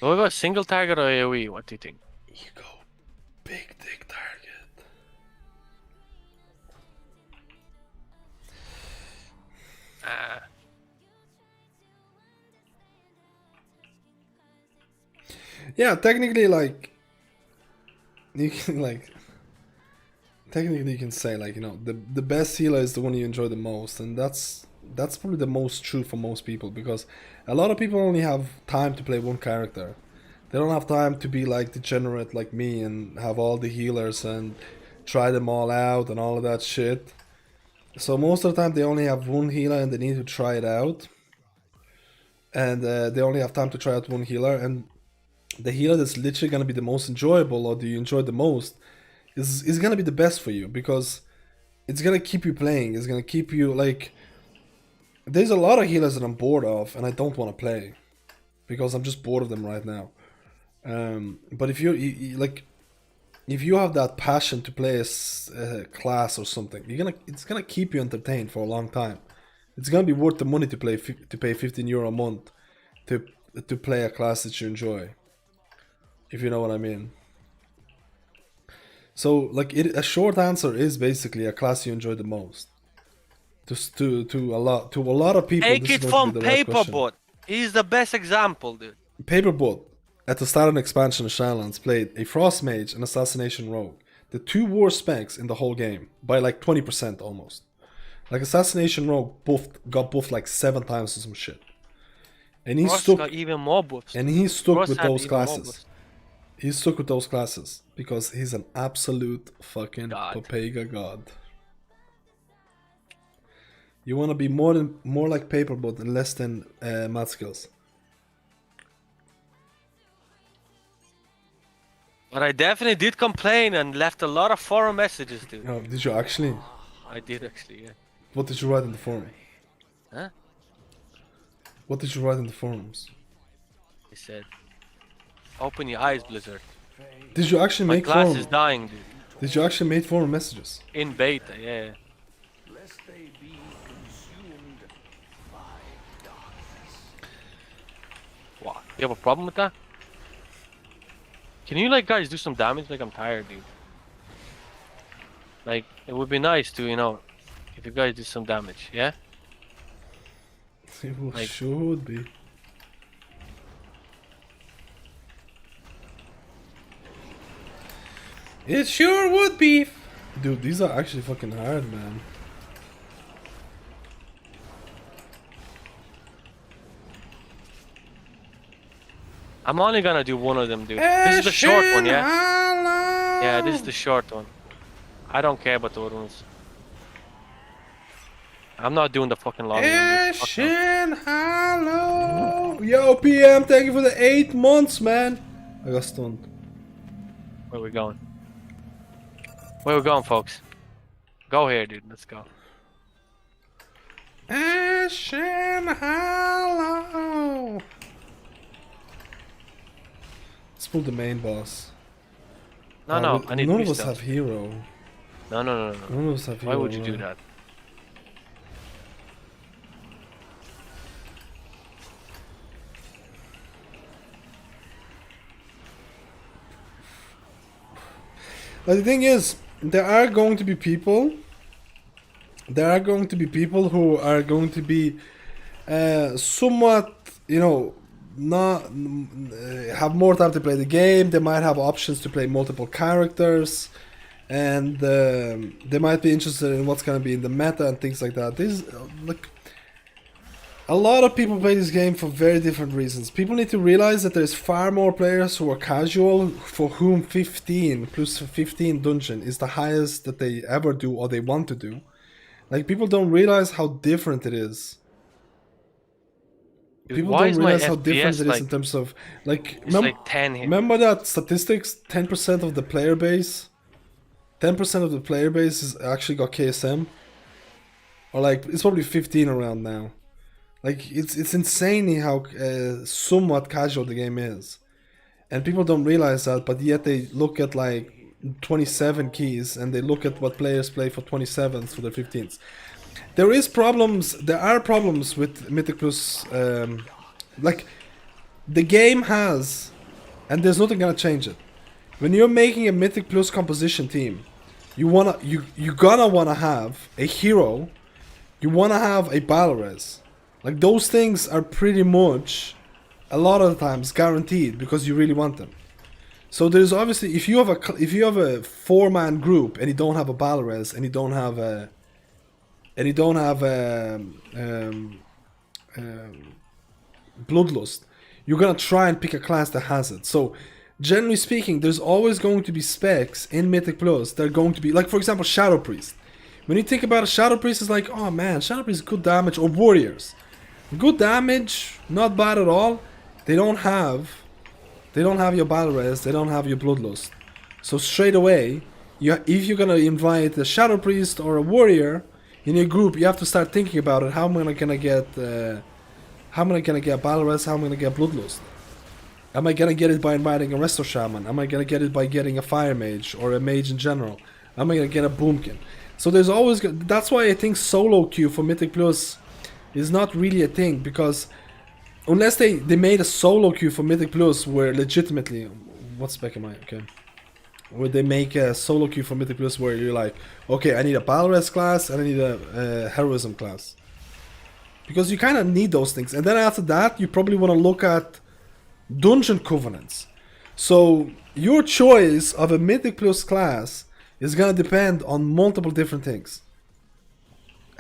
Will we go single target or AoE? What do you think? You go big dick target. Yeah, technically, like, you can technically you can say, like, you know, the best healer is the one you enjoy the most, and that's probably the most true for most people, because a lot of people only have time to play one character. They don't have time to be like degenerate like me and have all the healers and try them all out and all of that shit. So most of the time they only have one healer and they need to try it out. And they only have time to try out one healer, and the healer that's literally going to be the most enjoyable, or do you enjoy the most, is going to be the best for you, because it's going to keep you playing. It's going to keep you, like, there's a lot of healers that I'm bored of and I don't want to play because I'm just bored of them right now. But if you like, if you have that passion to play a class or something, it's gonna keep you entertained for a long time. It's gonna be worth the money to pay €15 a month to play a class that you enjoy, if you know what I mean. So, like, a short answer is basically a class you enjoy the most. To a lot of people. Take it from Paperbot. He's the best example, dude. Paperbot, at the start of an expansion of Shadowlands, played a Frost Mage and Assassination Rogue, the two worst specs in the whole game, by like 20% almost. Like, Assassination Rogue got buffed like 7 times or some shit. And he's Frost stuck. got even more buffs. And he's stuck Frost with had those even more classes. buffs. He's stuck with those classes because he's an absolute fucking God. Papega god. You want to be more like Paperbot and less than Math Skills. But I definitely did complain and left a lot of forum messages, dude. Oh, did you actually? I did actually, yeah. What did you write in the forum? Huh? What did you write in the forums? He said, "Open your eyes, Blizzard. Did you actually My make class forum? is dying, dude. Did you actually make forum messages? In beta, yeah. Lest they be consumed by darkness. Wow. You have a problem with that? Can you, like, guys, do some damage? Like, I'm tired, dude. Like, it would be nice to, you know, if you guys do some damage, yeah? It Like- should be. It sure would be. Dude, these are actually fucking hard, man. I'm only gonna do one of them, dude. This is the short one, yeah? Yeah, this is the short one. I don't care about the other ones. I'm not doing the fucking long one. dude. Fuck no. Hello. Yo, PM, thank you for the 8 months, man. I got stunned. Where we going? Where we going, folks? Go here, dude. Let's go. Ashen Hollow. Let's pull the main boss. No, no, I need None to of be us have stealth. hero. No, no, no, no. None of us have hero. Why would you do man. that? But the thing is, there are going to be people. There are going to be people who are going to be somewhat, you know, not have more time to play the game. They might have options to play multiple characters, and they might be interested in what's going to be in the meta and things like that. This like a lot of people play this game for very different reasons. People need to realize that there's far more players who are casual, for whom 15 plus 15 dungeon is the highest that they ever do or they want to do. Like, people don't realize how different it is. Dude, People why don't is my realize how different FPS it is like, in terms of like. it's like 10 here? Remember that statistics? 10% of the player base, 10% of the player base is actually got KSM, or like it's probably 15 around now. Like it's insane how somewhat casual the game is, and people don't realize that. But yet they look at like 27 keys and they look at what players play for 27s for their 15s. There are problems with Mythic Plus. Like, the game has, and there's nothing gonna change it. When you're making a Mythic Plus composition team, you gonna wanna have a hero, you wanna have a battle res. Like, those things are pretty much a lot of the times guaranteed because you really want them. So there's obviously, if you have a 4-man group and you don't have a battle res and you don't have a bloodlust, you're gonna try and pick a class that has it. So generally speaking, there's always going to be specs in Mythic Plus that are going to be, like, for example, Shadow Priest. When you think about a Shadow Priest, it's like, oh man, Shadow Priest is good damage. Or Warriors, good damage, not bad at all. They don't have your battle res, they don't have your bloodlust. So straight away, if you're gonna invite a Shadow Priest or a Warrior in your group, you have to start thinking about it. How am I gonna get battle res? How am I gonna get bloodlust? Am I gonna get it by inviting a Resto Shaman? Am I gonna get it by getting a Fire Mage or a Mage in general? Am I gonna get a Boomkin? So there's always, that's why I think solo queue for Mythic Plus is not really a thing, because unless they made a solo queue for Mythic Plus where legitimately, what spec am I? Okay. Where they make a solo queue for Mythic Plus where you're like, okay, I need a battle res class and I need a heroism class. Because you kind of need those things. And then after that, you probably want to look at dungeon covenants. So your choice of a Mythic Plus class is going to depend on multiple different things.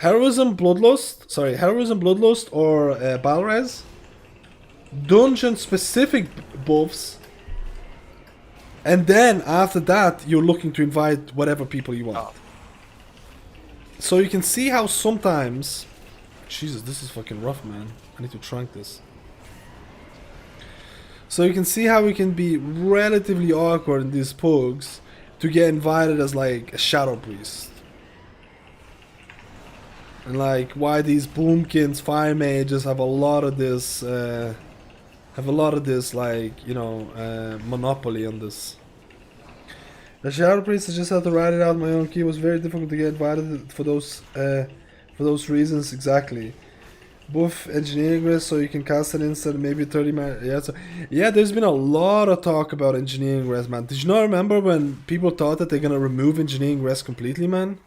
Heroism, Bloodlust, or battle res. dungeon specific buffs, and then after that you're looking to invite whatever people you want. So you can see how sometimes, Jesus, this is fucking rough, man. I need to trunk this. So you can see how it can be relatively awkward in these pugs to get invited as like a shadow priest. And like why these boomkins, fire mages have a lot of this like, you know, monopoly on this. The shadow priest, I just had to write it out on my own key. It was very difficult to get invited for those reasons exactly. Buff engineering rest so you can cast it instead maybe 30 man. Yeah, so, yeah, there's been a lot of talk about engineering rest, man. Did you not remember when people thought that they're gonna remove engineering rest completely, man?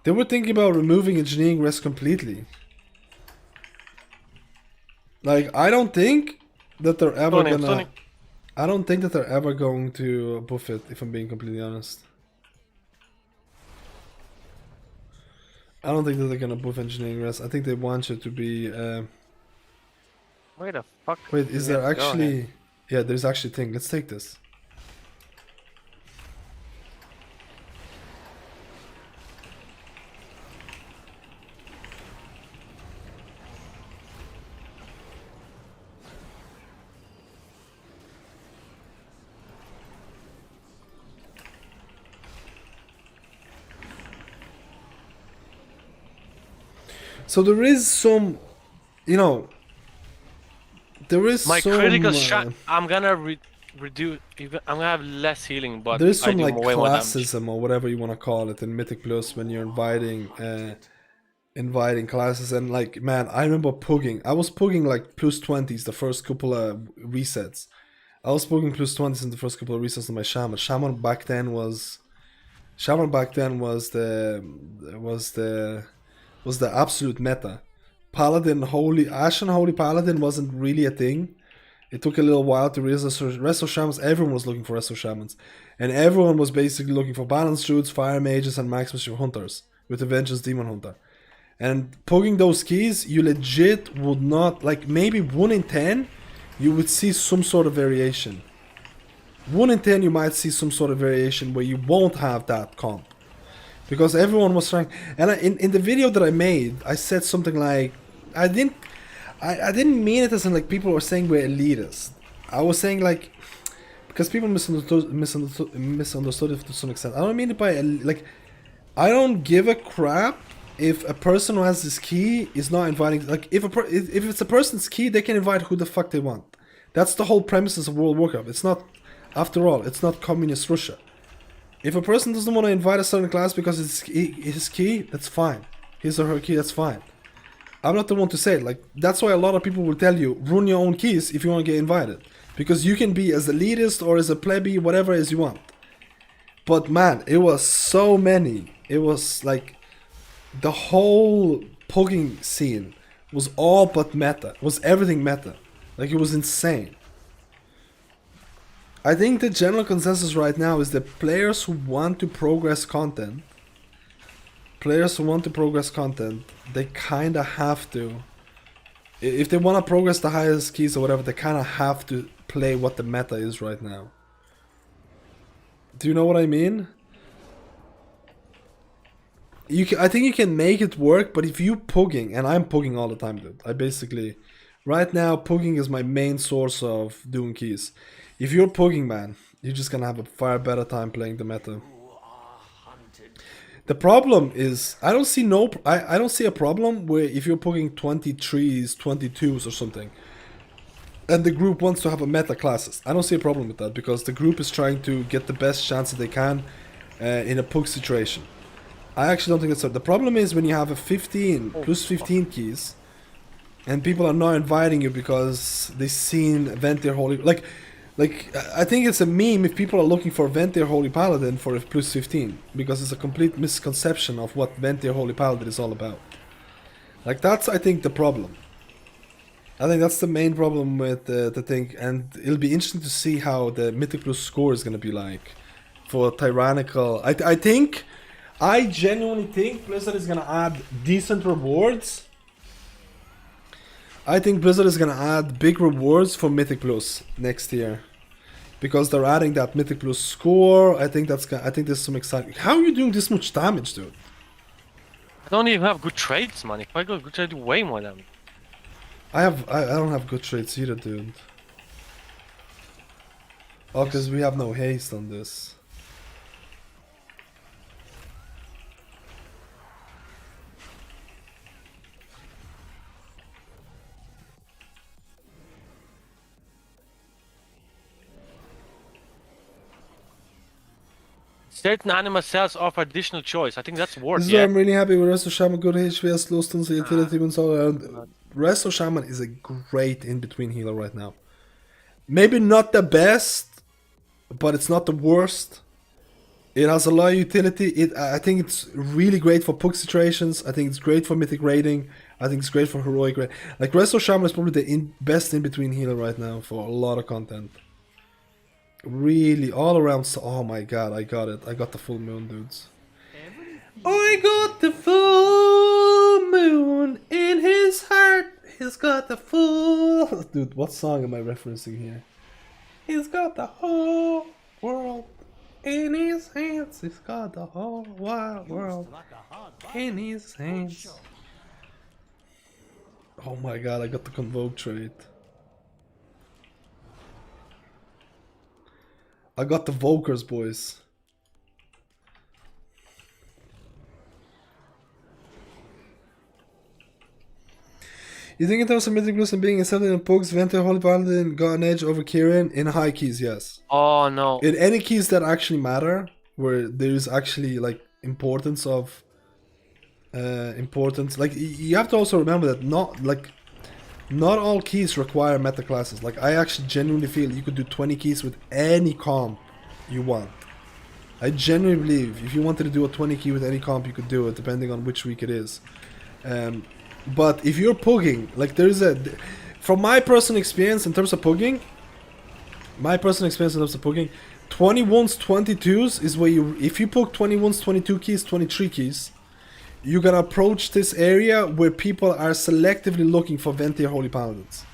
They were thinking about removing engineering rest completely. Like, I don't think that they're ever gonna. I don't think that they're ever going to buff it, if I'm being completely honest. I don't think that they're gonna buff engineering rest. I think they want you to be. Where the fuck? Wait, is there actually? Yeah, there's actually a thing. Let's take this. So there is some, you know, there is my some, critical shot. I'm gonna reduce. I'm gonna have less healing, but there's some I do like way more damage. classism or whatever you want to call it in Mythic Plus when you're inviting classes, and like, man, I remember pugging. I was pugging like plus 20s the first couple of resets. I was pugging plus 20s in the first couple of resets on my Shaman. Shaman back then was the absolute meta. Paladin, Ashen Holy Paladin wasn't really a thing. It took a little while to realize Resto Shamans. Everyone was looking for Resto Shamans. And everyone was basically looking for balanced Druids, Fire Mages, and Max Mischief Hunters with a Vengeance Demon Hunter. And pugging those keys, you legit would not, like maybe 1 in 10, you would see some sort of variation. 1 in 10 you might see some sort of variation where you won't have that comp. Because everyone was trying, and in the video that I made, I said something like, I didn't mean it as in like people were saying we're elitist. I was saying like, because people misunderstood it to some extent. I don't mean it by like, I don't give a crap if a person who has this key is not inviting. Like if it's a person's key, they can invite who the fuck they want. That's the whole premises of World of Warcraft. It's not, after all, it's not communist Russia. If a person doesn't want to invite a certain class because it's his key, that's fine. His or her key, that's fine. I'm not the one to say it. Like, that's why a lot of people will tell you, run your own keys if you want to get invited. Because you can be as elitist or as a plebby, whatever as you want. But man, it was so many. It was like, the whole pugging scene was all but meta. It was everything meta. Like, it was insane. I think the general consensus right now is that players who want to progress content, they kind of have to, if they want to progress the highest keys or whatever, they kind of have to play what the meta is right now. Do you know what I mean? I think you can make it work, but if you pugging, and I'm pugging all the time, dude. I basically, right now, pugging is my main source of doing keys. If you're pugging, man, you're just gonna have a far better time playing the meta. The problem is, I don't see a problem where if you're pugging 23s, 22s or something, and the group wants to have a meta classes. I don't see a problem with that because the group is trying to get the best chance that they can in a pug situation. I actually don't think that's so. The problem is when you have a plus 15 keys, and people are not inviting you because they've seen Ventir Holy, like, I think it's a meme if people are looking for Ventir Holy Paladin for a plus 15, because it's a complete misconception of what Ventir Holy Paladin is all about. Like, that's, I think, the problem. I think that's the main problem with the thing, and it'll be interesting to see how the Mythic Plus score is going to be like for Tyrannical. I genuinely think Blizzard is going to add decent rewards I think Blizzard is gonna add big rewards for Mythic Plus next year. Because they're adding that Mythic Plus score. I think there's some exciting. How are you doing this much damage, dude? I don't even have good trades, man. If I go good trade, do way more damage. I don't have good traits either, dude. Oh, because we have no haste on this. Certain anima cells offer additional choice. I think that's worth, This is yeah? why I'm really happy with Resto Shaman, good HP, slow stuns, utility, and so on. Resto Shaman is a great in-between healer right now. Maybe not the best, but it's not the worst. It has a lot of utility. I think it's really great for puck situations. I think it's great for mythic raiding. I think it's great for heroic raid. Like Resto Shaman is probably the best in-between healer right now for a lot of content. Really, all around. Oh my god, I got it. I got the full moon, dudes. I got the full moon in his heart. He's got the full. Dude, what song am I referencing here? He's got the whole world in his hands. He's got the whole wide world in his hands. Oh my god, I got the Convoke trait. I got the Vokers, boys. You think in terms of Mythic Plus and being accepted in Pugs, Vente, Holy Paladin got an edge over Kieran in high keys, yes. Oh no. In any keys that actually matter, where there's actually like importance of like you have to also remember that not all keys require meta classes. Like I actually genuinely feel you could do 20 keys with any comp you want. I genuinely believe if you wanted to do a 20 key with any comp, you could do it depending on which week it is. But if you're pugging, like from my personal experience in terms of pugging, 21s, 22s is where if you pug 21s, 22 keys, 23 keys, you're gonna approach this area where people are selectively looking for Ventier Holy Paladins.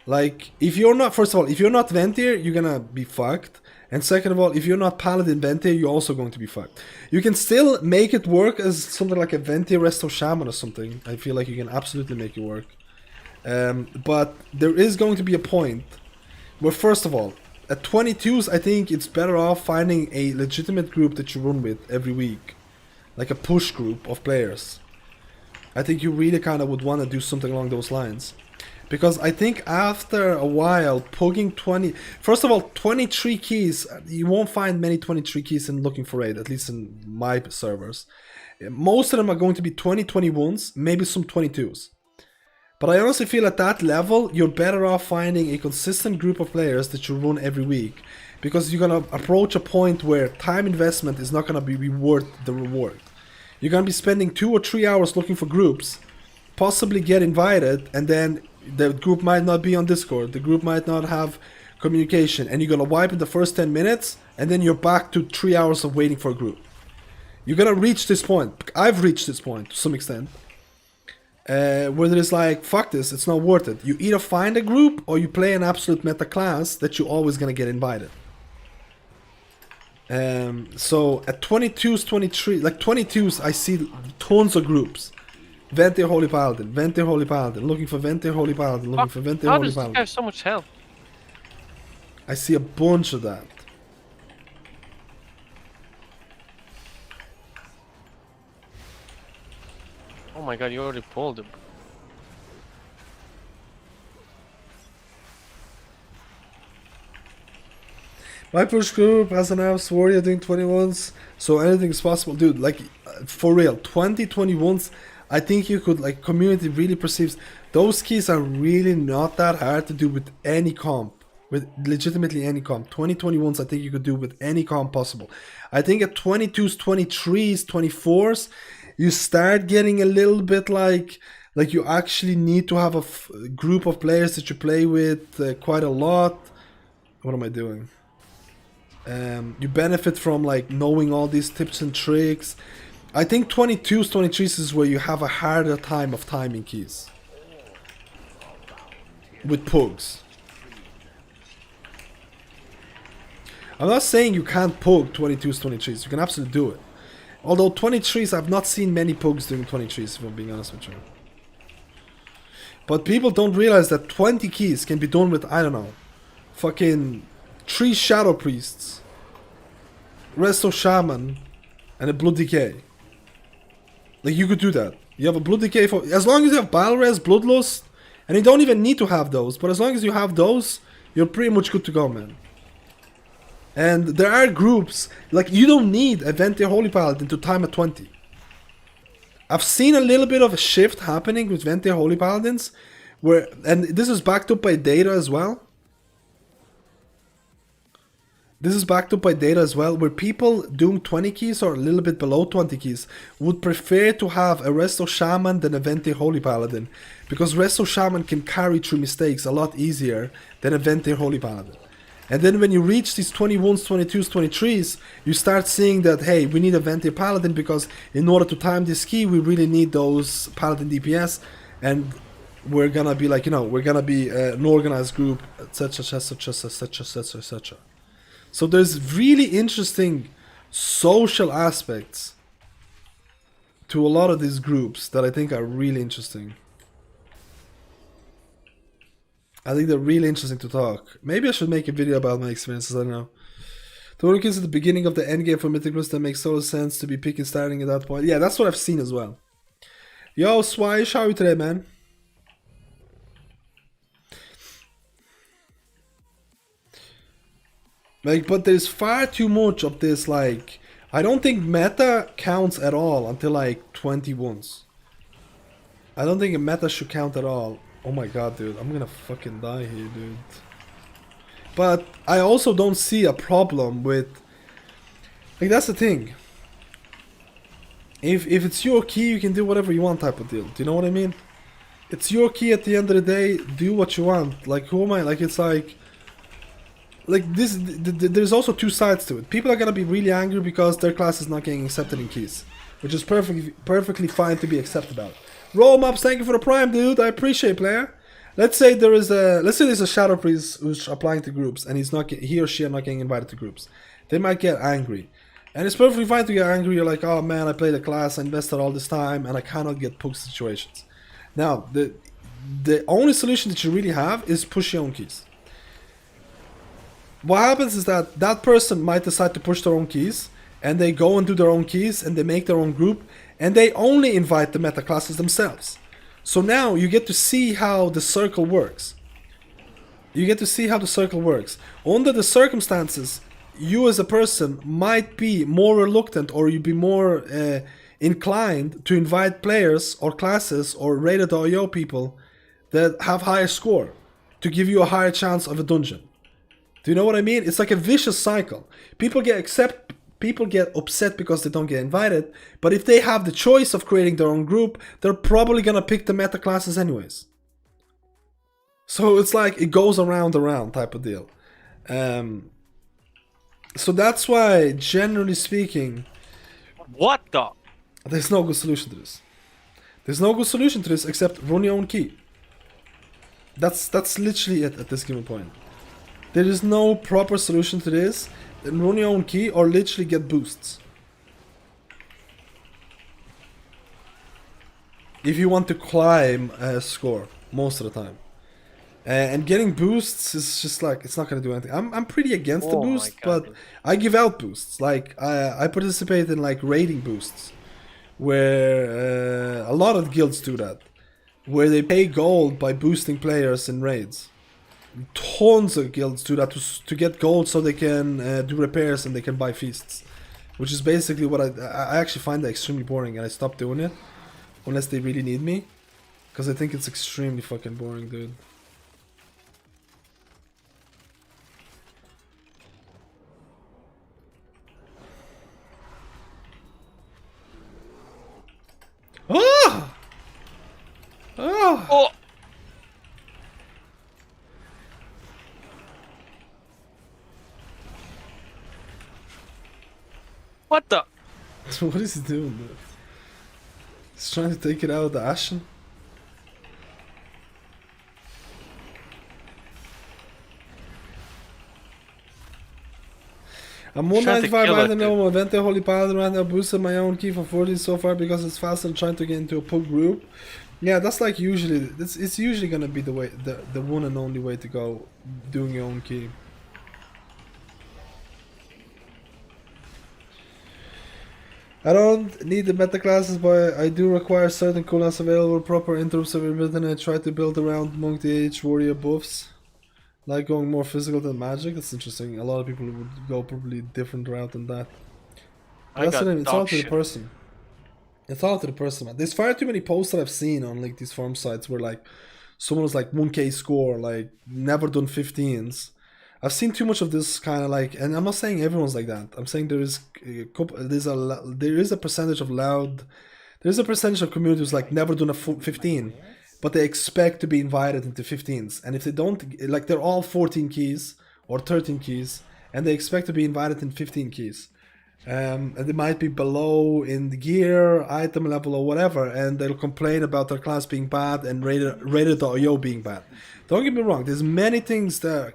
Like, if you're not, first of all, if you're not Ventier, you're gonna be fucked. And second of all, if you're not Paladin Ventier, you're also going to be fucked. You can still make it work as something like a Ventier Resto Shaman or something. I feel like you can absolutely make it work. But there is going to be a point where, first of all, at 22s, I think it's better off finding a legitimate group that you run with every week. Like a push group of players. I think you really kind of would want to do something along those lines. Because I think after a while, pugging 20... First of all, 23 keys, you won't find many 23 keys in Looking for Raid, at least in my servers. Most of them are going to be 21s, maybe some 22s. But I honestly feel at that level, you're better off finding a consistent group of players that you run every week. Because you're going to approach a point where time investment is not going to be worth the reward. You're going to be spending 2 or 3 hours looking for groups, possibly get invited, and then the group might not be on Discord, the group might not have communication, and you're going to wipe in the first 10 minutes, and then you're back to 3 hours of waiting for a group. You're going to reach this point. I've reached this point to some extent. Where there's like, fuck this, it's not worth it. You either find a group, or you play an absolute meta class that you're always going to get invited. So at 22s, 23, like 22s, I see tons of groups. Vente Holy Paladin, Vente Holy Paladin, looking for Vente Holy Paladin, looking for Vente How Holy does this Paladin. guy have so much health? I see a bunch of that. Oh my god, you already pulled him. My push group has an app warrior doing 21s, so anything is possible. Dude, like, for real, 21s, I think you could, like, community really perceives, those keys are really not that hard to do with any comp, with legitimately any comp. 21s, I think you could do with any comp possible. I think at 22s, 23s, 24s, you start getting a little bit like you actually need to have a group of players that you play with quite a lot. What am I doing? You benefit from like knowing all these tips and tricks. I think 22s, 23s is where you have a harder time of timing keys. with pugs. I'm not saying you can't pug 22s, 23s. You can absolutely do it. Although 23s, I've not seen many pugs doing 23s, if I'm being honest with you. But people don't realize that 20 keys can be done with, I don't know, fucking 3 Shadow Priests, Resto Shaman, and a Blood Decay. Like, you could do that. You have a Blood Decay for... As long as you have Battle Res, Bloodlust, and you don't even need to have those, but as long as you have those, you're pretty much good to go, man. And there are groups, like, you don't need a Venti Holy Paladin to time at 20. I've seen a little bit of a shift happening with Venti Holy Paladins, where, and this is backed up by data as well. This is backed up by data as well, where people doing 20 keys or a little bit below 20 keys would prefer to have a Resto Shaman than a Venti Holy Paladin, because Resto Shaman can carry through mistakes a lot easier than a Venti Holy Paladin. And then when you reach these 21s, 22s, 23s, you start seeing that, hey, we need a Venti Paladin because in order to time this key, we really need those Paladin DPS. And we're gonna be like, you know, we're gonna be an organized group, etc, etc, etc, etc, etc. So there's really interesting social aspects to a lot of these groups that I think are really interesting. I think they're really interesting to talk. Maybe I should make a video about my experiences, I don't know. The one is at the beginning of the endgame for Mythic Plus that makes total sense to be picking starting at that point. Yeah, that's what I've seen as well. Yo, Swish, how are you today, man? Like, but there's far too much of this, like... I don't think meta counts at all until, like, 21s. I don't think a meta should count at all. Oh my god, dude, I'm gonna fucking die here, dude. But I also don't see a problem with... Like, that's the thing. If it's your key, you can do whatever you want type of deal. Do you know what I mean? It's your key at the end of the day, do what you want. Like, who am I? Like, it's like... Like, this, there's also two sides to it. People are gonna be really angry because their class is not getting accepted in keys. Which is perfectly fine to be upset about. Roll Mops, thank you for the prime, dude. I appreciate, player. Let's say there's a Shadow Priest who's applying to groups, and he or she are not getting invited to groups. They might get angry, and it's perfectly fine to get angry. You're like, oh man, I played a class, I invested all this time, and I cannot get pug situations. Now, the only solution that you really have is push your own keys. What happens is that that person might decide to push their own keys, and they go and do their own keys, and they make their own group, and they only invite the meta classes themselves. So now you get to see how the circle works. You get to see how the circle works. Under the circumstances, you as a person might be more reluctant, or you'd be more inclined to invite players or classes or rated IO people that have higher score to give you a higher chance of a dungeon. Do you know what I mean? It's like a vicious cycle. People get upset because they don't get invited, but if they have the choice of creating their own group, they're probably gonna pick the meta classes anyways. So it's like it goes around type of deal. So that's why, generally speaking, What the? there's no good solution to this. There's no good solution to this except run your own key. That's literally it at this given point. There is no proper solution to this. Run your own key or literally get boosts. If you want to climb a score most of the time. And getting boosts is just like, it's not going to do anything. I'm pretty against the boost, but I give out boosts. Like, I participate in like raiding boosts. Where a lot of guilds do that. Where they pay gold by boosting players in raids. Tons of guilds do that to get gold so they can do repairs and they can buy feasts. Which is basically what I actually find that extremely boring, and I stopped doing it. Unless they really need me. Because I think it's extremely fucking boring, dude. Oh! Oh! Oh! What the? What is he doing, dude? He's trying to take it out of the Ashen. I'm Trying to 195 kill it, item level, went to Holy Paladin right now, boosted my own key for 40 so far because it's faster than trying to get into a pug group. Yeah, that's like usually, it's usually gonna be the way, the one and only way to go, doing your own key. I don't need the meta classes, but I do require certain cooldowns available, proper interrupts availability, and I try to build around Monk DH warrior buffs. Like going more physical than magic. That's interesting. A lot of people would go probably different route than that. It's all to the person. It's all to the person, man. There's far too many posts that I've seen on like these farm sites where like someone was like 1k score, like never done 15s. I've seen too much of this kind of like, and I'm not saying everyone's like that. I'm saying there is a percentage of community who's like never done a 15, but they expect to be invited into 15s. And if they don't, like they're all 14 keys or 13 keys, and they expect to be invited in 15 keys. And they might be below in the gear, item level or whatever, and they'll complain about their class being bad and rated.io being bad. Don't get me wrong, there's many things that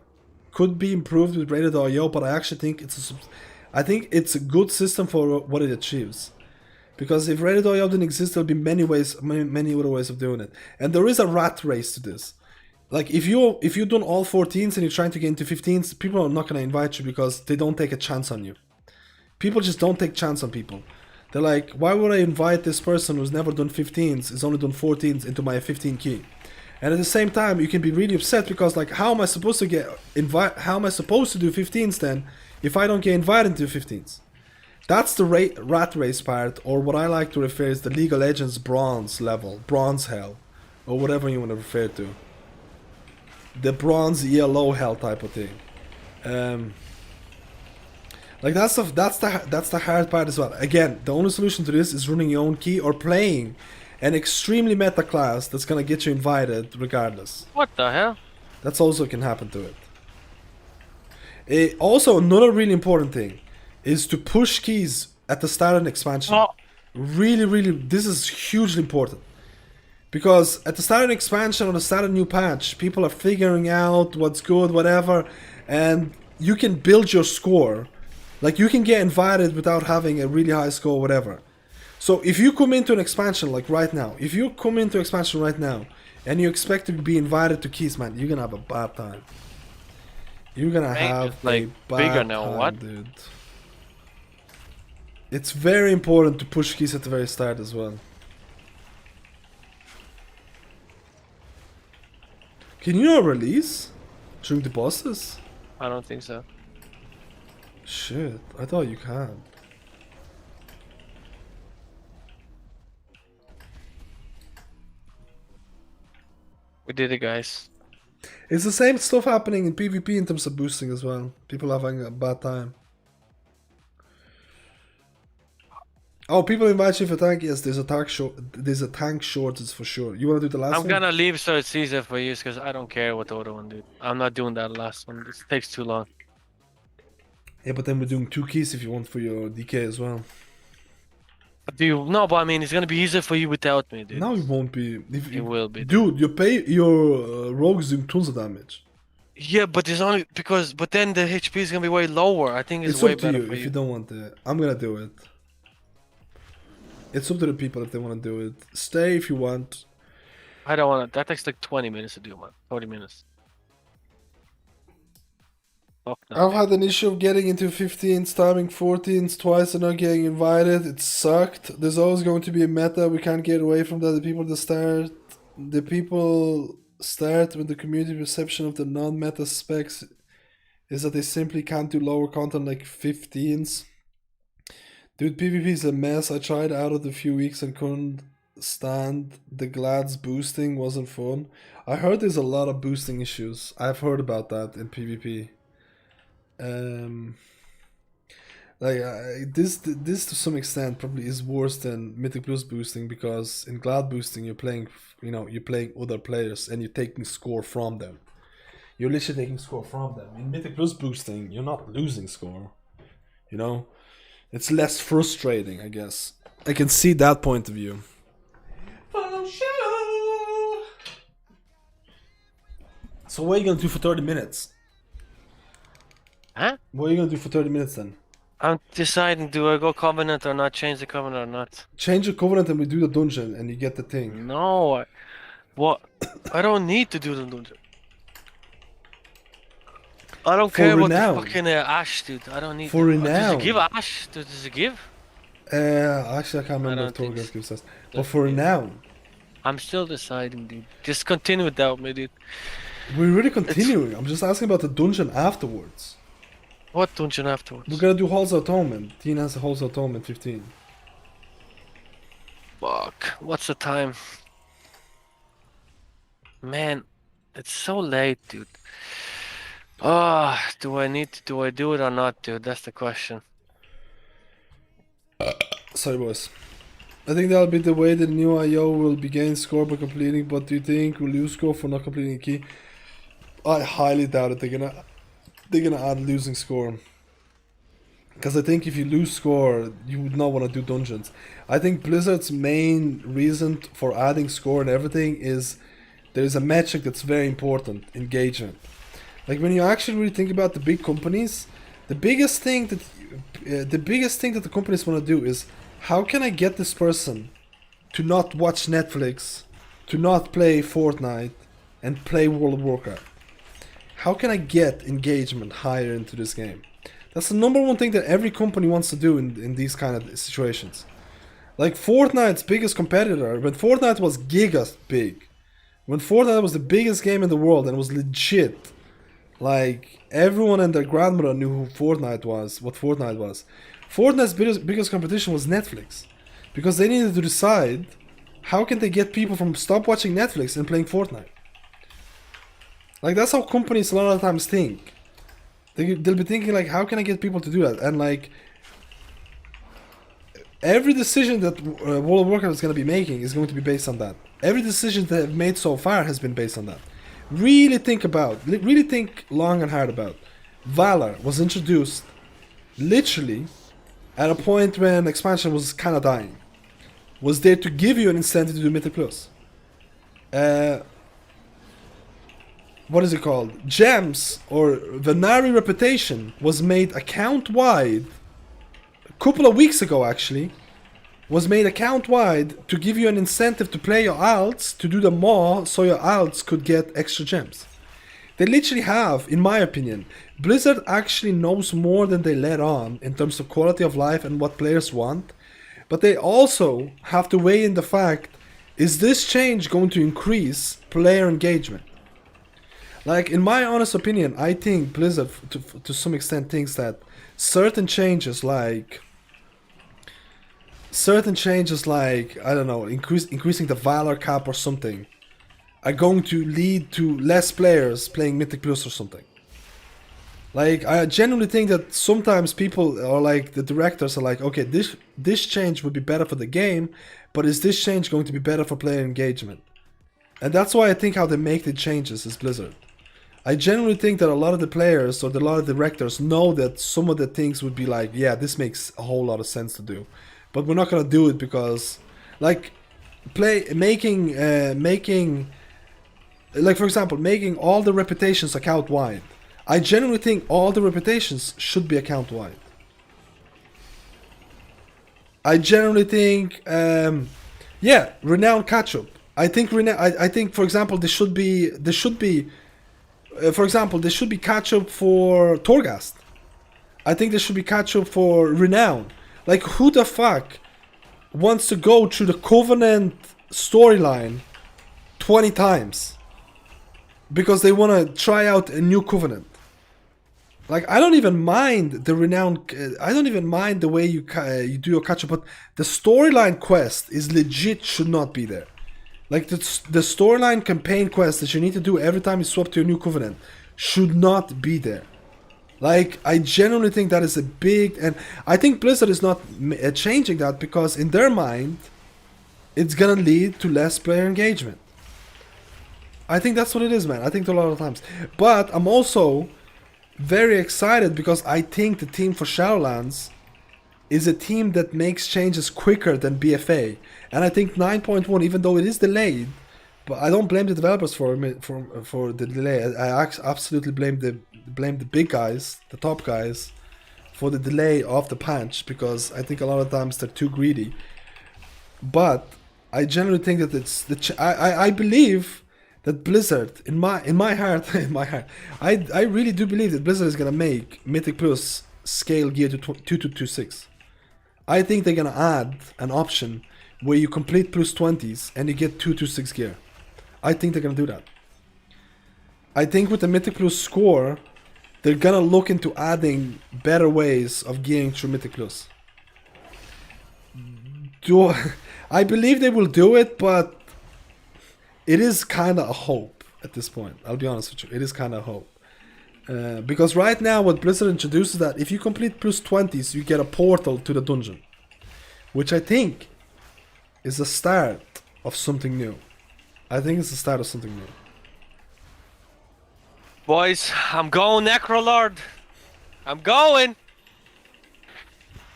could be improved with rated.io, but I actually think it's a good system for what it achieves. Because if rated.io didn't exist, there'll be many other ways of doing it. And there is a rat race to this. Like if you've done all 14s and you're trying to get into 15s, people are not going to invite you because they don't take a chance on you. People just don't take chance on people. They're like, why would I invite this person who's never done 15s, has only done 14s into my 15 key? And at the same time, you can be really upset because like, how am I supposed to do 15s then if I don't get invited to 15s? That's the rat race part, or what I like to refer as the League of Legends bronze level, bronze hell, or whatever you want to refer to. The bronze yellow hell type of thing. Like that's the hard part as well. Again, the only solution to this is running your own key or playing an extremely meta class that's gonna get you invited regardless. What the hell? That's also can happen to it. Also, another really important thing is to push keys at the start of an expansion. Oh. Really, this is hugely important. Because at the start of an expansion or the start of a new patch, people are figuring out what's good, whatever, and you can build your score. Like, you can get invited without having a really high score, whatever. So, if you come into an expansion, like right now, and you expect to be invited to keys, man, you're gonna have a bad time. You're gonna have like a bad bigger now, time, what? dude. It's very important to push keys at the very start as well. Can you not release during the bosses? I don't think so. Shit, I thought you can. We did it, guys. It's the same stuff happening in PvP in terms of boosting as well. People having a bad time. Oh, people invite you for tank. Yes, there's a tank shortage for sure. You want to do the last one? I'm gonna leave so it's easier for you because I don't care what the other one did. I'm not doing that last one. It takes too long. Yeah, but then we're doing 2 keys if you want for your DK as well. No, but I mean, it's gonna be easier for you without me, dude. No, it won't be. It will be. Dude, your rogue is doing tons of damage. Yeah, but it's only because. But then the HP is gonna be way lower. I think it's way up to better you for if you don't want it. I'm gonna do it. It's up to the people if they want to do it. Stay if you want. I don't want to. That takes like 20 minutes to do, man. 40 minutes. Fuck no. I've had an issue of getting into 15s, timing 14s twice and not getting invited. It sucked. There's always going to be a meta. We can't get away from that. The people start with the community perception of the non-meta specs is that they simply can't do lower content like 15s. Dude, PvP is a mess. I tried out of the few weeks and couldn't stand the Glad's boosting. Wasn't fun. I heard there's a lot of boosting issues. I've heard about that in PvP. This to some extent probably is worse than Mythic Plus boosting because in Glad boosting you're playing other players and you're taking score from them. You're literally taking score from them. In Mythic Plus boosting, you're not losing score. You know? It's less frustrating, I guess. I can see that point of view. Follow show. So what are you gonna do for 30 minutes? Huh? What are you gonna do for 30 minutes then? I'm deciding, do I go Covenant or not, change the Covenant or not? Change the covenant and we do the dungeon and you get the thing. No, what? I don't need to do the dungeon. I don't For care about the renown. fucking Ash, dude. I don't need For it. Does it renown. give Ash? Does it give? Actually I can't remember if don't think Choreghast gives us. But Doesn't for give. renown. I'm still deciding, dude. Just continue without me, dude. We're really continuing. I'm just asking about the dungeon afterwards. What dungeon afterwards? We're gonna do Halls of Atonement. Tina has a Halls of Atonement 15. Fuck. What's the time? Man, it's so late, dude. Ah, do I do it or not, dude? That's the question. Sorry, boys. I think that'll be the way the new IO will be gain score by completing, but do you think we'll lose score for not completing a key? I highly doubt it. They're gonna add losing score. Because I think if you lose score, you would not want to do dungeons. I think Blizzard's main reason for adding score and everything is there is a metric that's very important, engagement. Like when you actually really think about the big companies, the biggest thing that the companies want to do is how can I get this person to not watch Netflix, to not play Fortnite, and play World of Warcraft? How can I get engagement higher into this game? That's the number one thing that every company wants to do in these kind of situations. Like Fortnite's biggest competitor, when Fortnite was giga big, when Fortnite was the biggest game in the world and was legit, like everyone and their grandmother knew who Fortnite was, what Fortnite was. Fortnite's biggest competition was Netflix, because they needed to decide how can they get people from stop watching Netflix and playing Fortnite. Like that's how companies a lot of times think. They'll be thinking like, how can I get people to do that? And like every decision that World of Warcraft is going to be making is going to be based on that. Every decision that they've made so far has been based on that. Really think long and hard about. Valor was introduced literally at a point when expansion was kind of dying. Was there to give you an incentive to do Mythic Plus. What is it called? Gems or Venari Reputation was made account-wide a couple of weeks ago actually. Was made account-wide to give you an incentive to play your alts, to do the maw so your alts could get extra gems. They literally have, in my opinion, Blizzard actually knows more than they let on in terms of quality of life and what players want. But they also have to weigh in the fact, is this change going to increase player engagement? Like, in my honest opinion, I think Blizzard, to some extent, thinks that certain changes like, I don't know, increasing the Valor cap or something, are going to lead to less players playing Mythic Plus or something. Like, I genuinely think that sometimes people are like, the directors are like, okay, this change would be better for the game, but is this change going to be better for player engagement? And that's why I think how they make the changes is Blizzard. I genuinely think that a lot of the players or a lot of the directors know that some of the things would be like, yeah, this makes a whole lot of sense to do. But we're not gonna do it because, like, making for example, making all the reputations account wide. I genuinely think all the reputations should be account wide. I genuinely think, yeah, renown catch up. I think for example, there should be catch up for Choreghast. I think there should be catch up for renown. Like, who the fuck wants to go through the Covenant storyline 20 times because they want to try out a new Covenant? Like, I don't even mind the renown. I don't even mind the way you do your catch up, but the storyline quest is legit should not be there. Like, the storyline campaign quest that you need to do every time you swap to a new Covenant should not be there. Like, I genuinely think that is a big... And I think Blizzard is not changing that because in their mind, it's gonna lead to less player engagement. I think that's what it is, man. I think a lot of times. But I'm also very excited because I think the team for Shadowlands is a team that makes changes quicker than BFA. And I think 9.1, even though it is delayed, but I don't blame the developers for the delay. I absolutely blame the big guys, the top guys, for the delay of the patch, because I think a lot of times they're too greedy. But I generally think that it's I believe that Blizzard, in my heart, I really do believe that Blizzard is gonna make Mythic Plus scale gear to 2226. I think they're gonna add an option where you complete plus 20s and you get 226 gear. I think they're gonna do that. I think with the Mythic Plus score, they're gonna look into adding better ways of gearing through Mythic Plus. I believe they will do it, but it is kind of a hope at this point. I'll be honest with you, it is kind of a hope. Because right now what Blizzard introduces is that if you complete plus 20s, you get a portal to the dungeon. Which I think is the start of something new. I think it's the start of something new. Boys, I'm going Necrolord. I'm going.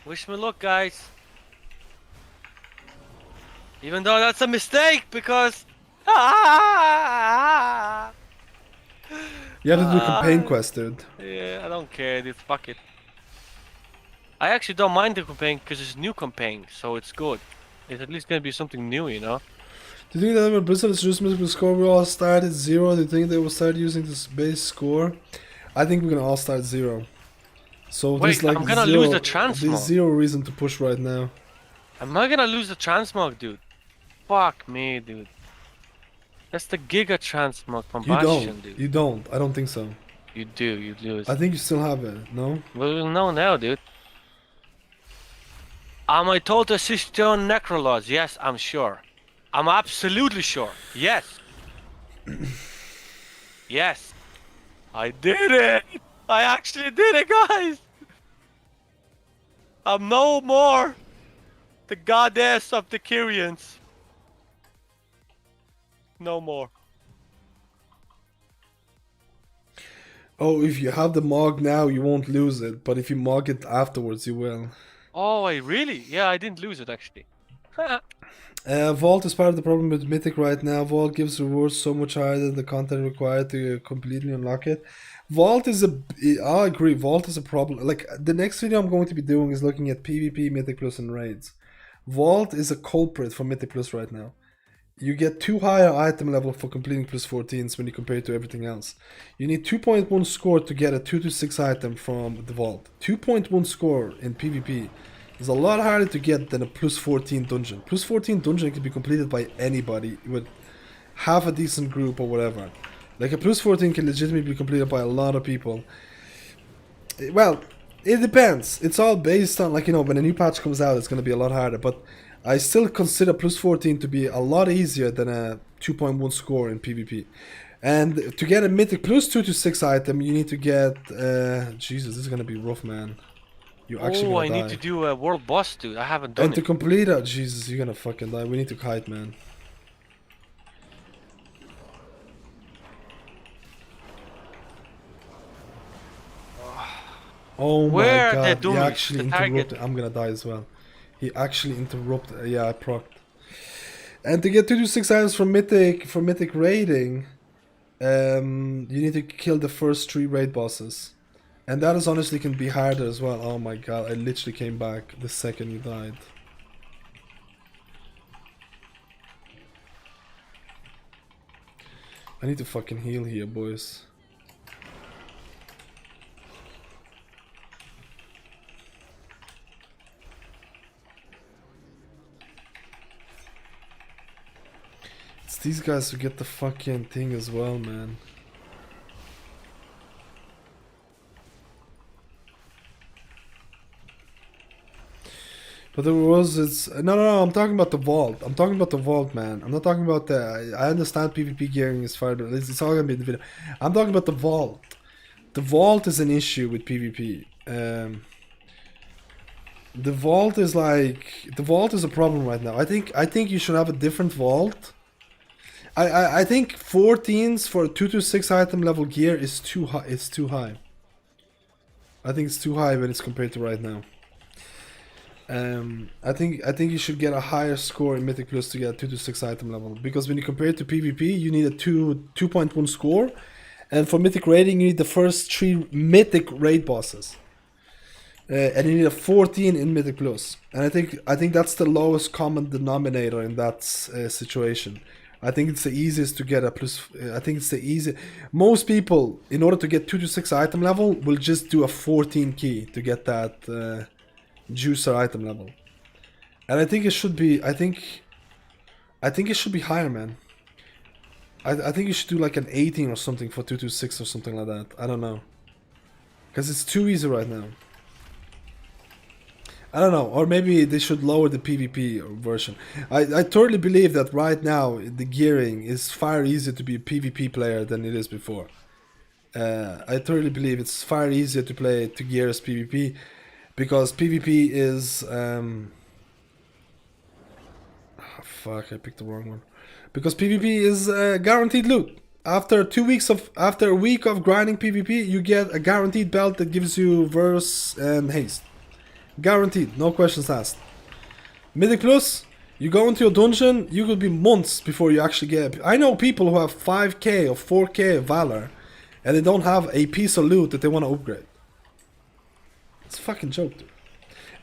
Wish me luck, guys. Even though that's a mistake, because... You have to do a campaign quest, dude. Yeah, I don't care, dude. Fuck it. I actually don't mind the campaign because it's new campaign, so it's good. It's at least gonna be something new, you know? Do you think that when Blizzard introduced Mythic score, we all start at 0? Do you think they will start using this base score? I think we're gonna all start 0. So Wait, there's like I'm gonna zero, lose the transmog. There's 0 reason to push right now. Am I gonna lose the transmog, dude? Fuck me, dude. That's the Giga transmog from Bastion, dude. You don't. I don't think so. You do, you lose. I think you still have it, no? We'll know now, dude. Am I told to assist you on Necrolords? Yes, I'm sure. I'm absolutely sure. Yes. Yes. I did it! I actually did it, guys! I'm no more the goddess of the Kyrians. No more. Oh, if you have the Mog now, you won't lose it. But if you Mog it afterwards, you will. Oh, I really? Yeah, I didn't lose it, actually. Vault is part of the problem with Mythic right now. Vault gives rewards so much higher than the content required to completely unlock it. Vault is I agree, Vault is a problem. Like, the next video I'm going to be doing is looking at PvP, Mythic Plus, and Raids. Vault is a culprit for Mythic Plus right now. You get 2 higher item level for completing plus 14s when you compare it to everything else. You need 2.1 score to get a 2-6 item from the Vault. 2.1 score in PvP is a lot harder to get than a plus 14 dungeon. Plus 14 dungeon can be completed by anybody with half a decent group or whatever. Like, a plus 14 can legitimately be completed by a lot of people. Well, it depends. It's all based on, like, you know, when a new patch comes out, it's going to be a lot harder. But I still consider plus 14 to be a lot easier than a 2.1 score in PvP. And to get a Mythic plus 2-6 item, you need to get... Jesus, this is going to be rough, man. You actually I need to do a world boss, dude. I haven't done and it. to complete it... Jesus, you're going to fucking die. We need to kite, man. Oh my Where god, they he doing actually the target? interrupted. I'm gonna die as well. He actually interrupted. Yeah, I procced. And to get 2-6 items from Mythic raiding, you need to kill the first 3 raid bosses. And that is honestly can be harder as well. Oh my god, I literally came back the second you died. I need to fucking heal here, boys. It's these guys who get the fucking thing as well, man. But there was it's no, I'm talking about the vault. I'm talking about the vault, man. I'm not talking about the... I understand PvP gearing is far, but it's all gonna be in the video. I'm talking about the vault. The vault is an issue with PvP. The vault is like... The vault is a problem right now. I think you should have a different vault. I think 14s for 2-6 item level gear is too high. It's too high. I think it's too high when it's compared to right now. I think you should get a higher score in Mythic Plus to get a 2-6 item level, because when you compare it to PvP, you need a 2.1 score, and for Mythic raiding, you need the first 3 Mythic raid bosses. and you need a 14 in Mythic Plus. And I think that's the lowest common denominator in that situation. I think it's the easiest to get a plus. I think it's the easy. Most people, in order to get 2 to 6 item level, will just do a 14 key to get that juicer item level. And I think it should be. I think it should be higher, man. I think you should do like an 18 or something for 2 to 6 or something like that. I don't know, because it's too easy right now. I don't know, or maybe they should lower the PvP version. I totally believe that right now the gearing is far easier to be a PvP player than it is before. I totally believe it's far easier to gear as PvP, because PvP is fuck, I picked the wrong one. Because PvP is guaranteed loot. After a week of grinding PvP, you get a guaranteed belt that gives you verse and haste. Guaranteed, no questions asked. Mythic Plus, you go into a dungeon, you could be months before you actually get. I know people who have 5k or 4k of Valor, and they don't have a piece of loot that they want to upgrade. It's a fucking joke, dude.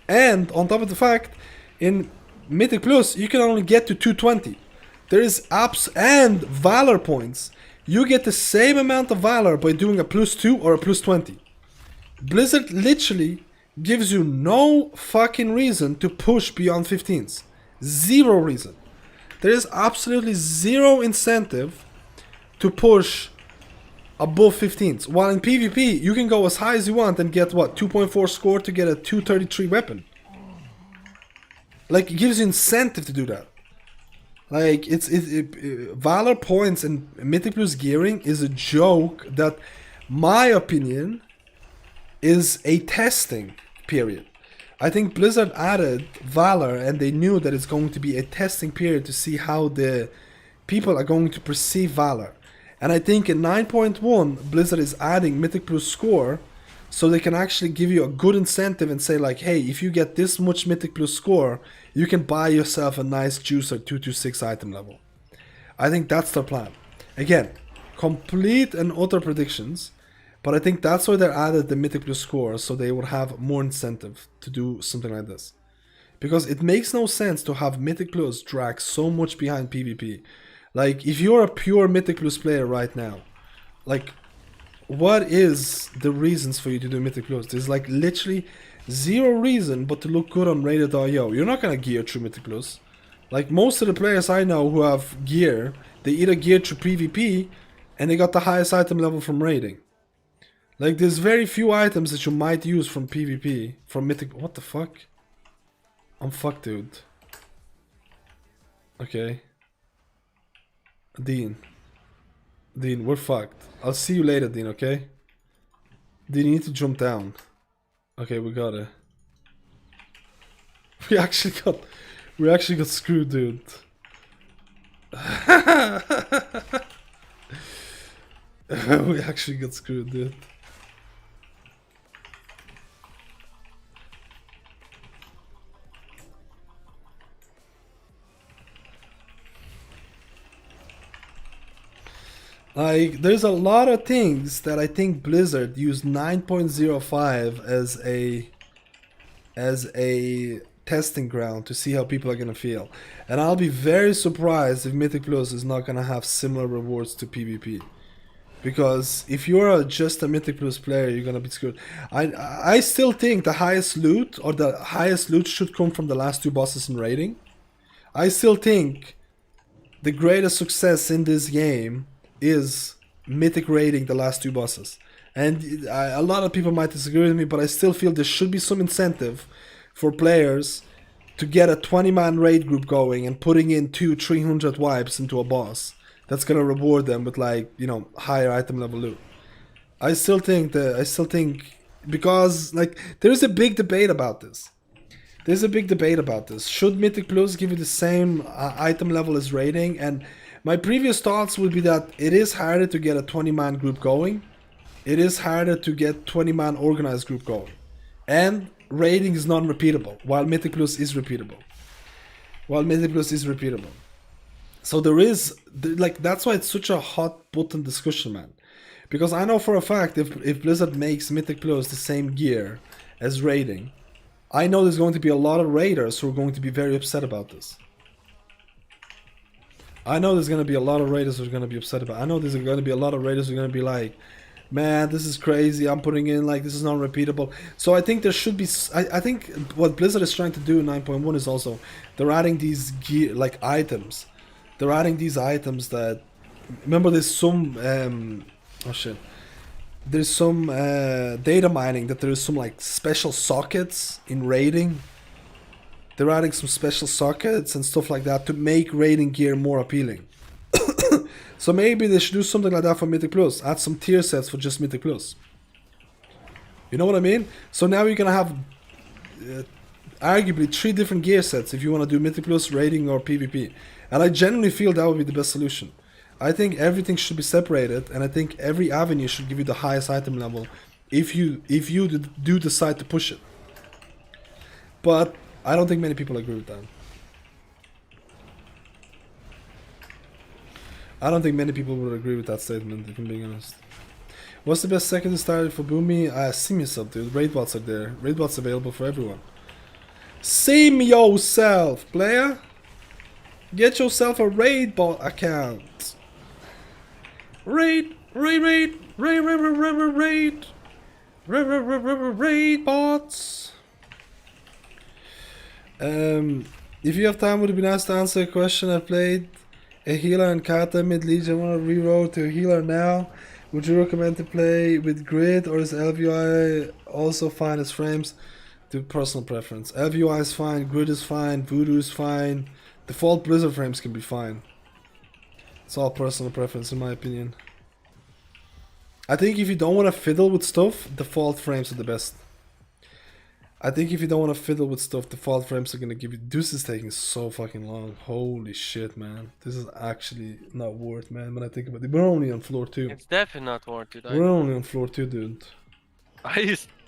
And on top of the fact, in Mythic Plus, you can only get to 220. There is apps and Valor points. You get the same amount of Valor by doing a +2 or a +20. Blizzard literally gives you no fucking reason to push beyond 15s. Zero reason. There is absolutely zero incentive to push above 15s. While in PvP, you can go as high as you want and get what, 2.4 score to get a 233 weapon. Like, it gives you incentive to do that. Like, Valor points and Mythic Plus gearing is a joke that, my opinion, is a testing period. I think Blizzard added Valor and they knew that it's going to be a testing period to see how the people are going to perceive Valor. And I think in 9.1, Blizzard is adding Mythic Plus score so they can actually give you a good incentive and say like, hey, if you get this much Mythic Plus score, you can buy yourself a nice juicer 2 to 6 item level. I think that's their plan. Again, complete and utter predictions, but I think that's why they added the Mythic Plus score, so they would have more incentive to do something like this. Because it makes no sense to have Mythic Plus drag so much behind PvP. Like, if you're a pure Mythic Plus player right now, like, what is the reasons for you to do Mythic Plus? There's like literally zero reason but to look good on rated.io. You're not gonna gear through Mythic Plus. Like, most of the players I know who have gear, they either gear through PvP and they got the highest item level from raiding. Like, there's very few items that you might use from PvP, from Mythic. What the fuck? I'm fucked, dude. Okay. Dean, we're fucked. I'll see you later, Dean, okay? Dean, you need to jump down. Okay, we got it. We actually got screwed, dude. We actually got screwed, dude. Like, there's a lot of things that I think Blizzard used 9.05 as a testing ground to see how people are gonna feel. And I'll be very surprised if Mythic Plus is not gonna have similar rewards to PvP. Because if you're just a Mythic Plus player, you're gonna be screwed. I still think the highest loot should come from the last 2 bosses in raiding. I still think the greatest success in this game is Mythic raiding the last 2 bosses. And a lot of people might disagree with me, but I still feel there should be some incentive for players to get a 20-man raid group going and putting in 200-300 wipes into a boss. That's gonna reward them with, like, you know, higher item level loot. I still think because, like, there's a big debate about this. Should Mythic Plus give you the same item level as raiding? And my previous thoughts would be that it is harder to get a 20-man group going. It is harder to get 20-man organized group going. And raiding is non-repeatable, while Mythic Plus is repeatable. So there is, like, that's why it's such a hot button discussion, man. Because I know for a fact if Blizzard makes Mythic Plus the same gear as raiding, I know there's going to be a lot of raiders who are going to be very upset about this. I know there's going to be a lot of raiders who are going to be upset about it. I know there's going to be a lot of raiders who are going to be like, man, this is crazy, I'm putting in, like, this is not repeatable. So I think there should be, I think what Blizzard is trying to do in 9.1 is also, they're adding these gear, like, items. They're adding these items that, remember there's some, oh shit. There's some data mining that there's some, like, special sockets in raiding. They're adding some special sockets and stuff like that to make raiding gear more appealing. So maybe they should do something like that for Mythic Plus. Add some tier sets for just Mythic Plus. You know what I mean? So now you're gonna have arguably 3 different gear sets if you want to do Mythic Plus, raiding, or PvP. And I genuinely feel that would be the best solution. I think everything should be separated, and I think every avenue should give you the highest item level if you do decide to push it. But I don't think many people agree with that. I don't think many people would agree with that statement, if I'm being honest. What's the best second start for Boomy? Sim yourself, dude. Raid bots are there. Raid bots available for everyone. Sim yourself, player. Get yourself a raid bot account. Raid bots. If you have time, would it be nice to answer a question? I played a healer and Kata mid Legion. I want to reroll to a healer now. Would you recommend to play with grid, or is LVI also fine as frames? To personal preference. LVI is fine, grid is fine, voodoo is fine. Default Blizzard frames can be fine. It's all personal preference in my opinion. I think if you don't want to fiddle with stuff, default frames are the best. I think if you don't want to fiddle with stuff, default frames are gonna give you. This is taking so fucking long. Holy shit, man. This is actually not worth, man. When I think about it, we're only on floor 2. It's definitely not worth it. We're only on floor 2, dude.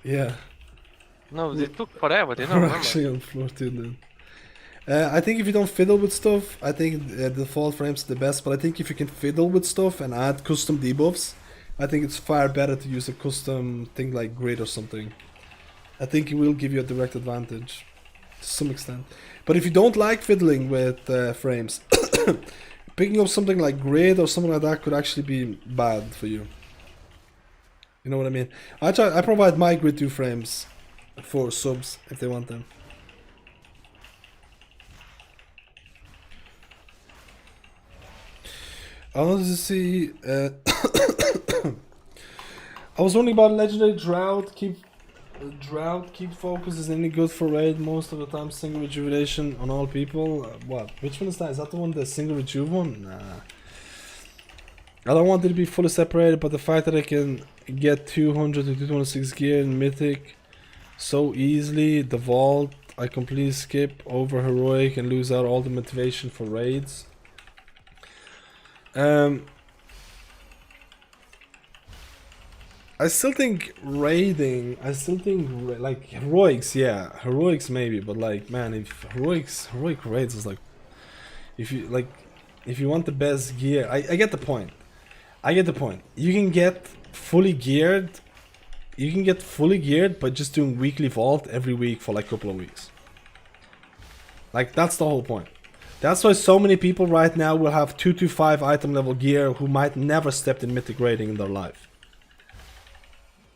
Yeah. No, it took forever. They don't We're remember. actually on floor 2, dude. I think if you don't fiddle with stuff, I think default frames are the best. But I think if you can fiddle with stuff and add custom debuffs, I think it's far better to use a custom thing like grid or something. I think it will give you a direct advantage to some extent. But if you don't like fiddling with frames, picking up something like grid or something like that could actually be bad for you. You know what I mean? I provide my grid 2 frames for subs if they want them. I wanted to see. I was wondering about legendary drought. Keep focus is any good for raid most of the time. Single rejuvenation on all people. What? Which one is that? Is that the one, the single rejuve one? Nah. I don't want it to be fully separated, but the fact that I can get 200 to 206 gear in mythic so easily, the vault, I completely skip over heroic and lose out all the motivation for raids. I still think raiding, like heroics, yeah, heroics maybe, but like, man, if heroic raids is like, if you want the best gear, I get the point. You can get fully geared, by just doing weekly vault every week for like a couple of weeks. Like, that's the whole point. That's why so many people right now will have 2 to 5 item level gear who might never stepped in mythic raiding in their life.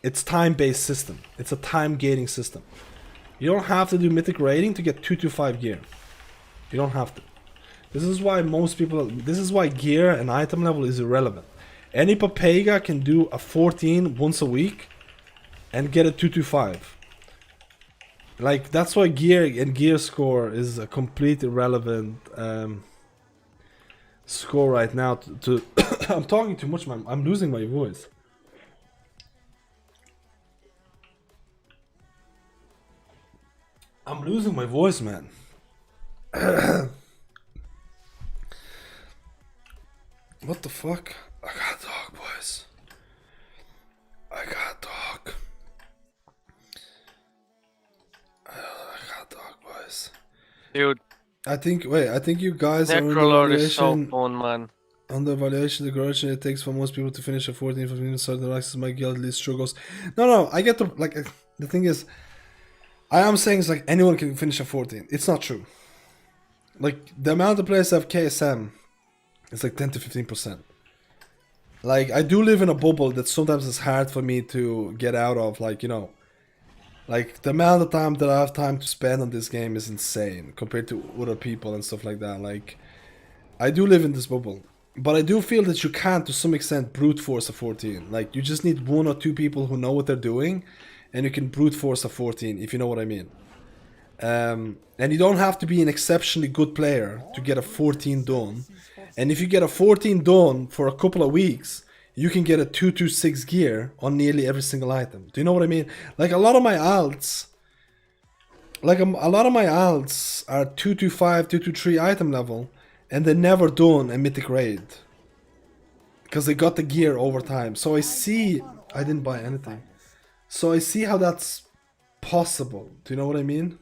It's time-based system. It's a time gating system. You don't have to do mythic raiding to get 2 to 5 gear. You don't have to. This is why gear and item level is irrelevant. Any Papega can do a 14 once a week and get a 2 to 5. Like, that's why gear and gear score is a complete irrelevant score right now. I'm talking too much, man. I'm losing my voice. I'm losing my voice, man. What the fuck? I got a dog, boys. I got a dog. Dude, I think you guys are Necrolord is so evaluation. fun, man. On the evaluation, the duration it takes for most people to finish a 14 for certain access my guild least struggles. No, I get the thing is, I am saying it's like anyone can finish a 14. It's not true. Like the amount of players that have KSM is like 10 to 15%. Like I do live in a bubble that sometimes it's hard for me to get out of. Like, you know, like the amount of time that I have time to spend on this game is insane compared to other people and stuff like that. Like I do live in this bubble, but I do feel that you can to some extent brute force a 14. Like you just need 1 or 2 people who know what they're doing, and you can brute force a 14, if you know what I mean. And you don't have to be an exceptionally good player to get a 14 done. And if you get a 14 done for a couple of weeks, you can get a 226 gear on nearly every single item. Do you know what I mean? Like a lot of my alts, are 225, 223 item level, and they never done a mythic raid because they got the gear over time. So I see, I didn't buy anything. So I see how that's possible. Do you know what I mean?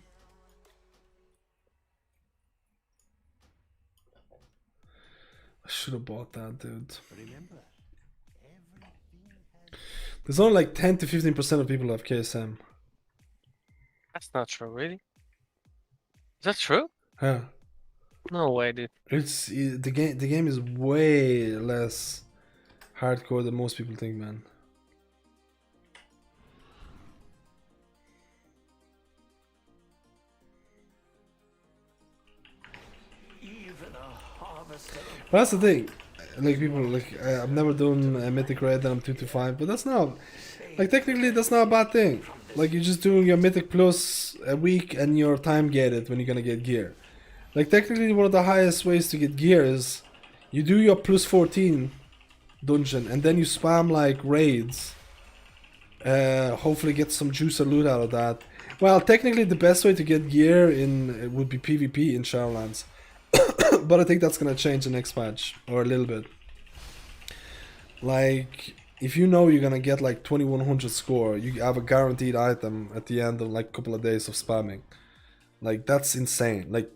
I should have bought that, dude. There's only like 10 to 15% of people who have KSM. That's not true, really. Is that true? Yeah. No way, dude. It's the game is way less hardcore than most people think, man. But that's the thing. Like people like I've never done a mythic raid and I'm 225, but that's not like technically that's not a bad thing. Like you're just doing your mythic plus a week and you're time gated when you're gonna get gear. Like technically one of the highest ways to get gear is you do your plus 14 dungeon and then you spam like raids. Hopefully get some juice or loot out of that. Well, technically the best way to get gear in would be PvP in Shadowlands. But I think that's gonna change the next patch, or a little bit. Like, if you know you're gonna get like 2100 score, you have a guaranteed item at the end of like a couple of days of spamming. Like, that's insane. Like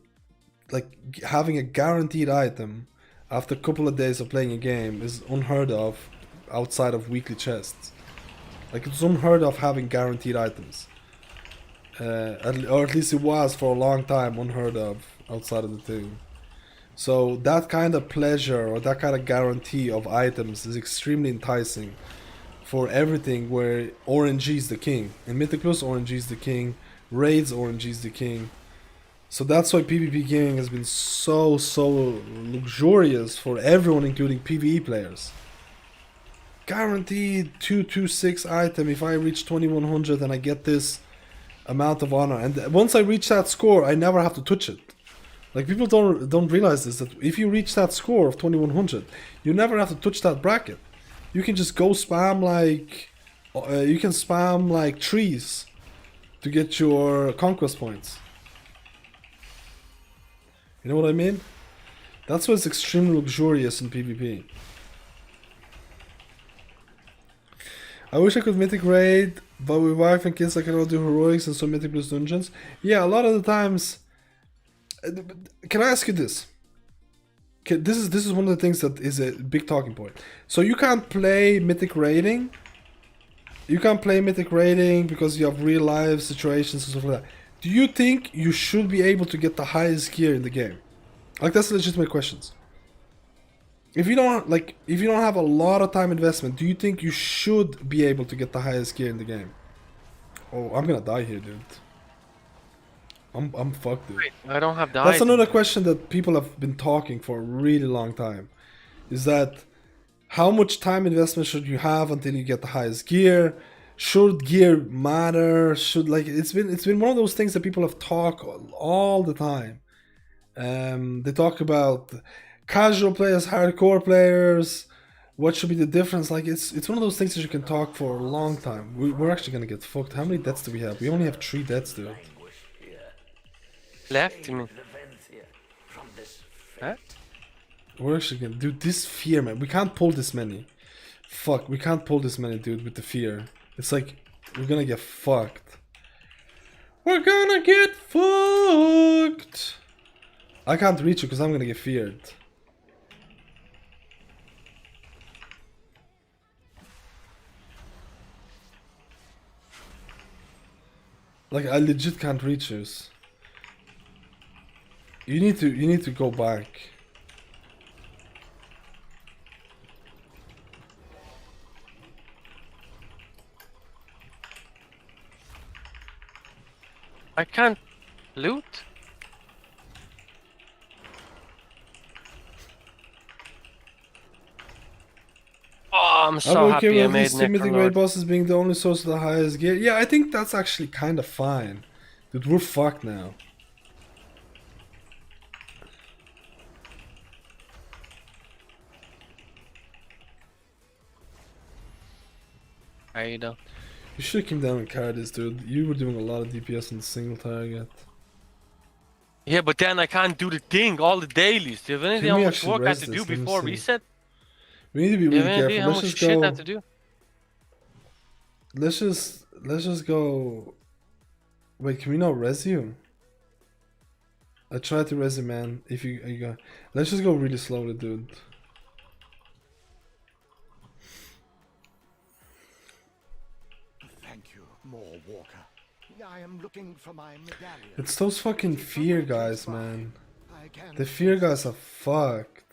having a guaranteed item after a couple of days of playing a game is unheard of outside of weekly chests. Like, it's unheard of having guaranteed items. Or at least it was for a long time unheard of outside of the thing. So that kind of pleasure or that kind of guarantee of items is extremely enticing for everything where RNG is the king. In Mythic Plus, RNG is the king. Raids, RNG is the king. So that's why PvP gaming has been so luxurious for everyone, including PvE players. Guaranteed 226 item if I reach 2100 and I get this amount of honor. And once I reach that score, I never have to touch it. Like, people don't realize this, that if you reach that score of 2100, you never have to touch that bracket. You can just go spam like you can spam like trees to get your conquest points. You know what I mean? That's why it's extremely luxurious in PvP. I wish I could mythic raid, but with wife and kids I can all do heroics and some mythic plus dungeons. Yeah, a lot of the times. Can I ask you this? This is one of the things that is a big talking point. So you can't play mythic raiding. You can't play mythic raiding because you have real life situations and stuff like that. Do you think you should be able to get the highest gear in the game? Like, that's legitimate questions. If you don't have a lot of time investment, do you think you should be able to get the highest gear in the game? Oh, I'm gonna die here, dude. I'm fucked, dude. Wait, I don't have the That's item. another question that people have been talking for a really long time. Is that how much time investment should you have until you get the highest gear? Should gear matter? It's been one of those things that people have talked all the time. They talk about casual players, hardcore players. What should be the difference? Like, it's one of those things that you can talk for a long time. We're actually gonna get fucked. How many deaths do we have? We only have 3 deaths, dude. Left me. Huh? We're actually gonna do this fear, man. We can't pull this many. Fuck, we can't pull this many, dude, with the fear. It's like, we're gonna get fucked. We're gonna get fucked. I can't reach you because I'm gonna get feared. Like I legit can't re-choose. You need to go back. I can't loot. Oh, I'm so I'm okay happy I with made these two mythic Necrolord. raid bosses being the only source of the highest gear. Yeah, I think that's actually kind of fine. Dude, we're fucked now. Aido. You should have came down and carried this, dude. You were doing a lot of DPS on the single target. Yeah, but then I can't do the thing, all the dailies. Do you have any idea Can we how much actually work I have res to this? do Let me before see. reset? We need to be Do you really have any idea careful. how much shit I have to do? Let's just go. Wait, can we not res you? I tried to res you, man. If you go, let's just go really slowly, dude. Thank you, more Walker. I am looking for my medallion. It's those fucking fear guys, man. I can The fear guys are fucked.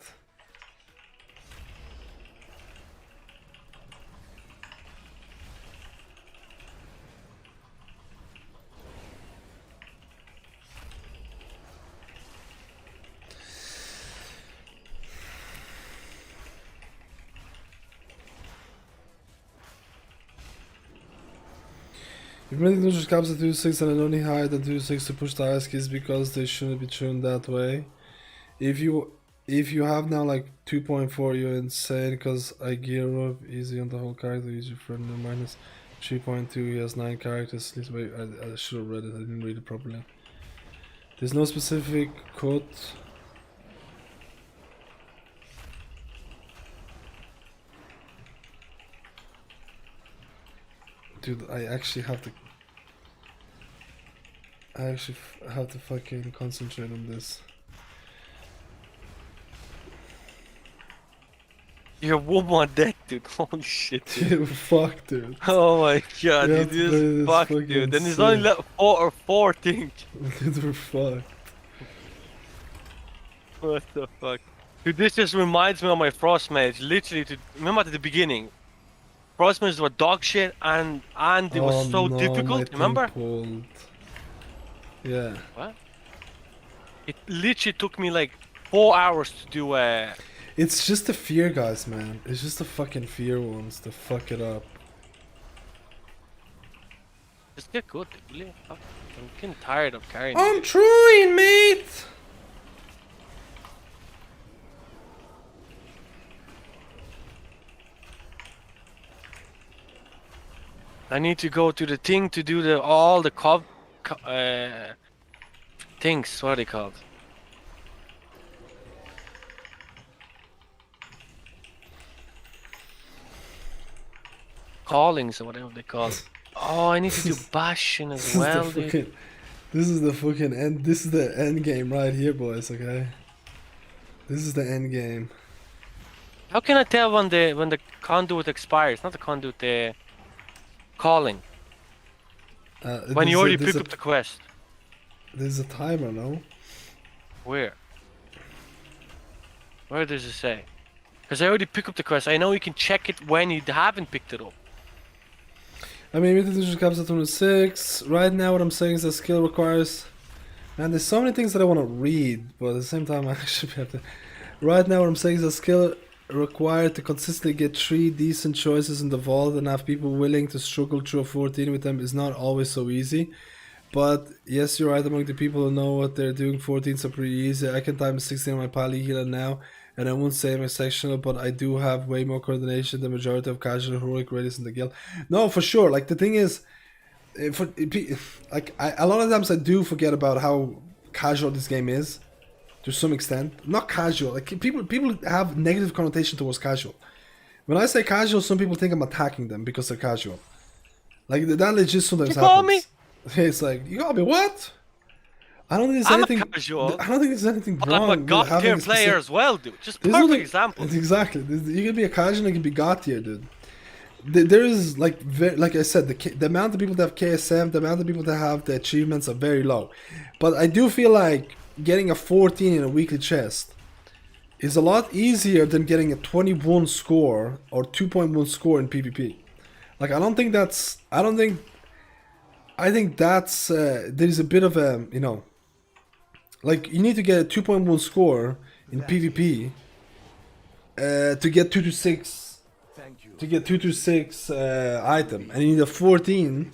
If many neutral caps at 2.6 and only higher than 2.6 to push the ice keys because they shouldn't be tuned that way. If you have now like 2.4, you're insane because I gear up easy on the whole character, easy for no minus 3.2, he has 9 characters. At least wait, I should have read it, I didn't read it properly. There's no specific quote. Dude, I actually have to fucking concentrate on this. You have one more deck, dude. Holy shit, dude. Dude, fuck, dude. Oh my god, We dude. have to play This this fuck, fucking dude. Then it's only sick. left 4 things. Dude, we're fucked. What the fuck? Dude, this just reminds me of my Frost Mage. Literally, remember at the beginning? Frost Mages were dog shit and it was so no, difficult, my remember? thing pulled. Yeah. What? It literally took me like 4 hours to do It's just the fear guys, man. It's just the fucking fear ones to fuck it up. Just get good, dude. Really? I'm getting tired of carrying I'm this. trying, mate! I need to go to the thing to do all the things. What are they called? Callings or whatever they call it. Oh, I need to do bashing as well, dude. This is the fucking end. This is the end game right here, boys. Okay. This is the end game. How can I tell when the conduit expires? Not the conduit, the calling. When you already pick up the quest. There's a timer, no? Where? Where does it say? Because I already picked up the quest. I know you can check it when you haven't picked it up. I mean, mythic caps at 26. Right now, what I'm saying is that skill requires. Man, there's so many things that I want to read, but at the same time, I actually have to. Right now, what I'm saying is that skill required to consistently get 3 decent choices in the vault and have people willing to struggle through a 14 with them is not always so easy. But yes, you're right, among the people who know what they're doing, 14s are pretty easy. I can time 16 on my Pali healer now, and I won't say I'm exceptional, but I do have way more coordination than the majority of casual heroic raiders in the guild. No, for sure. Like, the thing is, a lot of times I do forget about how casual this game is. To some extent, not casual. Like people have negative connotation towards casual. When I say casual, some people think I'm attacking them because they're casual. Like that legit sometimes You call happens. It's like you call me what? I don't think there's I'm anything. a casual. I don't think there's anything But wrong. I'm a with god having tier a player specific- as well, dude. Just There's perfect nothing- example. Exactly. You can be a casual, you can be god tier, dude. there is like like I said, the amount of people that have KSM, the amount of people that have the achievements are very low. But I do feel like getting a 14 in a weekly chest is a lot easier than getting a 21 score or 2.1 score in PvP. Like I think that's there's a bit of a, you know, like you need to get a 2.1 score in PvP to get 2 to 6 item, and you need a 14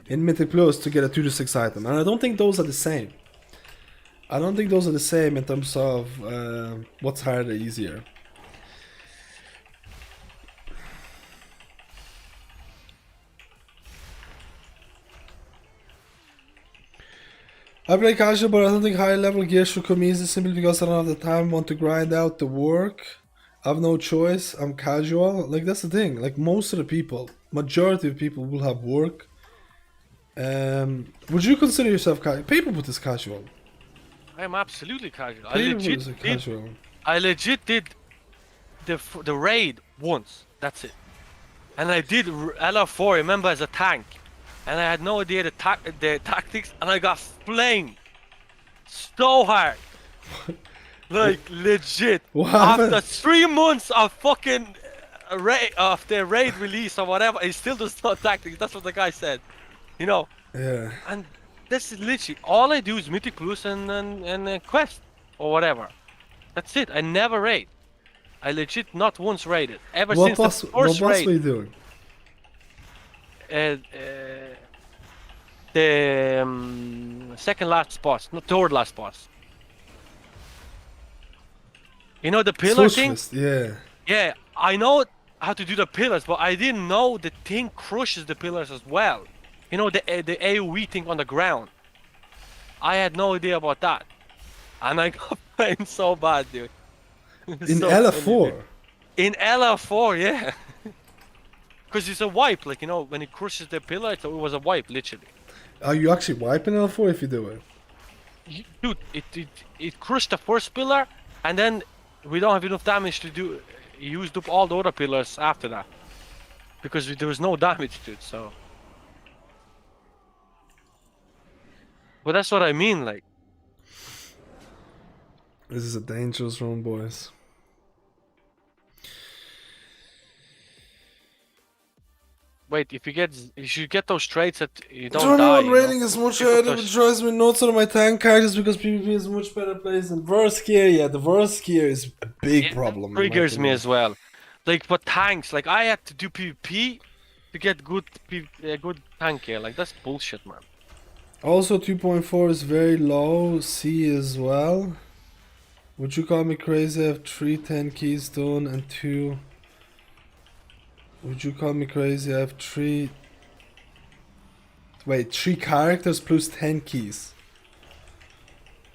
in Mythic Plus to get a 2 to 6 item, and I don't think those are the same. I don't think those are the same in terms of what's harder, easier. I play casual, but I don't think high level gear should come easy simply because I don't have the time, want to grind out the work. I have no choice, I'm casual. Like that's the thing, like most of the people, majority of people will have work. Would you consider yourself casual? Paperboot is casual. I am absolutely casual. Paperboot is casual. I legit did the raid once. That's it. And I did LR4, remember, as a tank. And I had no idea the tactics, and I got flamed so hard. Like legit. What happened? After 3 months of fucking of the raid release or whatever, it still does not tactics. That's what the guy said. You know. Yeah. And this is literally all I do is Mythic Plus and Quest or whatever. That's it. I never raid. I legit not once raided ever since the first what raid. were you doing? The second last boss, not third last boss. You know the pillar thing? Yeah. Yeah, I know how to do the pillars, but I didn't know the thing crushes the pillars as well. You know the AoE thing on the ground. I had no idea about that, and I got playing so bad, dude. In So LF4. funny, dude. In LF4, yeah. Because it's a wipe, like, you know, when it crushes the pillar, it was a wipe, literally. Are you actually wiping LF4 if you do it? Dude, it crushed the first pillar, and then we don't have enough damage to do. Used up all the other pillars after that, because there was no damage to it. So, but that's what I mean, like. This is a dangerous room, boys. Wait, if you get those traits that you don't die. 21 rating is much harder, but drives me nuts on my tank characters because PvP is much better place than verse gear. Yeah, the verse gear is a big problem. Triggers me as well. Like, but tanks, like I had to do PvP to get good tank gear. Like that's bullshit, man. Also, 2.4 is very low. C as well. Would you call me crazy? I have 3 10 keys done and 2. Would you call me crazy? I have 3. Wait, 3 characters plus 10 keys.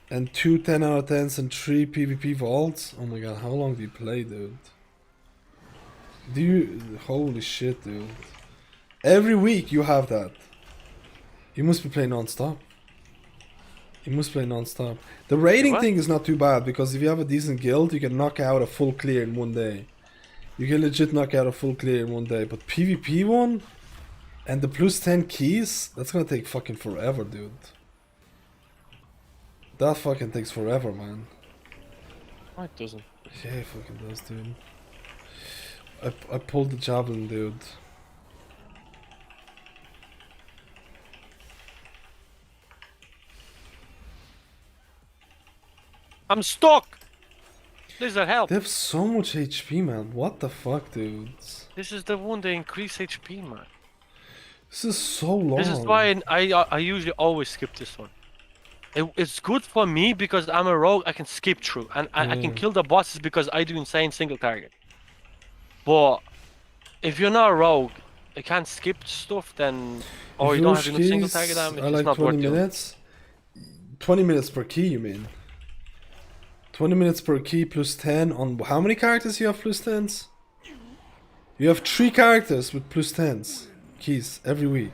And 2 10 out of 10s and 3 PvP vaults. Oh my god, how long do you play, dude? Do you. Holy shit, dude. Every week you have that. You must be playing non-stop. You must play non-stop. The raiding thing is not too bad because if you have a decent guild, you can knock out a full clear in one day. You can legit knock out a full clear in one day, but PvP one and the plus 10 keys, that's gonna take fucking forever, dude. That fucking takes forever, man. No, it doesn't. Yeah, it fucking does, dude. I pulled the javelin, dude. I'm stuck! Please help. They have so much HP, man. What the fuck, dude? This is the one that increase HP, man. This is so long. This is why I usually always skip this one. It's good for me because I'm a rogue. I can skip through and I can kill the bosses because I do insane single target. But if you're not a rogue, you can't skip stuff. Then or you don't have enough single target damage. I like it's not 20 worth minutes. 20 minutes per key, you mean? 20 minutes per key plus 10 on how many characters you have plus 10s? You have 3 characters with plus 10s keys every week.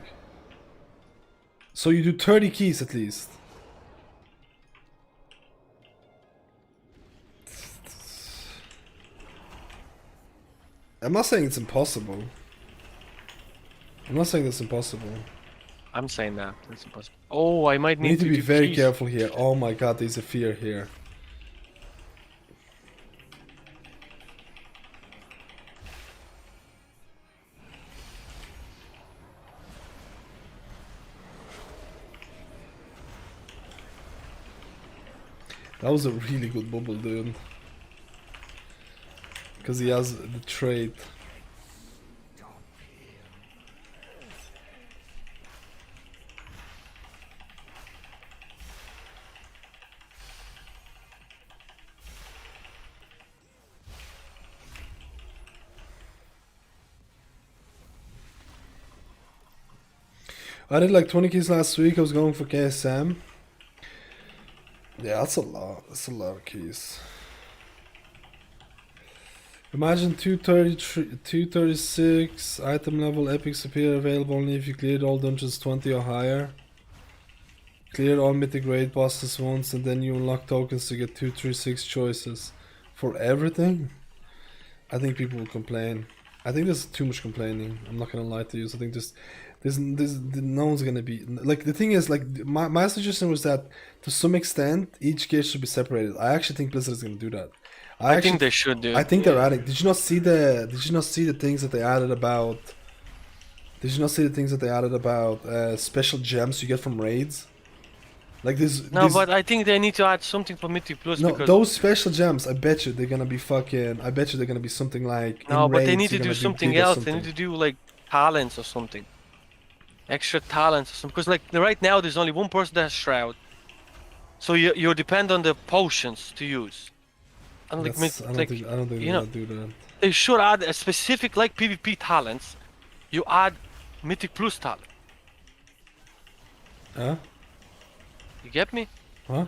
So you do 30 keys at least. I'm not saying it's impossible. I'm not saying that's impossible. I'm saying that. That's impossible. Oh, I might We need to be do very keys. careful here. Oh my god, there's a fear here. That was a really good bubble, dude. Because he has the trait. I did like 20 keys last week. I was going for KSM. Yeah, that's a lot. That's a lot of keys. Imagine 233, 236 item level epics appear available only if you cleared all dungeons 20 or higher. Clear all mythic raid bosses once and then you unlock tokens to get 236 choices. For everything? I think people will complain. I think there's too much complaining. I'm not gonna lie to you. So I think there's no one's gonna be like, the thing is, like, my suggestion was that to some extent each gear should be separated. I actually think Blizzard is gonna do that. I think they should do. I think they're adding. Did you not see the things that they added about? Did you not see the things that they added about special gems you get from raids? Like this. No, but I think they need to add something for Mythic Plus. No, because those special gems. I bet you they're gonna be fucking. I bet you they're gonna be something like. No, in but they raids, need to you're do gonna something bigger else. something. They need to do like talents or something. Extra talents or something. Because like right now there's only one person that has Shroud. So you depend on the potions to use. And like, I don't think you they're know, gonna do that. they should add a specific like PvP talents. You add Mythic Plus talent. Huh? You get me? Huh?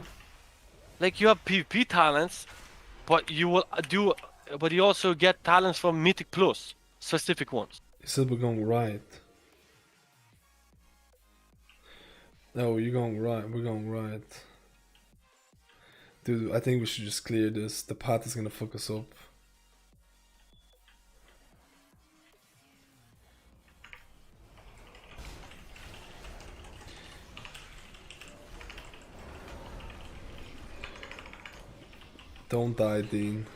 Like you have PvP talents, but you will do, but you also get talents from Mythic Plus, specific ones. He said we're going right. No, you're going right. We're going right. Dude, I think we should just clear this. The path is gonna fuck us up. Don't die, Dean.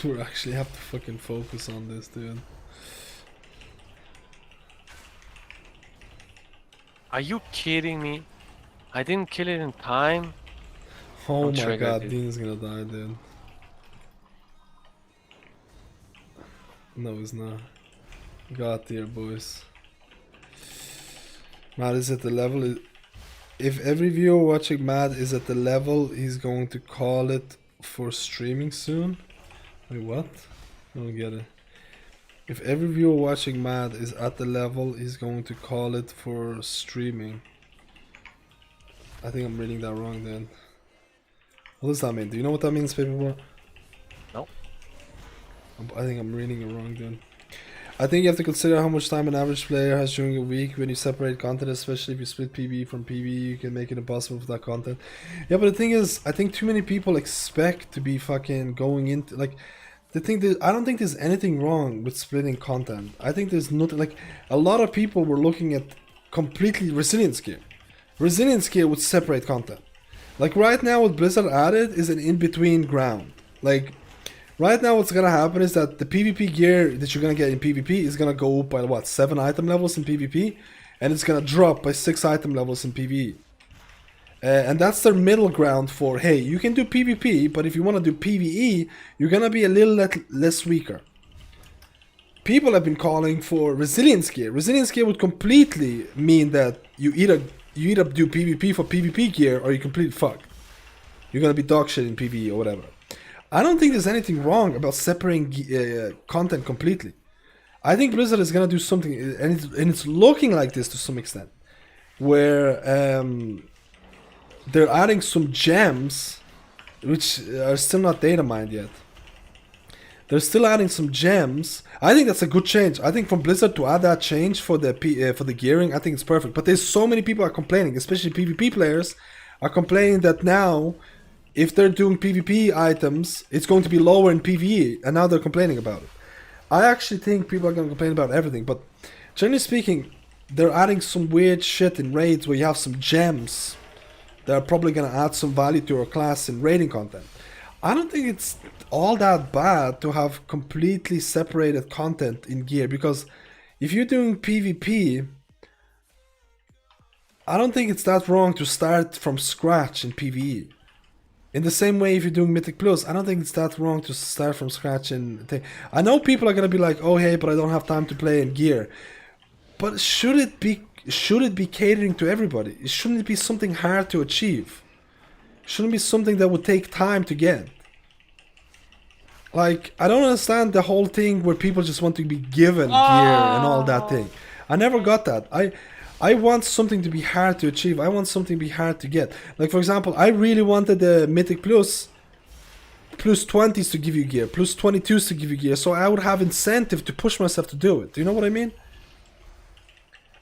We actually have to fucking focus on this, dude. Are you kidding me? I didn't kill it in time. Oh I'm my triggered, god, dude. Dean's gonna die, dude. No, he's not. God tier, boys. Mad is at the level. If every viewer watching Mad is at the level, he's going to call it for streaming soon. Wait, what? I don't get it. If every viewer watching Mad is at the level, he's going to call it for streaming. I think I'm reading that wrong then. What does that mean? Do you know what that means, Paperboy? No. I think I'm reading it wrong then. I think you have to consider how much time an average player has during a week when you separate content, especially if you split PvE from PvE, you can make it impossible for that content. Yeah, but the thing is, I think too many people expect to be fucking going into, like, the thing that I don't think there's anything wrong with splitting content. I think there's nothing, like, a lot of people were looking at completely resilience gear. Resilience gear would separate content. Like right now what Blizzard added is an in-between ground. Like, right now what's gonna happen is that the PvP gear that you're gonna get in PvP is gonna go up by what, 7 item levels in PvP, and it's gonna drop by 6 item levels in PvE. And that's their middle ground for, hey, you can do PvP, but if you want to do PvE, you're gonna be a little less weaker. People have been calling for resilience gear. Resilience gear would completely mean that you either do PvP for PvP gear or you completely fucked. You're gonna be dog shit in PvE or whatever. I don't think there's anything wrong about separating content completely. I think Blizzard is gonna do something, and it's looking like this to some extent, where they're adding some gems, which are still not data mined yet. They're still adding some gems. I think that's a good change. I think from Blizzard to add that change for the gearing, I think it's perfect. But there's so many people are complaining, especially PvP players, are complaining that now, if they're doing PvP items, it's going to be lower in PvE, and now they're complaining about it. I actually think people are going to complain about everything, but generally speaking, they're adding some weird shit in raids where you have some gems that are probably going to add some value to your class in raiding content. I don't think it's all that bad to have completely separated content in gear, because if you're doing PvP, I don't think it's that wrong to start from scratch in PvE. In the same way, if you're doing Mythic Plus, I don't think it's that wrong to start from scratch in thing. I know people are gonna be like, "Oh hey, but I don't have time to play in gear." But should it be catering to everybody? Shouldn't it be something hard to achieve? Shouldn't it be something that would take time to get? Like, I don't understand the whole thing where people just want to be given gear and all that thing. I never got that. I want something to be hard to achieve. I want something to be hard to get. Like, for example, I really wanted the Mythic plus 20s to give you gear, plus 22s to give you gear, so I would have incentive to push myself to do it. Do you know what I mean?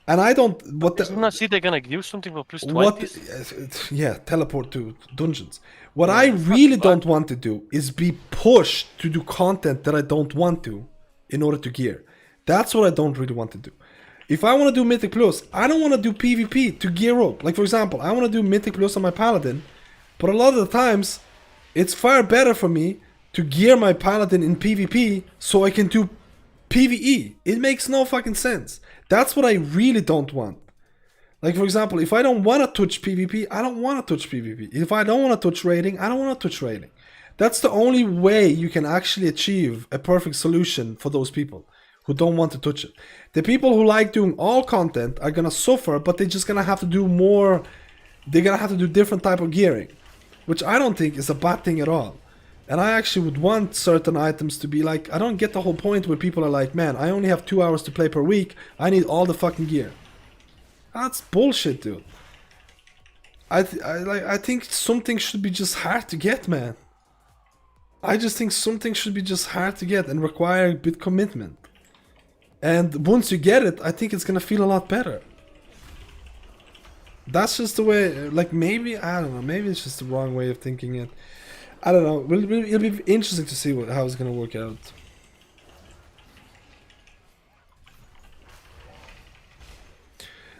And I don't... Isn't that see they're gonna give something for plus 20s? Yeah, teleport to dungeons. What I really don't want to do is be pushed to do content that I don't want to in order to gear. That's what I don't really want to do. If I want to do Mythic Plus, I don't want to do PvP to gear up. Like, for example, I want to do Mythic Plus on my Paladin, but a lot of the times, it's far better for me to gear my Paladin in PvP so I can do PvE. It makes no fucking sense. That's what I really don't want. Like, for example, if I don't want to touch PvP, I don't want to touch PvP. If I don't want to touch raiding, I don't want to touch raiding. That's the only way you can actually achieve a perfect solution for those people who don't want to touch it. The people who like doing all content are gonna suffer, but they're just gonna have to do more. They're gonna have to do different type of gearing, which I don't think is a bad thing at all. And I actually would want certain items to be like, I don't get the whole point where people are like, man, I only have 2 hours to play per week, I need all the fucking gear. That's bullshit, dude. I think something should be just hard to get, man. I just think something should be just hard to get and require a bit commitment. And once you get it, I think it's gonna feel a lot better. That's just the way, like, maybe, I don't know, maybe it's just the wrong way of thinking it. I don't know, it'll be interesting to see how it's gonna work out.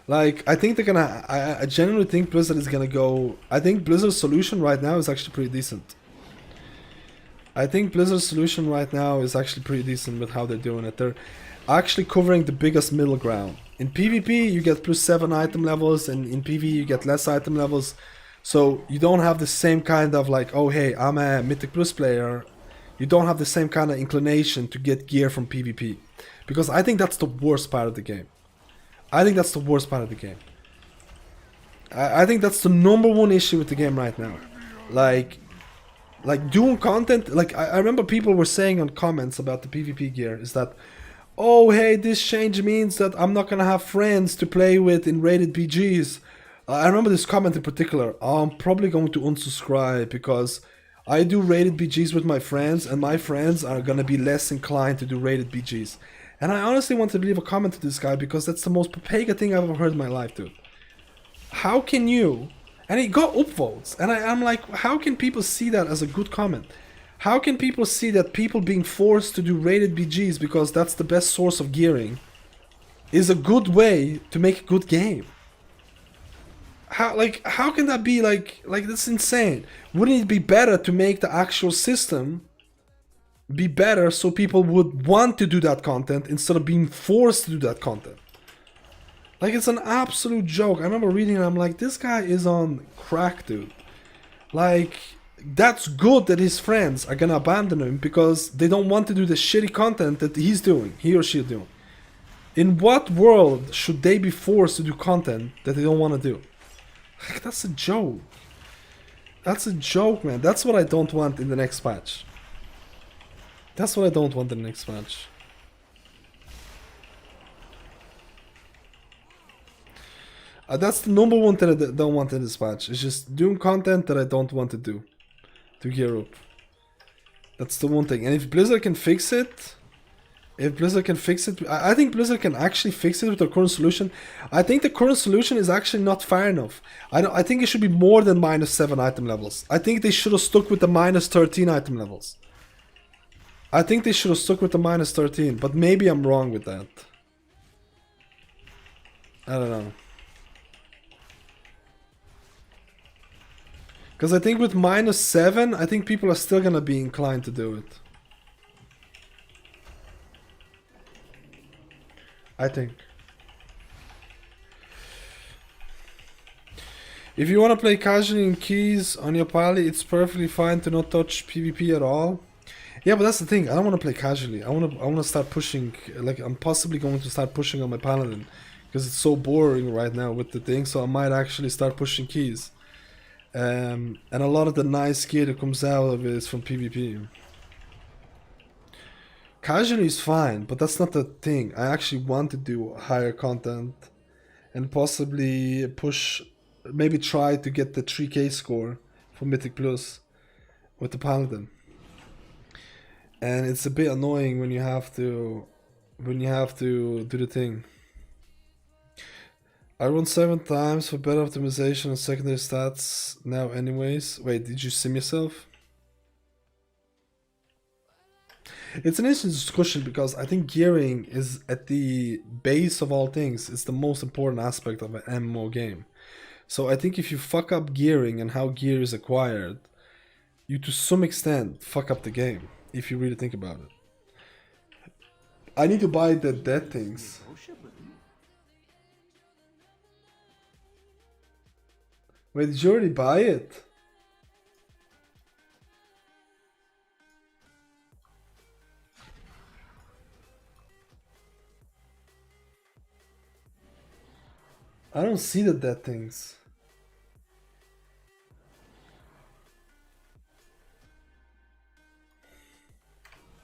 Like, I think they're gonna, I genuinely think Blizzard is gonna go, I think Blizzard's solution right now is actually pretty decent. I think Blizzard's solution right now is actually pretty decent with how they're doing it. They're actually covering the biggest middle ground. In PvP you get plus 7 item levels, and in PvE you get less item levels. So you don't have the same kind of like, oh hey, I'm a Mythic Plus player. You don't have the same kind of inclination to get gear from PvP. Because I think that's the worst part of the game. I think that's the worst part of the game. I think that's the #1 issue with the game right now. Like doing content, like I remember people were saying on comments about the PvP gear is that, oh hey, this change means that I'm not gonna have friends to play with in rated BGs. I remember this comment in particular. I'm probably going to unsubscribe because I do rated BGs with my friends, and my friends are gonna be less inclined to do rated BGs. And I honestly want to leave a comment to this guy because that's the most Papega thing I've ever heard in my life, dude. How can you... And it got upvotes, and I'm like, how can people see that as a good comment? How can people see that people being forced to do rated BGs because that's the best source of gearing is a good way to make a good game? How can that be like that's insane? Wouldn't it be better to make the actual system be better so people would want to do that content instead of being forced to do that content? Like, it's an absolute joke. I remember reading it, I'm like, this guy is on crack, dude. Like, that's good that his friends are gonna abandon him because they don't want to do the shitty content that he's doing, he or she is doing. In what world should they be forced to do content that they don't want to do? Like, that's a joke. That's a joke, man. That's what I don't want in the next patch. That's what I don't want in the next patch. That's the #1 that I don't want in this patch. It's just doing content that I don't want to do. To gear up. That's the one thing. And if Blizzard can fix it, I think Blizzard can actually fix it with their current solution. I think the current solution is actually not fair enough. I think it should be more than -7 item levels. I think they should have stuck with the -13 item levels. I think they should have stuck with the -13, but maybe I'm wrong with that. I don't know. Because I think with -7, I think people are still gonna be inclined to do it. I think. If you want to play casually in keys on your pally, it's perfectly fine to not touch PvP at all. Yeah, but that's the thing. I don't want to play casually. I want to start pushing. Like, I'm possibly going to start pushing on my Paladin because it's so boring right now with the thing. So I might actually start pushing keys. And a lot of the nice gear that comes out of it is from PvP. Casually is fine, but that's not the thing. I actually want to do higher content and possibly push, maybe try to get the 3k score for Mythic Plus with the Paladin. And it's a bit annoying when you have to do the thing. I run 7 times for better optimization and secondary stats now anyways. Wait, did you sim yourself? It's an interesting discussion because I think gearing is at the base of all things. It's the most important aspect of an MMO game. So I think if you fuck up gearing and how gear is acquired, you to some extent fuck up the game, if you really think about it. I need to buy the dead things. Wait, did you already buy it? I don't see the dead things.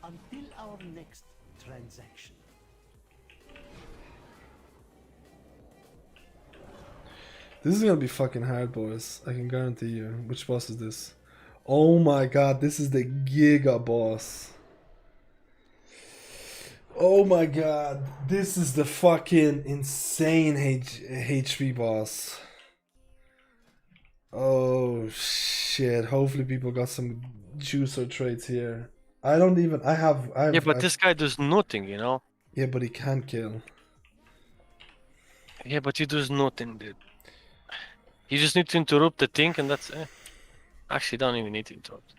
Until our next transaction. This is gonna be fucking hard, boys. I can guarantee you. Which boss is this? Oh my god, this is the Giga boss. Oh my god, this is the fucking insane HP boss. Oh shit, hopefully people got some juicer traits here. I have Yeah, but this guy does nothing, you know? Yeah, but he can't kill. Yeah, but he does nothing, dude. You just need to interrupt the thing and that's it. Actually, don't even need to interrupt.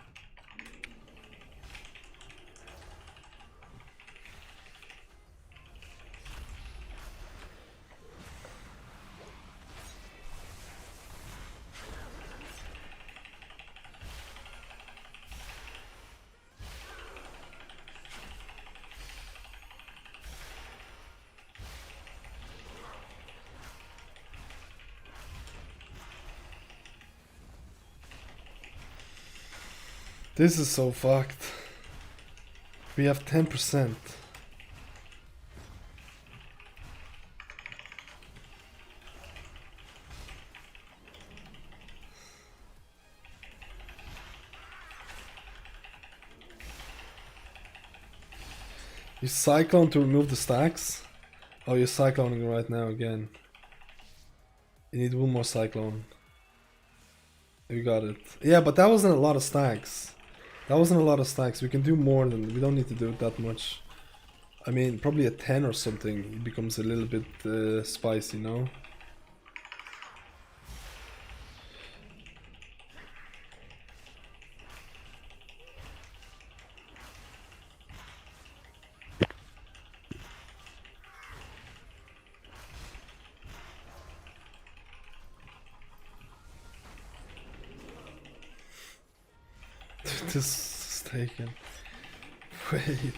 This is so fucked. We have 10%. You cyclone to remove the stacks? Oh, you're cycloning right now again. You need one more cyclone. You got it. Yeah, but that wasn't a lot of stacks. That wasn't a lot of stacks. We can do more than, we don't need to do it that much. I mean, probably a 10 or something, it becomes a little bit spicy, no? This is taken way too.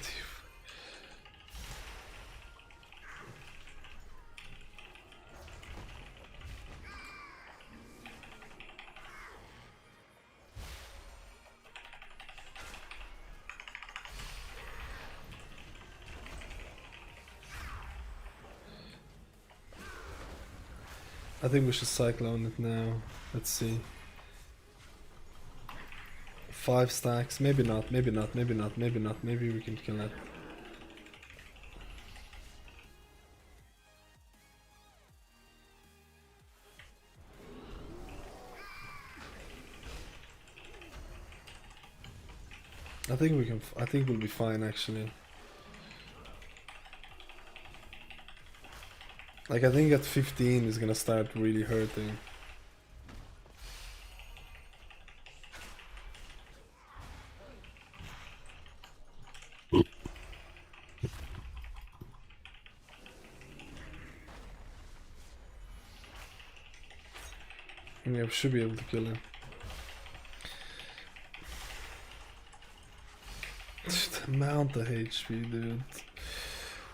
I think we should cyclone it now. Let's see. 5 stacks. Maybe not, maybe not, maybe not, maybe not. Maybe we can kill that. I think we can. I think we'll be fine actually. Like I think at 15 is gonna start really hurting. Yeah, we should be able to kill him. The amount of HP, dude.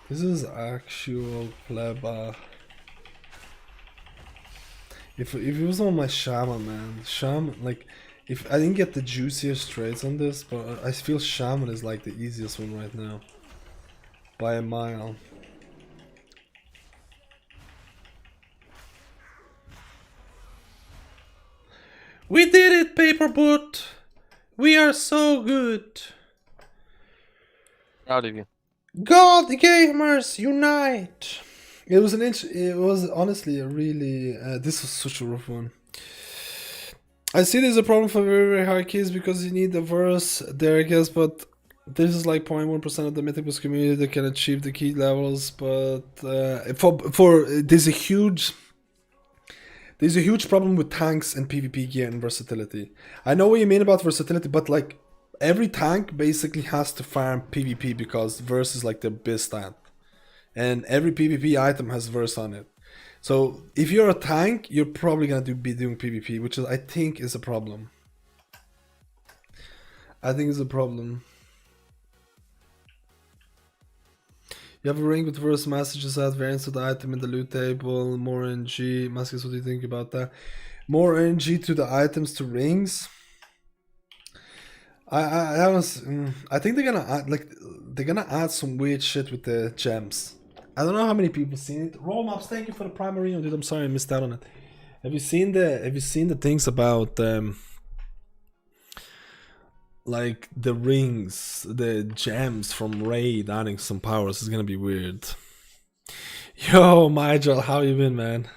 This is actual pleba. If it was on my Shaman, man, Shaman, like, if I didn't get the juiciest trades on this, but I feel Shaman is like the easiest one right now, by a mile. We did it, Paperboot! We are so good! Proud of you. God, the gamers unite! It was it was honestly a really this was such a rough one. I see there's a problem for very high keys because you need the verse there, I guess, but this is like 0.1% of the Mythic Plus community that can achieve the key levels, but there's a huge problem with tanks and PvP gear and versatility. I know what you mean about versatility, but like every tank basically has to farm PvP because verse is like their best stat. And every PvP item has verse on it. So if you're a tank, you're probably gonna be doing PvP, which is, I think is a problem. I think it's a problem. You have a ring with verse messages add variants to the item in the loot table, more RNG. Maskus, what do you think about that? More RNG to the items to rings. I think they're gonna add some weird shit with the gems. I don't know how many people seen it. Roll Maps, thank you for the primary, dude. I'm sorry I missed out on it. Have you seen the things about like the rings, the gems from Raid adding some powers? Is gonna be weird. Yo, Mygel, how you been, man?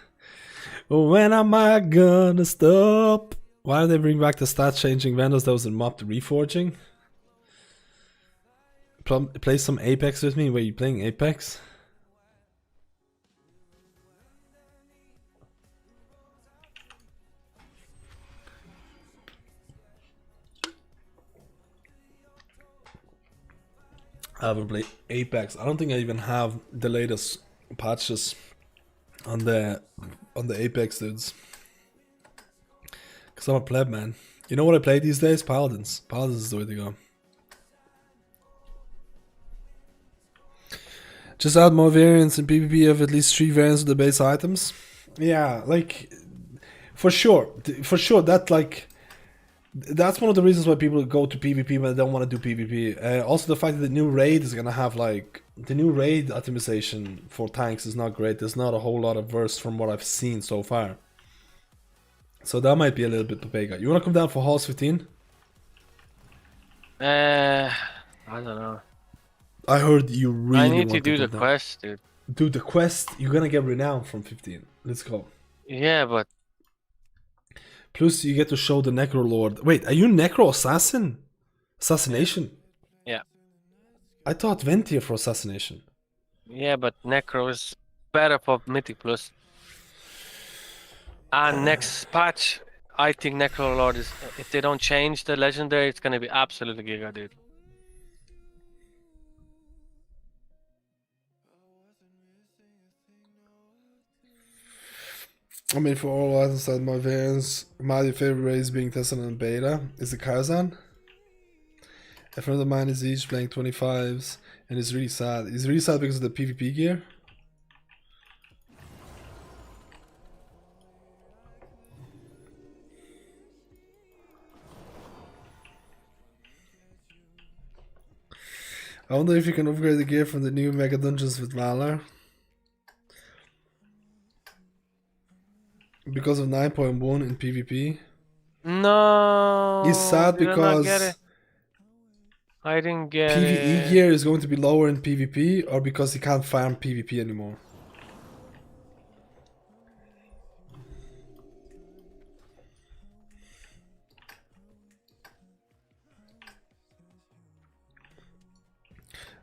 When am I gonna stop? Why did they bring back the stat changing vendors that was in mob reforging? Play some Apex with me. Wait, you playing Apex? I haven't played Apex. I don't think I even have the latest patches on the Apex dudes. Cause I'm a pleb, man. You know what I play these days? Paladins. Paladins is the way to go. Just add more variants in PvP of at least 3 variants of the base items. Yeah, like for sure. That like that's one of the reasons why people go to PvP when they don't want to do PvP. Also the fact that the new raid is gonna have like the new raid optimization for tanks is not great. There's not a whole lot of verse from what I've seen so far. So that might be a little bit Pepega. You wanna come down for Halls 15? I don't know. I heard you really I need want to do the come down. quest, dude. Dude, the quest, you're gonna get renown from 15. Let's go. Yeah, but Plus you get to show the Necro Lord. Wait, are you Necro Assassin? Assassination? yeah. I thought Ventier for Assassination. Yeah, but Necro is better for Mythic Plus. And next patch, I think Necro Lord is, if they don't change the legendary, it's gonna be absolutely giga, dude. I mean, for all items that my variants, my favorite race being tested in beta is the Karzan. A friend of mine is each playing 25s, and it's really sad. He's really sad because of the PvP gear. I wonder if you can upgrade the gear from the new Mega Dungeons with Valor. Because of 9.1 in PvP. No. He's sad Did I not get it? because I didn't get PvE it. gear is going to be lower in PvP, or because he can't farm PvP anymore.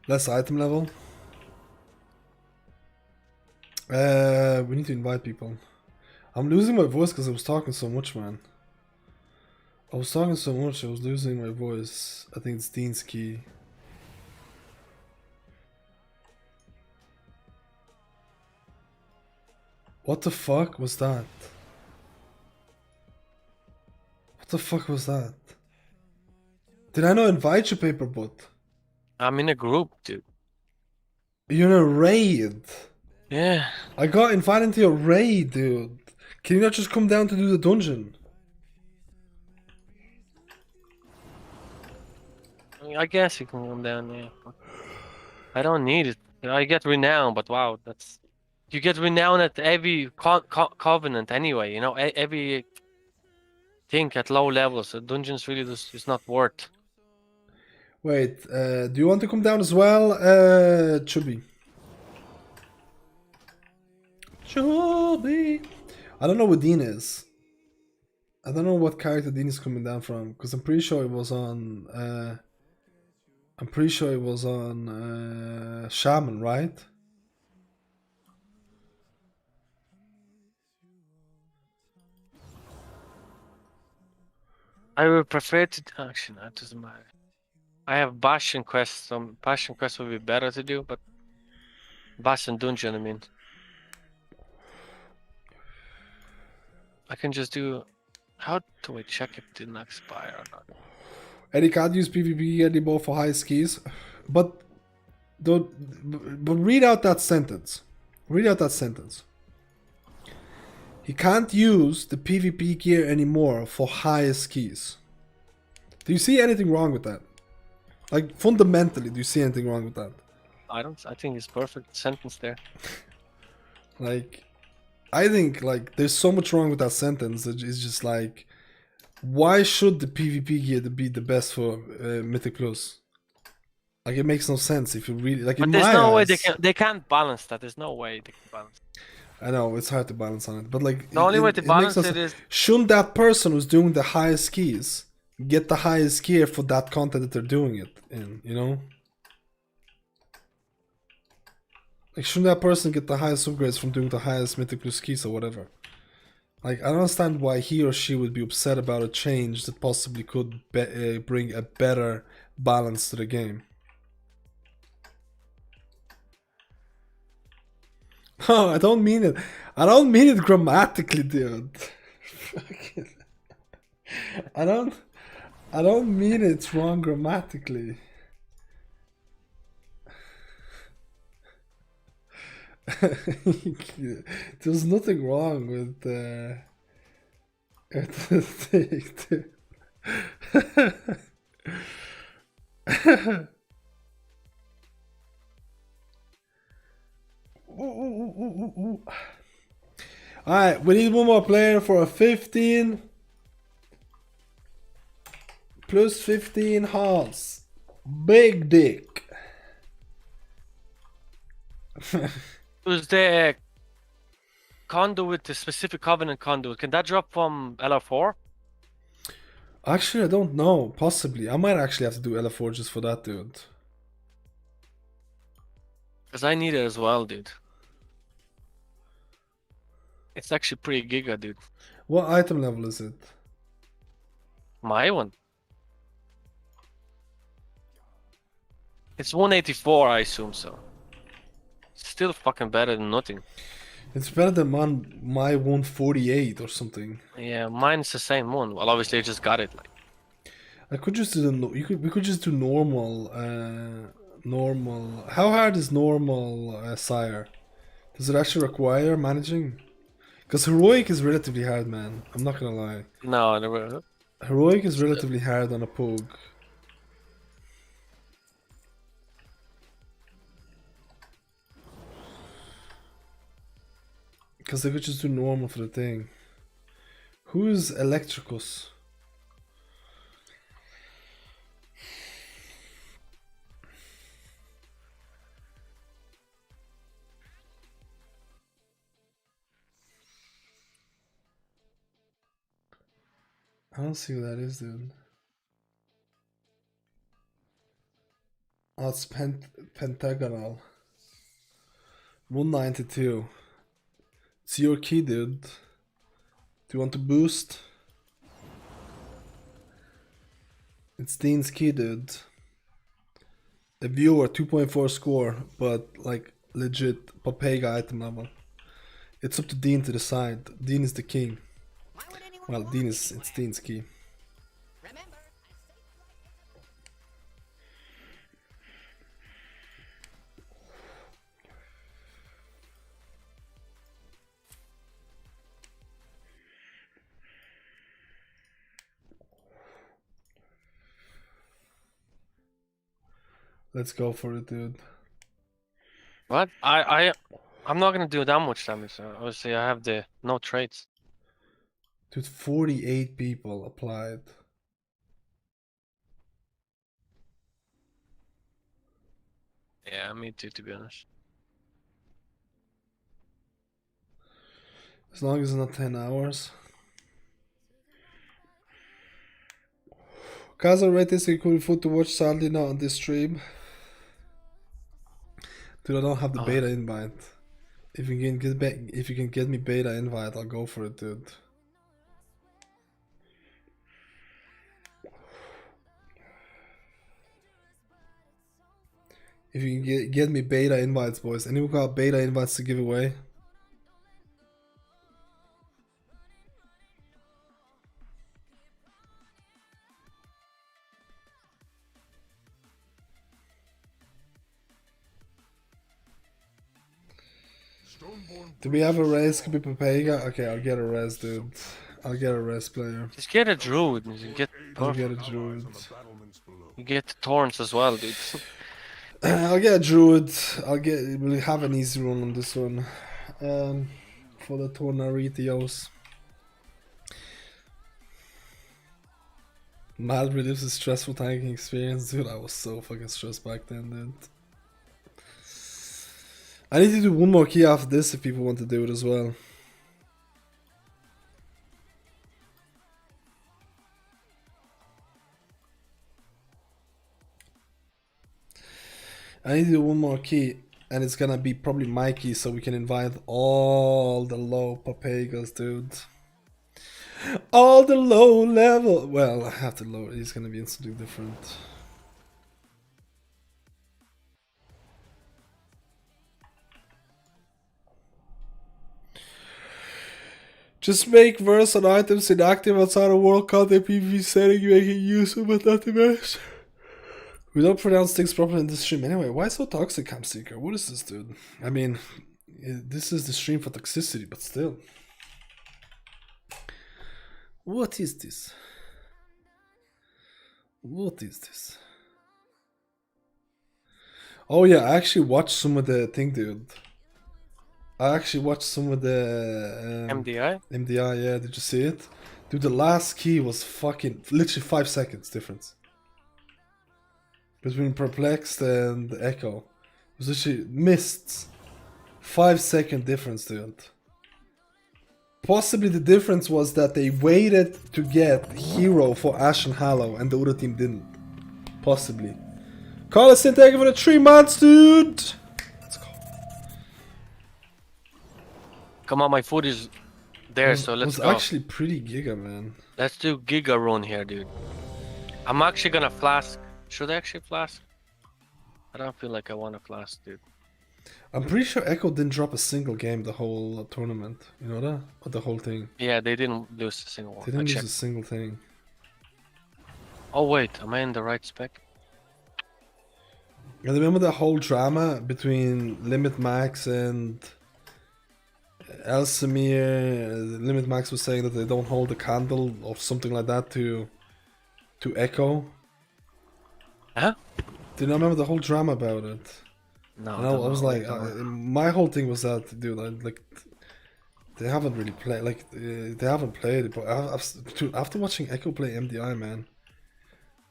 Less item level. We need to invite people. I'm losing my voice because I was talking so much, man. I was talking so much, I was losing my voice. I think it's Dean's key. What the fuck was that? What the fuck was that? Did I not invite you, Paperbot? I'm in a group, dude. You're in a raid. Yeah. I got invited into your raid, dude. Can you not just come down to do the dungeon? I guess you can come down there. I don't need it. I get renown, but wow, that's... You get renown at every covenant anyway, you know, every thing at low levels. So dungeons really just is not worth. Wait, do you want to come down as well, Chubby? Chubby! I don't know what Dean is. I don't know what character Dean is coming down from, because I'm pretty sure it was on... I'm pretty sure it was on Shaman, right? I would prefer to... Actually, that doesn't matter. I have Bastion quests, so Bastion quests would be better to do, but... Bastion Dungeon, I mean. I can just do... How do I check if it didn't expire or not? And he can't use PvP anymore for high skis. But read out that sentence. Read out that sentence. He can't use the PvP gear anymore for high skis. Do you see anything wrong with that? Like, fundamentally, do you see anything wrong with that? I don't... I think it's perfect sentence there. Like, I think, like, there's so much wrong with that sentence that it's just like, why should the PvP gear be the best for Mythic Plus? Like, it makes no sense if you really... Like, But in there's my no way eyes, they can't balance that. There's no way they can balance. I know, it's hard to balance on it, but like... The only way to makes balance no it sense. is... Shouldn't that person who's doing the highest skis get the highest gear for that content that they're doing it in, you know? Like, shouldn't that person get the highest upgrades from doing the highest Mythic Plus skis or whatever? Like, I don't understand why he or she would be upset about a change that possibly could bring a better balance to the game. Oh, I don't mean it. I don't mean it grammatically, dude. I don't mean it's wrong grammatically. There's nothing wrong with the thing, dude. Alright, we need one more player for a 15 plus 15 hearts. Big dick. Who's the conduit, the specific covenant conduit? Can that drop from LR4? Actually, I don't know. Possibly. I might actually have to do LF4 just for that, dude. Because I need it as well, dude. It's actually pretty giga, dude. What item level is it? My one. It's 184, I assume so. Still fucking better than nothing. It's better than my 148 or something. Yeah, mine's the same one. Well, obviously I just got it. Like, I could just do we could just do normal. Normal. How hard is normal, Sire? Does it actually require managing? Because heroic is relatively hard, man. I'm not gonna lie. no, there were. Heroic is relatively hard on a Pogue. Because they could just do normal for the thing. Who's Electricus? I don't see what that is, dude. Oh, it's pentagonal. 192. It's your key, dude. Do you want to boost? It's Dean's key, dude. A viewer, 2.4 score, but like legit Papega item level. It's up to Dean to decide. Dean is the king. Well, Dean is, it's Dean's key. Let's go for it, dude. What? I'm not gonna do that much damage. Obviously, I have the no traits. Dude, 48 people applied. Yeah, me too, to be honest. As long as it's not 10 hours. Kaza rate this cool food to watch sadly not on this stream. Dude, I don't have the beta invite. If you can get me beta invite, I'll go for it, dude. If you can get me beta invites, boys. Anyone got beta invites to give away? Do we have a res? Could be Papega? Okay, I'll get a res, dude. I'll get a res player. Just get a druid. You get I'll get a druid. You get thorns as well, dude. I'll get a druid. We'll have an easy run on this one. For the Tornaritios. Mad reduces stressful tanking experience. Dude, I was so fucking stressed back then, dude. I need to do one more key after this if people want to do it as well. I need to do one more key, and it's gonna be probably my key, so we can invite all the low Papegas, dude. All the low level. Well, I have to lower. It's gonna be instantly different. Just make verse on items inactive outside of world content PvP setting, making use of it, not the best. We don't pronounce things properly in this stream. Anyway, why so toxic, Campseeker? What is this, dude? I mean, this is the stream for toxicity, but still. What is this? What is this? Oh yeah, I actually watched some of the thing, dude. I actually watched some of the MDI? MDI, yeah, did you see it? Dude, the last key was fucking literally 5 seconds difference between Perplexed and Echo. It was literally missed 5 second difference, dude. Possibly the difference was that they waited to get Hero for Ashen Hallow and the other team didn't. Possibly. Carlos, thank you for the 3 months, dude! Let's go. Come on, my food is there, so let's go. It was actually pretty giga, man. Let's do giga run here, dude. I'm actually gonna flask. Should I actually flask? I don't feel like I want to flask, dude. I'm pretty sure Echo didn't drop a single game the whole tournament. You know that? Or the whole thing. Yeah, they didn't lose a single one. They didn't lose a single thing. Oh wait, am I in the right spec? And remember the whole drama between Limit Max and Elsamir? Limit Max was saying that they don't hold a candle or something like that to Echo. Huh? Do you not remember the whole drama about it? No. And I was like, my whole thing was that, dude, like, they haven't really played, like, they haven't played it, but dude, after watching Echo play MDI, man,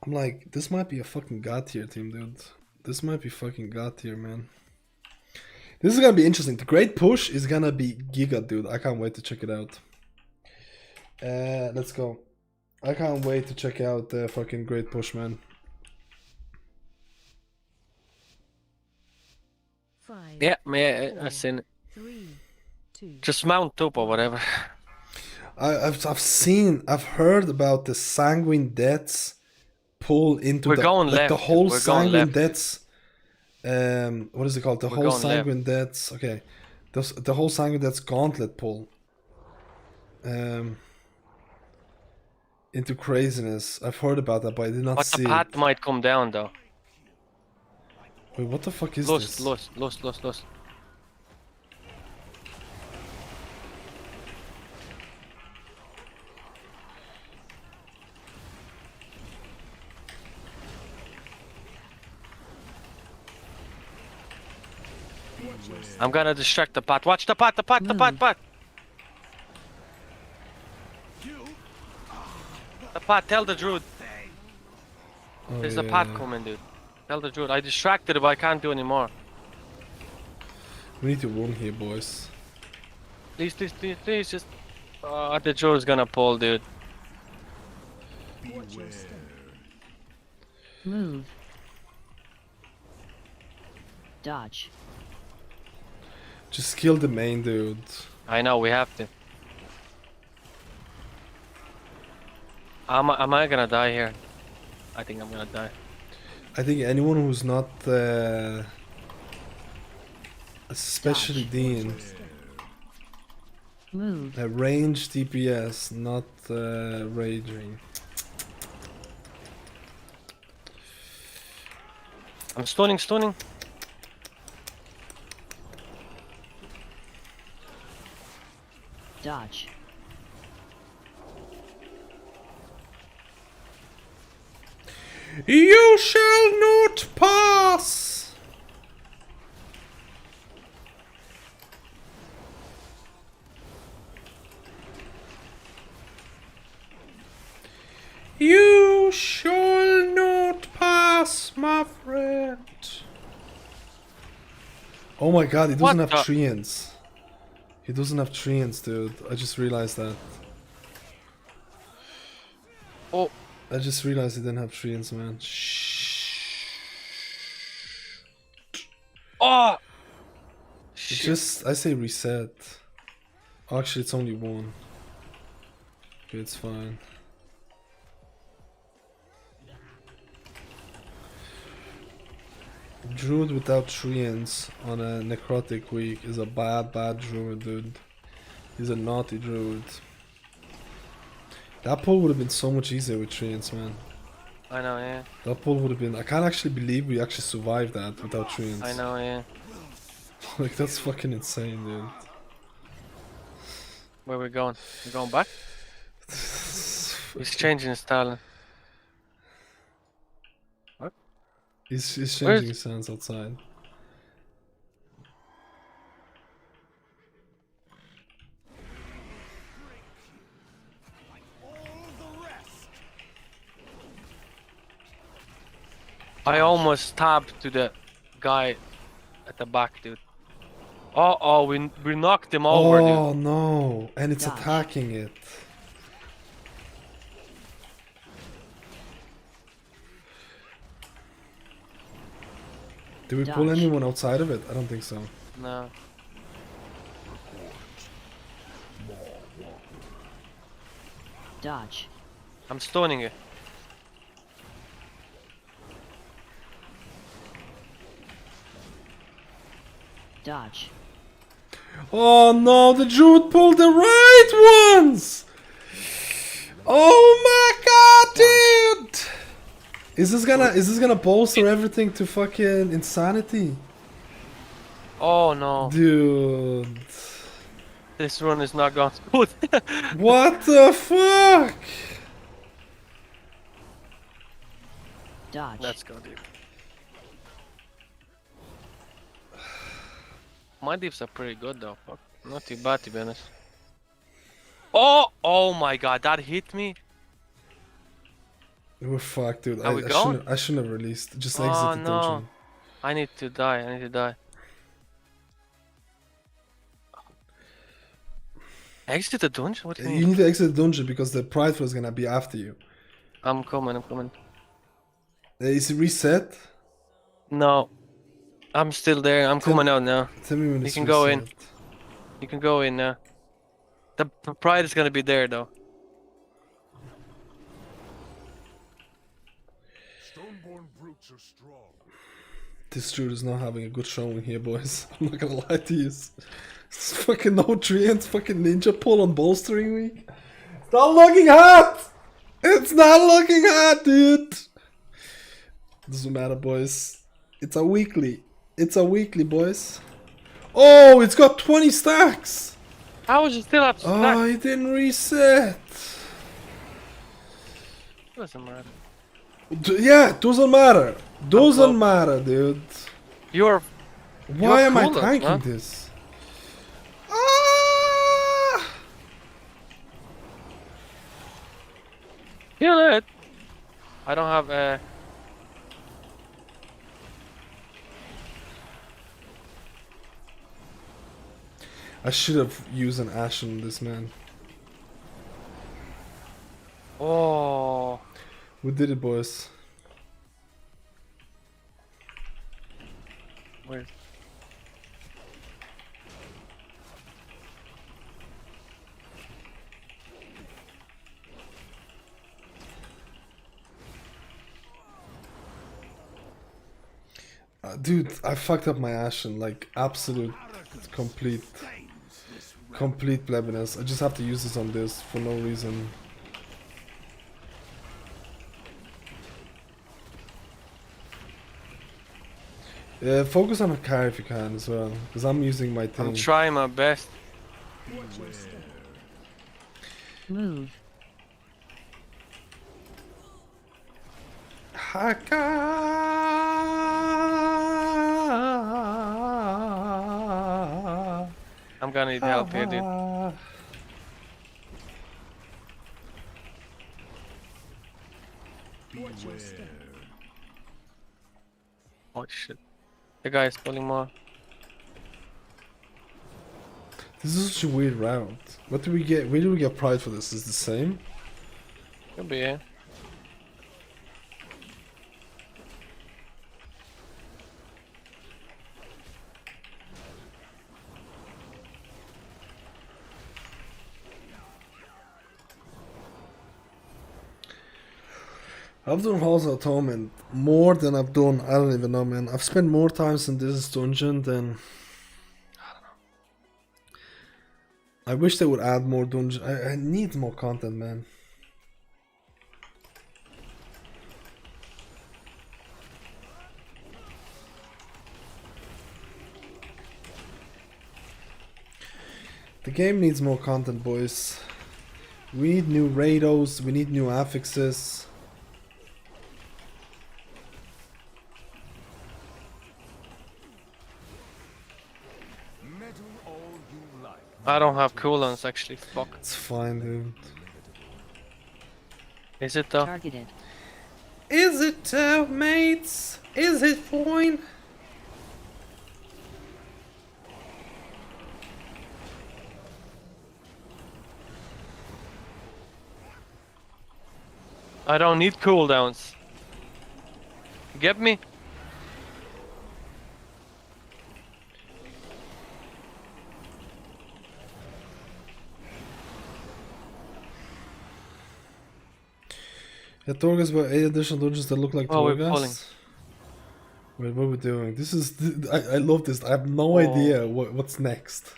I'm like, this might be a fucking god tier team, dude. This might be fucking god tier, man. This is gonna be interesting. The great push is gonna be giga, dude. I can't wait to check it out. Let's go. I can't wait to check out the fucking Great Push, man. 5, Yeah, I've seen it. 3, 2. Just mount up or whatever. I've heard about the Sanguine Deaths pull into We're the going like left. the whole We're going Sanguine left. Deaths. What is it called? The We're whole going left. Sanguine Deaths. Okay, the whole Sanguine Deaths gauntlet pull. Into craziness. I've heard about that, but I did not But see the path it. might come down though. Wait, what the fuck is Lost. this? I'm gonna distract the path. Watch the path, the path. The path, tell the Druid. Oh, There's yeah. a path coming, dude. Tell the Druid. I distracted it, but I can't do anymore. We need to run here, boys. Please, just... the Druid's gonna pull, dude. Move. Dodge. Just kill the main dude. I know, we have to. Am I gonna die here? I think I'm gonna die. I think anyone who's not especially Dean, Move. range DPS, not raging. I'm stunning. Dodge. You shall not pass. You shall not pass, my friend. Oh my god, he doesn't What have the- treants. He doesn't have treants, dude. I just realized that. Oh, I just realized he didn't have treants, man. Shh. oh! It just, I say reset. Actually, it's only one. Okay, it's fine. Druid without treants on a necrotic week is a bad druid, dude. He's a naughty druid. That pull would have been so much easier with treants, man. I know, yeah. That pull would have been. I can't actually believe we actually survived that without treants. I know, yeah. Like, that's fucking insane, dude. Where we going? We going back? He's changing his talent. He's changing Where's- his stance outside. I almost stabbed to the guy at the back, dude. Oh, we knocked him over, dude. Oh no! And it's Dodge. attacking it. Did we pull Dodge. anyone outside of it? I don't think so. No. Dodge. I'm stunning it. Dodge. Oh no! The Druid pulled the right ones. Oh my god, dude! Is this gonna bolster everything to fucking insanity, Oh no. dude? This run is not going good. What the fuck? Dodge. Let's go, dude. My dips are pretty good though. Fuck. Not too bad to be honest. Oh my god, that hit me. We're fucked, dude. Are we going? I shouldn't have released. Just Oh, exit the no. dungeon. I need to die. Exit the dungeon? What do you You mean? need to exit the dungeon because the prideful is gonna be after you. I'm coming. Is it reset? No, I'm still there. I'm coming out now. Tell me when You it's can reset. go in. You can go in now. The pride is gonna be there though. Stoneborn brutes are strong. This Druid is not having a good showing here, boys. I'm not gonna lie to you. It's fucking no treants, fucking ninja pull on bolstering week. It's not looking hot! It's not looking hot, dude! Doesn't matter, boys. It's a weekly. It's a weekly, boys. Oh, it's got 20 stacks! How is it still up? Oh, it didn't reset. Doesn't matter. Yeah, doesn't matter. Doesn't matter, dude. You're. Why am I cool, tanking man. this? Ah! Kill it. I don't have I should have used an Ash on this man. Oh. We did it, boys. Where? Dude, I fucked up my Ashen, like absolute, complete plebiness. I just have to use this on this for no reason. Yeah, focus on a car if you can as well, because I'm using my thing. I'm trying my best. Move. I'm gonna need help here, dude. Oh shit. The guy is pulling more. This is such a weird round. What do we get? Where do we get pride for this? Is it the same? Could be, yeah. I've done Halls of Atonement more than I've done, I don't even know, man. I've spent more times in this dungeon than... I don't know. I wish they would add more dungeons. I need more content, man. The game needs more content, boys. We need new raidos, we need new affixes. I don't have cooldowns actually, fuck. It's fine, dude. Is it though? Targeted. Is it, mates? Is it fine? I don't need cooldowns. You get me? Yeah, Torghast about 8 additional dungeons that look like Oh, we're pulling. Torghast. Wait, what are we doing? This is... I love this. I have no idea what's next.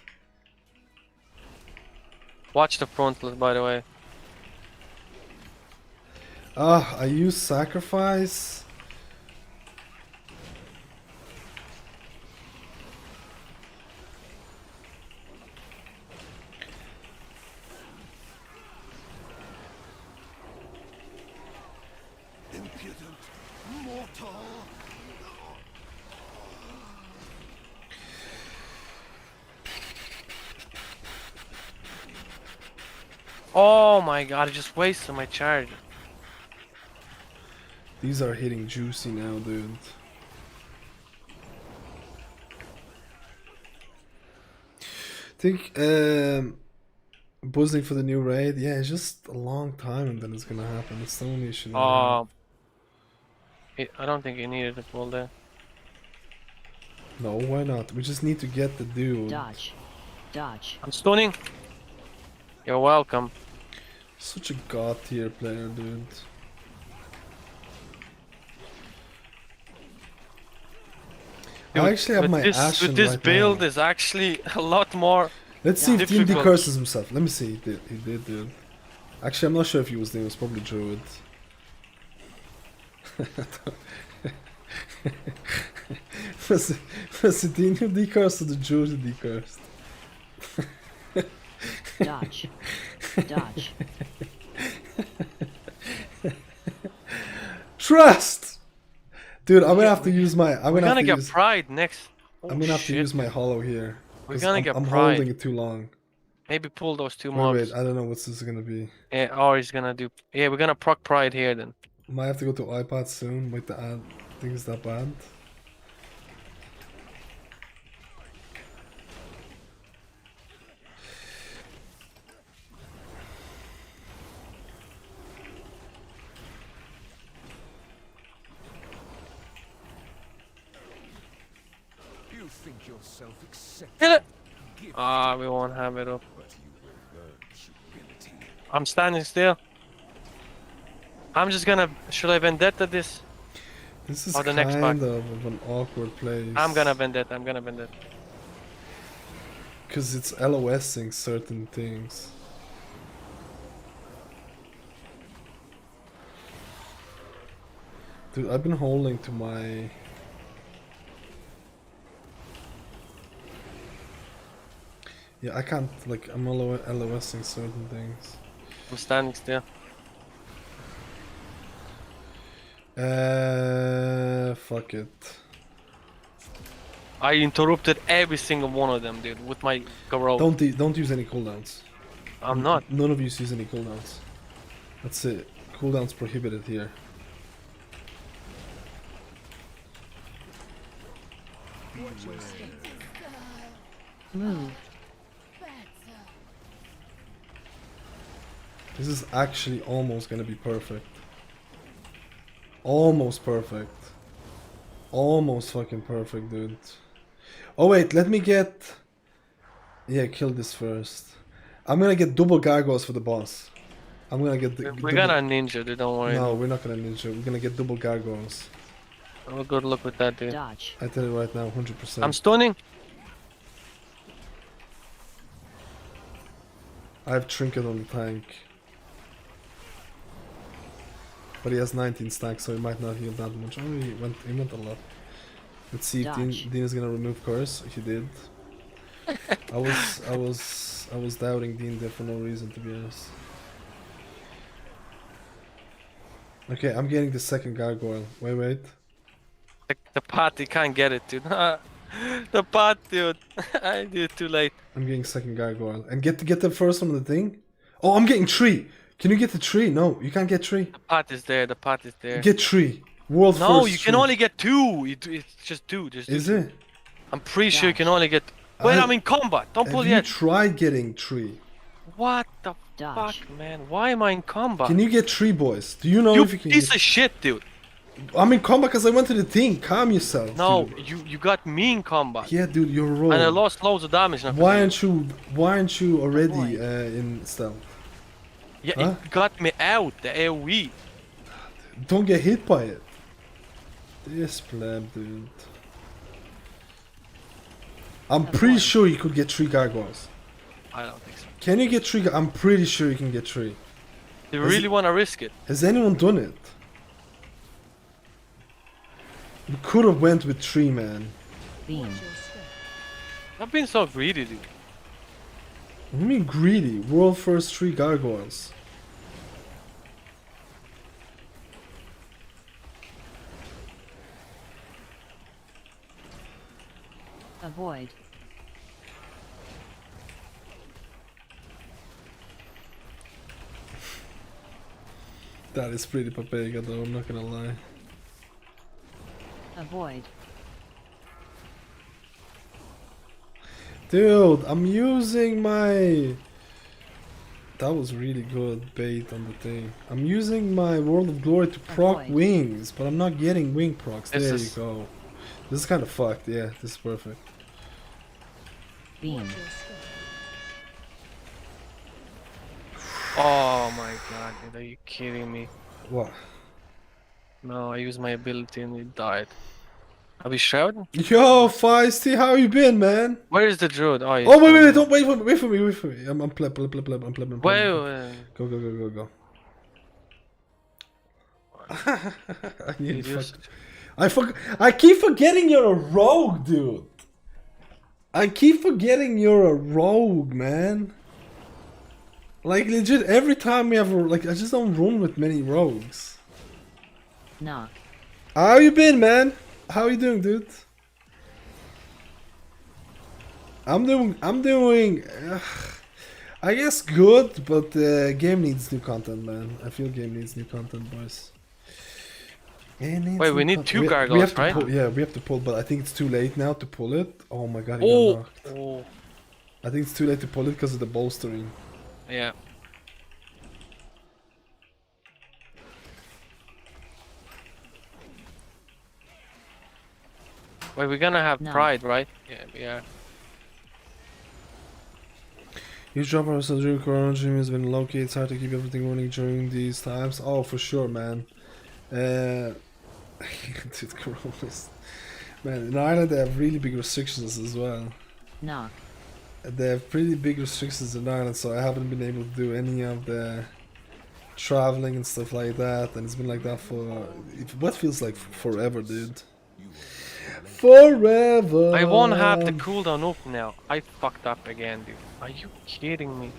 Watch the frontlet, by the way. Ah, I use Sacrifice. Impudent mortal. Oh my god, I just wasted my charge. These are hitting juicy now, dude. Think, Buzzing for the new raid? Yeah, it's just a long time and then it's gonna happen. It's the only issue. that I have. I don't think he needed a pull there. No, why not? We just need to get the dude. Dodge. Dodge. I'm stunning. You're welcome. Such a god tier player, dude. Dude, I actually have with my this, Ashen with this right build now. is actually a lot more. Let's see if D&D difficult. curses himself. Let me see. He did, dude. Actually, I'm not sure if he was there. It was probably Druid. was it D&D cursed or the Druid decursed? Dodge. Dodge. Trust! Dude, I'm gonna have to use my... We're gonna get pride next. I'm gonna have to use my hollow here. We're 'cause gonna I'm, get I'm pride. holding it too long. Maybe pull those two Wait, mobs. I don't know what's this gonna be. Yeah, or he's gonna do. Yeah, we're gonna proc pride here then. Might have to go to iPad soon. Wait, the ad thing is that bad. You think yourself accepted, Hit it! Ah, we won't have it up. but you will learn humility. I'm standing still. I'm just gonna. Should I vendetta this? This is Or the kind next part. of an awkward place. I'm gonna vendetta. I'm gonna vendetta. Because it's LOSing certain things. Dude, I've been holding to my... Yeah, I can't, like, I'm LOSing certain things. I'm standing still. Fuck it. I interrupted every single one of them, dude, with my garrote. Don't use any cooldowns. I'm not. None of you use any cooldowns. That's it. Cooldowns prohibited here. Move. This is actually almost gonna be perfect. Almost perfect. Almost fucking perfect, dude. Oh wait, let me get... Yeah, kill this first. I'm gonna get double gargoyles for the boss. I'm gonna get the... We're gonna ninja, dude, don't worry. No, we're not gonna ninja. We're gonna get double gargoyles. Have a good look with that, dude. Dodge. I tell you right now, 100%. I'm stunning. I have trinket on the tank. But he has 19 stacks, so he might not heal that much. Oh, he went a lot. Let's see if Dodge. Dean is gonna remove curse. He did. I was doubting Dean there for no reason, to be honest. Okay, I'm getting the second gargoyle. Wait. The party can't get it, dude. The pot, dude. I did it too late. I'm getting second gargoyle. And get the first one on the thing. Oh, I'm getting 3. Can you get the 3? No, you can't get 3. The pot is there. The pot is there. Get 3. World No, first you can 3. only get 2. It's just 2. Just Is two. it? I'm pretty sure you can only get. Wait, I'm in combat. Don't pull Have you yet. tried getting 3? What the Dodge. fuck, man? Why am I in combat? Can you get 3, boys? Do you know You if you can piece get... of shit, dude. I'm in combat because I went to the thing. Calm yourself. No, dude. you got me in combat. Yeah, dude, you're wrong. And I lost loads of damage. Now. Why aren't you already in stealth? Yeah, Huh? it got me out. The AoE. Don't get hit by it. This pleb, dude. I'm pretty sure you could get 3 gargoyles. I don't think so. Can you get 3? I'm pretty sure you can get 3. You Is really it- want to risk it? Has anyone done it? We could have went with 3, man. Beam. I've been so greedy, dude. What do you mean greedy? World first 3 gargoyles. Avoid. That is pretty papega though, I'm not gonna lie. Avoid. Dude, I'm using my That was really good bait on the thing. I'm using my World of Glory to proc Avoid. wings, but I'm not getting wing procs. This There is- you go. This is kind of fucked. Yeah, this is perfect. Beam. Oh my god, dude, are you kidding me? What? No, I used my ability and it died. Are we shrouding? Yo, Feisty, how you been, man? Where is the druid? Oh, Oh, wait, don't wait for me, wait for me. I'm pleb, I'm pleb. Wait, Go. I need Did you fuck. I keep forgetting you're a rogue, dude. I keep forgetting you're a rogue, man. Like legit, every time we have I just don't run with many rogues. Knock. How you been, man? How you doing, dude? I'm doing. I guess good, but game needs new content, man. I feel game needs new content, boys. Wait, we need two we gargoyles, have to right? pull, yeah, we have to pull, but I think it's too late now to pull it. Oh my god, he got Oh! knocked. Oh, I think it's too late to pull it because of the bolstering. yeah. Wait, we're gonna have No. pride, right? Yeah. Huge drop our during Corona stream has been low key. It's hard to keep everything running during these times. Oh, for sure, man. Dude, Coronas. Man, in Ireland they have really big restrictions as well. Knock. They have pretty big restrictions in Ireland, so I haven't been able to do any of the traveling and stuff like that. And it's been like that for what feels like forever, dude. Forever. I won't have the cooldown up now. I fucked up again, dude. Are you kidding me?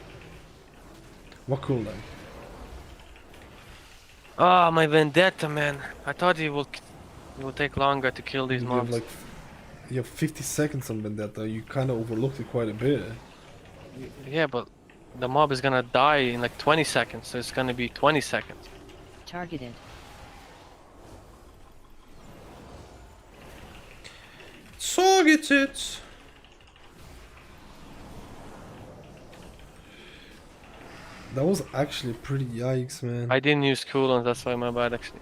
What cooldown? Ah, my vendetta, man. I thought it will take longer to kill these You have mobs. like you have 50 seconds on Vendetta. You kind of overlooked it quite a bit. Yeah, but the mob is gonna die in like 20 seconds, so it's gonna be 20 seconds. Targeted. Targeted. That was actually pretty yikes, man. I didn't use cooldowns, that's why my bad actually.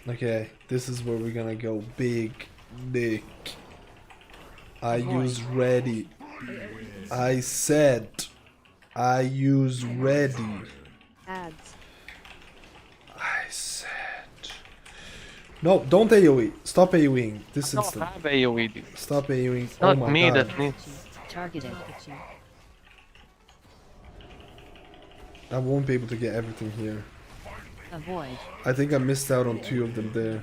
Okay, this is where we're gonna go big dick. I use ready. I said I use ready. Ads. I said no, don't AoE. Stop AoEing this Not instant. have AoE, dude. Stop AoEing. It's Oh not my me god. that needs. Targeted. I won't be able to get everything here. Avoid. I think I missed out on 2 of them there.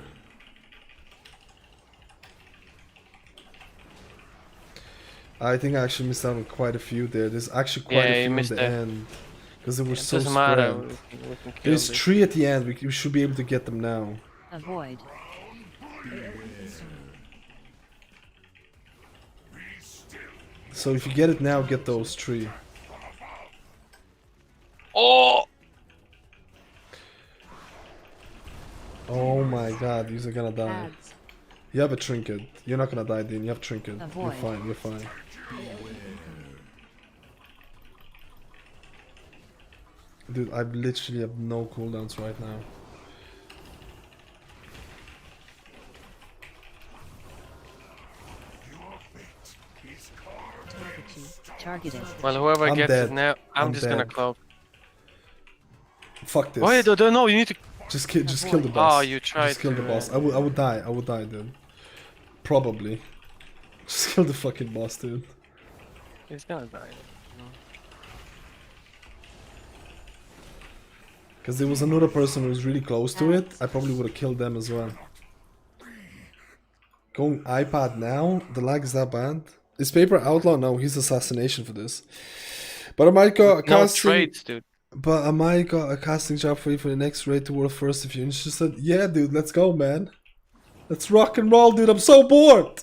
I think I actually missed out on quite a few there. There's actually quite Yeah, a you few in missed the that. end. Because they were It so doesn't matter. spread. We can kill There's this. 3 at the end. We should be able to get them now. Avoid. So if you get it now, get those 3. Oh! Oh my god, you're gonna die. Ads. You have a trinket. You're not gonna die, Dean. You have trinket. You're Avoid. fine, you're fine. Dude, I literally have no cooldowns right now. Targeted. Well, whoever I'm gets dead. it now, I'm I'm just gonna dead. cloak. Fuck this. Wait, no, you need to. Just kill the boss. Oh, you tried Just kill the to, boss. I would die, dude. Probably. Just kill the fucking boss, dude. He's gonna die. Because there was another person who was really close to it. I probably would have killed them as well. Going iPad now? The lag is that bad? Is Paper Outlaw? No, he's assassination for this. But I might go No casting. trades, dude. But I might got a casting job for you for the next raid to World First if you're interested. Yeah, dude, let's go, man. Let's rock and roll, dude. I'm so bored.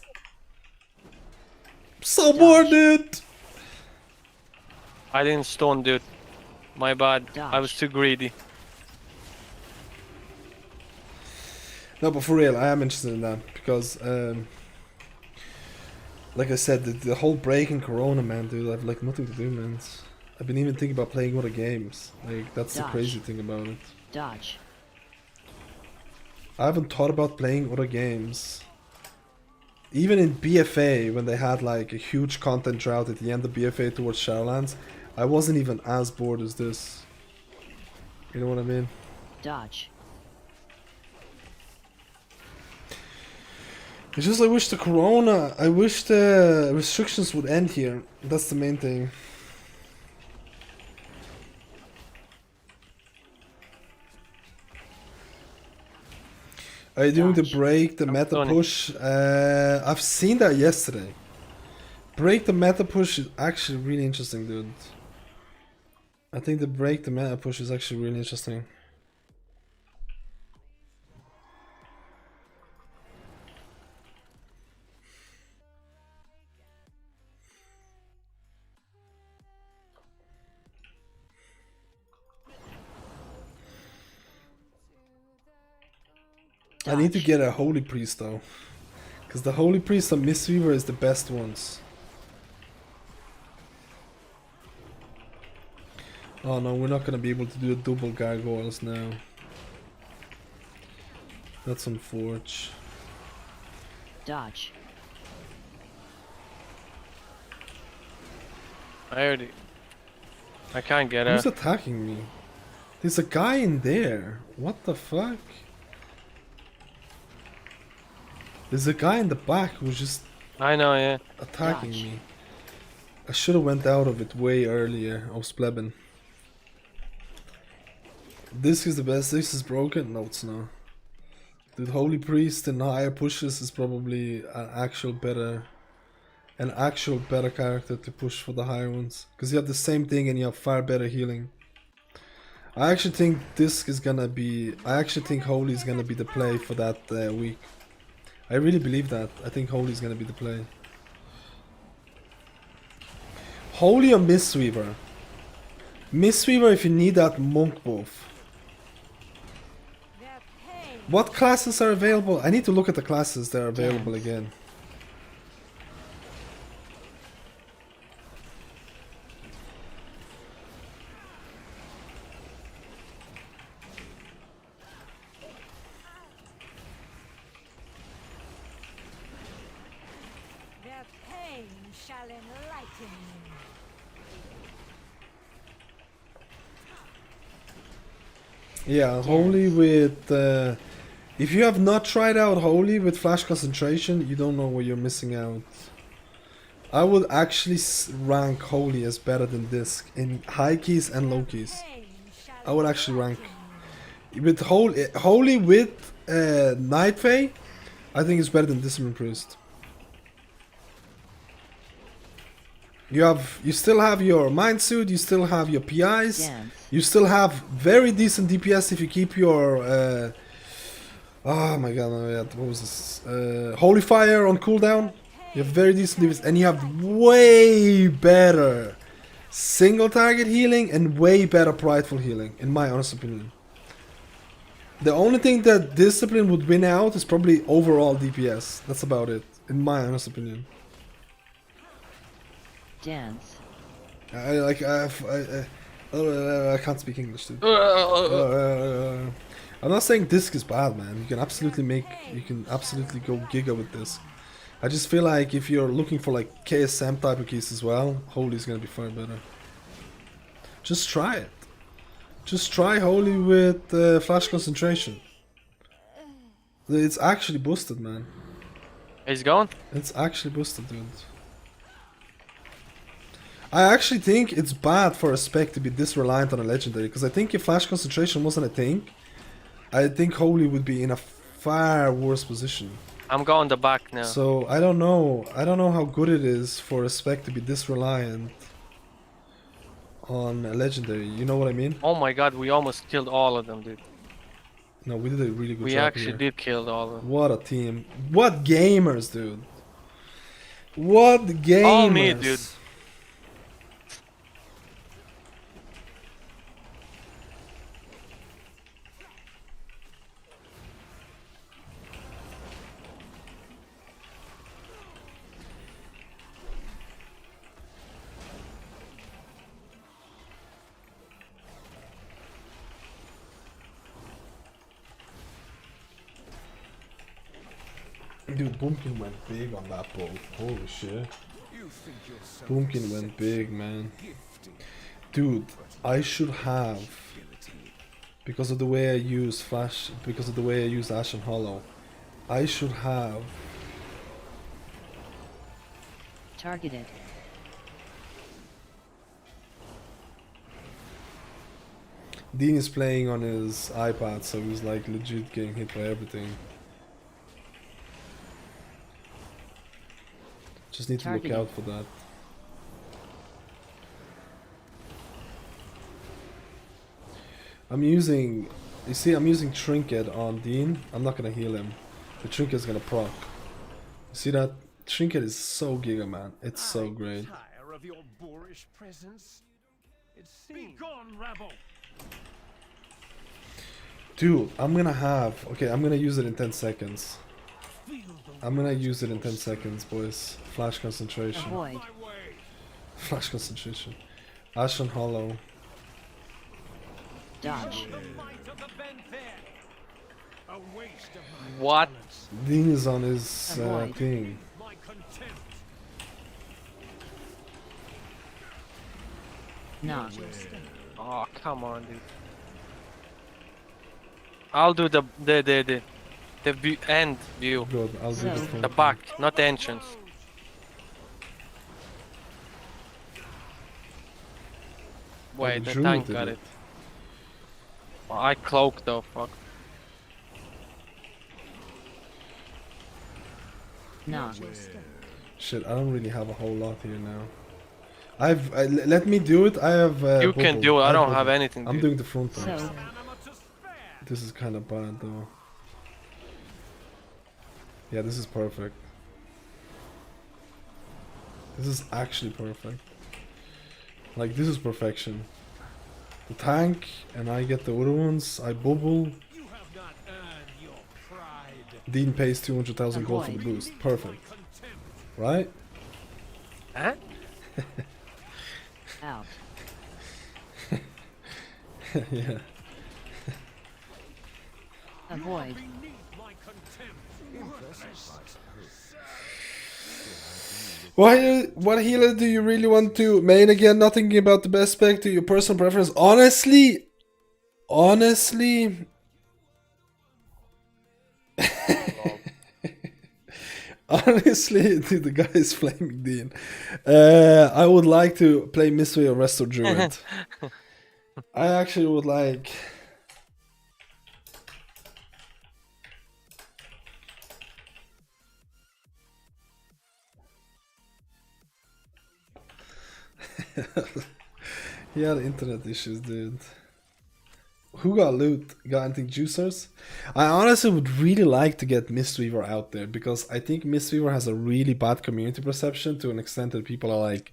I'm so bored, dude. I didn't stone, dude. My bad. I was Dodge. too greedy. No, but for real, I am interested in that because, like I said, the whole break in Corona, man, dude. I have like nothing to do, man. I've been even thinking about playing other games. Like, that's the Dodge. crazy thing about it. Dodge. I haven't thought about playing other games. Even in BFA, when they had like a huge content drought at the end of BFA towards Shadowlands, I wasn't even as bored as this. You know what I mean? Dodge. It's just I wish the restrictions would end here. That's the main thing. Are you doing the break, the meta Tony. push? I've seen that yesterday. Break the meta push is actually really interesting, dude. I think the break the meta push is actually really interesting. I need to get a Holy Priest though. Because the Holy Priest and Mistweaver is the best ones. Oh no, we're not gonna be able to do the double gargoyles now. That's unfortunate. Dodge. I can't get Who's her. attacking me? There's a guy in there. What the fuck? There's a guy in the back who's just I know, yeah. attacking me. I should have went out of it way earlier. I was plebbing. This is the best. This is broken. No, it's not. Dude, Holy Priest and higher pushes is probably an actual better character to push for the higher ones. Because you have the same thing and you have far better healing. I actually think Disc is gonna be... I actually think Holy is gonna be the play for that week. I really believe that. I think Holy is gonna be the play. Holy or Mistweaver? Mistweaver if you need that monk buff. What classes are available? I need to look at the classes that are available again. Their pain shall enlighten you. Yeah, Holy with... if you have not tried out Holy with Flash Concentration, you don't know what you're missing out. I would actually rank Holy as better than Disc in high keys and low keys. I would actually rank... With Holy with Night Fae, I think it's better than Discipline Priest. You still have your Mind Suit, you still have your PIs, you still have very decent DPS if you keep your oh my god, what was this? Holy Fire on cooldown. You have very decent DPS and you have way better single target healing and way better prideful healing, in my honest opinion. The only thing that Discipline would win out is probably overall DPS. That's about it, in my honest opinion. Dance. I can't speak English, dude. I'm not saying Disc is bad, man. You can absolutely go giga with Disc. I just feel like if you're looking for like KSM type of keys as well, Holy's gonna be far better. Just try it. Just try Holy with Flash Concentration. It's actually boosted, man. He's gone? It's actually boosted, dude. I actually think it's bad for a spec to be this reliant on a legendary, because I think if Flash Concentration wasn't a thing, I think Holy would be in a far worse position. I'm going the back now. So I don't know how good it is for a spec to be this reliant on a legendary. You know what I mean? Oh my god, we almost killed all of them, dude. No, we did a really good We job actually here. did kill all of them. What a team! What gamers, dude! What gamers! All me, dude. Dude, Boomkin went big on that boat. Holy shit. You think yourself Boomkin went big, man. Dude, I should have, because of the way I use Flash, because of the way I use Ashen Hollow, I should have. Targeted. Dean is playing on his iPad, so he's like legit getting hit by everything. Just need to look out for that. I'm using, you see, I'm using Trinket on Dean. I'm not gonna heal him. The Trinket is gonna proc. You see that? Trinket is so giga, man. It's so great. Tire of your boorish presence. It seems. Begone, rabble! Dude, I'm gonna have, okay, I'm gonna use it in 10 seconds. I'm gonna use it in 10 seconds, boys. Flash concentration. Avoid. Flash concentration. Ashen Hollow. Dodge. What? Dean is on his thing. No. Oh, come on, dude. I'll do the view, end view. Good, I'll do the front. The back, not the entrance. Wait, the Druid tank did got it. it. Oh, I cloaked though, fuck. No. Shit, I don't really have a whole lot here now. Let me do it. I have. You can bubble. do it. I don't bubble. have anything. I'm Dude. doing the front one. So, This is kind of bad though. Yeah, this is perfect. This is actually perfect. Like, this is perfection. The tank, and I get the other ones. I bubble. You have not earned your pride. Dean pays 200,000 gold for the boost. Perfect. Right? Huh? out. Yeah. Avoid. What healer do you really want to main again? Not thinking about the best spec to your personal preference. Honestly, honestly, dude, the guy is flaming Dean. I would like to play Mystery or Restore Druid. I actually would like. He had internet issues, dude. Who got loot? Got anything juicers? I honestly would really like to get Mistweaver out there because I think Mistweaver has a really bad community perception to an extent that people are like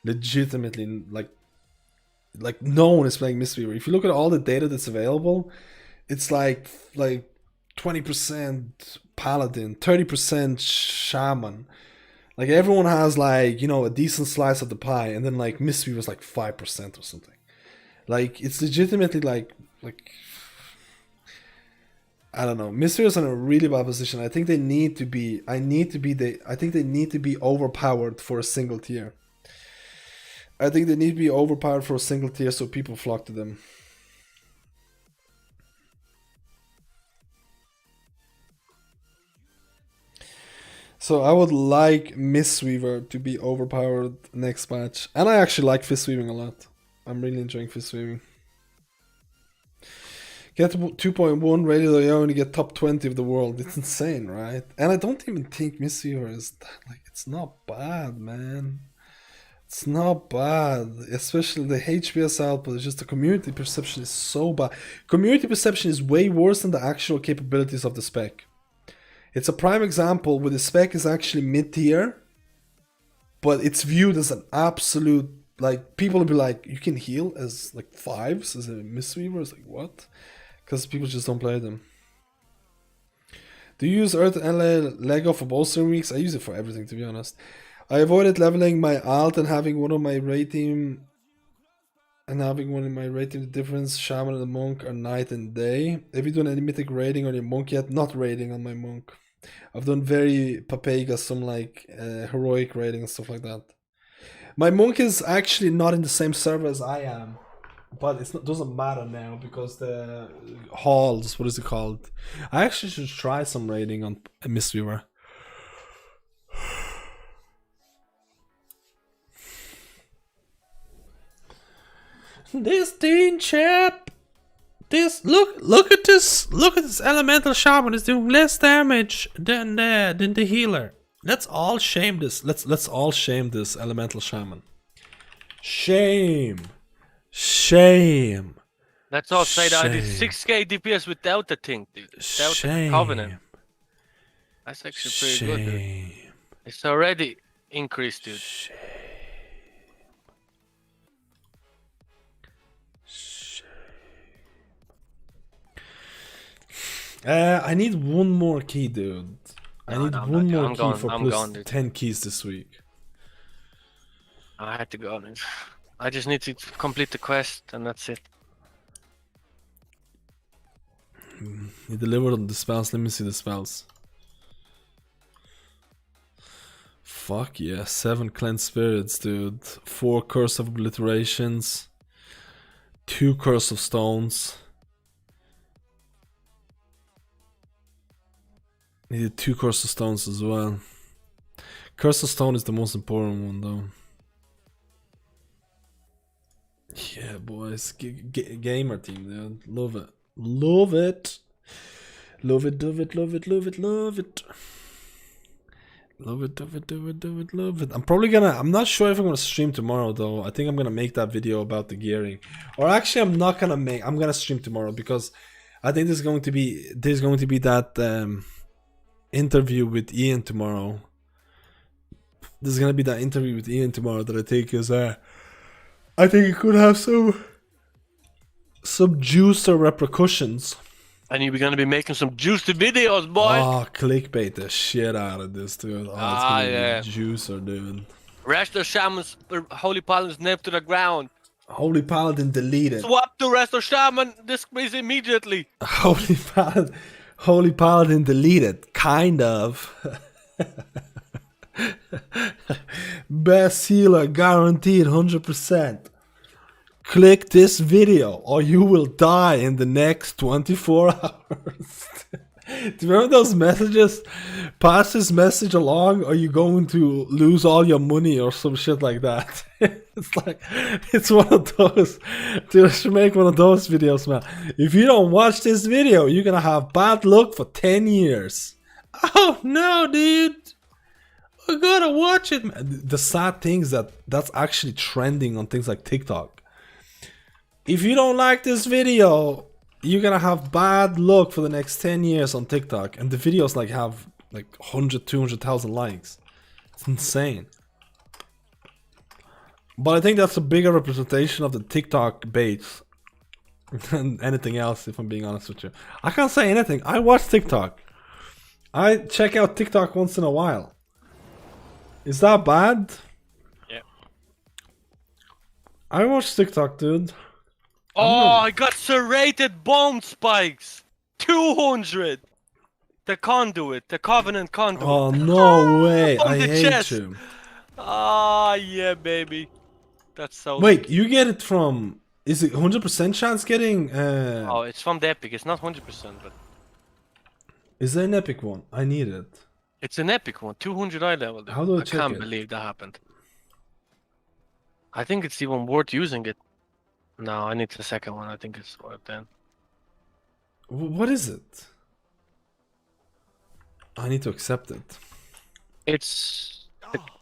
legitimately like no one is playing Mistweaver. If you look at all the data that's available, it's like 20% Paladin, 30% Shaman. Like everyone has like, you know, a decent slice of the pie, and then like Mistweaver is like 5% or something. Like it's legitimately like I don't know. Mistweaver's in a really bad position. I think they need to be. I think they need to be overpowered for a single tier. I think they need to be overpowered for a single tier so people flock to them. So I would like Mistweaver to be overpowered next match. And I actually like Fistweaving a lot. I'm really enjoying Fistweaving. Get to 2.1 radio.io and you get top 20 of the world. It's insane, right? And I don't even think Mistweaver is that, like, it's not bad, man. It's not bad. Especially the HPS output. It's just the community perception is so bad. Community perception is way worse than the actual capabilities of the spec. It's a prime example where the spec is actually mid-tier, but it's viewed as an absolute, like, people will be like, you can heal as, like, 5s as a Mistweaver? It's like, what? Because people just don't play them. Do you use Earth and Lego for bolstering weeks? I use it for everything, to be honest. I avoided leveling my alt and having one of my raid team, the difference, Shaman and the Monk are night and day. Have you done any mythic raiding on your Monk yet? Not raiding on my Monk. I've done very Papega, some like heroic raiding and stuff like that. My monk is actually not in the same server as I am, but it doesn't matter now because the halls, what is it called? I actually should try some raiding on Mistweaver. This Dean chap. This look at this elemental shaman is doing less damage than the healer. Let's all shame this. Let's all shame this elemental shaman. Shame. Let's all say that I did 6k DPS without the thing, dude. Without the covenant. That's actually pretty good, dude. It's already increased, dude. I need one more key, dude. I need one more key for plus 10 keys this week. I had to go, man. I just need to complete the quest and that's it. You delivered on the spells. Let me see the spells. Fuck yeah, 7 cleansed spirits, dude. 4 curse of obliterations. 2 curse of stones. Needed 2 curse of stones as well. Curse of stone is the most important one though. Yeah, boys. Gamer team, dude. Love it. Love it. Love it, love it, love it, love it, love it. Love it, love it, love it, love it, love it. I'm not sure if I'm gonna stream tomorrow though. I think I'm gonna make that video about the gearing. Or actually I'm gonna stream tomorrow because I think there's going to be that interview with Ian tomorrow. There's gonna be that interview with Ian tomorrow that I think is I think it could have some juice or repercussions. And you're gonna be making some juicy videos, boy. Oh, clickbait the shit out of this, dude. Oh, it's gonna be juicer, dude. Rest of Shaman's Holy Paladin's nailed to the ground. Holy Paladin deleted. Swap the rest of Shaman disgrace immediately. Holy Paladin deleted. Kind of. Best healer guaranteed 100%. Click this video or you will die in the next 24 hours. Do you remember those messages? Pass this message along or you're going to lose all your money or some shit like that. It's one of those. Dude, I should make one of those videos, man. If you don't watch this video, you're gonna have bad luck for 10 years. Oh no, dude. I gotta watch it, man. The sad thing is that's actually trending on things like TikTok. If you don't like this video, you're gonna have bad luck for the next 10 years on TikTok. And the videos have 100, 200,000 likes. It's insane. But I think that's a bigger representation of the TikTok base than anything else, if I'm being honest with you. I can't say anything. I watch TikTok. I check out TikTok once in a while. Is that bad? Yeah. I watch TikTok, dude. I got serrated bone spikes. 200. The conduit, the covenant conduit. Oh no way! On I the hate chest. you. Yeah, baby. That's so. Wait, you get it from? Is it 100% chance getting? Oh, it's from the epic. It's not 100%, but. Is there an epic one? I need it. It's an epic one. 200 eye level. Dude. How do I I check can't it? believe that happened. I think it's even worth using it. No, I need the second one. I think it's worth then. What is it? I need to accept it. It's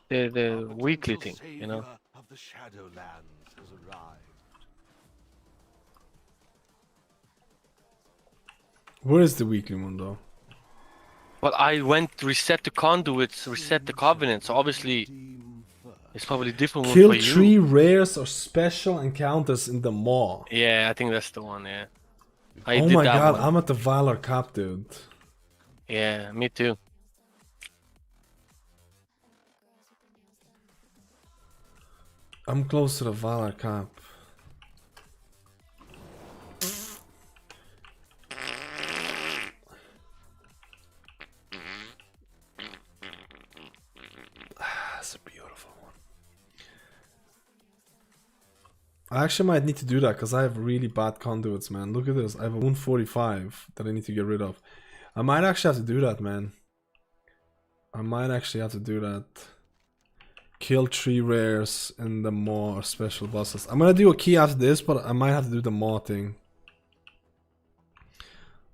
the weekly thing, you know. Of the Shadowlands has arrived. Where is the weekly one though? Well, I went reset the conduits, reset the covenant. So obviously, it's probably a different one Kill for you. 3 rares or special encounters in the maw. Yeah, I think that's the one. Yeah. I Oh did my that god, one. I'm at the Valor cap, dude. Yeah, me too. I'm close to the Valor cap. That's a beautiful one. I actually might need to do that because I have really bad conduits, man. Look at this. I have a 145 that I need to get rid of. I might actually have to do that, man. I might actually have to do that. Kill 3 rares in the more special bosses. I'm gonna do a key after this, but I might have to do the more thing.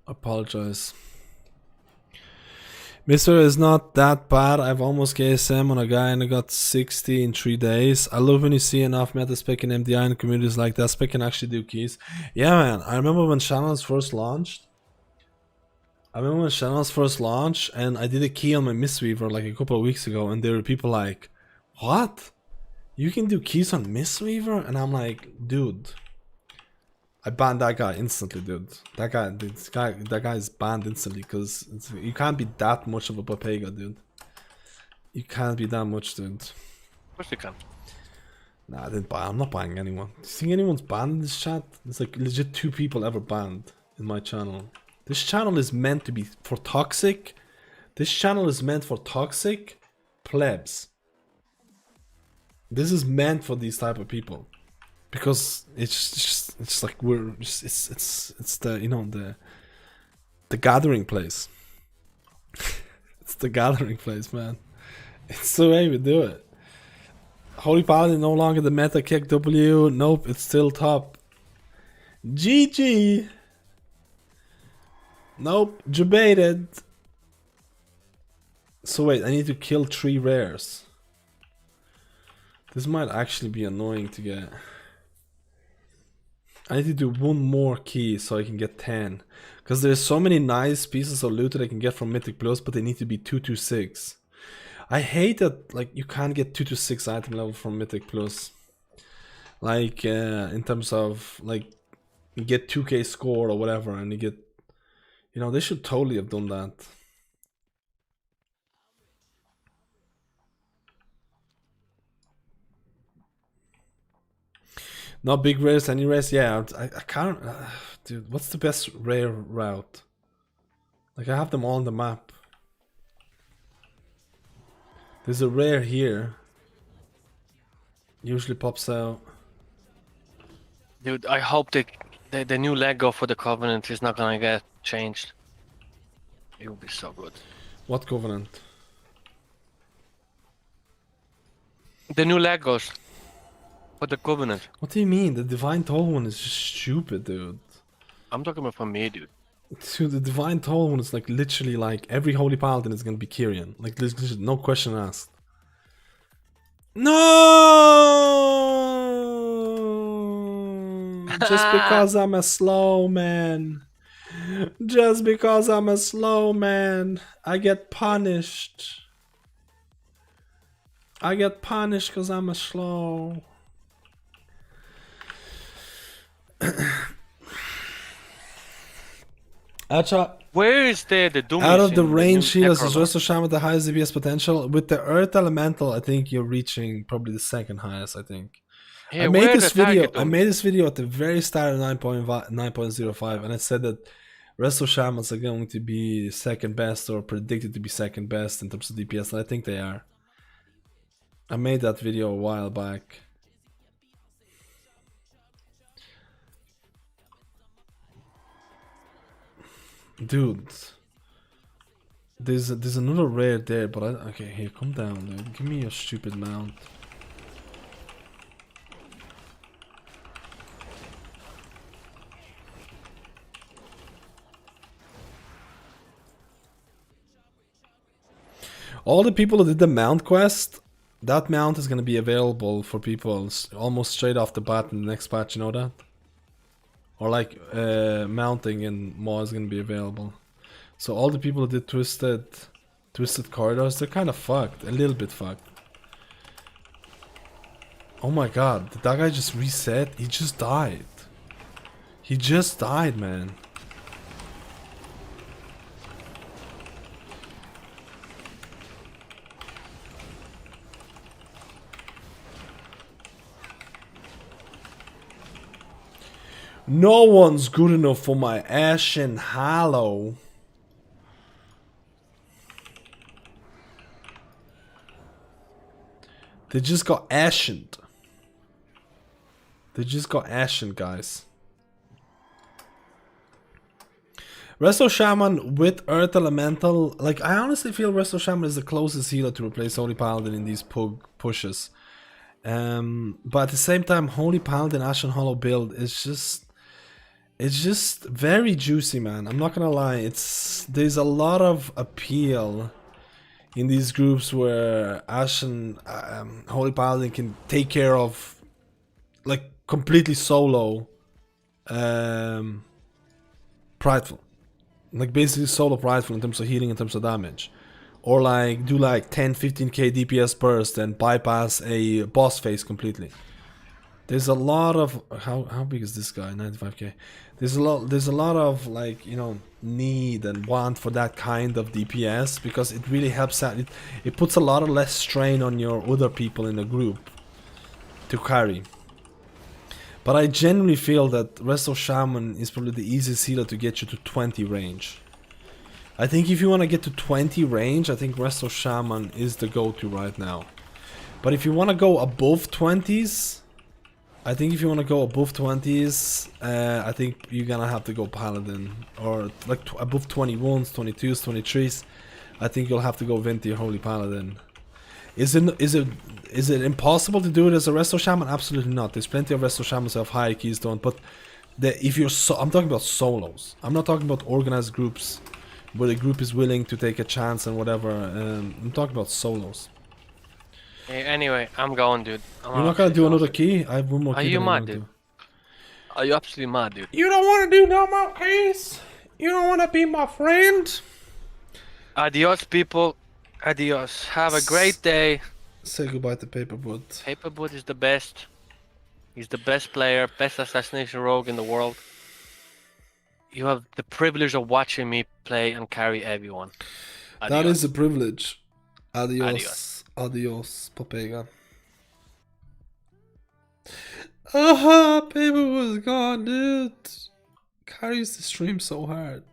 Apologize. Mister is not that bad. I've almost KSM on a guy and I got 60 in 3 days. I love when you see enough meta spec and MDI in communities like that. Spec can actually do keys. Yeah, man. I remember when Shannon's first launched. And I did a key on my Mistweaver like a couple of weeks ago, and there were people like, "What? You can do keys on Mistweaver?" And I'm like, dude. I banned that guy instantly, dude. That guy is banned instantly because you can't be that much of a Papega, dude. You can't be that much, dude. Of course you can. Nah, I didn't buy. I'm not buying anyone. Do you think anyone's banned in this chat? It's like legit 2 people ever banned in my channel. This channel is meant to be for toxic. This channel is meant for toxic plebs. This is meant for these type of people. Because it's like we're just, it's the, you know, the gathering place. It's the gathering place, man. It's the way we do it. Holy Paladin no longer the meta kick W. Nope, it's still top. GG. Nope, debated. So wait, I need to kill 3 rares. This might actually be annoying to get. I need to do 1 more key so I can get 10. Because there's so many nice pieces of loot that I can get from Mythic Plus, but they need to be 226. I hate that like you can't get 226 item level from Mythic Plus. Like in terms of like you get 2k score or whatever, and you get, you know, they should totally have done that. Not big rares, any rares? Yeah, I can't. Dude, what's the best rare route? Like, I have them all on the map. There's a rare here. Usually pops out. Dude, I hope the new Lego for the Covenant is not gonna get changed. It would be so good. What Covenant? The new Legos for the Covenant. What do you mean? The Divine Toll one is just stupid, dude. I'm talking about for me, dude. Dude, the Divine Toll one is like literally like every Holy Paladin is gonna be Kyrian. Like, there's no question asked. No! Just because I'm a slow man. Just because I'm a slow man, I get punished. I get punished because I'm a slow. Where is the Doom? Out of the range shield healers is also Shaman with the highest DPS potential. With the Earth Elemental, I think you're reaching probably the second highest, I think. Yeah, I made this video at the very start of 9.05, and I said that rest of Shamans are going to be second best or predicted to be second best in terms of DPS, and I think they are. I made that video a while back. Dude, there's another rare there, but okay, here, come down, dude. Give me your stupid mount. All the people that did the mount quest, that mount is gonna be available for people almost straight off the bat in the next patch. You know that? Or like mounting in Maw is gonna be available. So all the people who did twisted corridors, they're kind of fucked, a little bit fucked. Oh my god, did that guy just reset? He just died. He just died, man. No one's good enough for my Ashen Hallow. They just got ashened. They just got ashened, guys. Resto Shaman with Earth Elemental. Like, I honestly feel Resto Shaman is the closest healer to replace Holy Paladin in these pushes. But at the same time, Holy Paladin Ashen Hollow build is just... It's just very juicy, man. I'm not gonna lie. There's a lot of appeal in these groups where Ashen Holy Paladin can take care of, like, completely solo Prideful. Like, basically solo Prideful in terms of healing, in terms of damage. Or like do like 10-15k DPS burst and bypass a boss phase completely. There's a lot of how big is this guy? 95k. There's a lot of, like, you know, need and want for that kind of DPS, because it really helps out. It puts a lot of less strain on your other people in the group to carry. But I genuinely feel that Resto Shaman is probably the easiest healer to get you to 20 range. I think if you want to get to 20 range, I think Resto Shaman is the go-to right now. But if you want to go above 20s, I think if you want to go above 20s, I think you're gonna have to go Paladin. Or like above 21s, 22s, 23s, I think you'll have to go Vinti or Holy Paladin. Is it impossible to do it as a Resto Shaman? Absolutely not. There's plenty of Resto Shamans who have higher keystone, but if you're I'm talking about solos. I'm not talking about organized groups where the group is willing to take a chance and whatever. I'm talking about solos. Hey, anyway, I'm going, dude. You're not gonna do another key? I have one more key. Are you mad, dude? Are you absolutely mad, dude? You don't want to do no more keys? You don't want to be my friend? Adios, people. Adios. Have a great day. Say goodbye to Paperboot. Paperboot is the best. He's the best player, best assassination rogue in the world. You have the privilege of watching me play and carry everyone. Adios. That is a privilege. Adios. Adios. Adios, Popega. Aha, Paperboot is gone, dude. Carries the stream so hard.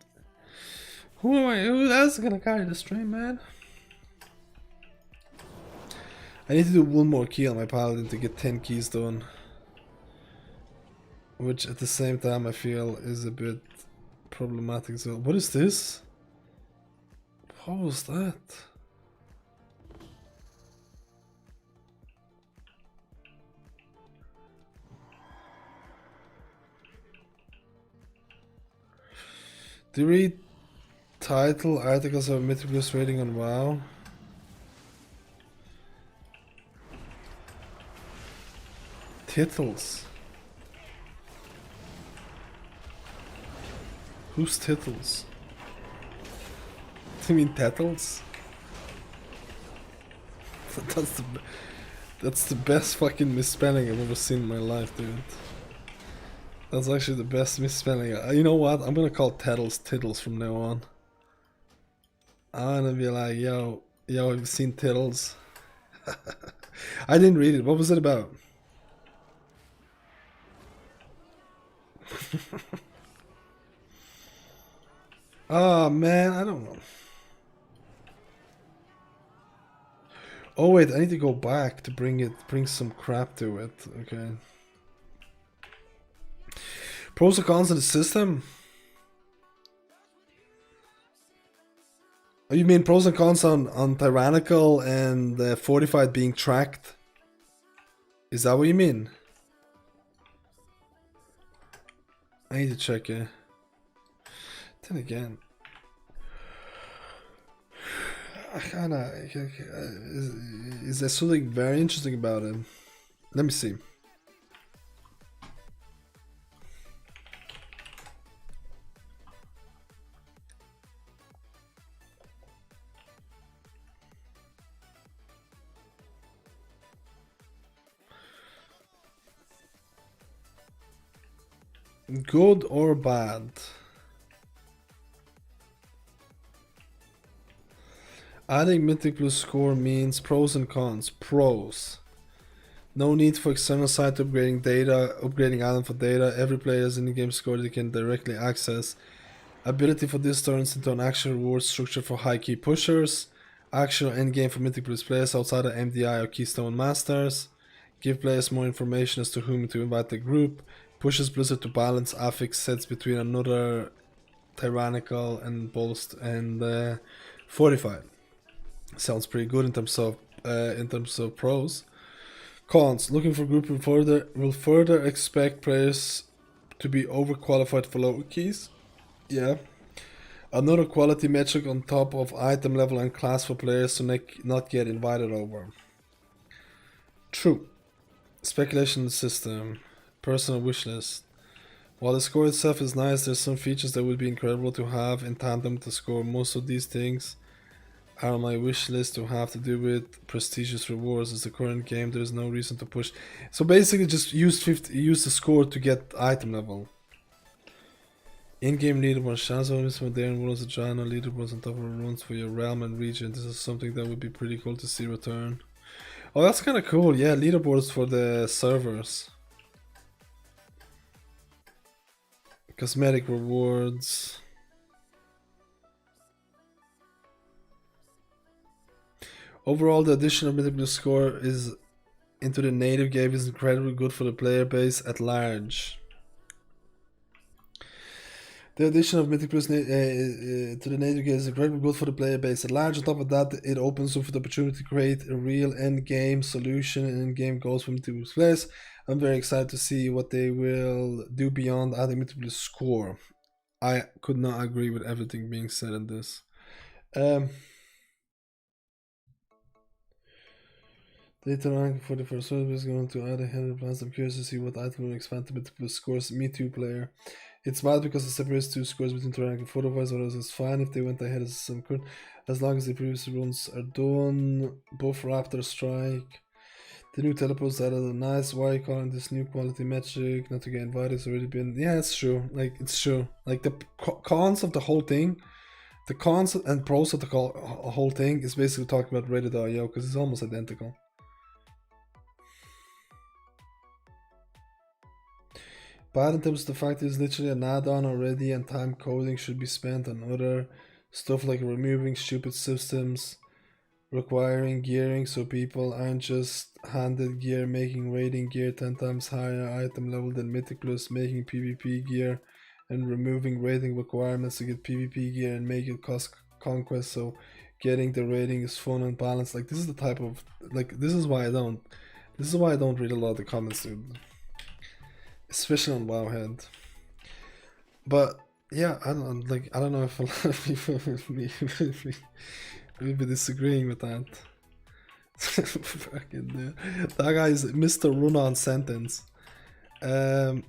Who else is gonna carry the stream, man? I need to do one more key on my Paladin to get 10 keys done. Which at the same time I feel is a bit problematic. So what is this? What was that? Do you read title articles of mythic plus rating on WoW? Tittles. Who's Tittles? Do you mean Tettles? That's the best fucking misspelling I've ever seen in my life, dude. That's actually the best misspelling. You know what? I'm gonna call Tettles Tittles from now on. I'm gonna be like, yo, have you seen Tittles? I didn't read it. What was it about? Oh man, I don't know. Oh wait, I need to go back to bring some crap to it. Okay. Pros and cons of the system? Oh, you mean pros and cons on Tyrannical and Fortified being tracked? Is that what you mean? I need to check it. Then again, I kinda... is there something very interesting about it? Let me see. Good or bad? Adding Mythic plus score means pros and cons. Pros. No need for external site upgrading data, upgrading island for data. Every player has an in-game score they can directly access. Ability for this turns into an actual reward structure for high key pushers. Actual endgame for Mythic Plus players outside of MDI or Keystone Masters. Give players more information as to whom to invite the group. Pushes Blizzard to balance affix sets between another tyrannical and bolst and fortified. Sounds pretty good in terms of pros. Cons: looking for group will further expect players to be overqualified for lower keys. Yeah. Another quality metric on top of item level and class for players to not get invited over. True. Speculation system. Personal wishlist. While the score itself is nice, there's some features that would be incredible to have in tandem with the score. Most of these things are on my wish list to have to do with prestigious rewards. As the current game, there's no reason to push. So basically just use the score to get item level. In-game leaderboard, chance of this modern worlds of China, leaderboards on top of runes for your realm and region. This is something that would be pretty cool to see return. Oh, that's kind of cool. Yeah, leaderboards for the servers. Cosmetic rewards. Overall, the addition of Mythic Plus score is into the native game is incredibly good for the player base at large. The addition of Mythic Plus to the native game is incredibly good for the player base at large. On top of that, it opens up for the opportunity to create a real end-game solution and end-game goals for Mythic Plus players. I'm very excited to see what they will do beyond adding Mythic Plus score. I could not agree with everything being said in this. Data rank for the first one is going to add a header plans. I'm curious to see what item will expand to Mythic Plus scores. Me too, player. It's bad because it separates two scores between tyrannical and otherwise, otherwise it's fine if they went ahead as some could. As long as the previous runs are done. Buff Raptor Strike. The new teleports added a nice. Why are you calling this new quality metric? Not to get invited, it's already been. Yeah, it's true. Like, it's true. Like, the cons of the whole thing, the cons and pros of the whole thing is basically talking about rated.io because it's almost identical. Bad in terms of the fact it's literally an add-on already and time coding should be spent on other stuff like removing stupid systems, requiring gearing so people aren't just handed gear, making raiding gear 10 times higher item level than Mythic Plus, making PvP gear and removing raiding requirements to get PvP gear and make it cost conquest so getting the raiding is fun and balanced. Like, this is the type of, like, this is why I don't read a lot of the comments, dude. Especially on Wowhead. But yeah, I don't know if a lot of people will be disagreeing with that. Fucking dude. That guy is Mr. Run-On Sentence. When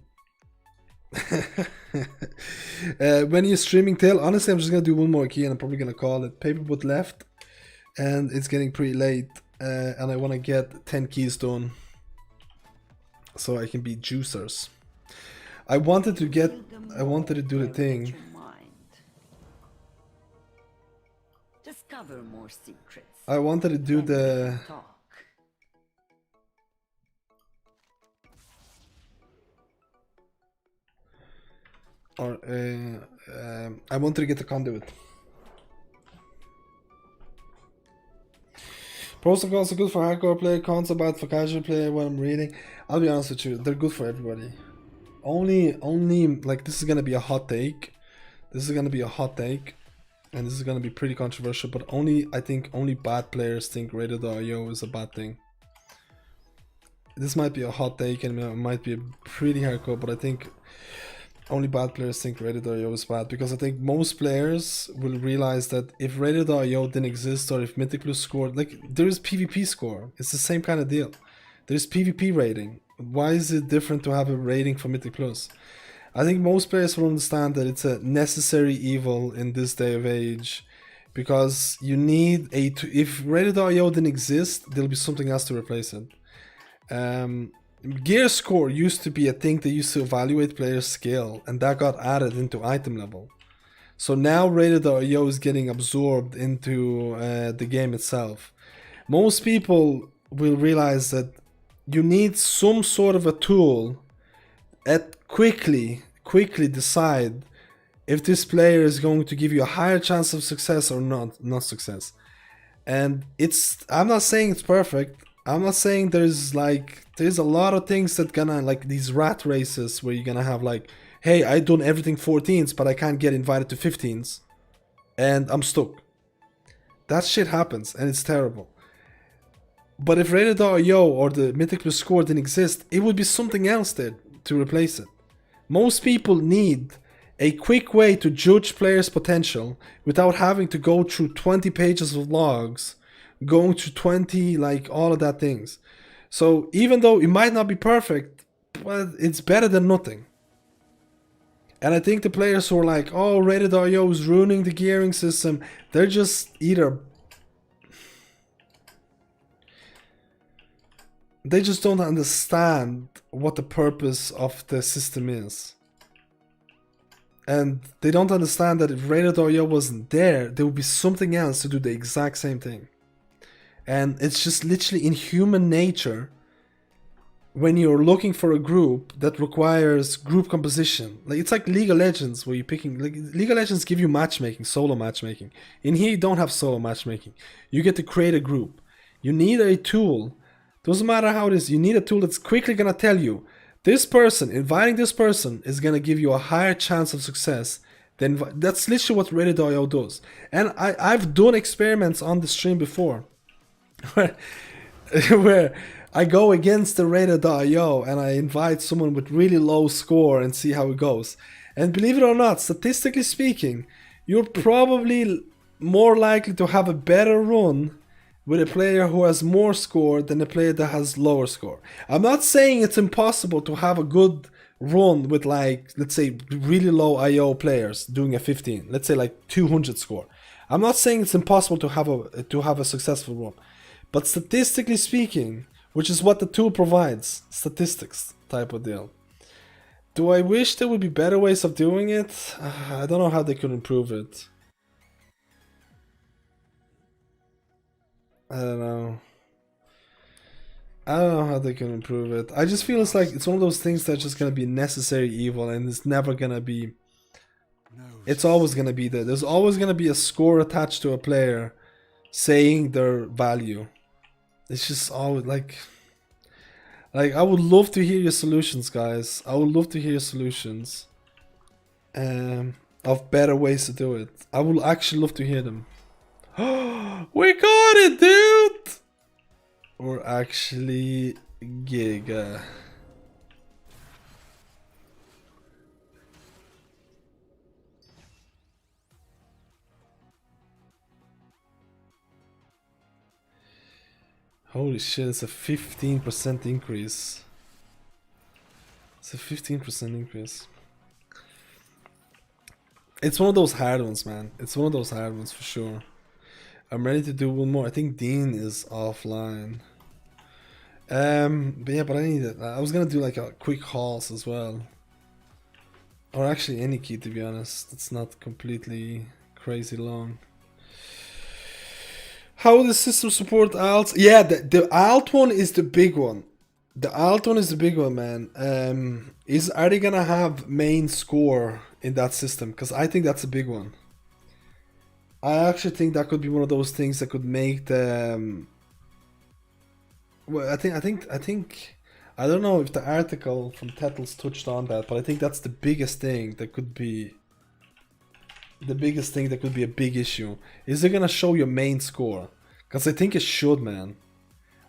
you're streaming Tail, honestly I'm just gonna do one more key and I'm probably gonna call it. Paperboot left and it's getting pretty late and I wanna get 10 keys done so I can be juicers. I wanted to do the thing. Discover more secrets. I wanted to do the I wanted to get the conduit. Protocols are good for hardcore player, cons are bad for casual player. What I'm reading, I'll be honest with you, they're good for everybody. Only like, this is gonna be a hot take. And this is gonna be pretty controversial, but I think only bad players think rated.io is a bad thing. This might be a hot take and it might be pretty hardcore, but I think only bad players think rated.io is bad, because I think most players will realize that if rated.io didn't exist, or if Mythic Plus scored, like, there is PvP score. It's the same kind of deal. There's PvP rating. Why is it different to have a rating for Mythic Plus? I think most players will understand that it's a necessary evil in this day of age, because you need if rated.io didn't exist, there'll be something else to replace it. Gear score used to be a thing that used to evaluate players' skill, and that got added into item level. So now rated.io is getting absorbed into the game itself. Most people will realize that you need some sort of a tool that quickly decide if this player is going to give you a higher chance of success or not success. And I'm not saying it's perfect. I'm not saying there's a lot of things that gonna, like these rat races where you're gonna have like, hey, I done everything 14s, but I can't get invited to 15s, and I'm stuck. That shit happens, and it's terrible. But if Rated.io or the Mythic Plus score didn't exist, it would be something else there to replace it. Most people need a quick way to judge players' potential without having to go through 20 pages of logs, going through 20, like, all of that things. So even though it might not be perfect, but it's better than nothing. And I think the players who are like, oh, Rated.io is ruining the gearing system, they're just either... they just don't understand what the purpose of the system is. And they don't understand that if Rated.io wasn't there, there would be something else to do the exact same thing. And it's just literally in human nature, when you're looking for a group that requires group composition. Like, it's like League of Legends, where you're picking... like, League of Legends give you matchmaking, solo matchmaking. In here, you don't have solo matchmaking. You get to create a group. You need a tool. Doesn't matter how it is, you need a tool that's quickly gonna tell you, this person, inviting this person is gonna give you a higher chance of success than... that's literally what Reddit.io does. And I've done experiments on the stream before where I go against the Reddit.io and I invite someone with really low score and see how it goes. And believe it or not, statistically speaking, you're probably more likely to have a better run with a player who has more score than a player that has lower score. I'm not saying it's impossible to have a good run with, like, let's say really low IO players doing a 15, let's say like 200 score. I'm not saying it's impossible to have a successful run, but statistically speaking, which is what the tool provides, statistics type of deal. Do I wish there would be better ways of doing it? I don't know how they could improve it. I don't know. I don't know how they can improve it. I just feel it's like it's one of those things that's just gonna be necessary evil, and it's never gonna be... it's always gonna be there. There's always gonna be a score attached to a player saying their value. It's just always like I would love to hear your solutions, guys. I would love to hear your solutions of better ways to do it. I would actually love to hear them. We got it, dude! We're actually giga. Holy shit, it's a 15% increase. It's a 15% increase. It's one of those hard ones, man. It's one of those hard ones for sure. I'm ready to do one more. I think Dean is offline. But yeah, but I need it. I was gonna do like a quick hauls as well. Or actually any key, to be honest. It's not completely crazy long. How will the system support alts? Yeah, the alt one is the big one. The alt one is the big one, man. Are they gonna have main score in that system? Because I think that's a big one. I actually think that could be one of those things that could make the... well, I think I don't know if the article from Tettles touched on that, but I think that's the biggest thing that could be... the biggest thing that could be a big issue. Is it gonna show your main score? Because I think it should, man.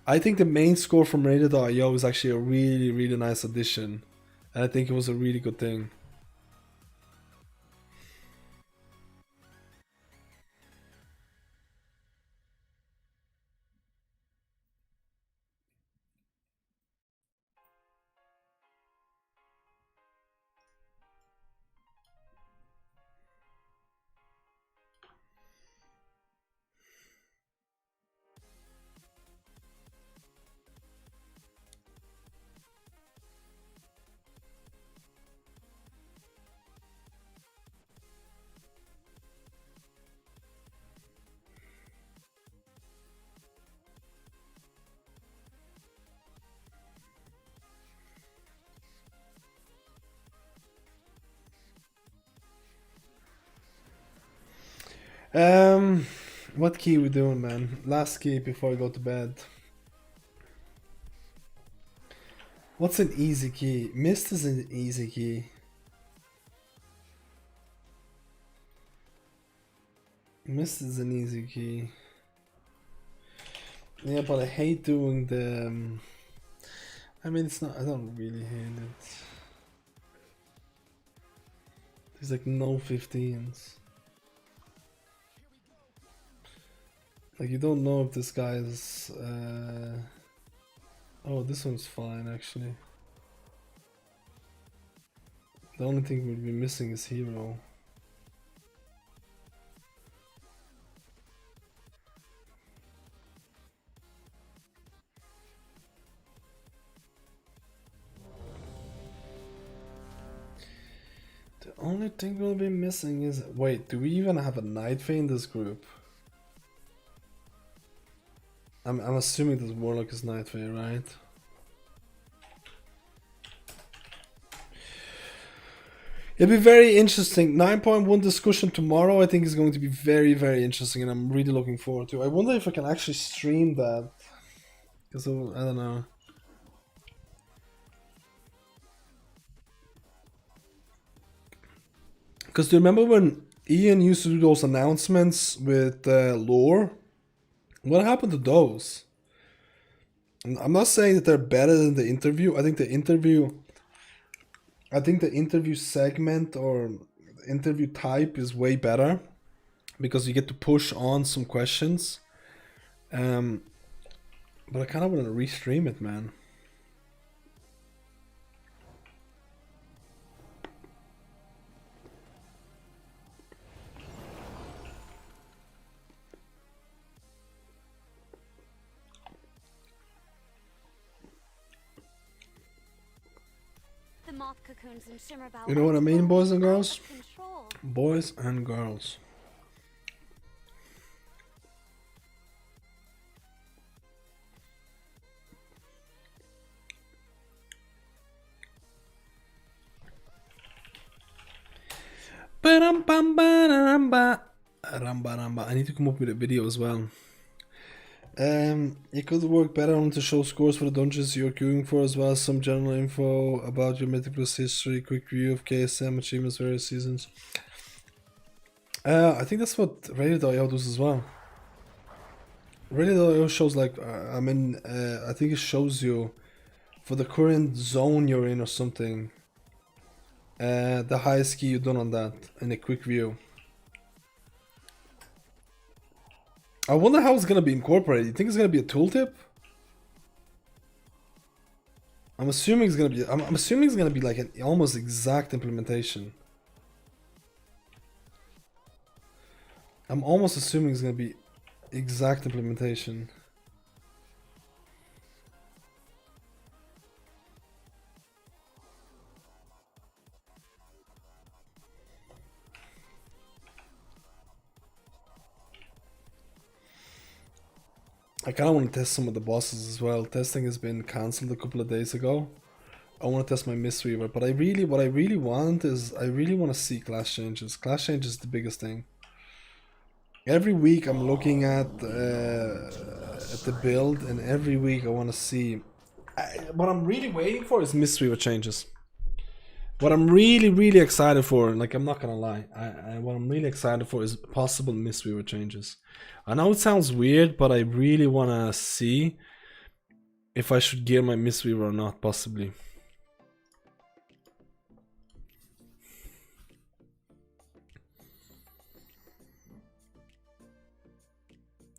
I think the main score from Rated.io is actually a really, really nice addition. And I think it was a really good thing. What key we doing, man? Last key before I go to bed. What's an easy key? Mist is an easy key. Mist is an easy key. Yeah, but I hate doing the... I mean, it's not... I don't really hate it. There's like no 15s. Like, you don't know if this guy is... Oh, this one's fine, actually. The only thing we'll be missing is hero. The only thing we'll be missing is... Wait, do we even have a Night Fae in this group? I'm assuming this Warlock is Night Fae, right? It'll be very interesting. 9.1 discussion tomorrow I think is going to be very, very interesting, and I'm really looking forward to it. I wonder if I can actually stream that. Because I don't know. Because do you remember when Ian used to do those announcements with lore? What happened to those? I'm not saying that they're better than the interview. I think the interview segment or interview type is way better because you get to push on some questions. But I kind of want to restream it, man. The moth cocoons and shimmerbow. You know what I mean, boys and girls? Boys and girls. I need to come up with a video as well. It could work better on to show scores for the dungeons you're queuing for, as well as some general info about your Mythic Plus history, quick review of KSM achievements, various seasons. I think that's what Radio.io does as well. Radio.io shows like, I think it shows you for the current zone you're in or something, the highest key you've done on that in a quick view. I wonder how it's gonna be incorporated. You think it's gonna be a tooltip? I'm assuming it's gonna be. I'm assuming it's gonna be like an almost exact implementation. I'm almost assuming it's gonna be exact implementation. I kind of want to test some of the bosses as well. Testing has been cancelled a couple of days ago. I want to test my Mistweaver, but what I really want is I really want to see class changes. Class changes is the biggest thing. Every week I'm looking at the build, and every week I want to see. What I'm really waiting for is Mistweaver changes. What I'm really excited for, like I'm not gonna lie, what I'm really excited for is possible Mistweaver changes. I know it sounds weird, but I really wanna see if I should gear my Mistweaver or not, possibly.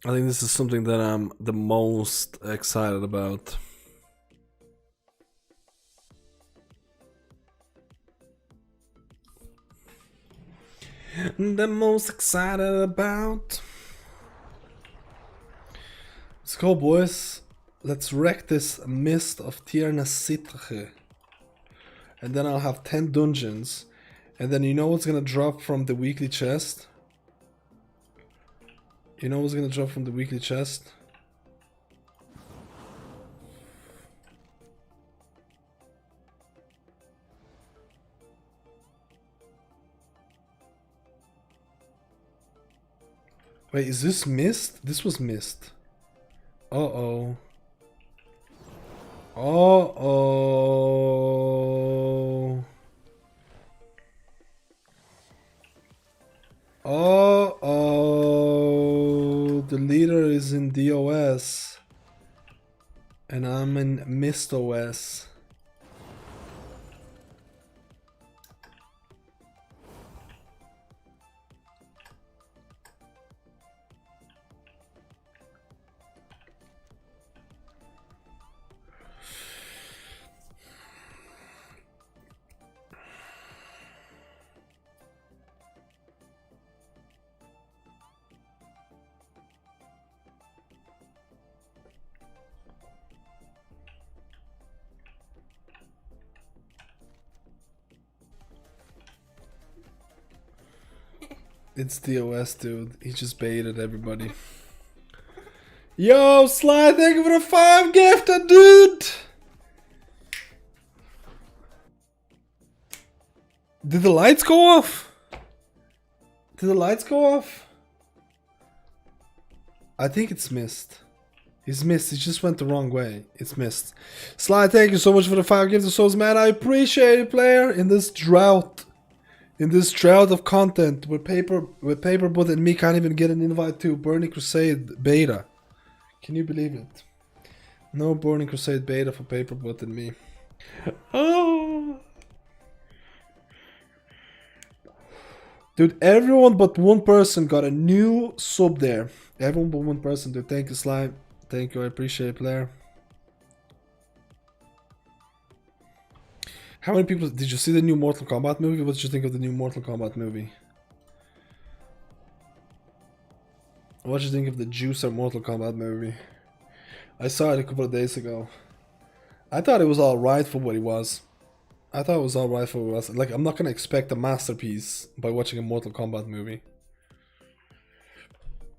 I think this is something that I'm the most excited about. The most excited about. Let's go, boys. Let's wreck this mist of Tiernasitre. And then I'll have 10 dungeons. And then you know what's gonna drop from the weekly chest? You know what's gonna drop from the weekly chest? Wait, is this missed? This was missed. Uh-oh. Uh-oh. Uh-oh. The leader is in DOS. And I'm in Mist OS. It's DOS, dude. He just baited everybody. Yo, Sly, thank you for the 5 gifted, dude! Did the lights go off? Did the lights go off? I think it's missed. He's missed. He just went the wrong way. It's missed. Sly, thank you so much for the 5 gifted souls, man. I appreciate it, player. In this drought of content, where Paperbot and me can't even get an invite to Burning Crusade beta. Can you believe it? No Burning Crusade beta for Paperbot and me. Oh, dude! Everyone but one person got a new sub there. Everyone but one person, dude. Thank you, Slime. Thank you. I appreciate it, player. How many people did you see the new Mortal Kombat movie? What did you think of the new Mortal Kombat movie? What did you think of the Juicer Mortal Kombat movie? I saw it a couple of days ago. I thought it was alright for what it was. Like, I'm not gonna expect a masterpiece by watching a Mortal Kombat movie.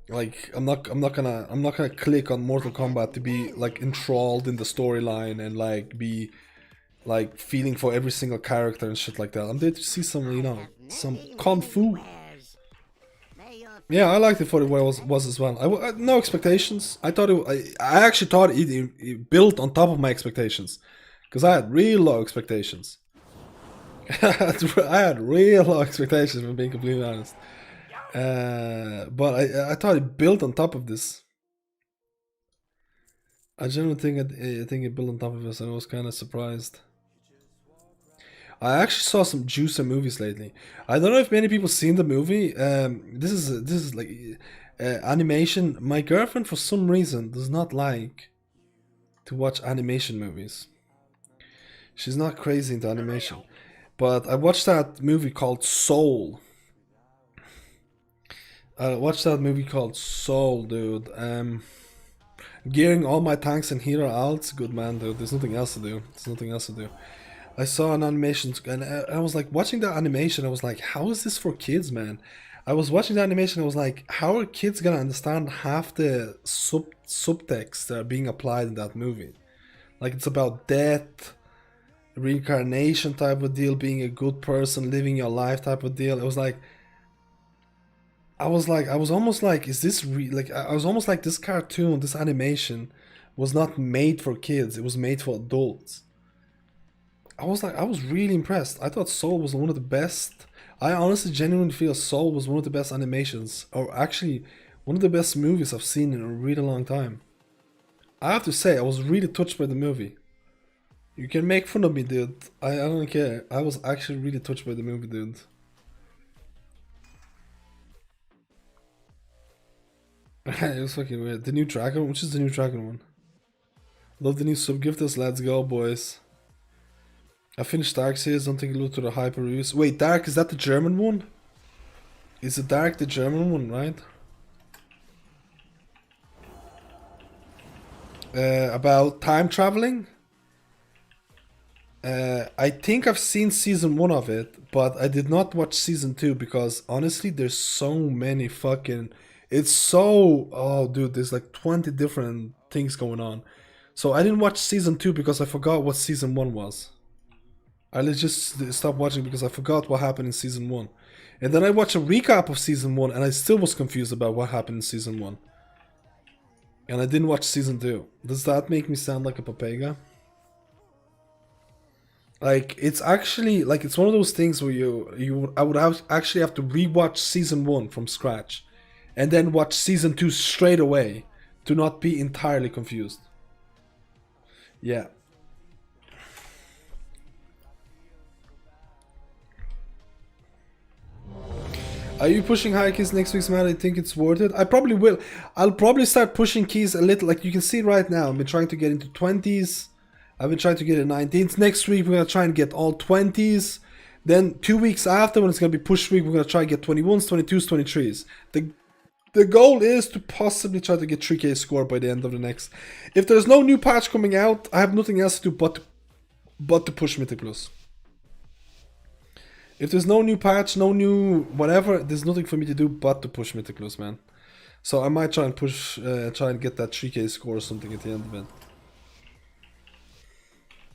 Like, I'm not gonna click on Mortal Kombat to be like enthralled in the storyline and like be like feeling for every single character and shit like that. I'm there to see some, you know, some kung fu. Yeah, I liked it for what it was as well. I no expectations. I actually thought it built on top of my expectations, because I had real low expectations. I had real low expectations, for being completely honest. But I thought it built on top of this. I genuinely think it built on top of this, and I was kind of surprised. I actually saw some Juicer movies lately. I don't know if many people seen the movie. This is like animation. My girlfriend, for some reason, does not like to watch animation movies. She's not crazy into animation. But I watched that movie called Soul. Dude. Gearing all my tanks and healer out. Good man, dude. There's nothing else to do. I saw an animation, and I was like, watching that animation, I was like, how is this for kids, man? I was watching the animation, I was like, how are kids gonna understand half the subtext that are being applied in that movie? Like, it's about death, reincarnation type of deal, being a good person, living your life type of deal. I was almost like, is this I was almost like, this cartoon, this animation was not made for kids, it was made for adults. I was really impressed. I thought Soul was one of the best. I honestly genuinely feel Soul was one of the best animations, or actually one of the best movies I've seen in a really long time. I have to say, I was really touched by the movie. You can make fun of me, dude. I don't care. I was actually really touched by the movie, dude. It was fucking weird. The new Dragon? Which is the new Dragon one? Love the new subgifters. Let's go, boys. I finished Dark Series, don't think it'll to the hyper reviews. Wait, Dark, is that the German one? Is it Dark the German one, right? About time traveling? I think I've seen season 1 of it, but I did not watch season 2 because honestly there's so many fucking... It's so... Oh dude, there's like 20 different things going on. So I didn't watch season 2 because I forgot what season 1 was. I just stopped watching because I forgot what happened in season 1. And then I watched a recap of season 1 and I still was confused about what happened in season 1. And I didn't watch season 2. Does that make me sound like a papega? Like, it's actually, like, it's one of those things where I would actually have to rewatch season 1 from scratch. And then watch season 2 straight away to not be entirely confused. Yeah. Are you pushing high keys next week's man? I think it's worth it. I probably will. I'll probably start pushing keys a little. Like you can see right now, I've been trying to get into 20s. I've been trying to get in 19s. Next week, we're going to try and get all 20s. Then 2 weeks after, when it's going to be push week, we're going to try and get 21s, 22s, 23s. The goal is to possibly try to get 3k score by the end of the next. If there's no new patch coming out, I have nothing else to do but to push Mythic Plus. If there's no new patch, no new whatever, there's nothing for me to do but to push Mythic Plus, man. So I might try and push, try and get that 3k score or something at the end of it.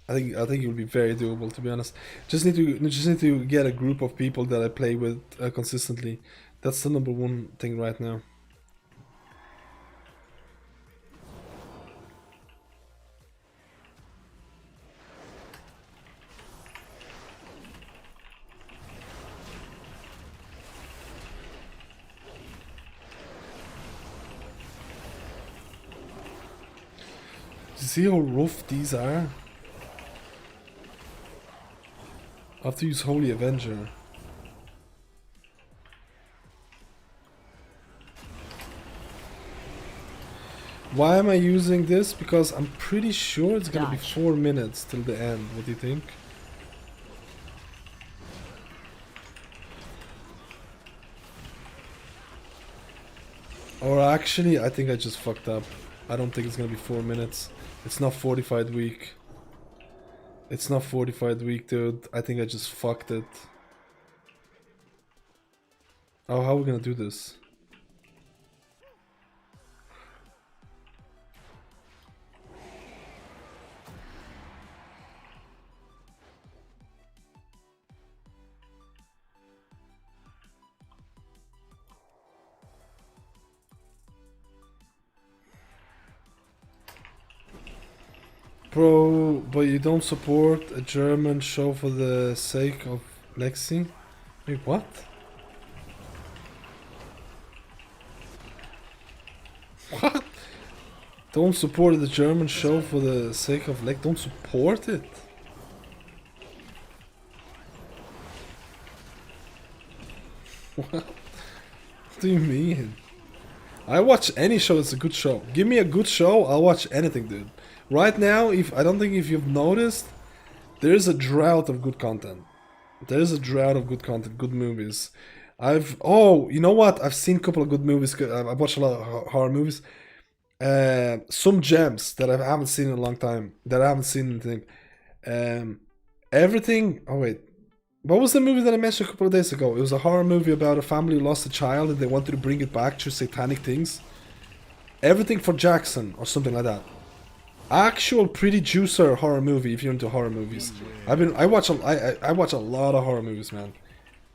I think it will be very doable, to be honest. Just need to get a group of people that I play with consistently. That's the number one thing right now. You see how rough these are? I have to use Holy Avenger. Why am I using this? Because I'm pretty sure it's gonna be 4 minutes till the end. What do you think? Or actually, I think I just fucked up. I don't think it's gonna be 4 minutes. It's not fortified week. It's not fortified week, dude. I think I just fucked it. Oh, how are we gonna do this? Bro, but you don't support a German show for the sake of Lexi? Wait, what? What? Don't support the German show for the sake of Lex? Don't support it? What do you mean? I watch any show that's a good show. Give me a good show, I'll watch anything, dude. Right now, I don't think if you've noticed, there's a drought of good content. There's a drought of good content, good movies. Oh, you know what? I've seen a couple of good movies. I've watched a lot of horror movies. Some gems that I haven't seen in a long time. That I haven't seen anything. Everything. Oh wait, what was the movie that I mentioned a couple of days ago? It was a horror movie about a family who lost a child and they wanted to bring it back through satanic things. Everything for Jackson or something like that. Actual pretty juicer horror movie if you're into horror movies. I watch a lot of horror movies, man.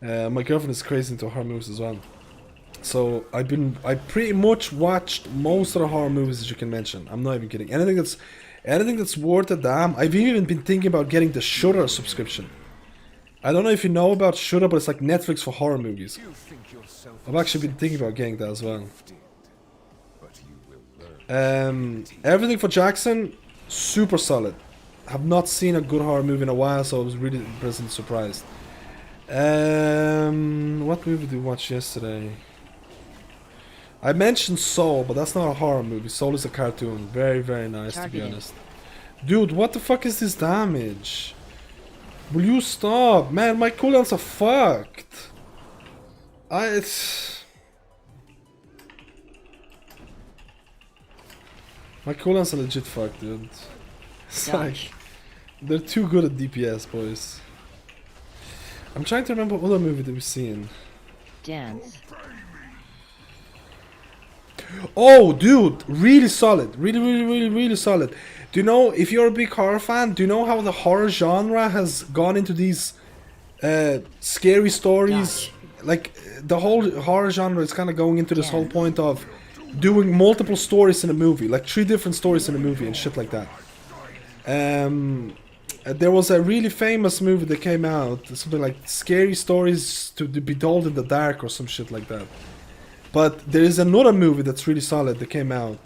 My girlfriend is crazy into horror movies as well. So I pretty much watched most of the horror movies that you can mention. I'm not even kidding. Anything that's worth a damn. I've even been thinking about getting the Shudder subscription. I don't know if you know about Shudder, but it's like Netflix for horror movies. I've actually been thinking about getting that as well. Everything for Jackson, super solid. Have not seen a good horror movie in a while, so I was really pleasantly surprised. What movie did we watch yesterday? I mentioned Soul, but that's not a horror movie. Soul is a cartoon. Very, very nice, to be honest. Dude, what the fuck is this damage? Will you stop? Man, my cooldowns are fucked. My cooldowns are legit fucked, dude. It's like, they're too good at DPS, boys. I'm trying to remember what other movie that we've seen. Dance. Oh, dude, really solid. Really solid. Do you know, if you're a big horror fan, do you know how the horror genre has gone into these scary stories, like the whole horror genre is kind of going into this whole point of doing multiple stories in a movie, like 3 different stories in a movie and shit like that. There was a really famous movie that came out, something like Scary Stories to be Told in the Dark or some shit like that. But there is another movie that's really solid that came out.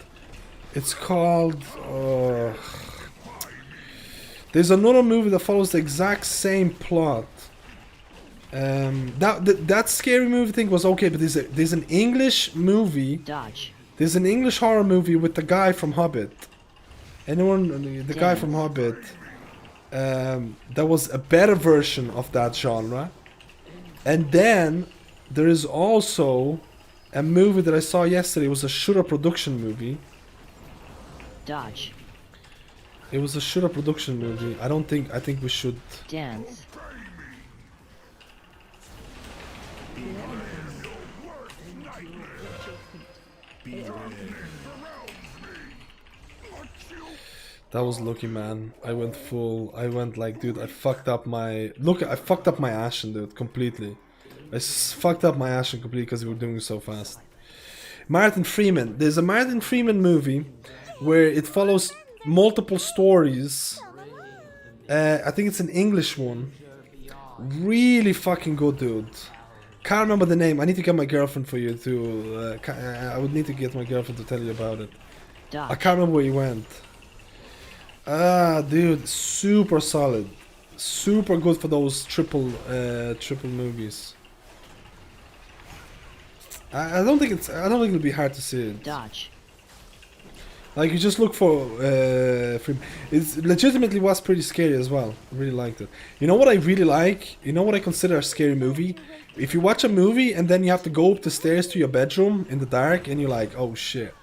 It's called... there's another movie that follows the exact same plot. That scary movie thing was okay, but there's an English movie. Dodge. There's an English horror movie with the guy from Hobbit. Anyone, the guy from Hobbit. That was a better version of that genre. And then there is also a movie that I saw yesterday. It was a shooter production movie. Dodge. It was a shooter production movie. I think we should Dance. That was lucky, man. I went like, dude, I fucked up my... Look, I fucked up my Ashen, dude, completely. Fucked up my Ashen completely because we were doing it so fast. Martin Freeman. There's a Martin Freeman movie where it follows multiple stories. I think it's an English one. Really fucking good, dude. Can't remember the name. I need to get my girlfriend for you to... I would need to get my girlfriend to tell you about it. I can't remember where he went. Dude, super solid, super good for those triple movies. I don't think it'll be hard to see it. Dodge. Like you just look for it legitimately was pretty scary as well. I really liked it. You know what I really like? You know what I consider a scary movie? If you watch a movie and then you have to go up the stairs to your bedroom in the dark and you're like, oh shit.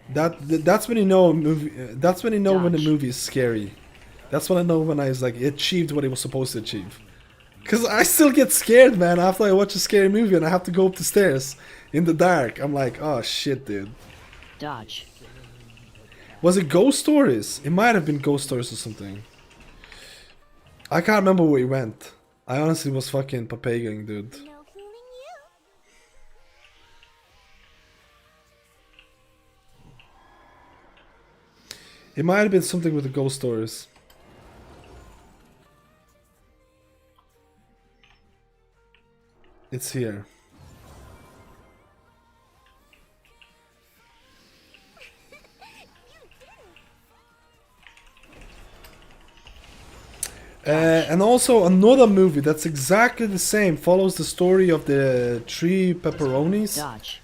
That's when you know a movie. That's when you know when a movie is scary. That's when I know when I was like, it achieved what it was supposed to achieve. Cause I still get scared, man. After I watch a scary movie and I have to go up the stairs in the dark, I'm like, oh shit, dude. Dodge. Was it Ghost Stories? It might have been Ghost Stories or something. I can't remember where he went. I honestly was fucking papagang, dude. It might have been something with the Ghost Stories. It's here. And also another movie that's exactly the same, follows the story of the 3 pepperonis. Dodge.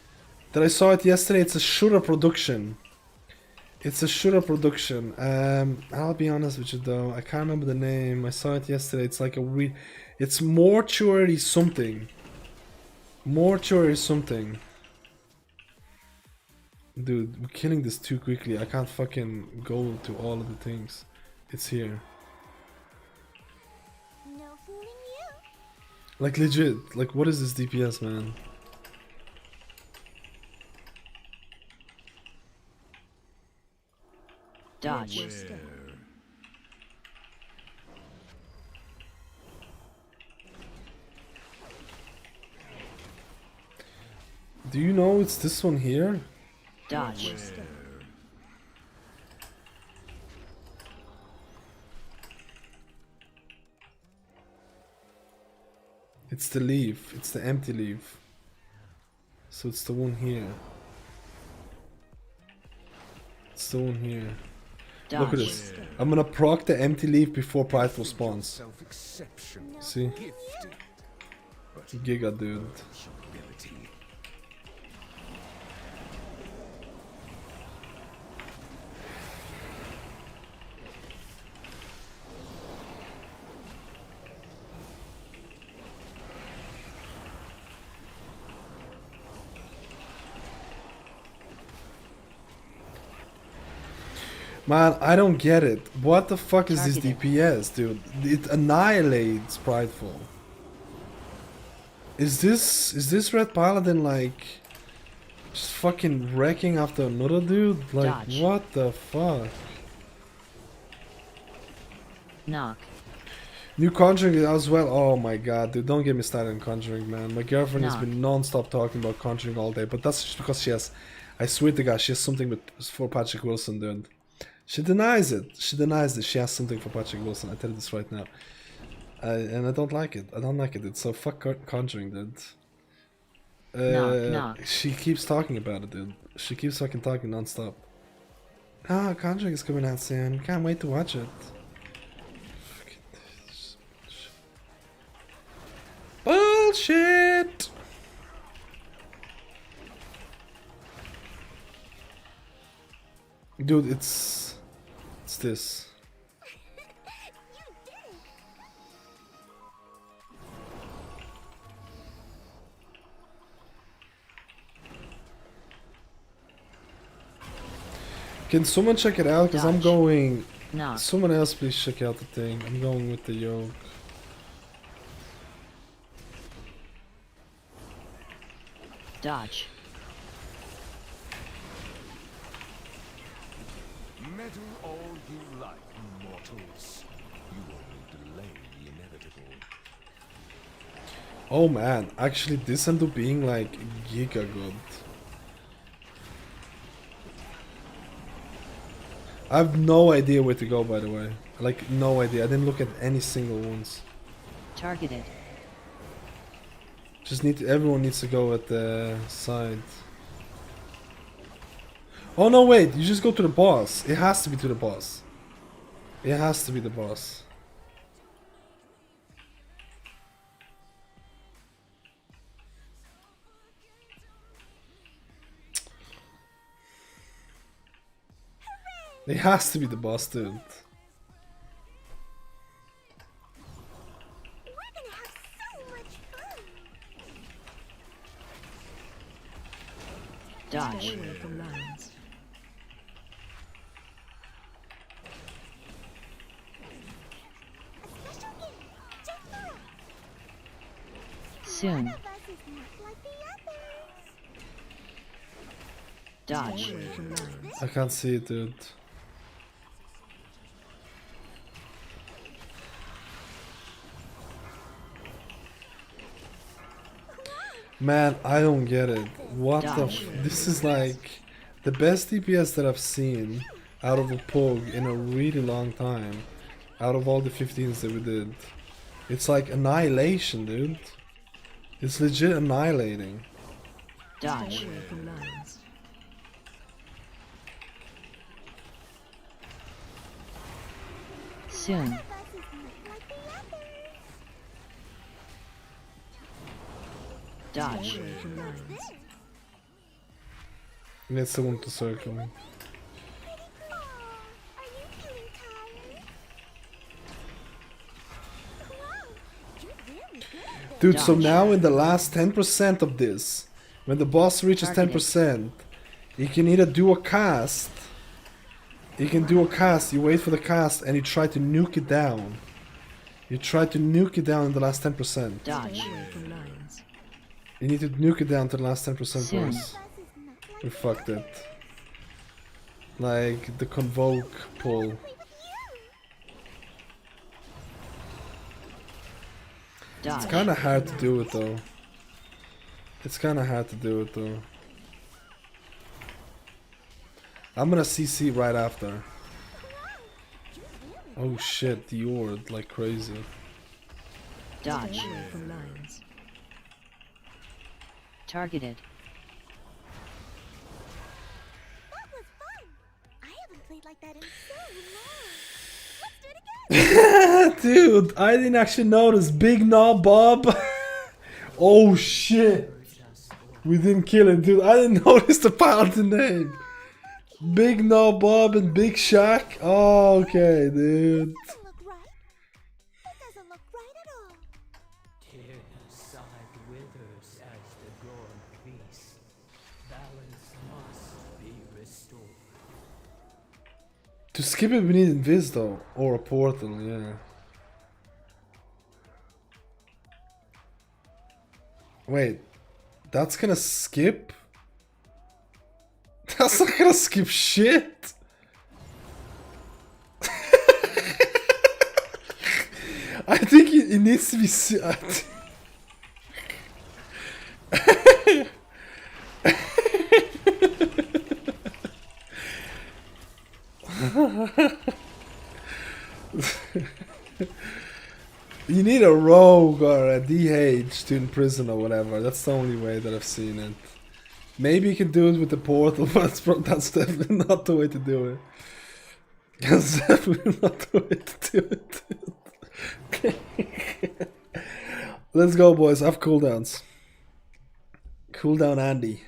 That I saw it yesterday. It's a shooter production. It's a shooter production. I'll be honest with you though, I can't remember the name. I saw it yesterday. It's like it's Mortuary something. Mortuary something. Dude, we're killing this too quickly. I can't fucking go to all of the things. It's here. Like legit, like what is this DPS, man? Dodge. Do you know it's this one here? Dodge. It's the leaf. It's the empty leaf. So it's the one here. It's the one here. Dodge. Look at this. I'm gonna proc the empty leaf before Prideful spawns. See? Giga, dude. Man, I don't get it. What the fuck is this DPS, dude? It annihilates Prideful. Is this Red Paladin like just fucking wrecking after another dude? Like Dodge. what the fuck? Knock. New Conjuring as well. Oh my god, dude, don't get me started on Conjuring, man. My girlfriend has Knock. been non-stop talking about Conjuring all day, but that's just because she has, I swear to God, she has something for Patrick Wilson, dude. She denies it. She denies that she has something for Patrick Wilson. I tell you this right now. And I don't like it. I don't like it, dude. So fuck Conjuring, dude. Knock. She keeps talking about it, dude. She keeps fucking talking non-stop. Ah, Conjuring is coming out soon. Can't wait to watch it. Bullshit! Dude, it's this. Can someone check it out? Because I'm going... Knock. Someone else please check out the thing. I'm going with the yoke. Dodge. Meddle all you like, mortals. You only delay the inevitable. Oh man, actually this ended up being like giga good. I have no idea where to go, by the way. Like, no idea. I didn't look at any single ones. Targeted. Just need to, everyone needs to go at the side. Oh no, wait, you just go to the boss. It has to be to the boss. It has to be the boss. It has to be the boss, dude. We're gonna have so much fun. Dodge. Stay away from lines. A special gift just for us. Soon. One of us is not like the others. Dodge. Stay away from lines. I can't see it, dude. Man, I don't get it. What the f- This is like the best DPS that I've seen out of a Pug in a really long time. Out of all the 15s that we did. It's like annihilation, dude. It's legit annihilating. Dodge. Stay away from lines. Soon. One of us is not like the others. Dodge. Stay away from lines. Need someone to circle me. Aw, are you feeling tired? Wow, you're very good. Dude, so now in the last 10% of this, when the boss reaches Targeted. 10%, you can either do a cast. You can do a cast, you wait for the cast, and you try to nuke it down. You try to nuke it down in the last 10%. Dodge. Stay away from lines. You need to nuke it down to the last 10% Soon. first. We fucked it. Like the convoke pull. Dodge. It's kinda hard to do it though. It's kinda hard to do it though. I'm gonna CC right after. Oh shit, the Horde like crazy. Dodge. Stay away from lines. Targeted. That was fun. I haven't played like that in so long. Let's do it again. Dude, I didn't actually notice. Big Knob Bob. Oh shit. We didn't kill it, dude. I didn't notice the Paladin name. Big Knob Bob and Big Shack. Oh, okay, dude. Doesn't look right. That doesn't look right at all. Side withers as the god feasts. Balance must be restored. To skip it, we need Invis though. Or a portal, yeah. Wait. That's gonna skip? That's not gonna skip shit. I think it needs to be. You need a rogue or a DH to imprison or whatever. That's the only way that I've seen it. Maybe you can do it with the portal, but that's definitely not the way to do it. That's definitely not the way to do it. Let's go, boys. I have cooldowns. Cooldown Andy.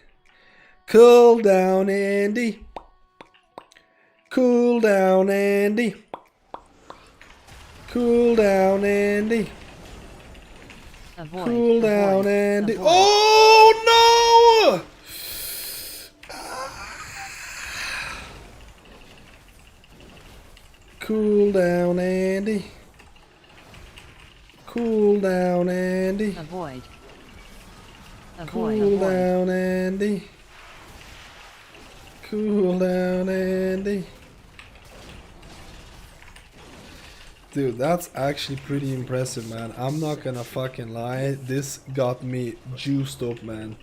Cooldown Andy. Cooldown Andy. Cooldown Andy. Avoid. Cooldown avoid, Andy. avoid. Oh no! Cooldown Andy. Cooldown Andy. Avoid. Avoid. Cool avoid. down, Andy. Cool down, Andy. Dude, that's actually pretty impressive, man. I'm not gonna fucking lie. This got me juiced up, man.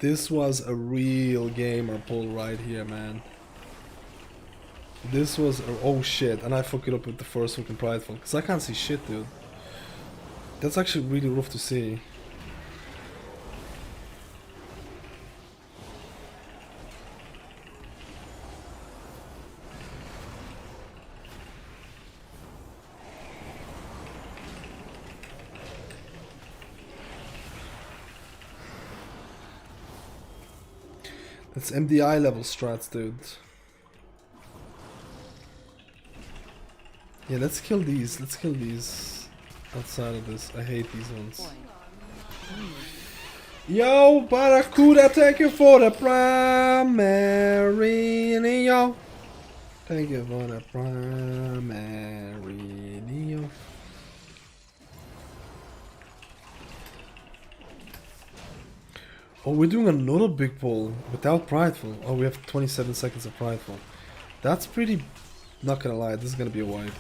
This was a real gamer pull right here, man. This was oh shit, and I fucked it up with the first fucking prideful, because I can't see shit, dude. That's actually really rough to see. That's MDI level strats, dude. Yeah, let's kill these. Let's kill these outside of this. I hate these ones. Yo, Barracuda, thank you for the primary. Yo, thank you for the primary. Yo. Oh, we're doing another big pull without prideful. Oh, we have 27 seconds of prideful. That's pretty. Not gonna lie, this is gonna be a wipe.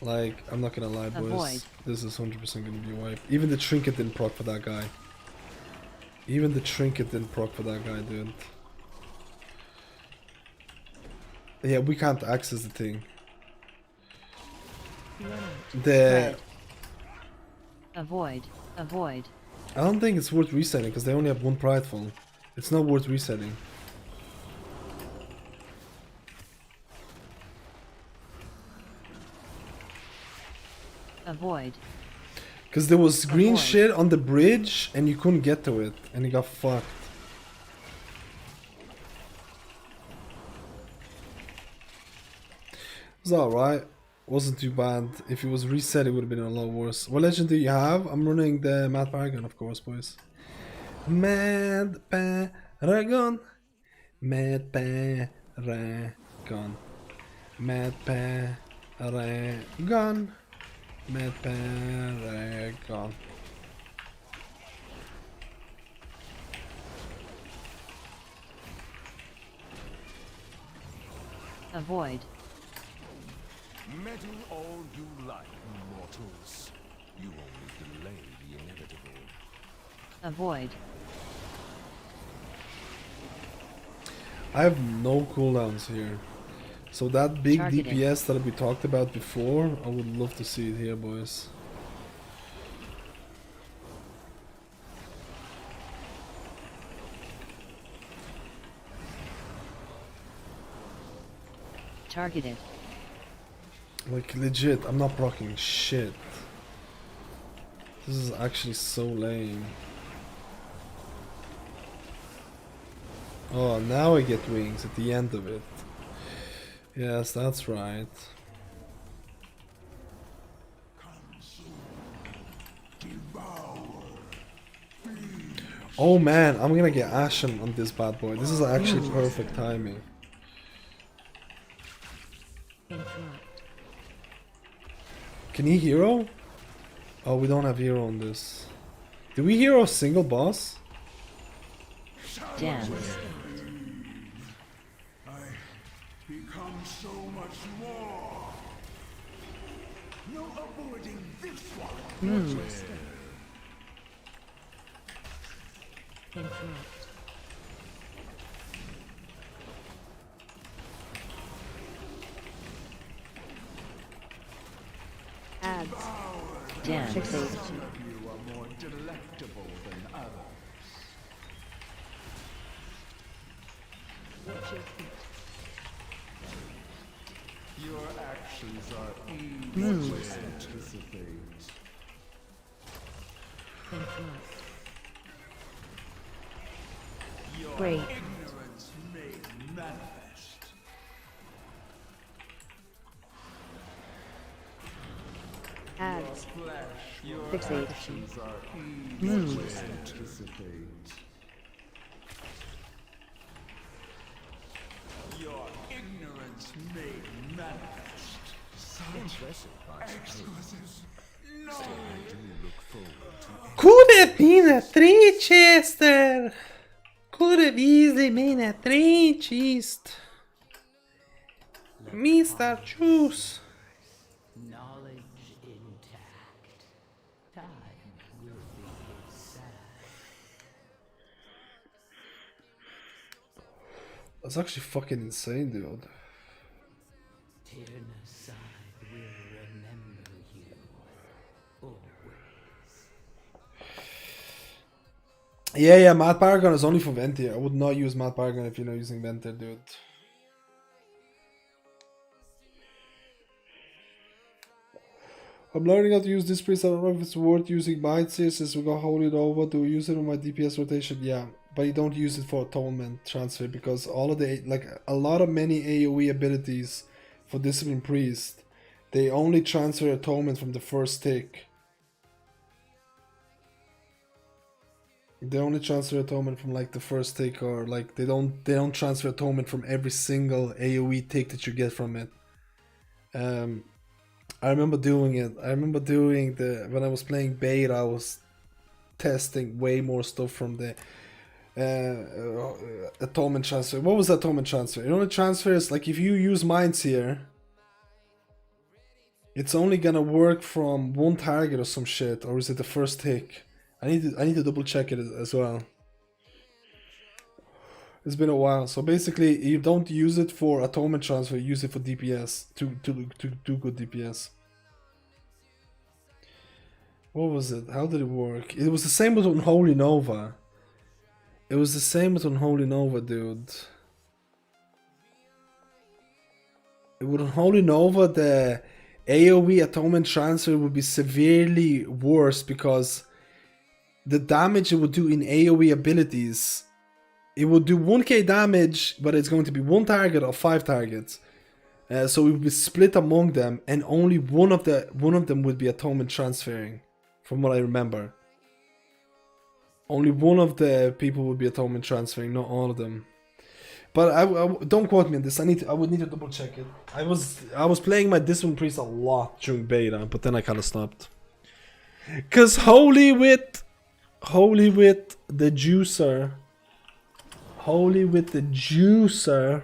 Like, I'm not gonna lie, boys. Avoid. This is 100% gonna be a wipe. Even the trinket didn't proc for that guy. Even the trinket didn't proc for that guy, dude. Yeah, we can't access the thing. The. Avoid. Avoid. I don't think it's worth resetting because they only have one prideful. It's not worth resetting. Avoid. Because there was green Avoid. shit on the bridge and you couldn't get to it and you got fucked. It was alright. Wasn't too bad. If it was reset, it would have been a lot worse. What legend do you have? I'm running the Mad Paragon, of course, boys. Mad Paragon. Mad Paragon. Mad Paragon. Mad Paragon. Avoid. Meddle all you like, mortals. You only delay the inevitable. Avoid. I have no cooldowns here. So that big Targeted. DPS that we talked about before, I would love to see it here, boys. Targeted. Like legit, I'm not proccing shit. This is actually so lame. Oh, now I get wings at the end of it. Yes, that's right. Oh man, I'm gonna get Ashen on this bad boy. This is actually perfect timing. Can he hero? Oh, we don't have hero on this. Do we hero a single boss? Dance. I become so much more. No avoiding this one. Interrupt. Ads. Dance. Fixate. You are more delectable than others. Watch your feet. Your actions are easy Moves. to anticipate. Interrupt. Your Great. ignorance made manifest. Ads. Your Fixate. actions are easy Moves. to anticipate. Your ignorance made manifest. Exquisite. No. Still, I do look forward to Could have been a 3 chester. Could have easily been a 3 chest. Mr. Juice. Knowledge intact. Time will be his side. That's actually fucking insane, dude. Tyrannocide will remember you. Always. Yeah, Mad Paragon is only for Ventir. I would not use Mad Paragon if you're not using Ventir, dude. I'm learning how to use this priest. I don't know if it's worth using Mindseer since we got Holy Nova. Do we use it on my DPS rotation? Yeah, but you don't use it for atonement transfer because all of the, like, a lot of many AoE abilities for Discipline Priest, they only transfer atonement from the first tick. They only transfer atonement from like the first tick, or like they don't transfer atonement from every single AoE tick that you get from it. I remember doing it. I remember doing when I was playing beta, I was testing way more stuff from the atonement transfer. What was the atonement transfer? It only transfers, like, if you use Mindseer, it's only gonna work from one target or some shit, or is it the first tick? I need to double check it as well. It's been a while. So basically, you don't use it for atonement transfer. You use it for DPS to do good DPS. What was it? How did it work? It was the same with Unholy Nova. It was the same with Unholy Nova, dude. With Unholy Nova, the AoE atonement transfer would be severely worse because the damage it would do in AoE abilities, it would do 1k damage, but it's going to be one target or 5 targets. So it would be split among them, and only one of them would be atonement transferring, from what I remember. Only one of the people would be atonement transferring, not all of them. But I don't quote me on this. I would need to double check it. I was playing my Discipline Priest a lot during beta, but then I kind of stopped. Cause holy with the juicer. Holy with the juicer.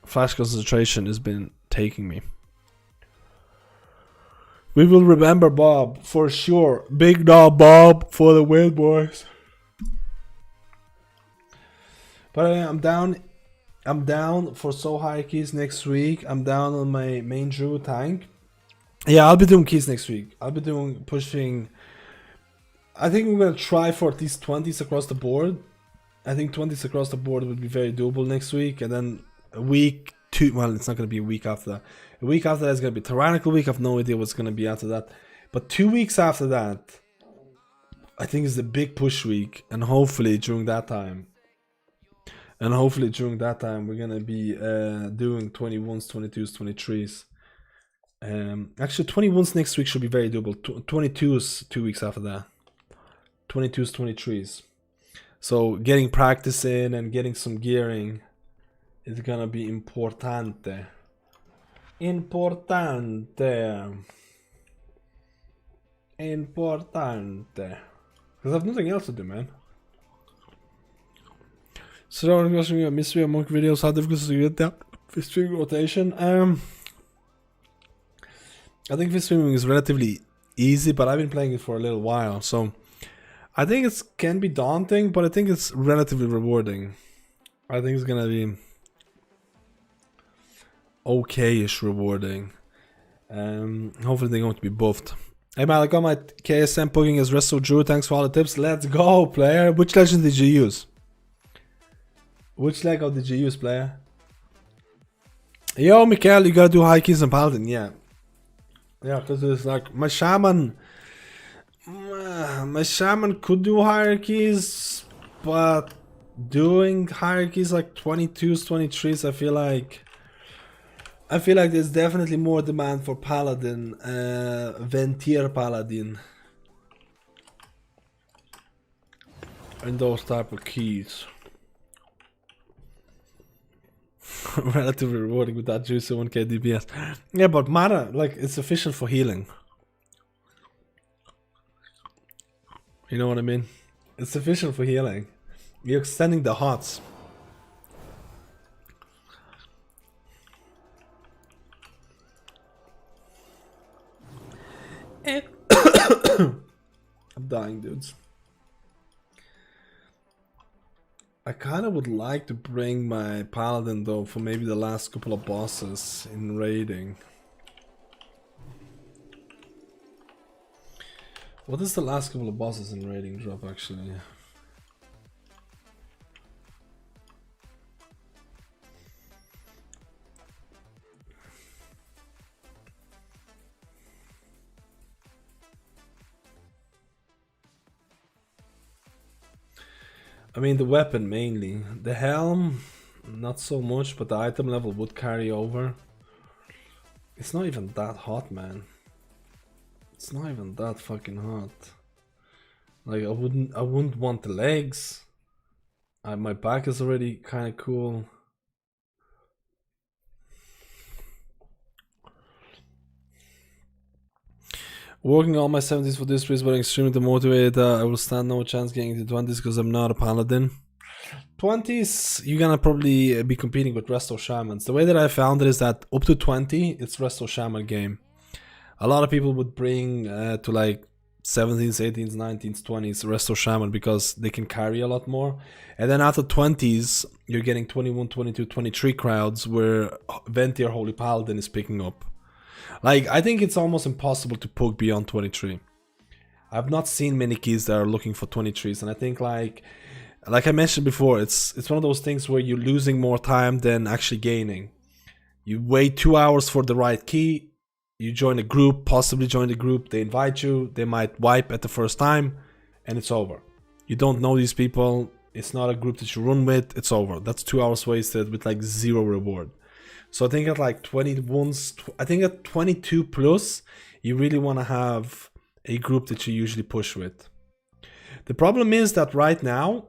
Flash concentration has been taking me. We will remember Bob for sure. Big dog Bob for the win, boys. But I'm down for so high keys next week. I'm down on my main Druid tank. Yeah, I'll be doing keys next week. I'll be pushing. I think we're gonna try for at least 20s across the board. I think 20s across the board would be very doable next week, and then a week two. Well, it's not gonna be a week after that. A week after that is gonna be Tyrannical week. I have no idea what's gonna be after that. But 2 weeks after that, I think is the big push week, and hopefully during that time. We're gonna be doing 21s, 22s, 23s. Actually, 21s next week should be very doable. 22s 2 weeks after that. 22s, 23s. So getting practice in and getting some gearing is gonna be importante. Because I have nothing else to do, man. So I'm watching a mystery of monk videos. How difficult is it to get that string rotation? I think fish swimming is relatively easy, but I've been playing it for a little while, so I think it can be daunting, but I think it's relatively rewarding. I think it's gonna be okay-ish rewarding. Hopefully they're going to be buffed. Hey man, I got my KSM pugging as Resto Druid. Thanks for all the tips. Let's go, player. Which legend did you use? Which Lego did you use, player? Yo, Mikael, you gotta do high keys and Paladin, yeah. Yeah, because it's like my Shaman. My Shaman could do hierarchies, but doing hierarchies like 22s, 23s, I feel like there's definitely more demand for Paladin, Ventier Paladin, and those type of keys. Relatively rewarding with that juicy 1k DPS. Yeah, but mana, like, it's efficient for healing. You know what I mean? It's efficient for healing. You're extending the hots. I'm dying, dudes. I kind of would like to bring my Paladin though for maybe the last couple of bosses in raiding. What is the last couple of bosses in raiding drop actually? I mean the weapon mainly. The helm, not so much, but the item level would carry over. It's not even that hot, man. It's not even that fucking hot. Like I wouldn't want the legs. My back is already kind of cool. Working on my 70s for this race, but extremely demotivated. I will stand no chance getting into 20s because I'm not a Paladin. 20s, you're gonna probably be competing with Resto Shamans. The way that I found it is that up to 20, it's Resto Shaman game. A lot of people would bring to like 17s, 18s, 19s, 20s Resto Shaman because they can carry a lot more. And then after 20s, you're getting 21, 22, 23 crowds where Ventier Holy Paladin is picking up. Like, I think it's almost impossible to poke beyond 23. I've not seen many keys that are looking for 23s, and I think like I mentioned before, it's one of those things where you're losing more time than actually gaining. You wait 2 hours for the right key, you join a group, possibly join the group, they invite you, they might wipe at the first time, and it's over. You don't know these people, it's not a group that you run with, it's over. That's 2 hours wasted with like zero reward. So I think at like 21s, I think at 22 plus, you really want to have a group that you usually push with. The problem is that right now,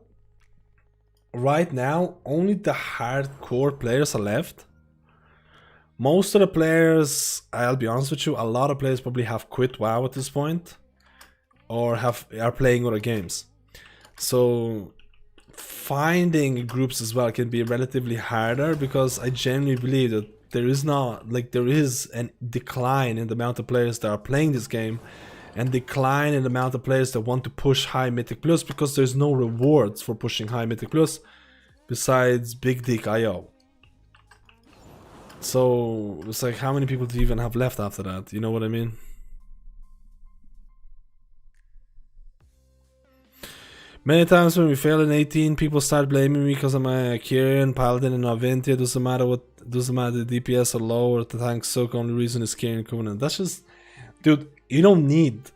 only the hardcore players are left. Most of the players, I'll be honest with you, a lot of players probably have quit WoW at this point, or are playing other games. So finding groups as well can be relatively harder because I genuinely believe that there is a decline in the amount of players that are playing this game and decline in the amount of players that want to push high mythic plus because there's no rewards for pushing high mythic plus besides big dick IO. So it's like, how many people do you even have left after that? You know what I mean? Many times when we fail in 18, people start blaming me because I'm a Kyrian, Paladin, and Aventia. Doesn't matter the DPS are low or the tanks suck. Only reason is Kyrian Covenant. That's just, dude. You don't need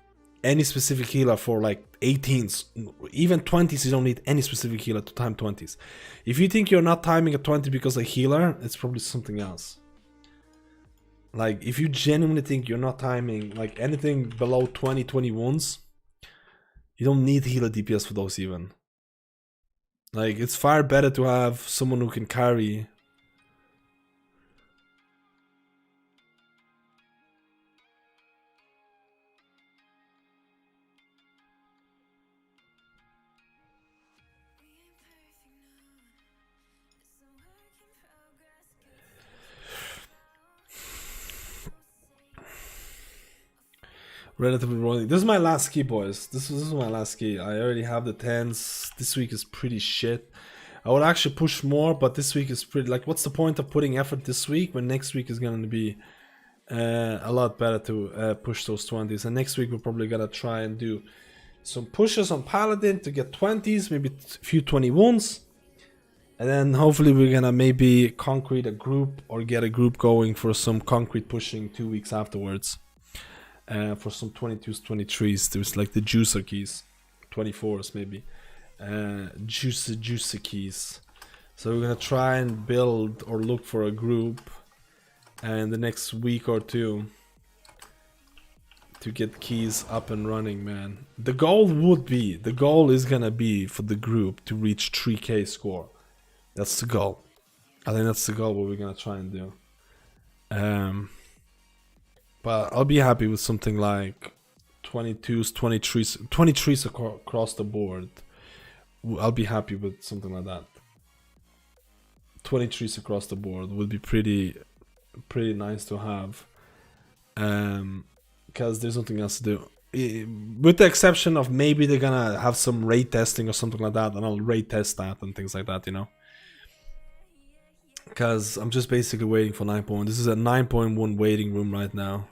any specific healer for like 18s, even 20s. You don't need any specific healer to time 20s. If you think you're not timing a 20 because a healer, it's probably something else. Like if you genuinely think you're not timing like anything below 20, 21s. You don't need healer DPS for those even. Like, it's far better to have someone who can carry. relatively rolling. This is my last key, boys. This is my last key. I already have the 10s. This week is pretty shit. I would actually push more, but this week is pretty, like, what's the point of putting effort this week when next week is going to be a lot better to push those 20s. And next week we're probably going to try and do some pushes on Paladin to get 20s, maybe a few 21s. And then hopefully we're going to maybe concrete a group or get a group going for some concrete pushing 2 weeks afterwards. For some 22s, 23s. There's like the juicer keys. 24s maybe. Juicy keys. So we're gonna try and build or look for a group in the next week or two to get keys up and running, man. The goal is gonna be for the group to reach 3k score. That's the goal. I think that's the goal what we're gonna try and do. But I'll be happy with something like 22s, 23s across the board. I'll be happy with something like that. 23s across the board would be pretty nice to have. Because there's nothing else to do. With the exception of maybe they're gonna have some raid testing or something like that, and I'll raid test that and things like that, you know. Because I'm just basically waiting for 9.1. This is a 9.1 waiting room right now.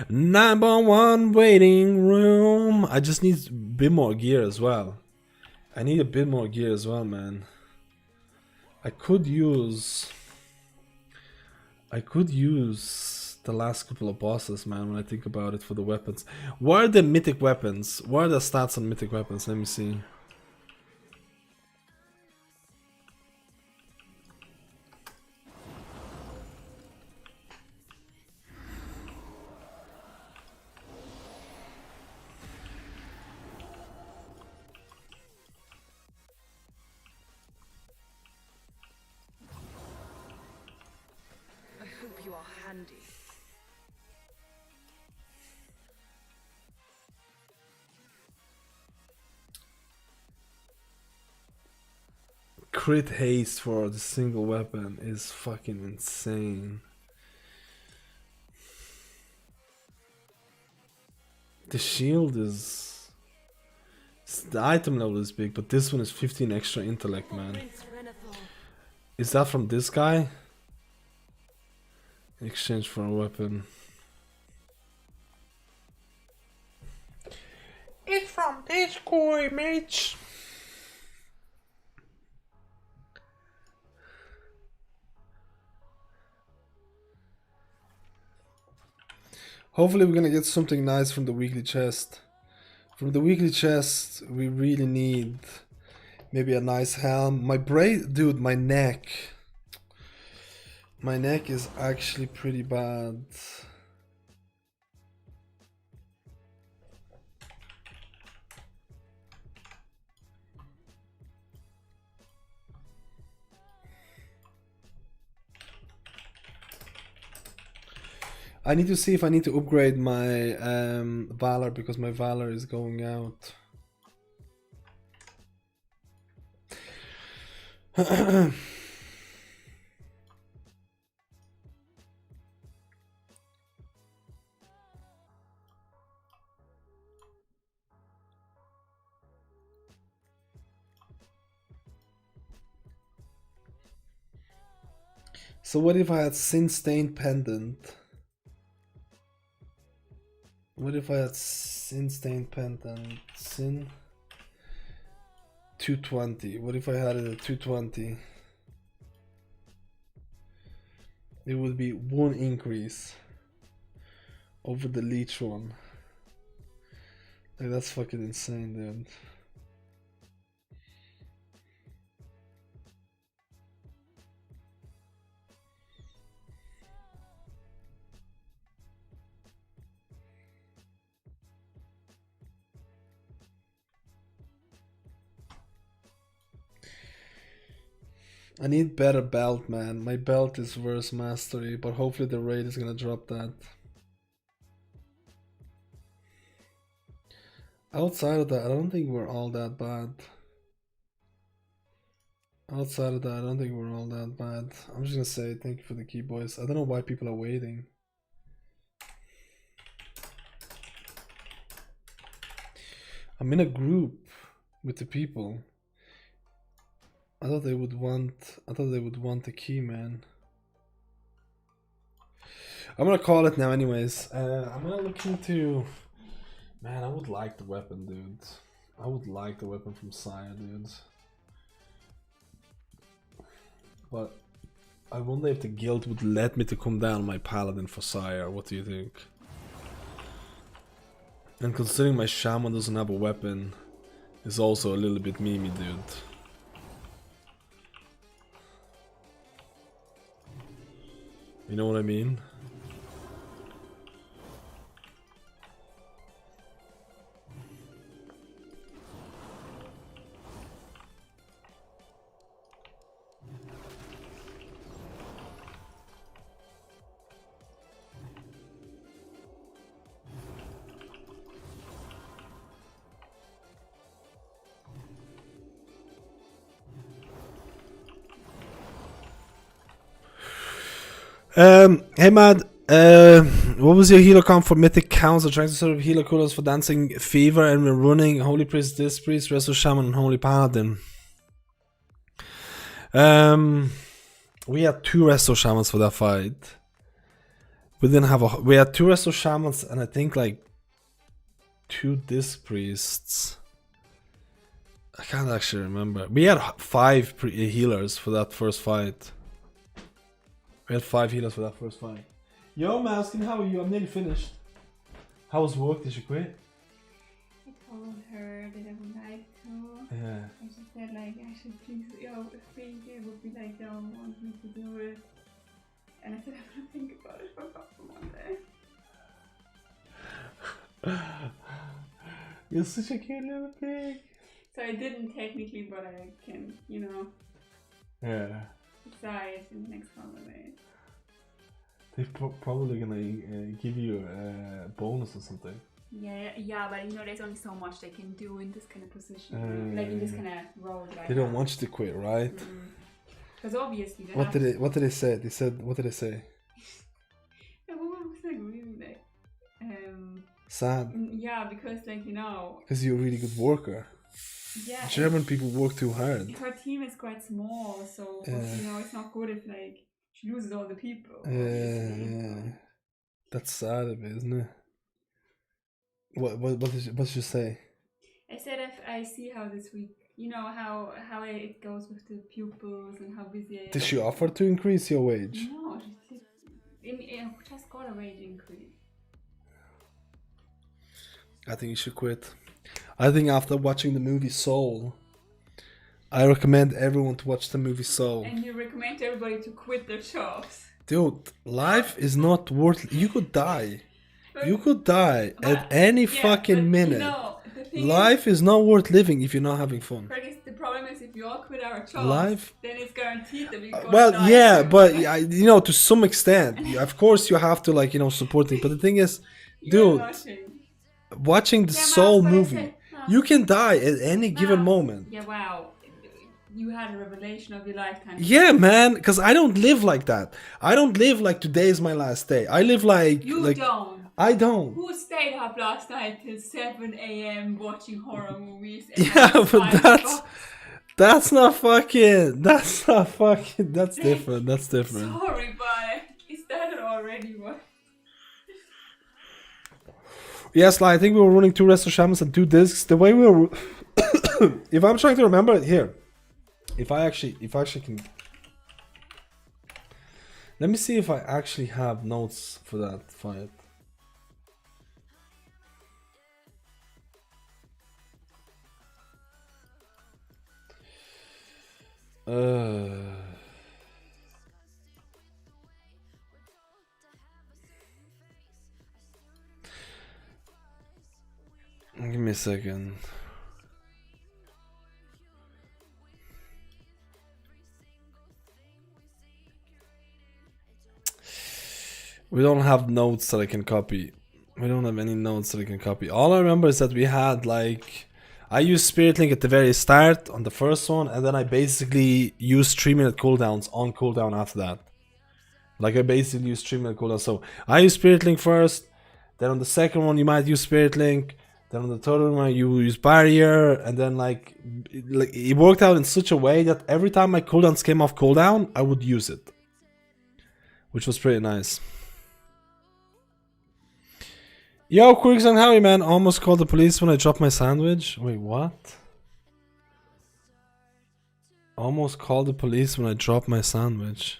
9.1 waiting room. I just need a bit more gear as well. I need a bit more gear as well, man. I could use the last couple of bosses, man, when I think about it, for the weapons. What are the mythic weapons? What are the stats on mythic weapons? Let me see. Crit haste for the single weapon is fucking insane. The shield is... The item level is big, but this one is 15 extra intellect, man. Is that from this guy? In exchange for a weapon. It's from this guy, mate. Hopefully we're gonna get something nice from the weekly chest. From the weekly chest, we really need maybe a nice helm. My braid, dude, my neck. My neck is actually pretty bad. I need to see if I need to upgrade my Valor, because my Valor is going out. So what if I had Sin-Stained Pendant? What if I had Sin-Stained Pendant? Sin 220. What if I had it at 220? It would be 1 increase over the Leech one. Like, that's fucking insane, dude. I need better belt, man. My belt is worse mastery, but hopefully the raid is gonna drop that. Outside of that, I don't think we're all that bad. Outside of that, I don't think we're all that bad. I'm just gonna say thank you for the key, boys. I don't know why people are waiting. I'm in a group with the people. I thought they would want the key, man. I'm gonna call it now anyways. I'm gonna look into... Man, I would like the weapon, dude. I would like the weapon from Sire, dude. But I wonder if the guild would let me to come down my Paladin for Sire. What do you think? And considering my Shaman doesn't have a weapon, is also a little bit memey, dude. You know what I mean? Hey man, what was your healer count for Mythic counts? I'm trying to serve healer coolers for Dancing Fever, and we're running Holy Priest, this Priest, Resto Shaman, and Holy Paladin. We had 2 Resto Shamans for that fight. We didn't have we had 2 Resto Shamans and I think like 2 Disc Priests. I can't actually remember. We had 5 healers for that first fight. We had 5 healers for that first fight. Yo, Maskin, how are you? I'm nearly finished. How was work? Did you quit? I told her that I would like to. Yeah. And she said like, I should please, think it would be like, want me to do it. And I said, I'm gonna think about it for a couple Monday. You're such a cute little pig. So I didn't technically, but I can, Yeah. decide in the next couple of days. They're probably gonna give you a bonus or something. Yeah, but there's only so much they can do in this kind of position, like in this kind of role. That They don't want you to quit, right? Because obviously. What did they say? They said, what did they say? The woman was like really like, sad. Yeah, because Because you're a really good worker. Yeah. German people work too hard. Her team is quite small, so it's not good if she loses all the people. Yeah. That's sad of it, isn't it? What did she say? I said if I see how this week, how it goes with the pupils and how busy I am. Did she offer to increase your wage? No, she just got a wage increase. I think you should quit. I think after watching the movie Soul, I recommend everyone to watch the movie Soul. And you recommend everybody to quit their jobs. Dude, life is not worth... You could die. You could die at any fucking minute. Life is not worth living if you're not having fun. The problem is if you all quit our jobs, then it's guaranteed that we well, yeah, but to some extent, of course you have to support it. But the thing is, dude, watching the Soul movie, you can die at any given moment. Yeah, wow. You had a revelation of your lifetime. Yeah, man, because I don't live like that. I don't live like today is my last day. I live like... You don't. I don't. Who stayed up last night till 7 a.m. watching horror movies? Yeah, but that's not fucking... That's different. That's different. Sorry, but is that already what? Yes, I think we were running 2 Resto Shamans and 2 discs. The way we were... if I'm trying to remember it here... If I actually can... Let me see if I actually have notes for that fight. Give me a second. We don't have notes that I can copy. We don't have any notes that I can copy. All I remember is that we had I used Spirit Link at the very start on the first one, and then I basically used 3-minute cooldowns on cooldown after that. I basically used 3-minute cooldown. So I used Spirit Link first, then on the second one you might use Spirit Link, Then on the third one you use barrier, and then like it worked out in such a way that every time my cooldowns came off cooldown, I would use it, which was pretty nice. Yo, Quirks and Howie, man, almost called the police when I dropped my sandwich. Wait, what? Almost called the police when I dropped my sandwich.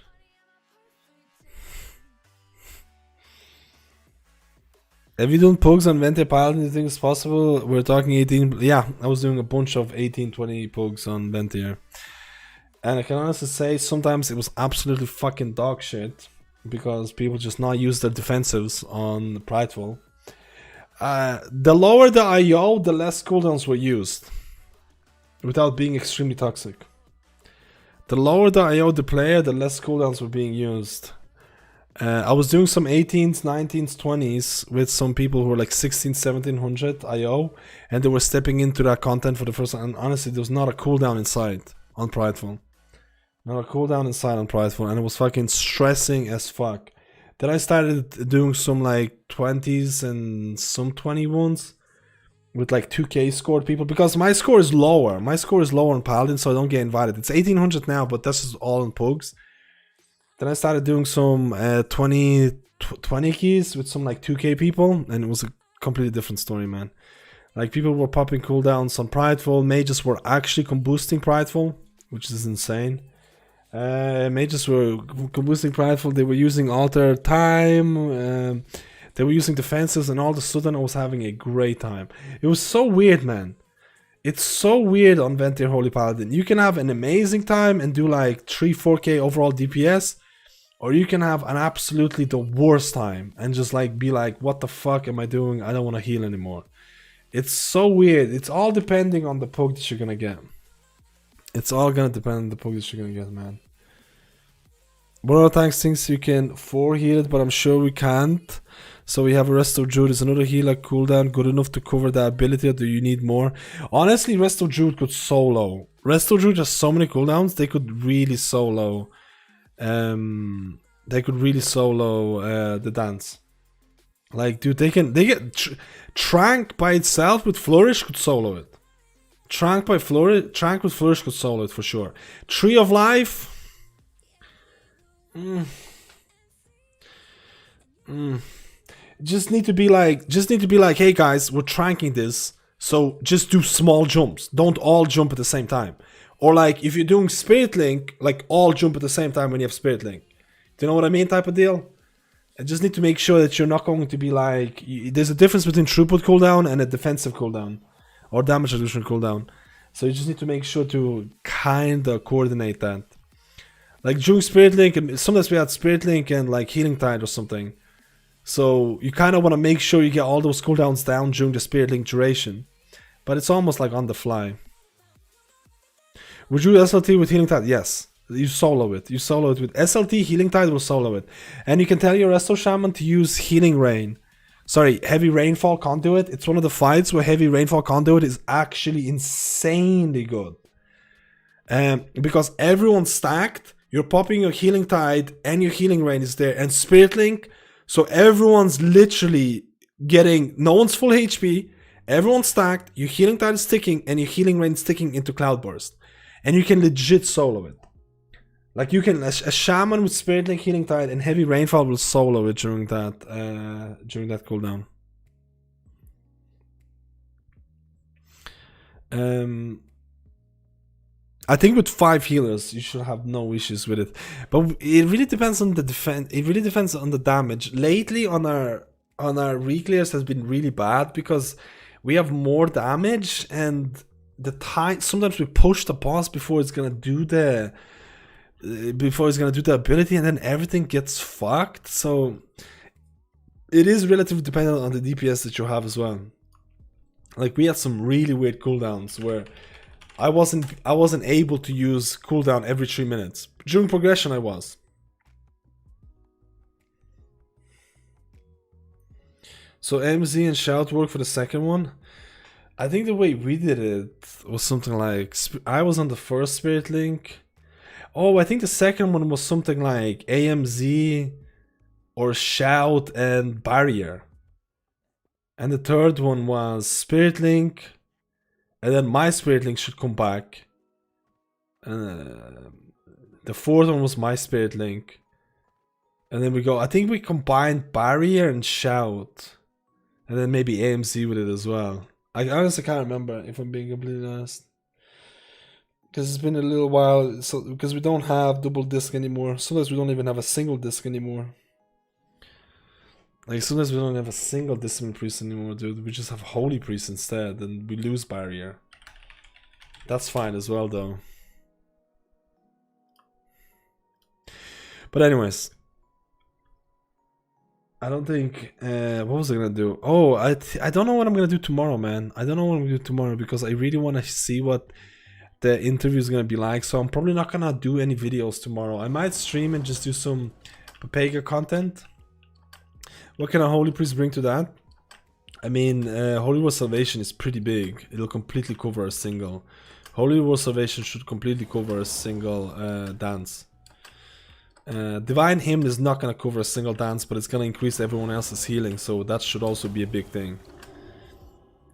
Have you done pugs on Venti Paladin? Do you think it's possible? We're talking 18. Yeah, I was doing a bunch of 18, 20 pugs on Venti here. And I can honestly say sometimes it was absolutely fucking dog shit because people just not use their defensives on Prideful. The lower the IO, the less cooldowns were used without being extremely toxic. The lower the IO the player, the less cooldowns were being used. I was doing some 18s, 19s, 20s with some people who were like 16, 1700 IO, and they were stepping into that content for the first time. And honestly, there was not a cooldown inside on Prideful. Not a cooldown inside on Prideful, and it was fucking stressing as fuck. Then I started doing some like 20s and some 21s with like 2k scored people because my score is lower. My score is lower on Paladin, so I don't get invited. It's 1800 now, but that's just all in pugs. Then I started doing some 20 keys with some like 2k people, and it was a completely different story, man. Like people were popping cooldowns on Prideful. Mages were actually combusting Prideful, which is insane. Mages were combusting Prideful. They were using alter time. They were using defenses, and all of a sudden I was having a great time. It was so weird, man. It's so weird on Venti Holy Paladin. You can have an amazing time and do like 3-4k overall DPS, or you can have an absolutely the worst time and just like be like, what the fuck am I doing? I don't want to heal anymore. It's so weird. It's all depending on the poke that you're gonna get. It's all gonna depend on the poke that you're gonna get, man. One of the tanks thinks you can 4 heal it, but I'm sure we can't. So we have a Rest of Druid. Is another healer cooldown good enough to cover the ability, or do you need more? Honestly, Rest of Druid could solo. Rest of Druid has so many cooldowns, they could really solo. The dance. Like, dude, they get Trank by itself with Flourish could solo it. Trank with Flourish could solo it for sure. Tree of Life. Just need to be like, hey guys, we're tranking this, so just do small jumps. Don't all jump at the same time. Or like, if you're doing Spirit Link, like all jump at the same time when you have Spirit Link. Do you know what I mean, type of deal? I just need to make sure that you're not going to be like, there's a difference between throughput cooldown and a defensive cooldown, or damage reduction cooldown. So you just need to make sure to kinda coordinate that. Like during Spirit Link, and sometimes we had Spirit Link and like Healing Tide or something. So you kind of want to make sure you get all those cooldowns down during the Spirit Link duration. But it's almost like on the fly. Would you SLT with Healing Tide? Yes. You solo it. You solo it with SLT. Healing Tide will solo it. And you can tell your Resto Shaman to use Healing Rain. Sorry, Heavy Rainfall Conduit. It's one of the fights where Heavy Rainfall Conduit is actually insanely good. Because everyone's stacked. You're popping your Healing Tide and your Healing Rain is there. And Spirit Link. So everyone's literally getting, no one's full HP, everyone's stacked, your Healing Tide is ticking, and your Healing Rain is ticking into Cloudburst. And you can legit solo it. Like you can, a Shaman with Spirit Link, Healing Tide, and Heavy Rainfall will solo it during that cooldown. I think with 5 healers, you should have no issues with it. But it really depends on the defense. It really depends on the damage. Lately, on our reclears has been really bad because we have more damage, and the time. Sometimes we push the boss before it's gonna do the ability, and then everything gets fucked. So it is relatively dependent on the DPS that you have as well. Like we had some really weird cooldowns where I wasn't able to use cooldown every 3 minutes. During progression I was. So MZ and Shout work for the second one. I think the way we did it was something like, I was on the first Spirit Link. Oh, I think the second one was something like AMZ or Shout and Barrier. And the third one was Spirit Link. And then my Spirit Link should come back. The fourth one was my Spirit Link. And then we go, I think we combined Barrier and Shout. And then maybe AMZ with it as well. I honestly can't remember, if I'm being completely honest. Because it's been a little while, so because we don't have double disc anymore. Sometimes we don't even have a single disc anymore. Like sometimes we don't have a single Discipline Priest anymore, dude. We just have Holy Priest instead, and we lose Barrier. That's fine as well, though. But anyways, I don't think. What was I gonna do? Oh, I don't know what I'm gonna do tomorrow, man. I don't know what I'm gonna do tomorrow because I really want to see what the interview is gonna be like. So I'm probably not gonna do any videos tomorrow. I might stream and just do some Papega content. What can a Holy Priest bring to that? I mean, Holy War Salvation is pretty big. It'll completely cover a single. Holy War Salvation should completely cover a single dance. Divine Hymn is not going to cover a single dance, but it's going to increase everyone else's healing, so that should also be a big thing.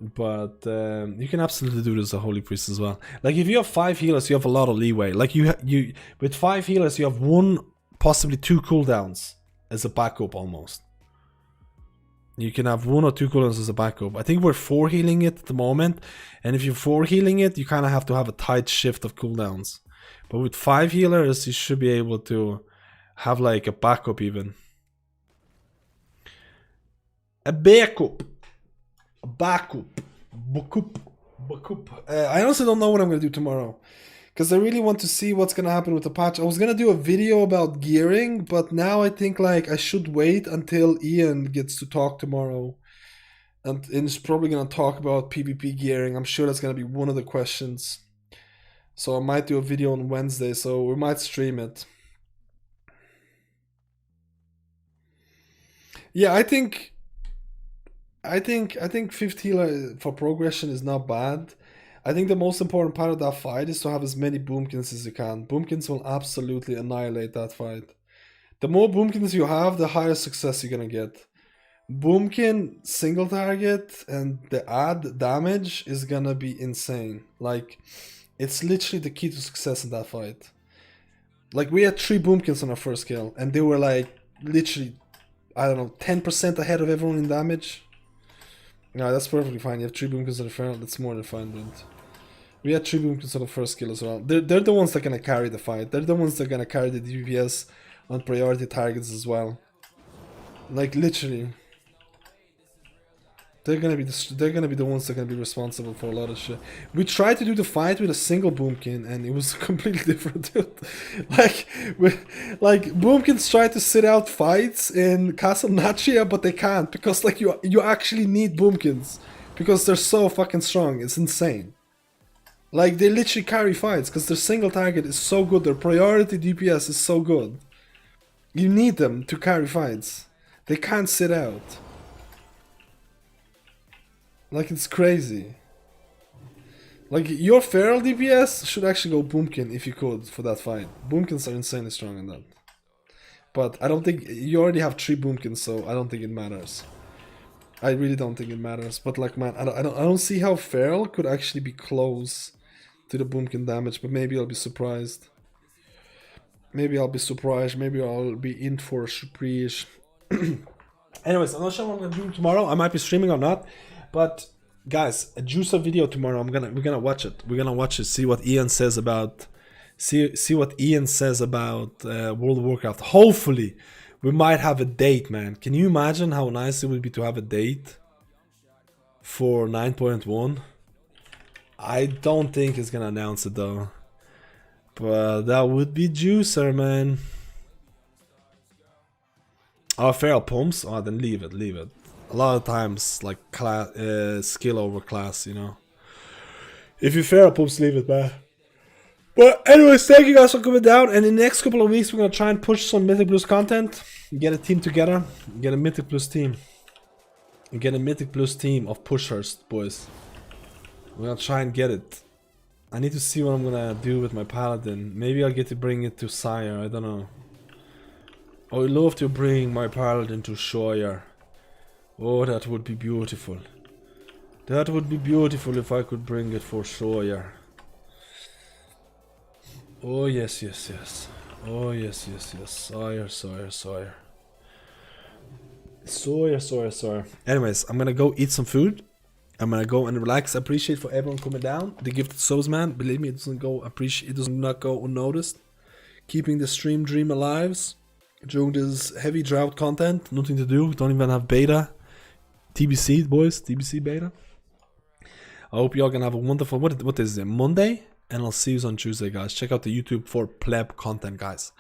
But you can absolutely do this as a Holy Priest as well. Like if you have 5 healers, you have a lot of leeway. Like you with 5 healers, you have 1, possibly 2 cooldowns as a backup almost. You can have 1 or 2 cooldowns as a backup. I think we're 4 healing it at the moment, and if you're 4 healing it, you kind of have to have a tight shift of cooldowns. But with 5 healers, you should be able to have like a backup even. A backup. A backup. Backup. I honestly don't know what I'm going to do tomorrow. Because I really want to see what's going to happen with the patch. I was going to do a video about gearing, but now I think like I should wait until Ian gets to talk tomorrow. And he's probably going to talk about PvP gearing. I'm sure that's going to be one of the questions. So I might do a video on Wednesday, so we might stream it. Yeah, I think 5th healer for progression is not bad. I think the most important part of that fight is to have as many boomkins as you can. Boomkins will absolutely annihilate that fight. The more boomkins you have, the higher success you're gonna get. Boomkin single target and the add damage is gonna be insane. Like, it's literally the key to success in that fight. Like, we had 3 boomkins on our first kill, and they were like, literally, I don't know, 10% ahead of everyone in damage. No, that's perfectly fine. You have 3 boomkins on the front, that's more than fine, dude. We had 3 boomkins on the first kill as well. They're the ones that are gonna carry the fight. They're the ones that are gonna carry the DPS on priority targets as well. Like, literally. They're gonna be the ones that are gonna be responsible for a lot of shit. We tried to do the fight with a single boomkin, and it was completely different, dude. like boomkins try to sit out fights in Castle Nachia, but they can't because like you actually need boomkins because they're so fucking strong. It's insane. Like they literally carry fights because their single target is so good. Their priority DPS is so good. You need them to carry fights. They can't sit out. Like, it's crazy. Like, your feral DPS should actually go Boomkin if you could for that fight. Boomkins are insanely strong in that. But I don't think... You already have 3 Boomkins, so I don't think it matters. I really don't think it matters. But, like, man, I don't see how feral could actually be close to the Boomkin damage. But maybe I'll be surprised. Maybe I'll be surprised. Maybe I'll be in for a surprise. Anyways, I'm not sure what I'm going to do tomorrow. I might be streaming or not. But guys, a Juicer video tomorrow. We're gonna watch it. We're gonna watch it. See what Ian says about. See what Ian says about World of Warcraft. Hopefully, we might have a date, man. Can you imagine how nice it would be to have a date for 9.1? I don't think he's gonna announce it though. But that would be Juicer, man. Oh, feral pumps. Oh, then leave it. Leave it. A lot of times, like, skill over class, you know. If you feral pumps, leave it, man. But anyways, thank you guys for coming down. And in the next couple of weeks, we're going to try and push some Mythic Plus content. Get a team together. Get a Mythic Plus team. And get a Mythic Plus team of pushers, boys. We're going to try and get it. I need to see what I'm going to do with my Paladin. Maybe I'll get to bring it to Sire. I don't know. I would love to bring my Paladin to Shoyer. Oh, that would be beautiful. That would be beautiful if I could bring it for Sawyer. Oh, yes, yes, yes. Oh, yes, yes, yes. Sawyer, Sawyer, Sawyer. Sawyer, Sawyer, Sawyer. Anyways, I'm gonna go eat some food. I'm gonna go and relax. I appreciate for everyone coming down. The gifted subs, man. Believe me, it does not go unnoticed. Keeping the stream dream alive during this heavy drought content. Nothing to do. Don't even have beta. TBC, boys. TBC beta. I hope y'all gonna have a wonderful, what is it, Monday? And I'll see you on Tuesday, guys. Check out the YouTube for pleb content, guys.